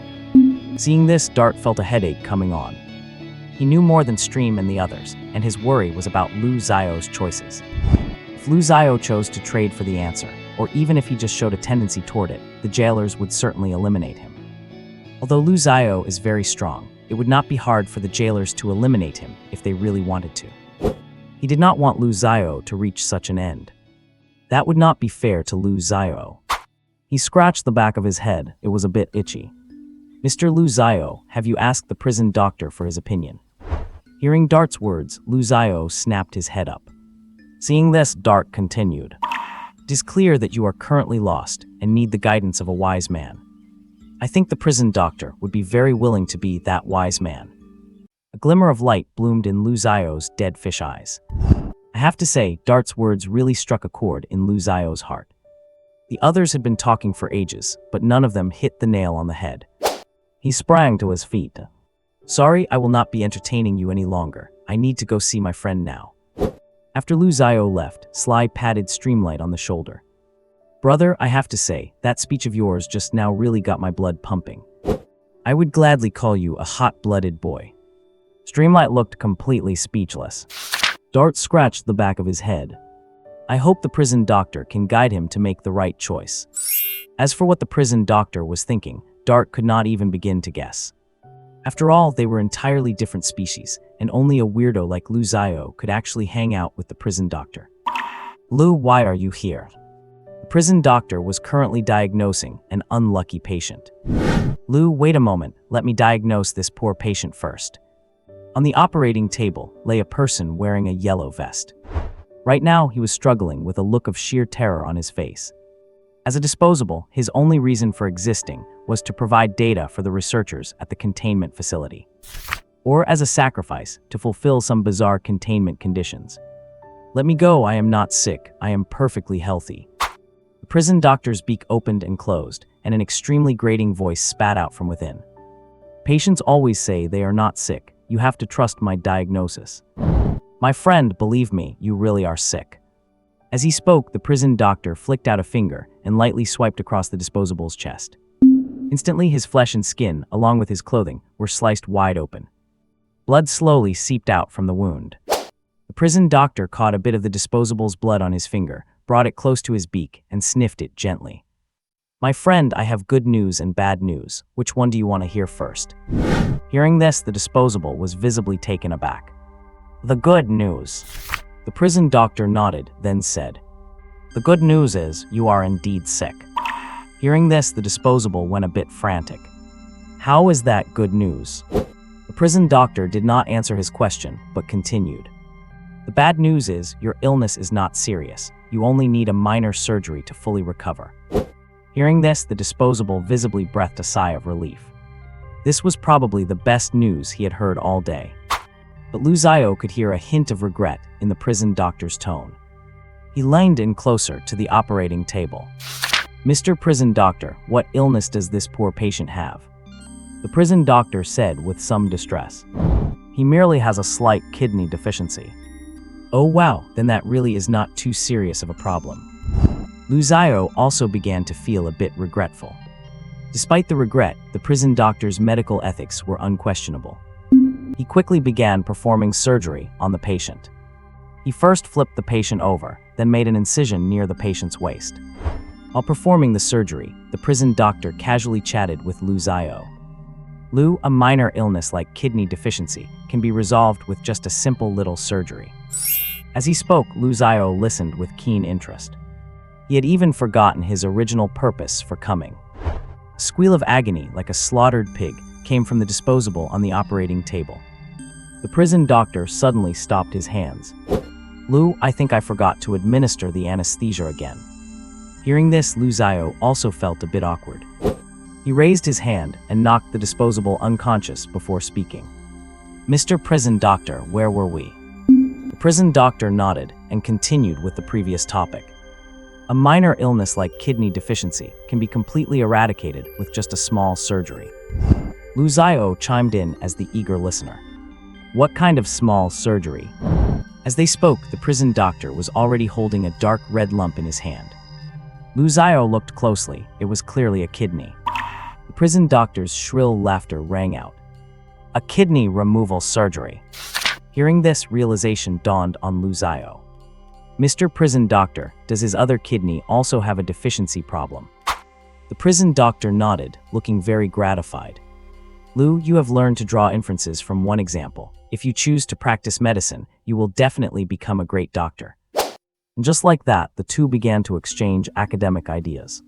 Seeing this, Dart felt a headache coming on. He knew more than Stream and the others, and his worry was about Lu Xiao's choices. If Lu Xiao chose to trade for the answer, or even if he just showed a tendency toward it, the jailers would certainly eliminate him. Although Lu Xiao is very strong, it would not be hard for the jailers to eliminate him if they really wanted to. He did not want Lu Xiao to reach such an end. That would not be fair to Lu Xiao. He scratched the back of his head. It was a bit itchy. "Mr. Lu Xiao, have you asked the prison doctor for his opinion?" Hearing Dart's words, Lu Xiao snapped his head up. Seeing this, Dart continued. "It is clear that you are currently lost and need the guidance of a wise man. I think the prison doctor would be very willing to be that wise man." A glimmer of light bloomed in Lu Xiao's dead fish eyes. I have to say, Dart's words really struck a chord in Lu Xiao's heart. The others had been talking for ages, but none of them hit the nail on the head. He sprang to his feet. "Sorry, I will not be entertaining you any longer. I need to go see my friend now." After Lu Xiao left, Sly patted Streamlight on the shoulder. "Brother, I have to say, that speech of yours just now really got my blood pumping. I would gladly call you a hot-blooded boy." Streamlight looked completely speechless. Dart scratched the back of his head. I hope the prison doctor can guide him to make the right choice. As for what the prison doctor was thinking, Dart could not even begin to guess. After all, they were entirely different species, and only a weirdo like Lu Xiao could actually hang out with the prison doctor. "Lu, why are you here?" The prison doctor was currently diagnosing an unlucky patient. "Lu, wait a moment, let me diagnose this poor patient first." On the operating table lay a person wearing a yellow vest. Right now, he was struggling with a look of sheer terror on his face. As a disposable, his only reason for existing was to provide data for the researchers at the containment facility, or as a sacrifice to fulfill some bizarre containment conditions. "Let me go, I am not sick, I am perfectly healthy." The prison doctor's beak opened and closed, and an extremely grating voice spat out from within. "Patients always say they are not sick. You have to trust my diagnosis." "My friend, believe me, you really are sick." As he spoke, the prison doctor flicked out a finger and lightly swiped across the disposable's chest. Instantly, his flesh and skin, along with his clothing, were sliced wide open. Blood slowly seeped out from the wound. The prison doctor caught a bit of the disposable's blood on his finger, brought it close to his beak, and sniffed it gently. "My friend, I have good news and bad news. Which one do you want to hear first?" Hearing this, the disposable was visibly taken aback. "The good news." The prison doctor nodded, then said, "The good news is, you are indeed sick." Hearing this, the disposable went a bit frantic. "How is that good news?" The prison doctor did not answer his question, but continued. "The bad news is, your illness is not serious. You only need a minor surgery to fully recover." Hearing this, the disposable visibly breathed a sigh of relief. This was probably the best news he had heard all day. But Lu Xiao could hear a hint of regret in the prison doctor's tone. He leaned in closer to the operating table. "Mr. Prison Doctor, what illness does this poor patient have?" The prison doctor said with some distress. "He merely has a slight kidney deficiency." "Oh wow, then that really is not too serious of a problem." Lu Xiao also began to feel a bit regretful. Despite the regret, the prison doctor's medical ethics were unquestionable. He quickly began performing surgery on the patient. He first flipped the patient over, then made an incision near the patient's waist. While performing the surgery, the prison doctor casually chatted with Lu Zio. Lu, a minor illness like kidney deficiency, can be resolved with just a simple little surgery. As he spoke, Lu Zio listened with keen interest. He had even forgotten his original purpose for coming. A squeal of agony, like a slaughtered pig, came from the disposable on the operating table. The prison doctor suddenly stopped his hands. Lu, I think I forgot to administer the anesthesia again. Hearing this, Lu Zio also felt a bit awkward. He raised his hand and knocked the disposable unconscious before speaking. Mr. Prison Doctor, where were we? The prison doctor nodded and continued with the previous topic. A minor illness like kidney deficiency can be completely eradicated with just a small surgery. Lu Zio chimed in as the eager listener. What kind of small surgery? As they spoke, the prison doctor was already holding a dark red lump in his hand. Lu Zio looked closely. It was clearly a kidney. The prison doctor's shrill laughter rang out. A kidney removal surgery. Hearing this, realization dawned on Lu Zio. Mr. Prison Doctor, does his other kidney also have a deficiency problem? The prison doctor nodded, looking very gratified. Lu, you have learned to draw inferences from one example. If you choose to practice medicine, you will definitely become a great doctor. And just like that, the two began to exchange academic ideas.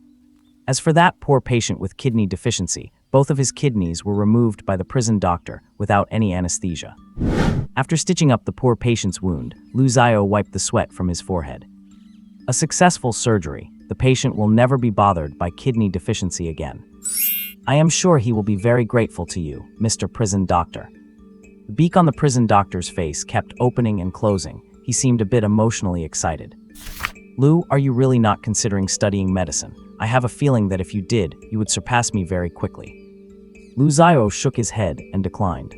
As for that poor patient with kidney deficiency, both of his kidneys were removed by the prison doctor without any anesthesia. After stitching up the poor patient's wound, Lu Zio wiped the sweat from his forehead. A successful surgery. The patient will never be bothered by kidney deficiency again. I am sure he will be very grateful to you, Mr. Prison Doctor. The beak on the prison doctor's face kept opening and closing. He seemed a bit emotionally excited. Lu, are you really not considering studying medicine? I have a feeling that if you did, you would surpass me very quickly. Lu Zio shook his head and declined.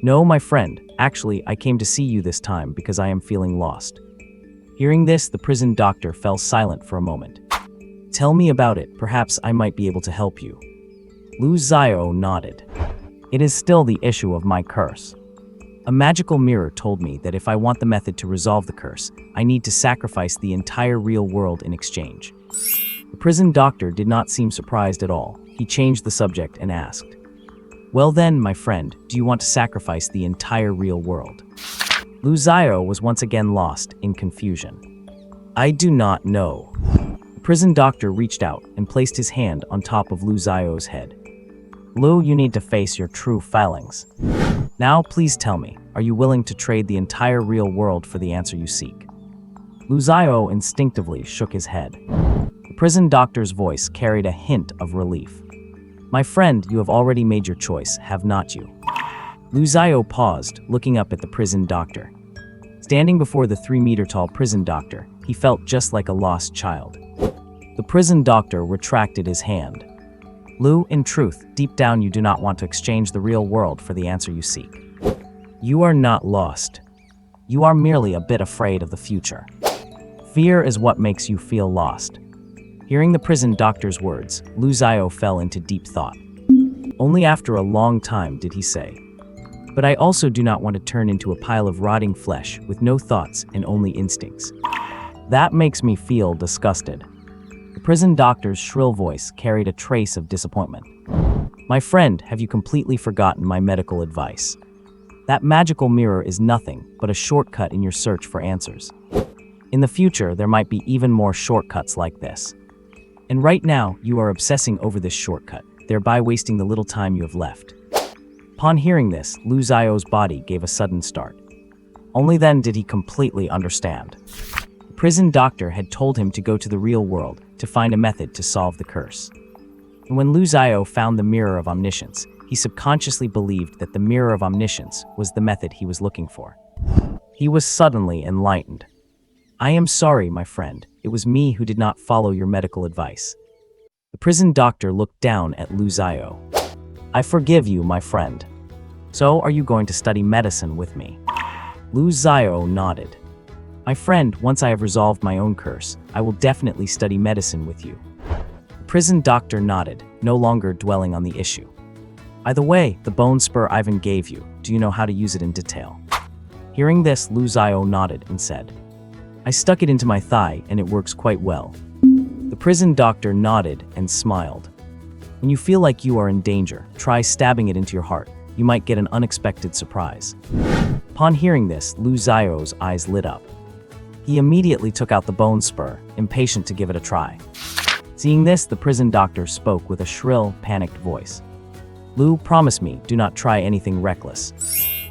No, my friend, actually, I came to see you this time because I am feeling lost. Hearing this, the prison doctor fell silent for a moment. Tell me about it, perhaps I might be able to help you. Lu Zio nodded. It is still the issue of my curse. A magical mirror told me that if I want the method to resolve the curse, I need to sacrifice the entire real world in exchange. The prison doctor did not seem surprised at all. He changed the subject and asked, well then, my friend, do you want to sacrifice the entire real world? Lu Zio was once again lost in confusion. I do not know. The prison doctor reached out and placed his hand on top of Lu Zio's head. Lu, you need to face your true feelings. Now, please tell me, are you willing to trade the entire real world for the answer you seek? Lu Zio instinctively shook his head. The prison doctor's voice carried a hint of relief. My friend, you have already made your choice, have not you? Lu Zio paused, looking up at the prison doctor. Standing before the 3-meter-tall prison doctor, he felt just like a lost child. The prison doctor retracted his hand. Lu, in truth, deep down you do not want to exchange the real world for the answer you seek. You are not lost. You are merely a bit afraid of the future. Fear is what makes you feel lost. Hearing the prison doctor's words, Lu Zio fell into deep thought. Only after a long time did he say, but I also do not want to turn into a pile of rotting flesh with no thoughts and only instincts. That makes me feel disgusted. The prison doctor's shrill voice carried a trace of disappointment. My friend, have you completely forgotten my medical advice? That magical mirror is nothing but a shortcut in your search for answers. In the future, there might be even more shortcuts like this. And right now, you are obsessing over this shortcut, thereby wasting the little time you have left. Upon hearing this, Lu Zio's body gave a sudden start. Only then did he completely understand. The prison doctor had told him to go to the real world to find a method to solve the curse. And when Lu Zio found the Mirror of Omniscience, he subconsciously believed that the Mirror of Omniscience was the method he was looking for. He was suddenly enlightened. I am sorry, my friend. It was me who did not follow your medical advice. The prison doctor looked down at Lu Zio. I forgive you, my friend. So, are you going to study medicine with me? Lu Zio nodded. My friend, once I have resolved my own curse, I will definitely study medicine with you. The prison doctor nodded, no longer dwelling on the issue. By the way, the bone spur Ivan gave you, do you know how to use it in detail? Hearing this, Lu Zio nodded and said, I stuck it into my thigh and it works quite well. The prison doctor nodded and smiled. When you feel like you are in danger, try stabbing it into your heart. You might get an unexpected surprise. Upon hearing this, Lu Zio's eyes lit up. He immediately took out the bone spur, impatient to give it a try. Seeing this, the prison doctor spoke with a shrill, panicked voice. Lu, promise me, do not try anything reckless.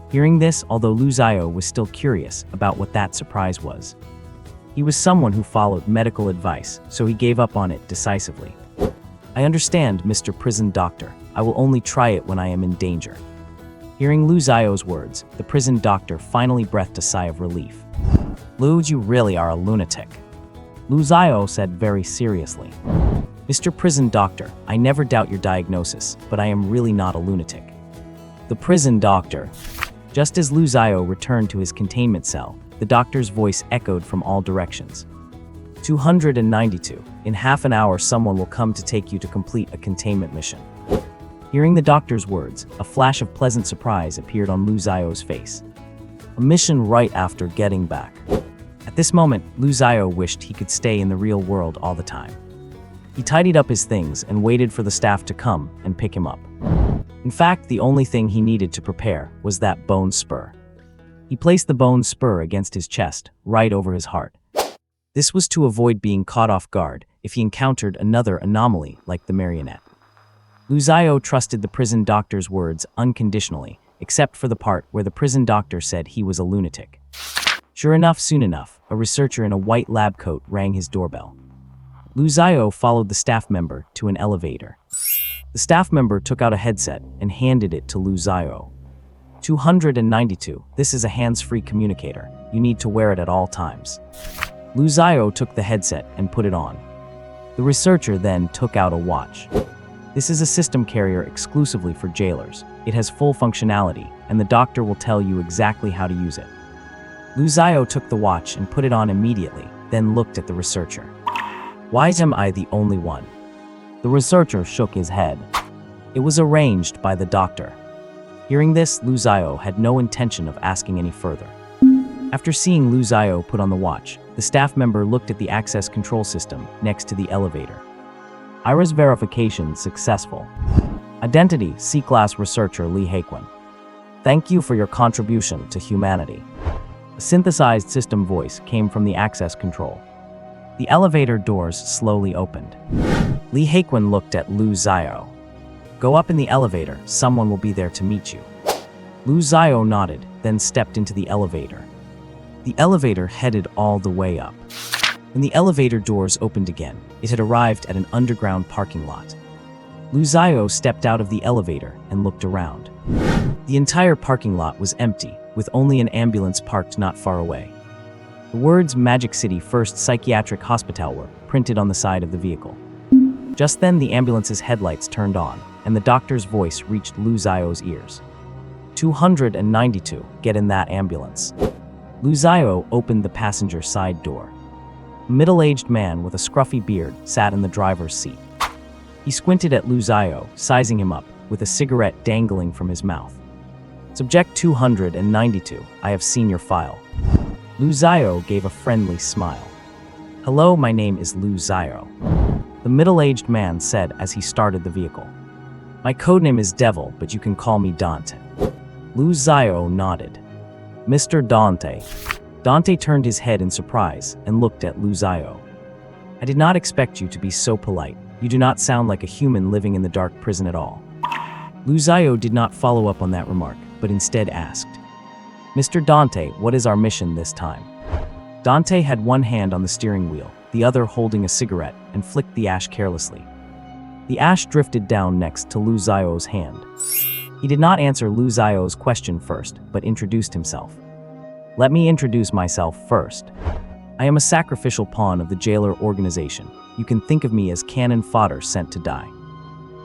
Hearing this, although Lu Zio was still curious about what that surprise was, he was someone who followed medical advice, so he gave up on it decisively. I understand, Mr. Prison Doctor. I will only try it when I am in danger. Hearing Lu Zio's words, the prison doctor finally breathed a sigh of relief. Lu, you really are a lunatic, Lu Zio said very seriously. Mr. Prison Doctor, I never doubt your diagnosis, but I am really not a lunatic. The prison doctor. Just as Lu Zio returned to his containment cell, the doctor's voice echoed from all directions. 292. In half an hour, someone will come to take you to complete a containment mission. Hearing the doctor's words, a flash of pleasant surprise appeared on Lu Zio's face. A mission right after getting back. At this moment, Lu Zio wished he could stay in the real world all the time. He tidied up his things and waited for the staff to come and pick him up. In fact, the only thing he needed to prepare was that bone spur. He placed the bone spur against his chest, right over his heart. This was to avoid being caught off guard if he encountered another anomaly like the marionette. Lu Zio trusted the prison doctor's words unconditionally, except for the part where the prison doctor said he was a lunatic. Sure enough, soon enough, a researcher in a white lab coat rang his doorbell. Lu Zio followed the staff member to an elevator. The staff member took out a headset and handed it to Lu Zio. 292. This is a hands-free communicator. You need to wear it at all times. Lu Zio took the headset and put it on. The researcher then took out a watch. This is a system carrier exclusively for jailers. It has full functionality, and the doctor will tell you exactly how to use it. Lu Zio took the watch and put it on immediately, then looked at the researcher. Why am I the only one? The researcher shook his head. It was arranged by the doctor. Hearing this, Lu Zio had no intention of asking any further. After seeing Lu Zio put on the watch, the staff member looked at the access control system next to the elevator. Iris verification successful. Identity, C-Class Researcher Lee Haekwon. Thank you for your contribution to humanity. A synthesized system voice came from the access control. The elevator doors slowly opened. Lee Haekwon looked at Lu Zio. Go up in the elevator, someone will be there to meet you. Lu Zio nodded, then stepped into the elevator. The elevator headed all the way up. When the elevator doors opened again, it had arrived at an underground parking lot. Lu Zio stepped out of the elevator and looked around. The entire parking lot was empty, with only an ambulance parked not far away. The words Magic City First Psychiatric Hospital were printed on the side of the vehicle. Just then, the ambulance's headlights turned on, and the doctor's voice reached Lu Zio's ears. 292, get in that ambulance. Lu Zio opened the passenger side door. A middle-aged man with a scruffy beard sat in the driver's seat. He squinted at Lu Zio, sizing him up, with a cigarette dangling from his mouth. Subject 292, I have seen your file. Lu Zio gave a friendly smile. Hello, my name is Lu Zio, the middle-aged man said as he started the vehicle. My codename is Devil, but you can call me Dante. Lu Zio nodded. Mr. Dante. Dante turned his head in surprise and looked at Lu Zio. I did not expect you to be so polite. You do not sound like a human living in the dark prison at all. Lu Zio did not follow up on that remark, but instead asked, Mr. Dante, what is our mission this time? Dante had one hand on the steering wheel, the other holding a cigarette, and flicked the ash carelessly. The ash drifted down next to Lu Zio's hand. He did not answer Lu Zio's question first, but introduced himself. Let me introduce myself first. I am a sacrificial pawn of the jailer organization. You can think of me as cannon fodder sent to die.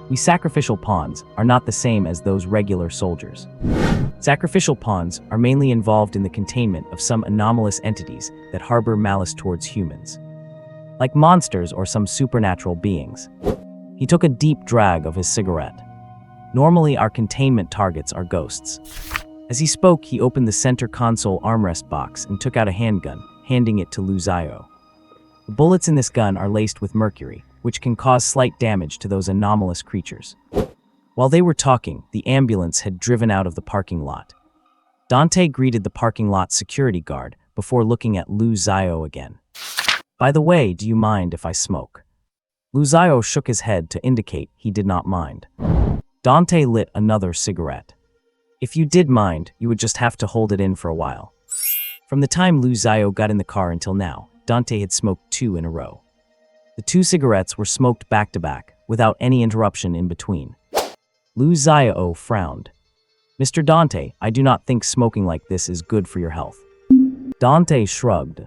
We sacrificial pawns are not the same as those regular soldiers. Sacrificial pawns are mainly involved in the containment of some anomalous entities that harbor malice towards humans, like monsters or some supernatural beings. He took a deep drag of his cigarette. Normally, our containment targets are ghosts. As he spoke, he opened the center console armrest box and took out a handgun, handing it to Lu Zio. The bullets in this gun are laced with mercury, which can cause slight damage to those anomalous creatures. While they were talking, the ambulance had driven out of the parking lot. Dante greeted the parking lot security guard before looking at Lu Zio again. "By the way, do you mind if I smoke?" Lu Zio shook his head to indicate he did not mind. Dante lit another cigarette. "If you did mind, you would just have to hold it in for a while." From the time Lu Zio got in the car until now, Dante had smoked 2 in a row. The 2 cigarettes were smoked back to back, without any interruption in between. Lu Zio frowned. "Mr. Dante, I do not think smoking like this is good for your health." Dante shrugged.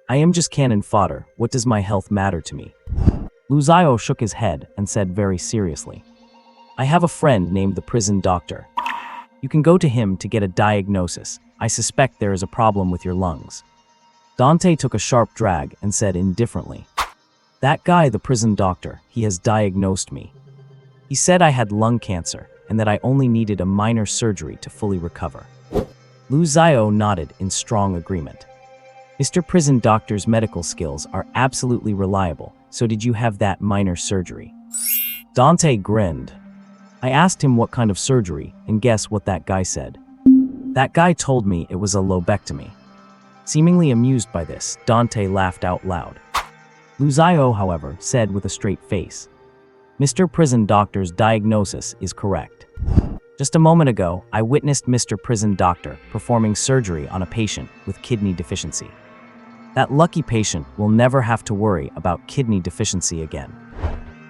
"I am just cannon fodder. What does my health matter to me?" Lu Zio shook his head and said very seriously, "I have a friend named the prison doctor. You can go to him to get a diagnosis. I suspect there is a problem with your lungs." Dante took a sharp drag and said indifferently, "That guy, the prison doctor, he has diagnosed me. He said I had lung cancer and that I only needed a minor surgery to fully recover." Lu Zio nodded in strong agreement. "Mr. Prison Doctor's medical skills are absolutely reliable, so did you have that minor surgery?" Dante grinned. "I asked him what kind of surgery, and guess what that guy said? That guy told me it was a lobectomy." Seemingly amused by this, Dante laughed out loud. Lu Zio, however, said with a straight face, "Mr. Prison Doctor's diagnosis is correct. Just a moment ago, I witnessed Mr. Prison Doctor performing surgery on a patient with kidney deficiency. That lucky patient will never have to worry about kidney deficiency again."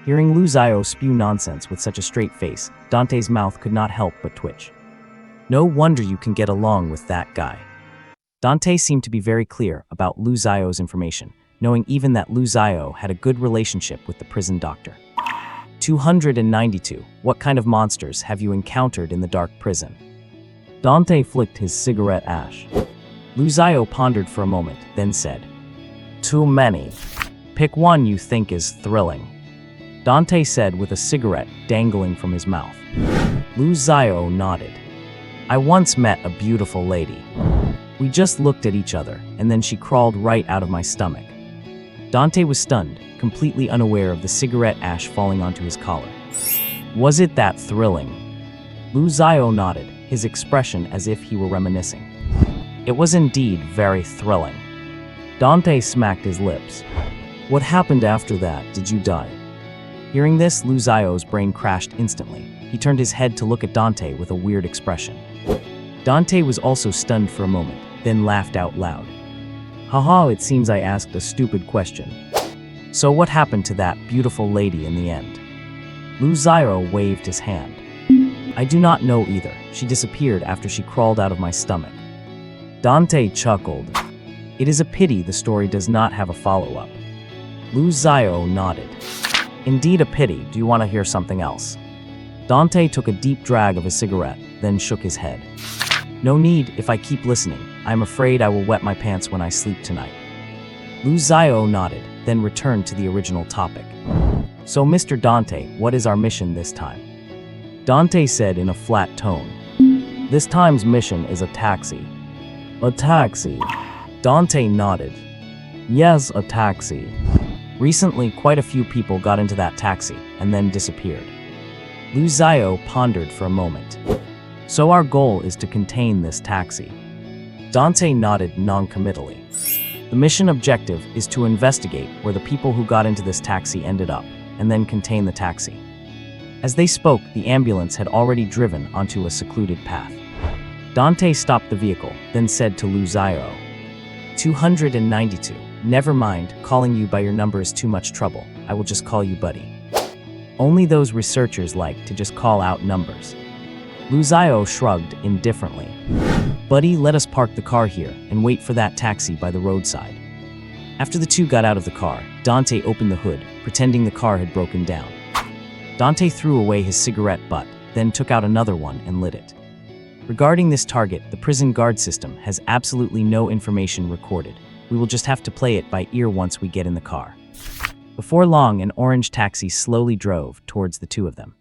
Hearing Lu Zio spew nonsense with such a straight face, Dante's mouth could not help but twitch. "No wonder you can get along with that guy." Dante seemed to be very clear about Lu Zio's information, knowing even that Lu Zio had a good relationship with the prison doctor. 292. What kind of monsters have you encountered in the dark prison? Dante flicked his cigarette ash. Lu Zio pondered for a moment, then said, "Too many. Pick one you think is thrilling." Dante said with a cigarette dangling from his mouth. Lu Zio nodded. "I once met a beautiful lady. We just looked at each other, and then she crawled right out of my stomach." Dante was stunned, completely unaware of the cigarette ash falling onto his collar. "Was it that thrilling?" Lu Zio nodded, his expression as if he were reminiscing. "It was indeed very thrilling." Dante smacked his lips. "What happened after that? Did you die?" Hearing this, Lu Zio's brain crashed instantly. He turned his head to look at Dante with a weird expression. Dante was also stunned for a moment, then laughed out loud. "Haha, it seems I asked a stupid question. So what happened to that beautiful lady in the end?" Lu Zio waved his hand. "I do not know either. She disappeared after she crawled out of my stomach." Dante chuckled. "It is a pity the story does not have a follow-up." Lu Zio nodded. "Indeed a pity. Do you want to hear something else?" Dante took a deep drag of his cigarette, then shook his head. "No need. If I keep listening, I am afraid I will wet my pants when I sleep tonight." Lu Zio nodded, then returned to the original topic. "So, Mr. Dante, what is our mission this time?" Dante said in a flat tone. "This time's mission is a taxi." "A taxi?" Dante nodded. "Yes, a taxi. Recently, quite a few people got into that taxi and then disappeared." Lu Zio pondered for a moment. "So our goal is to contain this taxi." Dante nodded non-committally. "The mission objective is to investigate where the people who got into this taxi ended up, and then contain the taxi." As they spoke, the ambulance had already driven onto a secluded path. Dante stopped the vehicle, then said to Lu Zio, 292. Never mind, calling you by your number is too much trouble. I will just call you Buddy. Only those researchers like to just call out numbers." Lu Zio shrugged indifferently. "Buddy, let us park the car here and wait for that taxi by the roadside." After the two got out of the car, Dante opened the hood, pretending the car had broken down. Dante threw away his cigarette butt, then took out another one and lit it. Regarding this target, the prison guard system has absolutely no information recorded. We will just have to play it by ear once we get in the car. Before long, an orange taxi slowly drove towards the two of them.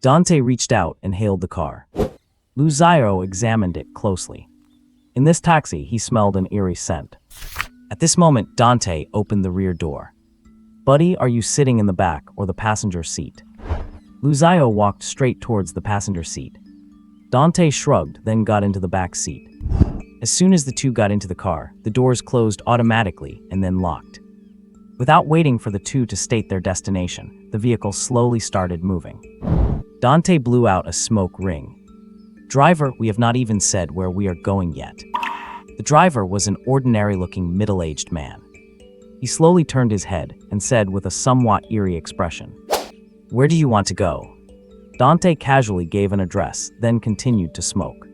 Dante reached out and hailed the car. Lu Zio examined it closely. In this taxi, he smelled an eerie scent. At this moment, Dante opened the rear door. "Buddy, are you sitting in the back or the passenger seat?" Luzayo walked straight towards the passenger seat. Dante shrugged, then got into the back seat. As soon as the two got into the car, the doors closed automatically and then locked. Without waiting for the two to state their destination, the vehicle slowly started moving. Dante blew out a smoke ring. "Driver, we have not even said where we are going yet." The driver was an ordinary-looking middle-aged man. He slowly turned his head and said with a somewhat eerie expression, "Where do you want to go?" Dante casually gave an address, then continued to smoke.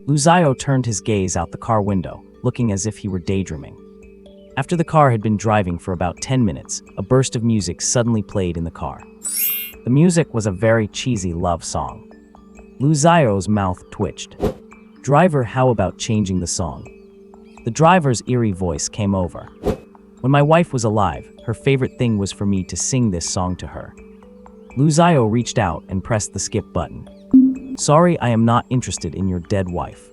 Luzayo turned his gaze out the car window, looking as if he were daydreaming. After the car had been driving for about 10 minutes, a burst of music suddenly played in the car. The music was a very cheesy love song. Luzayo's mouth twitched. "Driver, how about changing the song?" The driver's eerie voice came over. "When my wife was alive, her favorite thing was for me to sing this song to her." Luzayo reached out and pressed the skip button. "Sorry, I am not interested in your dead wife."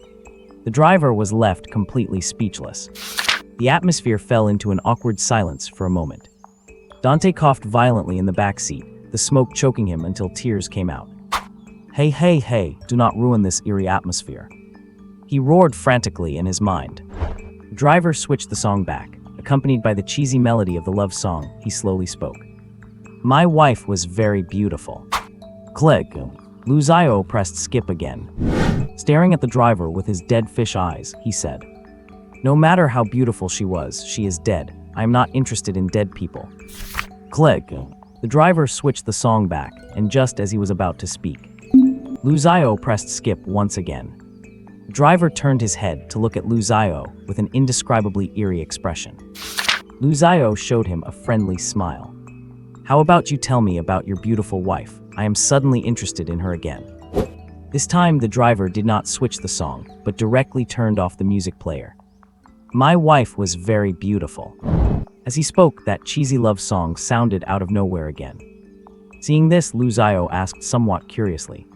The driver was left completely speechless. The atmosphere fell into an awkward silence for a moment. Dante coughed violently in the back seat, the smoke choking him until tears came out. Hey, hey, hey, do not ruin this eerie atmosphere." He roared frantically in his mind. The driver switched the song back. Accompanied by the cheesy melody of the love song, he slowly spoke. "My wife was very beautiful." Click. Luzayo pressed skip again. Staring at the driver with his dead fish eyes, he said, "No matter how beautiful she was, she is dead. I am not interested in dead people." Click. The driver switched the song back, and just as he was about to speak, Luzayo pressed skip once again. The driver turned his head to look at Luzayo with an indescribably eerie expression. Luzayo showed him a friendly smile. "How about you tell me about your beautiful wife? I am suddenly interested in her again." This time the driver did not switch the song, but directly turned off the music player. "My wife was very beautiful." As he spoke, that cheesy love song sounded out of nowhere again. Seeing this, Luzayo asked somewhat curiously,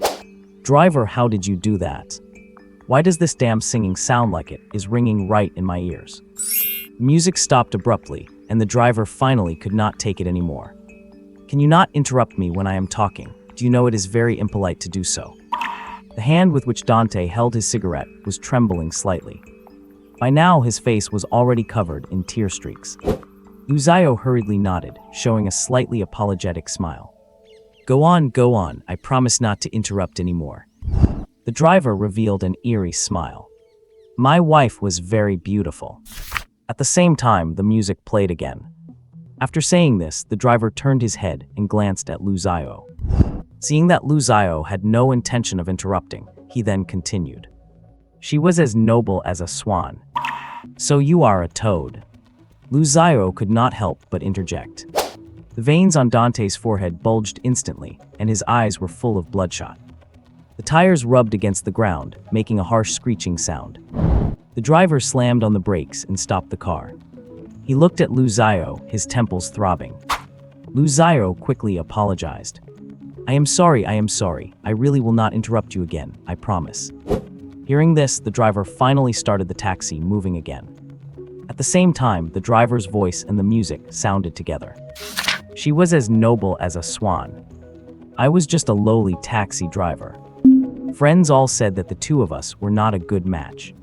"Driver, how did you do that? Why does this damn singing sound like it is ringing right in my ears?" The music stopped abruptly, and the driver finally could not take it anymore. "Can you not interrupt me when I am talking? Do you know it is very impolite to do so?" The hand with which Dante held his cigarette was trembling slightly. By now, his face was already covered in tear streaks. Luzayo hurriedly nodded, showing a slightly apologetic smile. Go on, I promise not to interrupt anymore." The driver revealed an eerie smile. "My wife was very beautiful." At the same time, the music played again. After saying this, the driver turned his head and glanced at Luzayo. Seeing that Luzayo had no intention of interrupting, he then continued. "She was as noble as a swan." "So you are a toad." Luzayo could not help but interject. The veins on Dante's forehead bulged instantly, and his eyes were full of bloodshot. The tires rubbed against the ground, making a harsh screeching sound. The driver slammed on the brakes and stopped the car. He looked at Luzayo, his temples throbbing. Luzayo quickly apologized. I am sorry. I really will not interrupt you again, I promise." Hearing this, the driver finally started the taxi moving again. At the same time, the driver's voice and the music sounded together. "She was as noble as a swan. I was just a lowly taxi driver. Friends all said that the two of us were not a good match.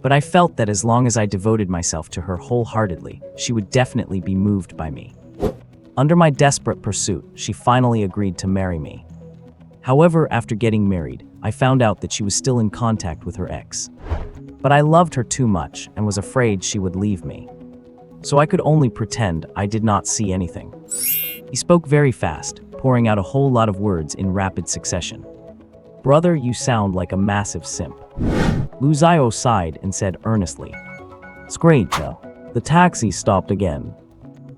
But I felt that as long as I devoted myself to her wholeheartedly, she would definitely be moved by me. Under my desperate pursuit, she finally agreed to marry me. However, after getting married, I found out that she was still in contact with her ex. But I loved her too much and was afraid she would leave me. So I could only pretend I did not see anything." He spoke very fast, pouring out a whole lot of words in rapid succession. "Brother, you sound like a massive simp." Luzayo sighed and said earnestly, "Screech." The taxi stopped again.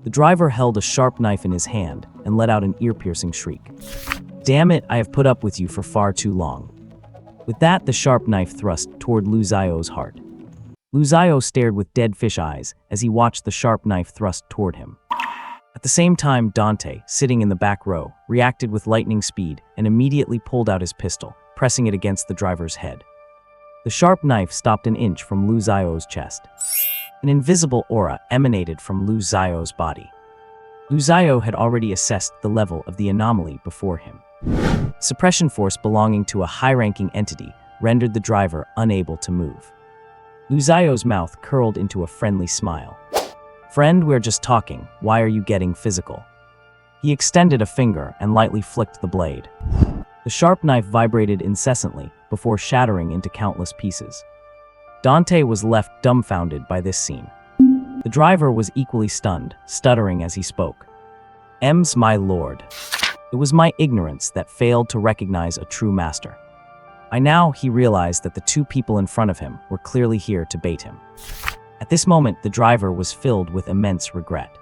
The driver held a sharp knife in his hand and let out an ear-piercing shriek. "Damn it, I have put up with you for far too long." With that, the sharp knife thrust toward Luzayo's heart. Luzayo stared with dead fish eyes as he watched the sharp knife thrust toward him. At the same time, Dante, sitting in the back row, reacted with lightning speed and immediately pulled out his pistol, pressing it against the driver's head. The sharp knife stopped an inch from Lu Zio's chest. An invisible aura emanated from Lu Zio's body. Lu Zio had already assessed the level of the anomaly before him. Suppression force belonging to a high-ranking entity rendered the driver unable to move. Lu Zio's mouth curled into a friendly smile. "Friend, we're just talking. Why are you getting physical?" He extended a finger and lightly flicked the blade. The sharp knife vibrated incessantly before shattering into countless pieces. Dante was left dumbfounded by this scene. The driver was equally stunned, stuttering as he spoke. My lord. It was my ignorance that failed to recognize a true master." By now, he realized that the two people in front of him were clearly here to bait him. At this moment, the driver was filled with immense regret.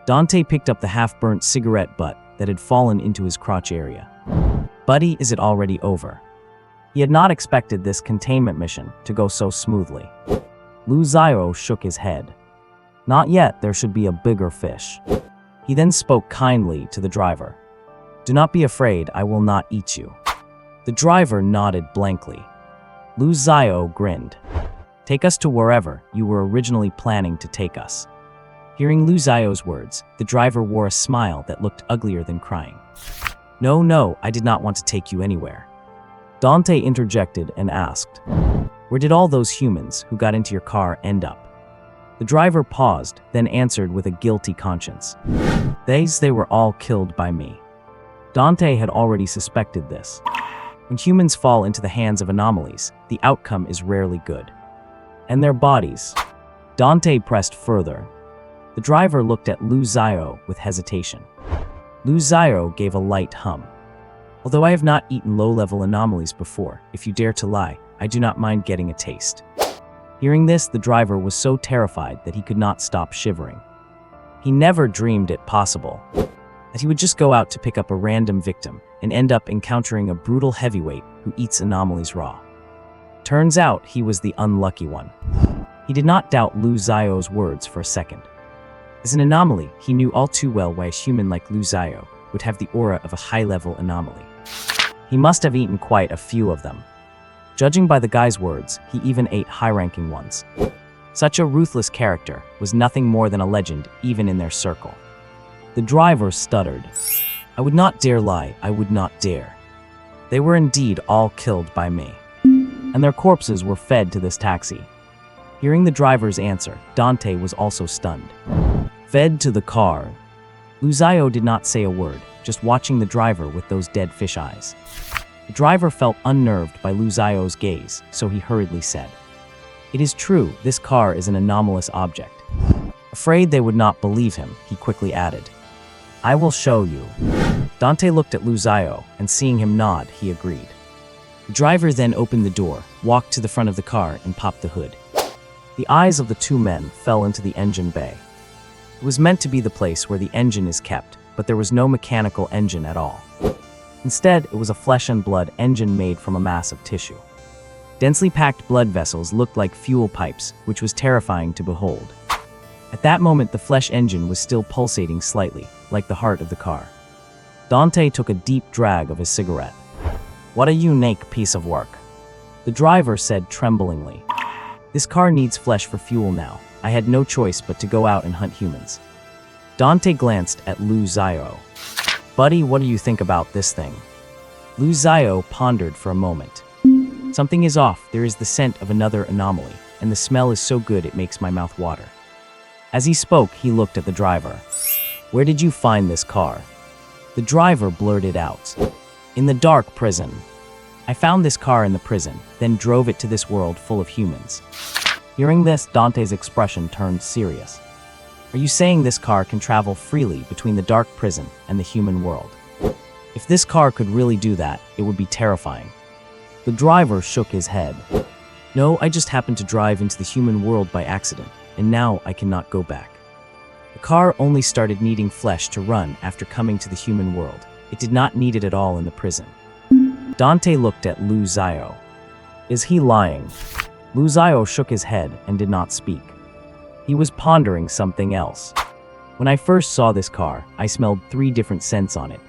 Dante picked up the half-burnt cigarette butt that had fallen into his crotch area. "Buddy, is it already over?" He had not expected this containment mission to go so smoothly. Lu Zio shook his head. "Not yet, there should be a bigger fish." He then spoke kindly to the driver. "Do not be afraid, I will not eat you." The driver nodded blankly. Lu Zio grinned. "Take us to wherever you were originally planning to take us." Hearing Lu Zio's words, the driver wore a smile that looked uglier than crying. No, I did not want to take you anywhere." Dante interjected and asked, "Where did all those humans who got into your car end up?" The driver paused, then answered with a guilty conscience. They were all killed by me." Dante had already suspected this. When humans fall into the hands of anomalies, the outcome is rarely good. "And their bodies?" Dante pressed further. The driver looked at Lu Zio with hesitation. Lu Zio gave a light hum. "Although I have not eaten low-level anomalies before, if you dare to lie, I do not mind getting a taste." Hearing this, the driver was so terrified that he could not stop shivering. He never dreamed it possible that he would just go out to pick up a random victim and end up encountering a brutal heavyweight who eats anomalies raw. Turns out he was the unlucky one. He did not doubt Lu Zio's words for a second. As an anomaly, he knew all too well why a human like Lu Zio would have the aura of a high-level anomaly. He must have eaten quite a few of them. Judging by the guy's words, he even ate high-ranking ones. Such a ruthless character was nothing more than a legend, even in their circle. The driver stuttered. "I would not dare lie, I would not dare. They were indeed all killed by me. And their corpses were fed to this taxi." Hearing the driver's answer, Dante was also stunned. "Fed to the car." Lu Zio did not say a word, just watching the driver with those dead fish eyes. The driver felt unnerved by Lu Zio's gaze, so he hurriedly said, "It is true, this car is an anomalous object." Afraid they would not believe him, he quickly added, "I will show you." Dante looked at Lu Zio, and seeing him nod, he agreed. The driver then opened the door, walked to the front of the car, and popped the hood. The eyes of the two men fell into the engine bay. It was meant to be the place where the engine is kept, but there was no mechanical engine at all. Instead, it was a flesh and blood engine made from a mass of tissue. Densely packed blood vessels looked like fuel pipes, which was terrifying to behold. At that moment, the flesh engine was still pulsating slightly, like the heart of the car. Dante took a deep drag of his cigarette. "What a unique piece of work," the driver said tremblingly. "This car needs flesh for fuel now. I had no choice but to go out and hunt humans." Dante glanced at Lu Zio. "Buddy, what do you think about this thing?" Lu Zio pondered for a moment. "Something is off. There is the scent of another anomaly, and the smell is so good it makes my mouth water." As he spoke, he looked at the driver. "Where did you find this car?" The driver blurted out, "In the dark prison. I found this car in the prison, then drove it to this world full of humans." Hearing this, Dante's expression turned serious. "Are you saying this car can travel freely between the dark prison and the human world? If this car could really do that, it would be terrifying." The driver shook his head. "No, I just happened to drive into the human world by accident, and now I cannot go back. The car only started needing flesh to run after coming to the human world. It did not need it at all in the prison." Dante looked at Lu Zio. "Is he lying?" Lu Zio shook his head and did not speak. He was pondering something else. "When I first saw this car, I smelled 3 different scents on it."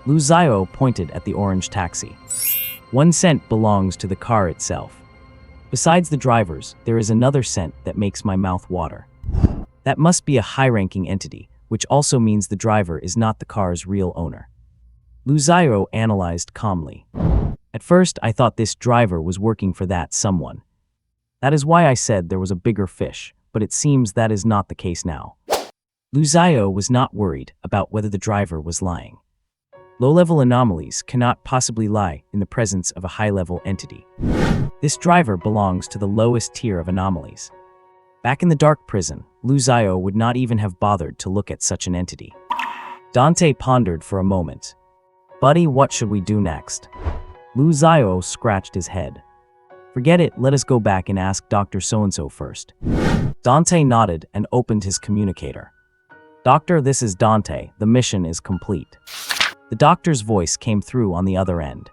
Lu Zio pointed at the orange taxi. "One scent belongs to the car itself. Besides the drivers, there is another scent that makes my mouth water. That must be a high-ranking entity, which also means the driver is not the car's real owner. Lu Xiao analyzed calmly. At first, I thought this driver was working for that someone. That is why I said there was a bigger fish, but it seems that is not the case now. Lu Xiao was not worried about whether the driver was lying. Low-level anomalies cannot possibly lie in the presence of a high-level entity. This driver belongs to the lowest tier of anomalies. Back in the dark prison, Lu Xiao would not even have bothered to look at such an entity. Dante pondered for a moment. "Buddy, what should we do next?" Lu Xiao scratched his head. "Forget it, let us go back and ask Dr. So-and-so first." Dante nodded and opened his communicator. "Doctor, this is Dante. The mission is complete." The doctor's voice came through on the other end.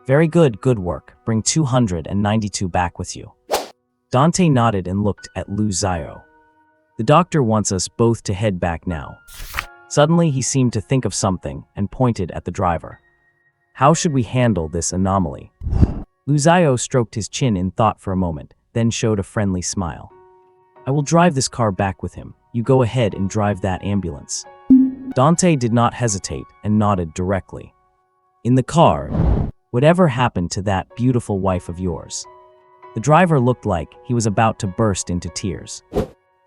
"Very good, good work. Bring 292 back with you." Dante nodded and looked at Lu Xiao. "The doctor wants us both to head back now." Suddenly, he seemed to think of something and pointed at the driver. "How should we handle this anomaly?" Lu Xiao stroked his chin in thought for a moment, then showed a friendly smile. "I will drive this car back with him. You go ahead and drive that ambulance." Dante did not hesitate and nodded directly. In the car, "Whatever happened to that beautiful wife of yours?" The driver looked like he was about to burst into tears.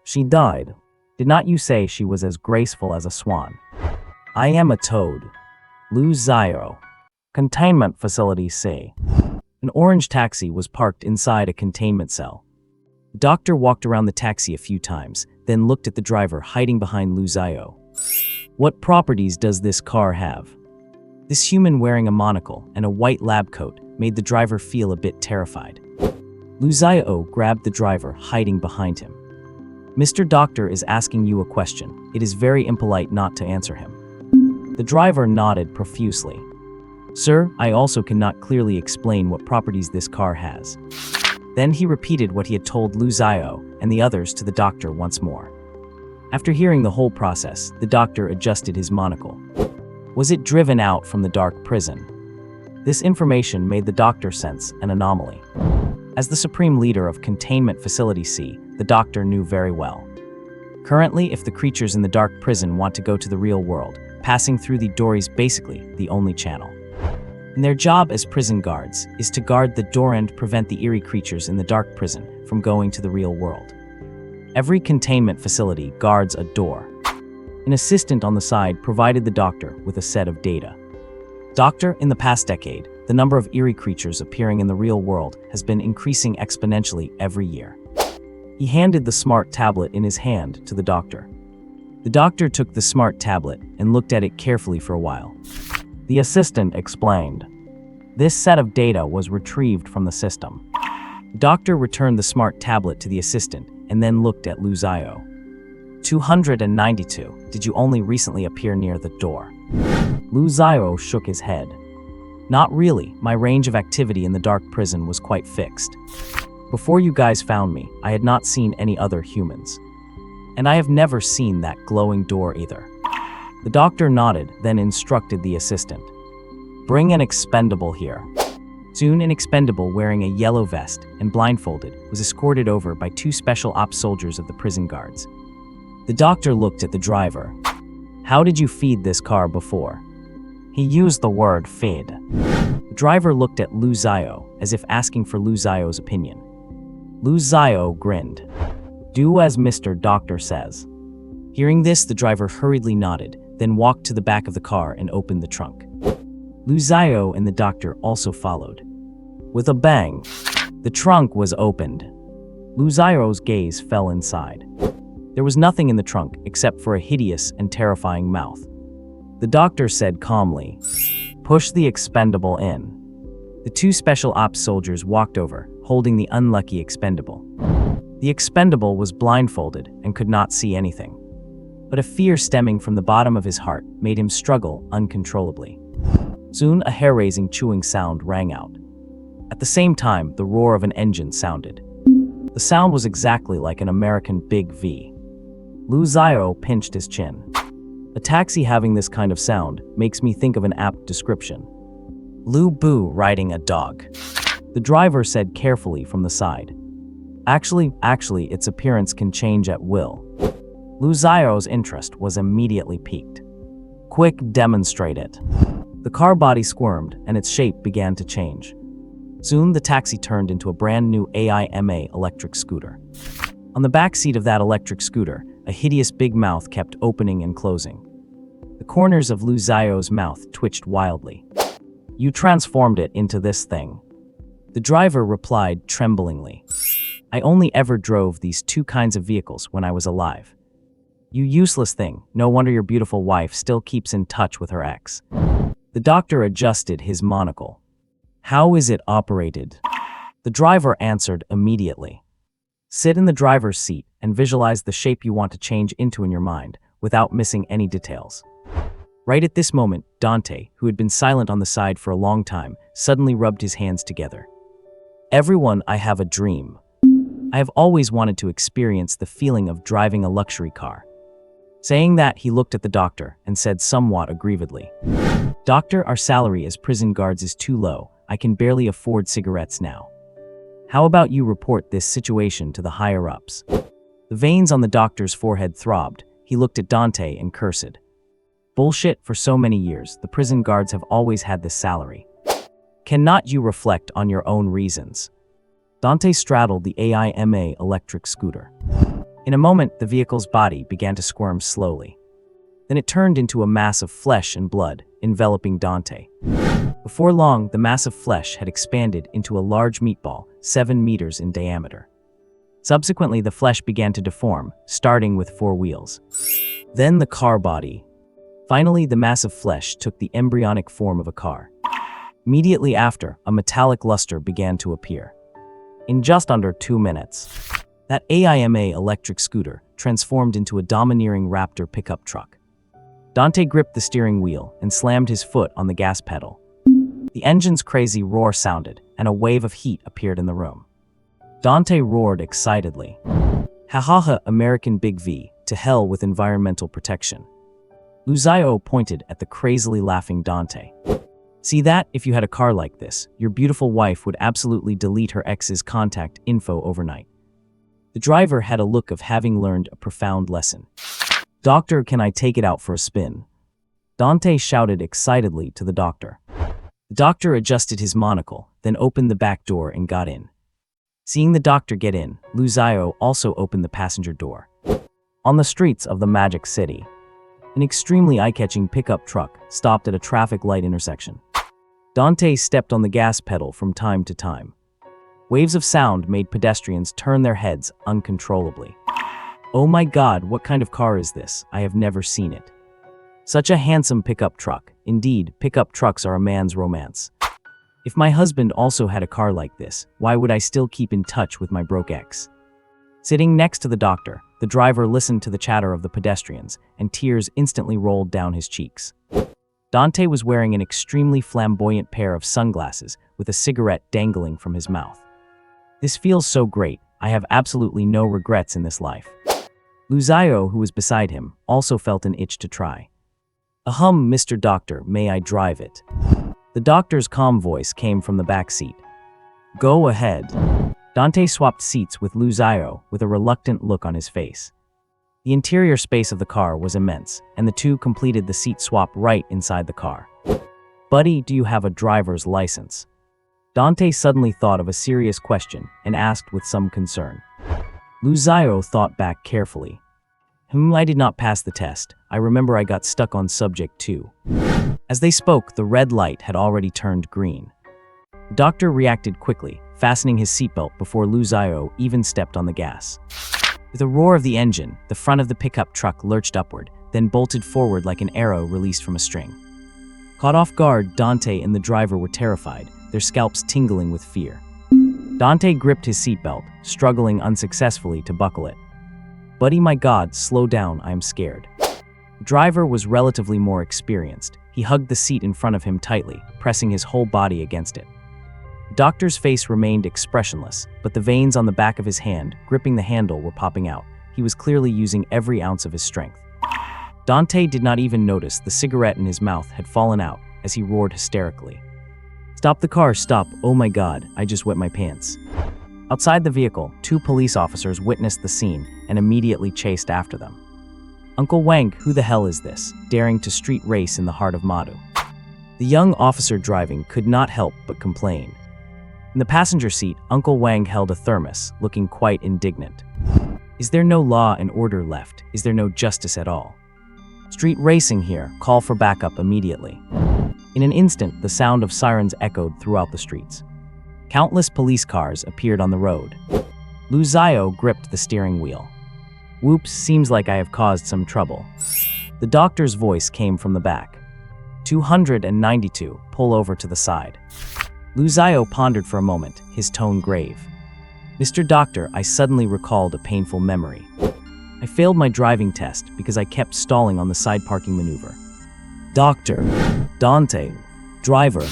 "She died. Did not you say she was as graceful as a swan?" "I am a toad." Lu Xiao. Containment Facility C. An orange taxi was parked inside a containment cell. The doctor walked around the taxi a few times, then looked at the driver hiding behind Lu Xiao. "What properties does this car have?" This human wearing a monocle and a white lab coat made the driver feel a bit terrified. Lu Xiao grabbed the driver hiding behind him. "Mr. Doctor is asking you a question. It is very impolite not to answer him." The driver nodded profusely. "Sir, I also cannot clearly explain what properties this car has." Then he repeated what he had told Lu Xiao and the others to the doctor once more. After hearing the whole process, the doctor adjusted his monocle. Was it driven out from the dark prison? This information made the doctor sense an anomaly. As the supreme leader of Containment Facility C, the doctor knew very well. Currently, if the creatures in the dark prison want to go to the real world, passing through the door is basically the only channel. And their job as prison guards is to guard the door and prevent the eerie creatures in the dark prison from going to the real world. Every containment facility guards a door. An assistant on the side provided the doctor with a set of data. "Doctor, in the past decade, the number of eerie creatures appearing in the real world has been increasing exponentially every year." He handed the smart tablet in his hand to the doctor. The doctor took the smart tablet and looked at it carefully for a while. The assistant explained. This set of data was retrieved from the system. The doctor returned the smart tablet to the assistant and then looked at Lu Xiao. 292. Did you only recently appear near the door? Lu Xiao shook his head. Not really. My range of activity in the dark prison was quite fixed. Before you guys found me, I had not seen any other humans. And I have never seen that glowing door either. The doctor nodded, then instructed the assistant. Bring an expendable here. Soon an expendable wearing a yellow vest and blindfolded was escorted over by two special ops soldiers of the prison guards. The doctor looked at the driver. How did you feed this car before? He used the word feed. The driver looked at Lu Xiao as if asking for Lu Xiao's opinion. Lu Xiao grinned. Do as Mr. Doctor says. Hearing this, the driver hurriedly nodded, then walked to the back of the car and opened the trunk. Lu Xiao and the doctor also followed. With a bang, the trunk was opened. Lu Xiao's gaze fell inside. There was nothing in the trunk except for a hideous and terrifying mouth. The doctor said calmly, "Push the expendable in." The two special ops soldiers walked over, holding the unlucky expendable. The expendable was blindfolded and could not see anything. But a fear stemming from the bottom of his heart made him struggle uncontrollably. Soon a hair-raising chewing sound rang out. At the same time, the roar of an engine sounded. The sound was exactly like an American Big V. Lu Xiao pinched his chin. A taxi having this kind of sound makes me think of an apt description. Lu Bu riding a dog. The driver said carefully from the side. Actually, its appearance can change at will. Lu Xiao's interest was immediately piqued. Quick, demonstrate it. The car body squirmed and its shape began to change. Soon, the taxi turned into a brand new AIMA electric scooter. On the back seat of that electric scooter, a hideous big mouth kept opening and closing. The corners of Lu Xiao's mouth twitched wildly. You transformed it into this thing. The driver replied tremblingly. I only ever drove these two kinds of vehicles when I was alive. You useless thing, no wonder your beautiful wife still keeps in touch with her ex. The doctor adjusted his monocle. How is it operated? The driver answered immediately. Sit in the driver's seat and visualize the shape you want to change into in your mind, without missing any details. Right at this moment, Dante, who had been silent on the side for a long time, suddenly rubbed his hands together. Everyone, I have a dream. I have always wanted to experience the feeling of driving a luxury car. Saying that, he looked at the doctor and said somewhat aggrievedly, Doctor, our salary as prison guards is too low. I can barely afford cigarettes now. How about you report this situation to the higher-ups? The veins on the doctor's forehead throbbed. He looked at Dante and cursed. Bullshit, for so many years, the prison guards have always had this salary. Cannot you reflect on your own reasons? Dante straddled the AIMA electric scooter. In a moment, the vehicle's body began to squirm slowly. Then it turned into a mass of flesh and blood, enveloping Dante. Before long, the mass of flesh had expanded into a large meatball, 7 meters in diameter. Subsequently, the flesh began to deform, starting with 4 wheels. Then the car body. Finally, the mass of flesh took the embryonic form of a car. Immediately after, a metallic luster began to appear. In just under 2 minutes, that AIMA electric scooter transformed into a domineering Raptor pickup truck. Dante gripped the steering wheel and slammed his foot on the gas pedal. The engine's crazy roar sounded, and a wave of heat appeared in the room. Dante roared excitedly. Ha ha ha, American Big V, to hell with environmental protection. Lu Xiao pointed at the crazily laughing Dante. See that? If you had a car like this, your beautiful wife would absolutely delete her ex's contact info overnight. The driver had a look of having learned a profound lesson. Doctor, can I take it out for a spin? Dante shouted excitedly to the doctor. The doctor adjusted his monocle, then opened the back door and got in. Seeing the doctor get in, Lu Xiao also opened the passenger door. On the streets of the Magic City, an extremely eye-catching pickup truck stopped at a traffic light intersection. Dante stepped on the gas pedal from time to time. Waves of sound made pedestrians turn their heads uncontrollably. Oh my God, what kind of car is this? I have never seen it. Such a handsome pickup truck. Indeed, pickup trucks are a man's romance. If my husband also had a car like this, why would I still keep in touch with my broke ex? Sitting next to the doctor, the driver listened to the chatter of the pedestrians, and tears instantly rolled down his cheeks. Dante was wearing an extremely flamboyant pair of sunglasses with a cigarette dangling from his mouth. This feels so great. I have absolutely no regrets in this life. Lu Xiao, who was beside him, also felt an itch to try. Ahem, Mr. Doctor, may I drive it? The doctor's calm voice came from the back seat. Go ahead. Dante swapped seats with Lu Xiao with a reluctant look on his face. The interior space of the car was immense, and the two completed the seat swap right inside the car. Buddy, do you have a driver's license? Dante suddenly thought of a serious question and asked with some concern. Lu Xiao thought back carefully. I did not pass the test. I remember I got stuck on subject 2. As they spoke, the red light had already turned green. The doctor reacted quickly, fastening his seatbelt before Lu Xiao even stepped on the gas. With a roar of the engine, the front of the pickup truck lurched upward, then bolted forward like an arrow released from a string. Caught off guard, Dante and the driver were terrified, their scalps tingling with fear. Dante gripped his seatbelt, struggling unsuccessfully to buckle it. Buddy, my God, slow down, I am scared. The driver was relatively more experienced. He hugged the seat in front of him tightly, pressing his whole body against it. The doctor's face remained expressionless, but the veins on the back of his hand, gripping the handle, were popping out. He was clearly using every ounce of his strength. Dante did not even notice the cigarette in his mouth had fallen out as he roared hysterically. Stop the car, stop. Oh my god, I just wet my pants. Outside the vehicle, 2 police officers witnessed the scene and immediately chased after them. Uncle Wang, who the hell is this, daring to street race in the heart of Madu? The young officer driving could not help but complain. In the passenger seat, Uncle Wang held a thermos, looking quite indignant. Is there no law and order left? Is there no justice at all? Street racing here, call for backup immediately. In an instant, the sound of sirens echoed throughout the streets. Countless police cars appeared on the road. Lu Zio gripped the steering wheel. Whoops, seems like I have caused some trouble. The doctor's voice came from the back. 292, pull over to the side. Lu Zio pondered for a moment, his tone grave. Mr. Doctor, I suddenly recalled a painful memory. I failed my driving test because I kept stalling on the side parking maneuver. Doctor, Dante, driver,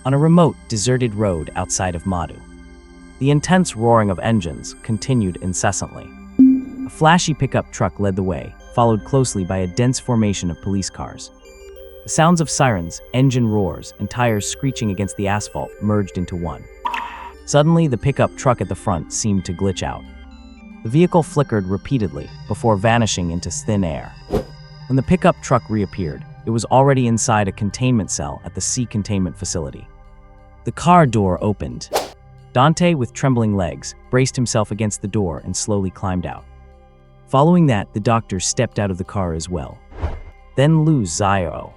on a remote, deserted road outside of Madu. The intense roaring of engines continued incessantly. A flashy pickup truck led the way, followed closely by a dense formation of police cars. The sounds of sirens, engine roars, and tires screeching against the asphalt merged into one. Suddenly, the pickup truck at the front seemed to glitch out. The vehicle flickered repeatedly before vanishing into thin air. When the pickup truck reappeared, it was already inside a containment cell at the C containment facility. The car door opened. Dante, with trembling legs, braced himself against the door and slowly climbed out. Following that, the doctor stepped out of the car as well. Then Lu Zio.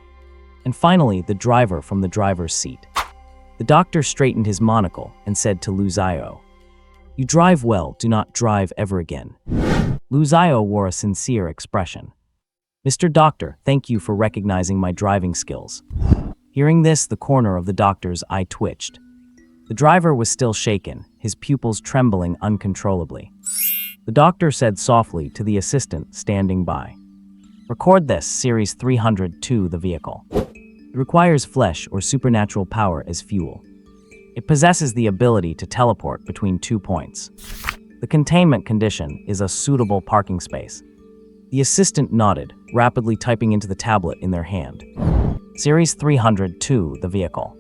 And finally, the driver from the driver's seat. The doctor straightened his monocle and said to Lu Zio, "You drive well, do not drive ever again." Lu Zio wore a sincere expression. "Mr. Doctor, thank you for recognizing my driving skills." Hearing this, the corner of the doctor's eye twitched. The driver was still shaken, his pupils trembling uncontrollably. The doctor said softly to the assistant standing by, "Record this, Series 302, the vehicle. It requires flesh or supernatural power as fuel. It possesses the ability to teleport between 2 points. The containment condition is a suitable parking space." The assistant nodded, rapidly typing into the tablet in their hand. Series 302, the vehicle.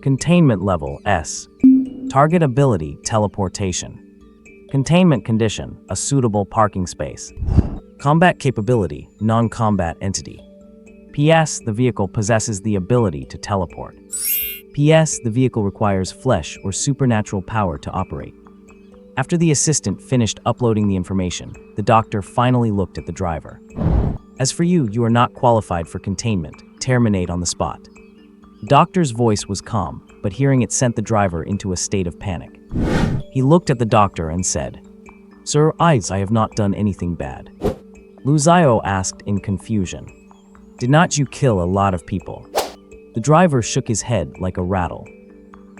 Containment level S. Target ability, teleportation. Containment condition, a suitable parking space. Combat capability, non-combat entity. PS, the vehicle possesses the ability to teleport. PS, the vehicle requires flesh or supernatural power to operate. After the assistant finished uploading the information, the doctor finally looked at the driver. "As for you, you are not qualified for containment. Terminate on the spot." The doctor's voice was calm, but hearing it sent the driver into a state of panic. He looked at the doctor and said, "Sir, I have not done anything bad." Lu Zio asked in confusion, "Did not you kill a lot of people?" The driver shook his head like a rattle.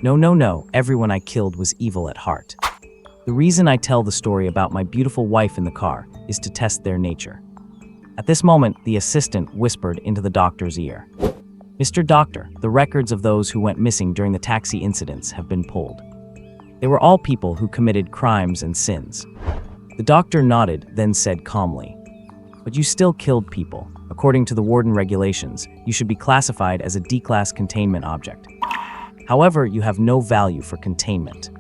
No, everyone I killed was evil at heart. The reason I tell the story about my beautiful wife in the car is to test their nature." At this moment, the assistant whispered into the doctor's ear, "Mr. Doctor, the records of those who went missing during the taxi incidents have been pulled. They were all people who committed crimes and sins." The doctor nodded, then said calmly, "But you still killed people. According to the warden regulations, you should be classified as a D-class containment object. However, you have no value for containment."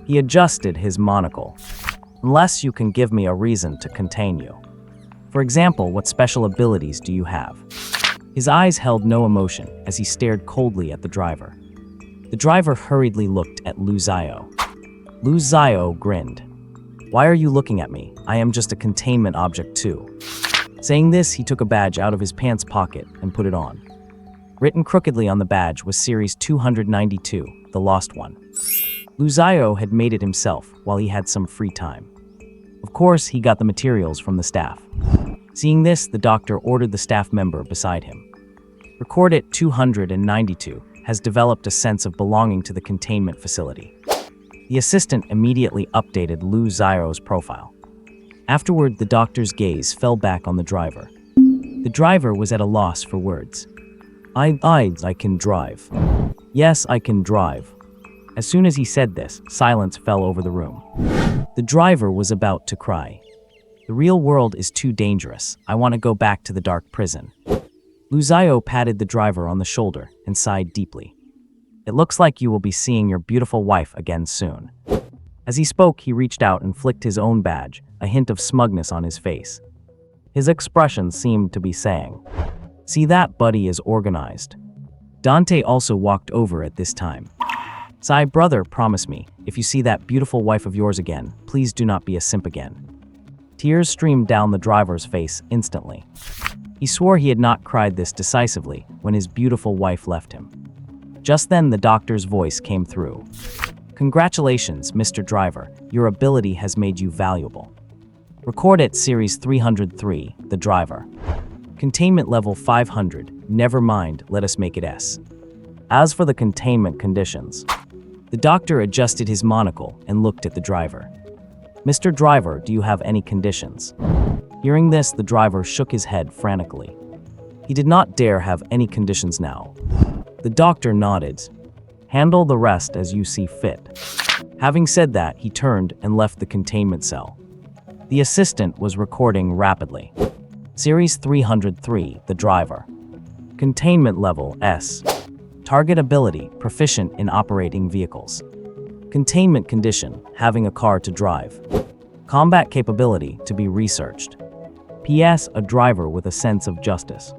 He adjusted his monocle. "Unless you can give me a reason to contain you. For example, what special abilities do you have?" His eyes held no emotion as he stared coldly at the driver. The driver hurriedly looked at Lu Zio. Lu Zio grinned. "Why are you looking at me? I am just a containment object too." Saying this, he took a badge out of his pants pocket and put it on. Written crookedly on the badge was Series 292, the lost one. Lu Zio had made it himself while he had some free time. Of course, he got the materials from the staff. Seeing this, the doctor ordered the staff member beside him. Record it 292 has developed a sense of belonging to the containment facility. The assistant immediately updated Lu Zio's profile. Afterward, the doctor's gaze fell back on the driver. The driver was at a loss for words. I can drive. Yes, I can drive." As soon as he said this, silence fell over the room. The driver was about to cry. "The real world is too dangerous. I want to go back to the dark prison." Lu Zio patted the driver on the shoulder and sighed deeply. It looks like you will be seeing your beautiful wife again soon." As he spoke, he reached out and flicked his own badge, a hint of smugness on his face. His expression seemed to be saying, "See that, buddy is organized." Dante also walked over at this time. "Sai, brother, promise me, if you see that beautiful wife of yours again, please do not be a simp again." Tears streamed down the driver's face instantly. He swore he had not cried this decisively when his beautiful wife left him. Just then, the doctor's voice came through. "Congratulations, Mr. Driver, your ability has made you valuable. Record at Series 303, The Driver. Containment level 500, never mind, let us make it S." As for the containment conditions, the doctor adjusted his monocle and looked at the driver. "Mr. Driver, do you have any conditions?" Hearing this, the driver shook his head frantically. He did not dare have any conditions now. The doctor nodded. "Handle the rest as you see fit." Having said that, he turned and left the containment cell. The assistant was recording rapidly. Series 303, The Driver. Containment level S. Target ability, proficient in operating vehicles. Containment condition, having a car to drive. Combat capability, to be researched. PS, a driver with a sense of justice.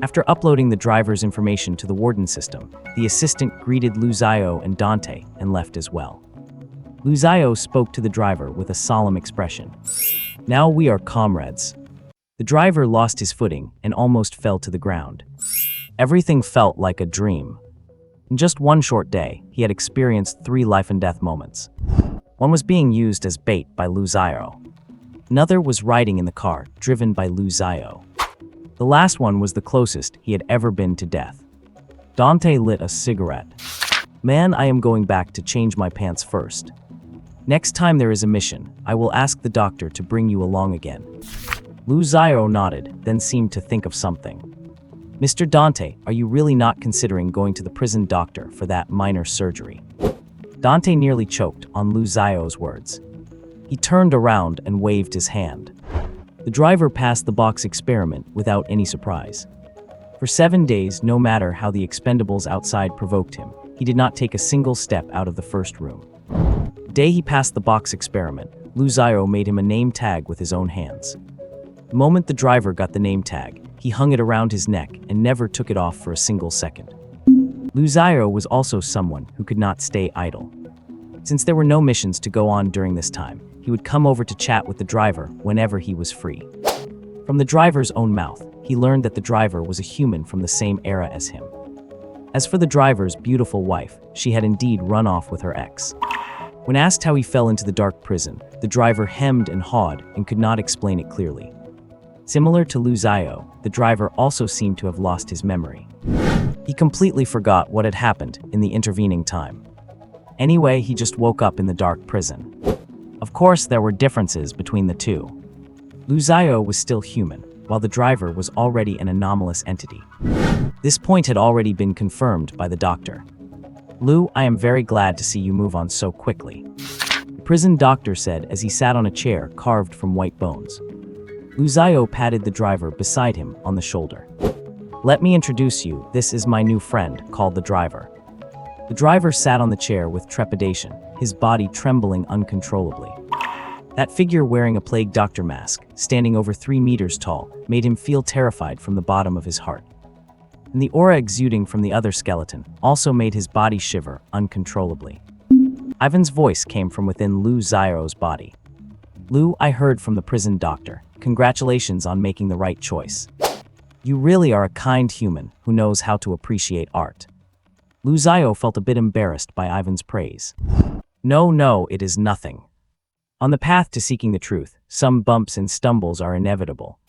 After uploading the driver's information to the warden system, the assistant greeted Luzayo and Dante and left as well. Luzayo spoke to the driver with a solemn expression. "Now we are comrades." The driver lost his footing and almost fell to the ground. Everything felt like a dream. In just one short day, he had experienced 3 life-and-death moments. One was being used as bait by Luzayo. Another was riding in the car, driven by Luzayo. The last one was the closest he had ever been to death. Dante lit a cigarette. "Man, I am going back to change my pants first. Next time there is a mission, I will ask the doctor to bring you along again." Luzayo nodded, then seemed to think of something. "Mr. Dante, are you really not considering going to the prison doctor for that minor surgery?" Dante nearly choked on Luzayo's words. He turned around and waved his hand. The driver passed the box experiment without any surprise. For 7 days, no matter how the expendables outside provoked him, he did not take a single step out of the first room. The day he passed the box experiment, Luzayo made him a name tag with his own hands. The moment the driver got the name tag, he hung it around his neck and never took it off for a single second. Luzayo was also someone who could not stay idle. Since there were no missions to go on during this time, he would come over to chat with the driver whenever he was free. From the driver's own mouth, he learned that the driver was a human from the same era as him. As for the driver's beautiful wife, she had indeed run off with her ex. When asked how he fell into the dark prison, the driver hemmed and hawed and could not explain it clearly. Similar to Luzayo, the driver also seemed to have lost his memory. He completely forgot what had happened in the intervening time. Anyway, he just woke up in the dark prison. Of course, there were differences between the two. Luzayo was still human, while the driver was already an anomalous entity. This point had already been confirmed by the doctor. "Lu, I am very glad to see you move on so quickly," the prison doctor said as he sat on a chair carved from white bones. Luzayo patted the driver beside him on the shoulder. "Let me introduce you, this is my new friend, called the driver." The driver sat on the chair with trepidation, his body trembling uncontrollably. That figure wearing a plague doctor mask, standing over 3 meters tall, made him feel terrified from the bottom of his heart. And the aura exuding from the other skeleton also made his body shiver uncontrollably. Ivan's voice came from within Luzayo's body. "Lu, I heard from the prison doctor. Congratulations on making the right choice. You really are a kind human who knows how to appreciate art." Luzayo felt a bit embarrassed by Ivan's praise. No, it is nothing. On the path to seeking the truth, some bumps and stumbles are inevitable.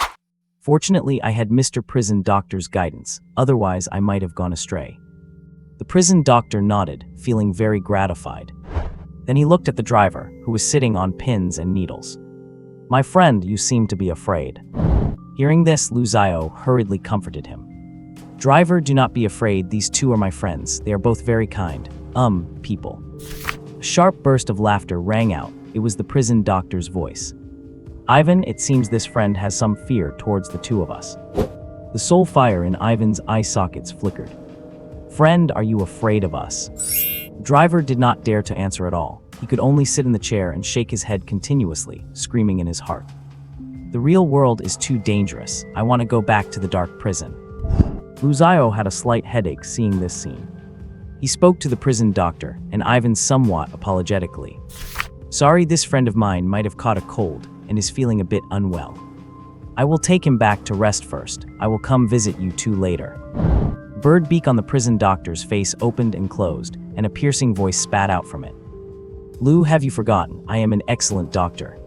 Fortunately, I had Mr. Prison Doctor's guidance, otherwise I might have gone astray. The prison doctor nodded, feeling very gratified. Then he looked at the driver, who was sitting on pins and needles. "My friend, you seem to be afraid." Hearing this, Luzayo hurriedly comforted him. "Driver, do not be afraid, these two are my friends, they are both very kind, people." A sharp burst of laughter rang out, it was the prison doctor's voice. "Ivan, it seems this friend has some fear towards the two of us." The soul fire in Ivan's eye sockets flickered. Friend, are you afraid of us? Driver did not dare to answer at all. He could only sit in the chair and shake his head continuously, screaming in his heart. The real world is too dangerous. I want to go back to the dark prison. Lu Zio had a slight headache seeing this scene. He spoke to the prison doctor, and Ivan somewhat apologetically. Sorry, this friend of mine might have caught a cold and is feeling a bit unwell. I will take him back to rest first. I will come visit you two later. Bird beak on the prison doctor's face opened and closed, and a piercing voice spat out from it. Lu, have you forgotten? I am an excellent doctor.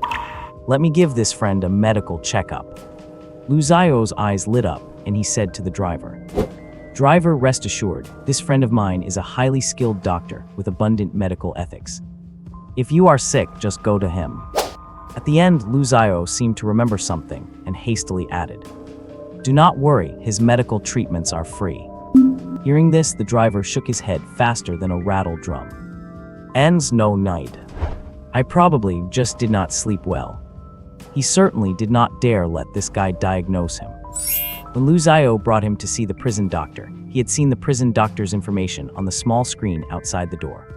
Let me give this friend a medical checkup. Lu Zio's eyes lit up, and he said to the driver, Driver, rest assured, this friend of mine is a highly skilled doctor with abundant medical ethics. If you are sick, just go to him. At the end, Lu Zio seemed to remember something and hastily added, Do not worry, his medical treatments are free. Hearing this, the driver shook his head faster than a rattle drum. Ends no night. I probably just did not sleep well. He certainly did not dare let this guy diagnose him. When Lu Zio brought him to see the prison doctor, he had seen the prison doctor's information on the small screen outside the door.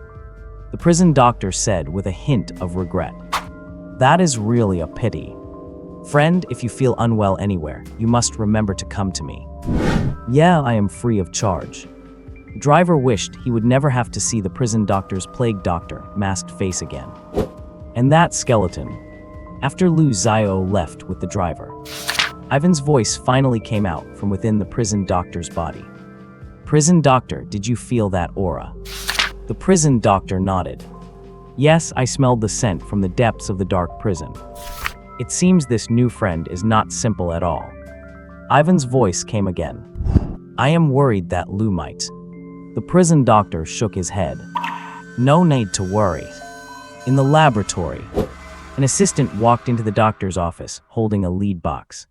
The prison doctor said with a hint of regret, That is really a pity. Friend, if you feel unwell anywhere, you must remember to come to me. Yeah, I am free of charge. Driver wished he would never have to see the prison doctor's plague doctor masked face again. And that skeleton. After Lu Zio left with the driver, Ivan's voice finally came out from within the prison doctor's body. Prison doctor, did you feel that aura? The prison doctor nodded. Yes, I smelled the scent from the depths of the dark prison. It seems this new friend is not simple at all. Ivan's voice came again. I am worried that Lu might. The prison doctor shook his head. No need to worry. In the laboratory, an assistant walked into the doctor's office holding a lead box.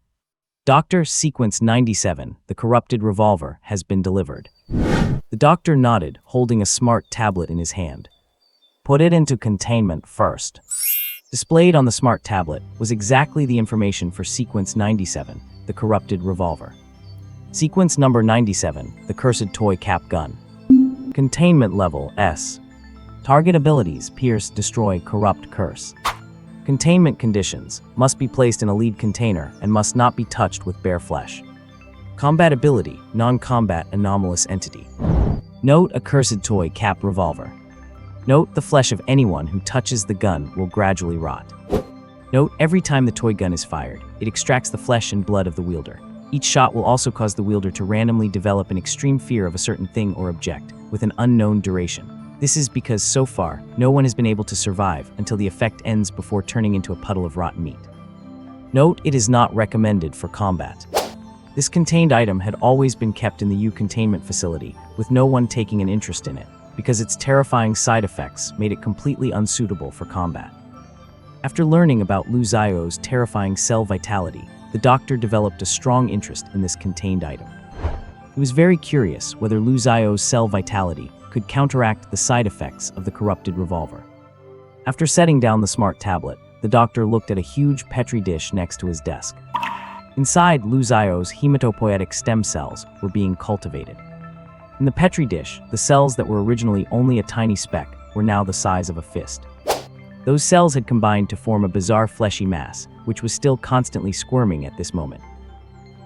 Doctor, sequence 97, the corrupted revolver, has been delivered. The doctor nodded, holding a smart tablet in his hand. Put it into containment first. Displayed on the smart tablet was exactly the information for sequence 97, the corrupted revolver. Sequence number 97, the cursed toy cap gun. Containment level S. Target abilities, pierce, destroy, corrupt, curse. Containment conditions, must be placed in a lead container and must not be touched with bare flesh. Combat ability, non-combat anomalous entity. Note, accursed toy cap revolver. Note, the flesh of anyone who touches the gun will gradually rot. Note, every time the toy gun is fired, it extracts the flesh and blood of the wielder. Each shot will also cause the wielder to randomly develop an extreme fear of a certain thing or object, with an unknown duration. This is because, so far, no one has been able to survive until the effect ends before turning into a puddle of rotten meat. Note, it is not recommended for combat. This contained item had always been kept in the U containment facility, with no one taking an interest in it, because its terrifying side effects made it completely unsuitable for combat. After learning about Lu Zio's terrifying cell vitality, the doctor developed a strong interest in this contained item. He was very curious whether Lu Zio's cell vitality could counteract the side effects of the corrupted revolver. After setting down the smart tablet, the doctor looked at a huge Petri dish next to his desk. Inside, Lu Zio's hematopoietic stem cells were being cultivated. In the Petri dish, the cells that were originally only a tiny speck were now the size of a fist. Those cells had combined to form a bizarre fleshy mass, which was still constantly squirming at this moment.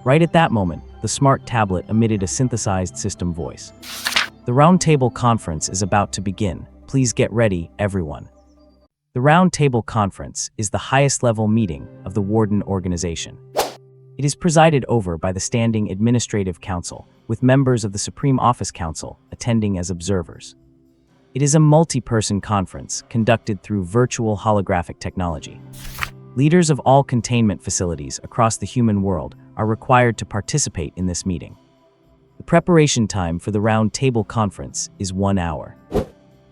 Right at that moment, the smart tablet emitted a synthesized system voice. The Round Table Conference is about to begin. Please get ready, everyone. The Round Table Conference is the highest level meeting of the Warden Organization. It is presided over by the Standing Administrative Council, with members of the Supreme Office Council attending as observers. It is a multi-person conference conducted through virtual holographic technology. Leaders of all containment facilities across the human world are required to participate in this meeting. The preparation time for the Round Table Conference is 1 hour.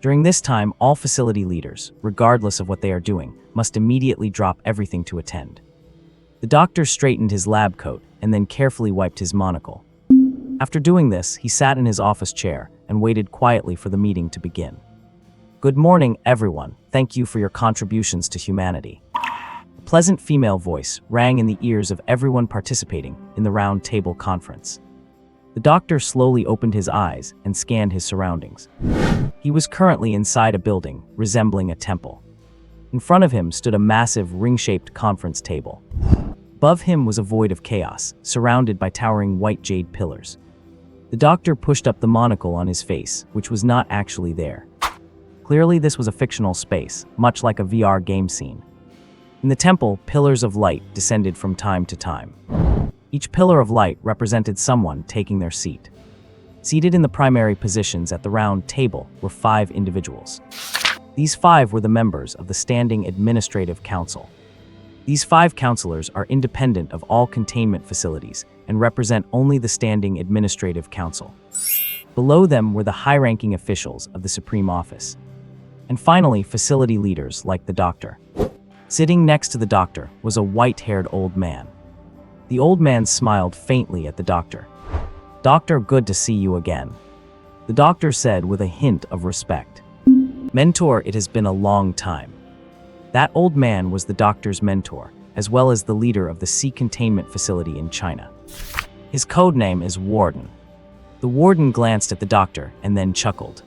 During this time, all facility leaders, regardless of what they are doing, must immediately drop everything to attend. The doctor straightened his lab coat and then carefully wiped his monocle. After doing this, he sat in his office chair and waited quietly for the meeting to begin. Good morning, everyone. Thank you for your contributions to humanity. A pleasant female voice rang in the ears of everyone participating in the Round Table Conference. The doctor slowly opened his eyes and scanned his surroundings. He was currently inside a building resembling a temple. In front of him stood a massive ring-shaped conference table. Above him was a void of chaos, surrounded by towering white jade pillars. The doctor pushed up the monocle on his face, which was not actually there. Clearly, this was a fictional space, much like a VR game scene. In the temple, pillars of light descended from time to time. Each pillar of light represented someone taking their seat. Seated in the primary positions at the round table were 5 individuals. These 5 were the members of the Standing Administrative Council. These 5 counselors are independent of all containment facilities and represent only the Standing Administrative Council. Below them were the high-ranking officials of the Supreme Office. And finally, facility leaders like the doctor. Sitting next to the doctor was a white-haired old man. The old man smiled faintly at the doctor. "Doctor, good to see you again," the doctor said with a hint of respect. "Mentor, it has been a long time." That old man was the doctor's mentor, as well as the leader of the sea containment facility in China. His code name is Warden. The warden glanced at the doctor and then chuckled.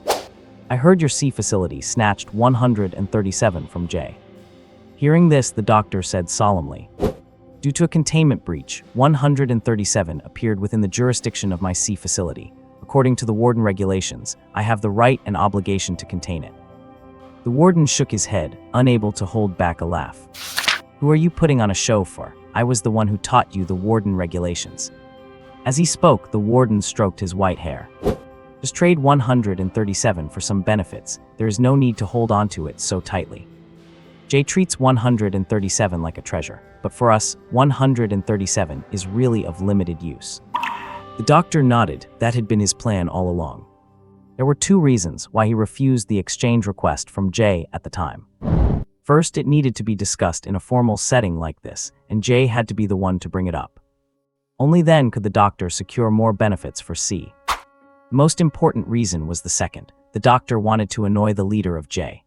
"I heard your sea facility snatched 137 from Jay." Hearing this, the doctor said solemnly, "Due to a containment breach, 137 appeared within the jurisdiction of my sea facility. According to the warden regulations, I have the right and obligation to contain it." The warden shook his head, unable to hold back a laugh. "Who are you putting on a show for? I was the one who taught you the warden regulations." As he spoke, the warden stroked his white hair. "Just trade 137 for some benefits. There is no need to hold on to it so tightly. Jay treats 137 like a treasure, but for us, 137 is really of limited use." The doctor nodded. That had been his plan all along. There were 2 reasons why he refused the exchange request from Jay at the time. First, it needed to be discussed in a formal setting like this, and Jay had to be the one to bring it up. Only then could the doctor secure more benefits for C. The most important reason was the second. The doctor wanted to annoy the leader of Jay.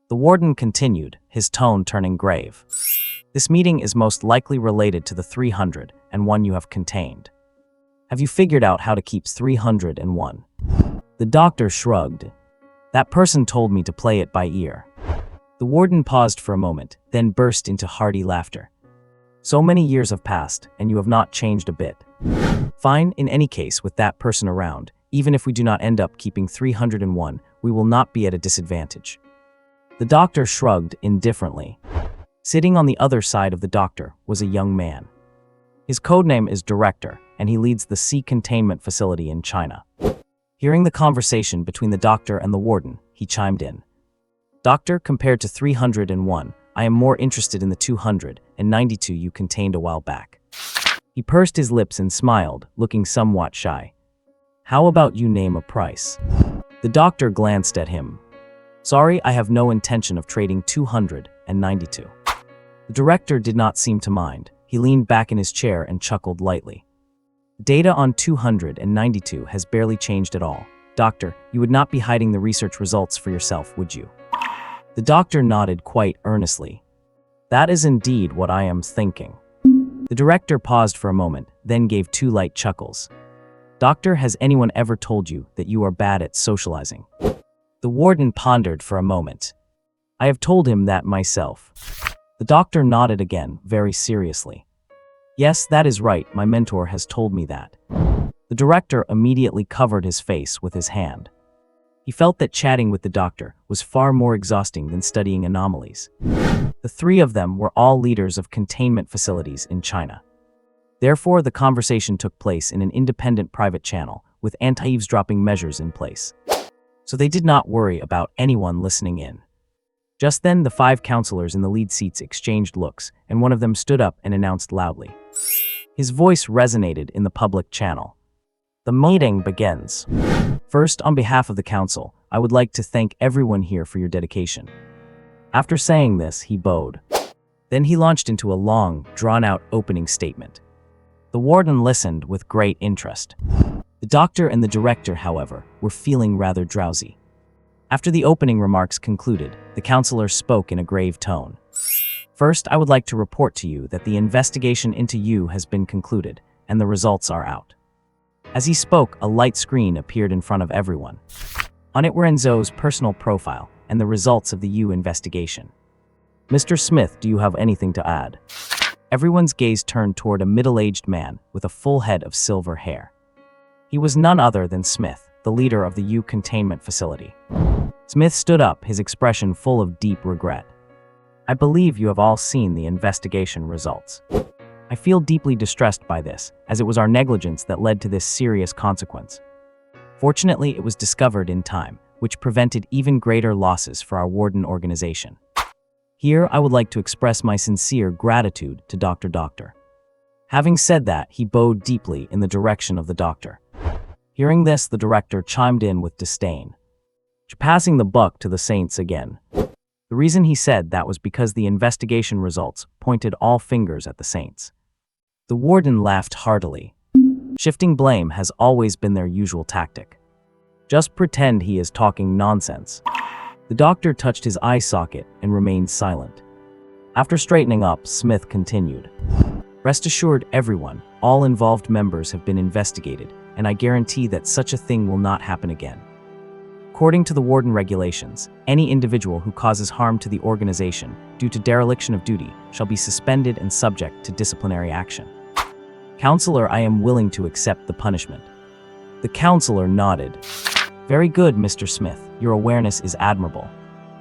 The warden continued, his tone turning grave. "This meeting is most likely related to the 301 you have contained. Have you figured out how to keep 301? The doctor shrugged. "That person told me to play it by ear." The warden paused for a moment, then burst into hearty laughter. "So many years have passed, and you have not changed a bit. Fine, in any case, with that person around, even if we do not end up keeping 301, we will not be at a disadvantage." The doctor shrugged indifferently. Sitting on the other side of the doctor was a young man. His codename is Director, and he leads the sea containment facility in China. Hearing the conversation between the doctor and the warden, he chimed in. "Doctor, compared to 301, I am more interested in the 292 you contained a while back." He pursed his lips and smiled, looking somewhat shy. "How about you name a price?" The doctor glanced at him. "Sorry, I have no intention of trading 292. The director did not seem to mind. He leaned back in his chair and chuckled lightly. "The data on 292 has barely changed at all. Doctor, you would not be hiding the research results for yourself, would you?" The doctor nodded quite earnestly. "That is indeed what I am thinking." The director paused for a moment, then gave 2 light chuckles. "Doctor, has anyone ever told you that you are bad at socializing?" The warden pondered for a moment. "I have told him that myself." The doctor nodded again, very seriously. "Yes, that is right, my mentor has told me that." The director immediately covered his face with his hand. He felt that chatting with the doctor was far more exhausting than studying anomalies. The 3 of them were all leaders of containment facilities in China. Therefore, the conversation took place in an independent private channel, with anti-eavesdropping measures in place. So they did not worry about anyone listening in. Just then, the 5 counselors in the lead seats exchanged looks, and one of them stood up and announced loudly. His voice resonated in the public channel. "The meeting begins. First, on behalf of the council, I would like to thank everyone here for your dedication." After saying this, he bowed. Then he launched into a long, drawn-out opening statement. The warden listened with great interest. The doctor and the director, however, were feeling rather drowsy. After the opening remarks concluded, the counselor spoke in a grave tone. "First, I would like to report to you that the investigation into you has been concluded, and the results are out. As he spoke, a light screen appeared in front of everyone. On it were Enzo's personal profile and the results of the U investigation. Mr. Smith, do you have anything to add? Everyone's gaze turned toward a middle-aged man with a full head of silver hair. He was none other than Smith, the leader of the U containment facility. Smith stood up, his expression full of deep regret. I believe you have all seen the investigation results. I feel deeply distressed by this, as it was our negligence that led to this serious consequence. Fortunately, it was discovered in time, which prevented even greater losses for our warden organization. Here, I would like to express my sincere gratitude to Dr. Doctor. Having said that, he bowed deeply in the direction of the doctor. Hearing this, the director chimed in with disdain. Passing the buck to the saints again. The reason he said that was because the investigation results pointed all fingers at the saints. The warden laughed heartily. Shifting blame has always been their usual tactic. Just pretend he is talking nonsense. The doctor touched his eye socket and remained silent. After straightening up, Smith continued. Rest assured, everyone, all involved members have been investigated, and I guarantee that such a thing will not happen again. According to the warden regulations, any individual who causes harm to the organization due to dereliction of duty shall be suspended and subject to disciplinary action. Counselor, I am willing to accept the punishment. The counselor nodded. Very good, Mr. Smith. Your awareness is admirable.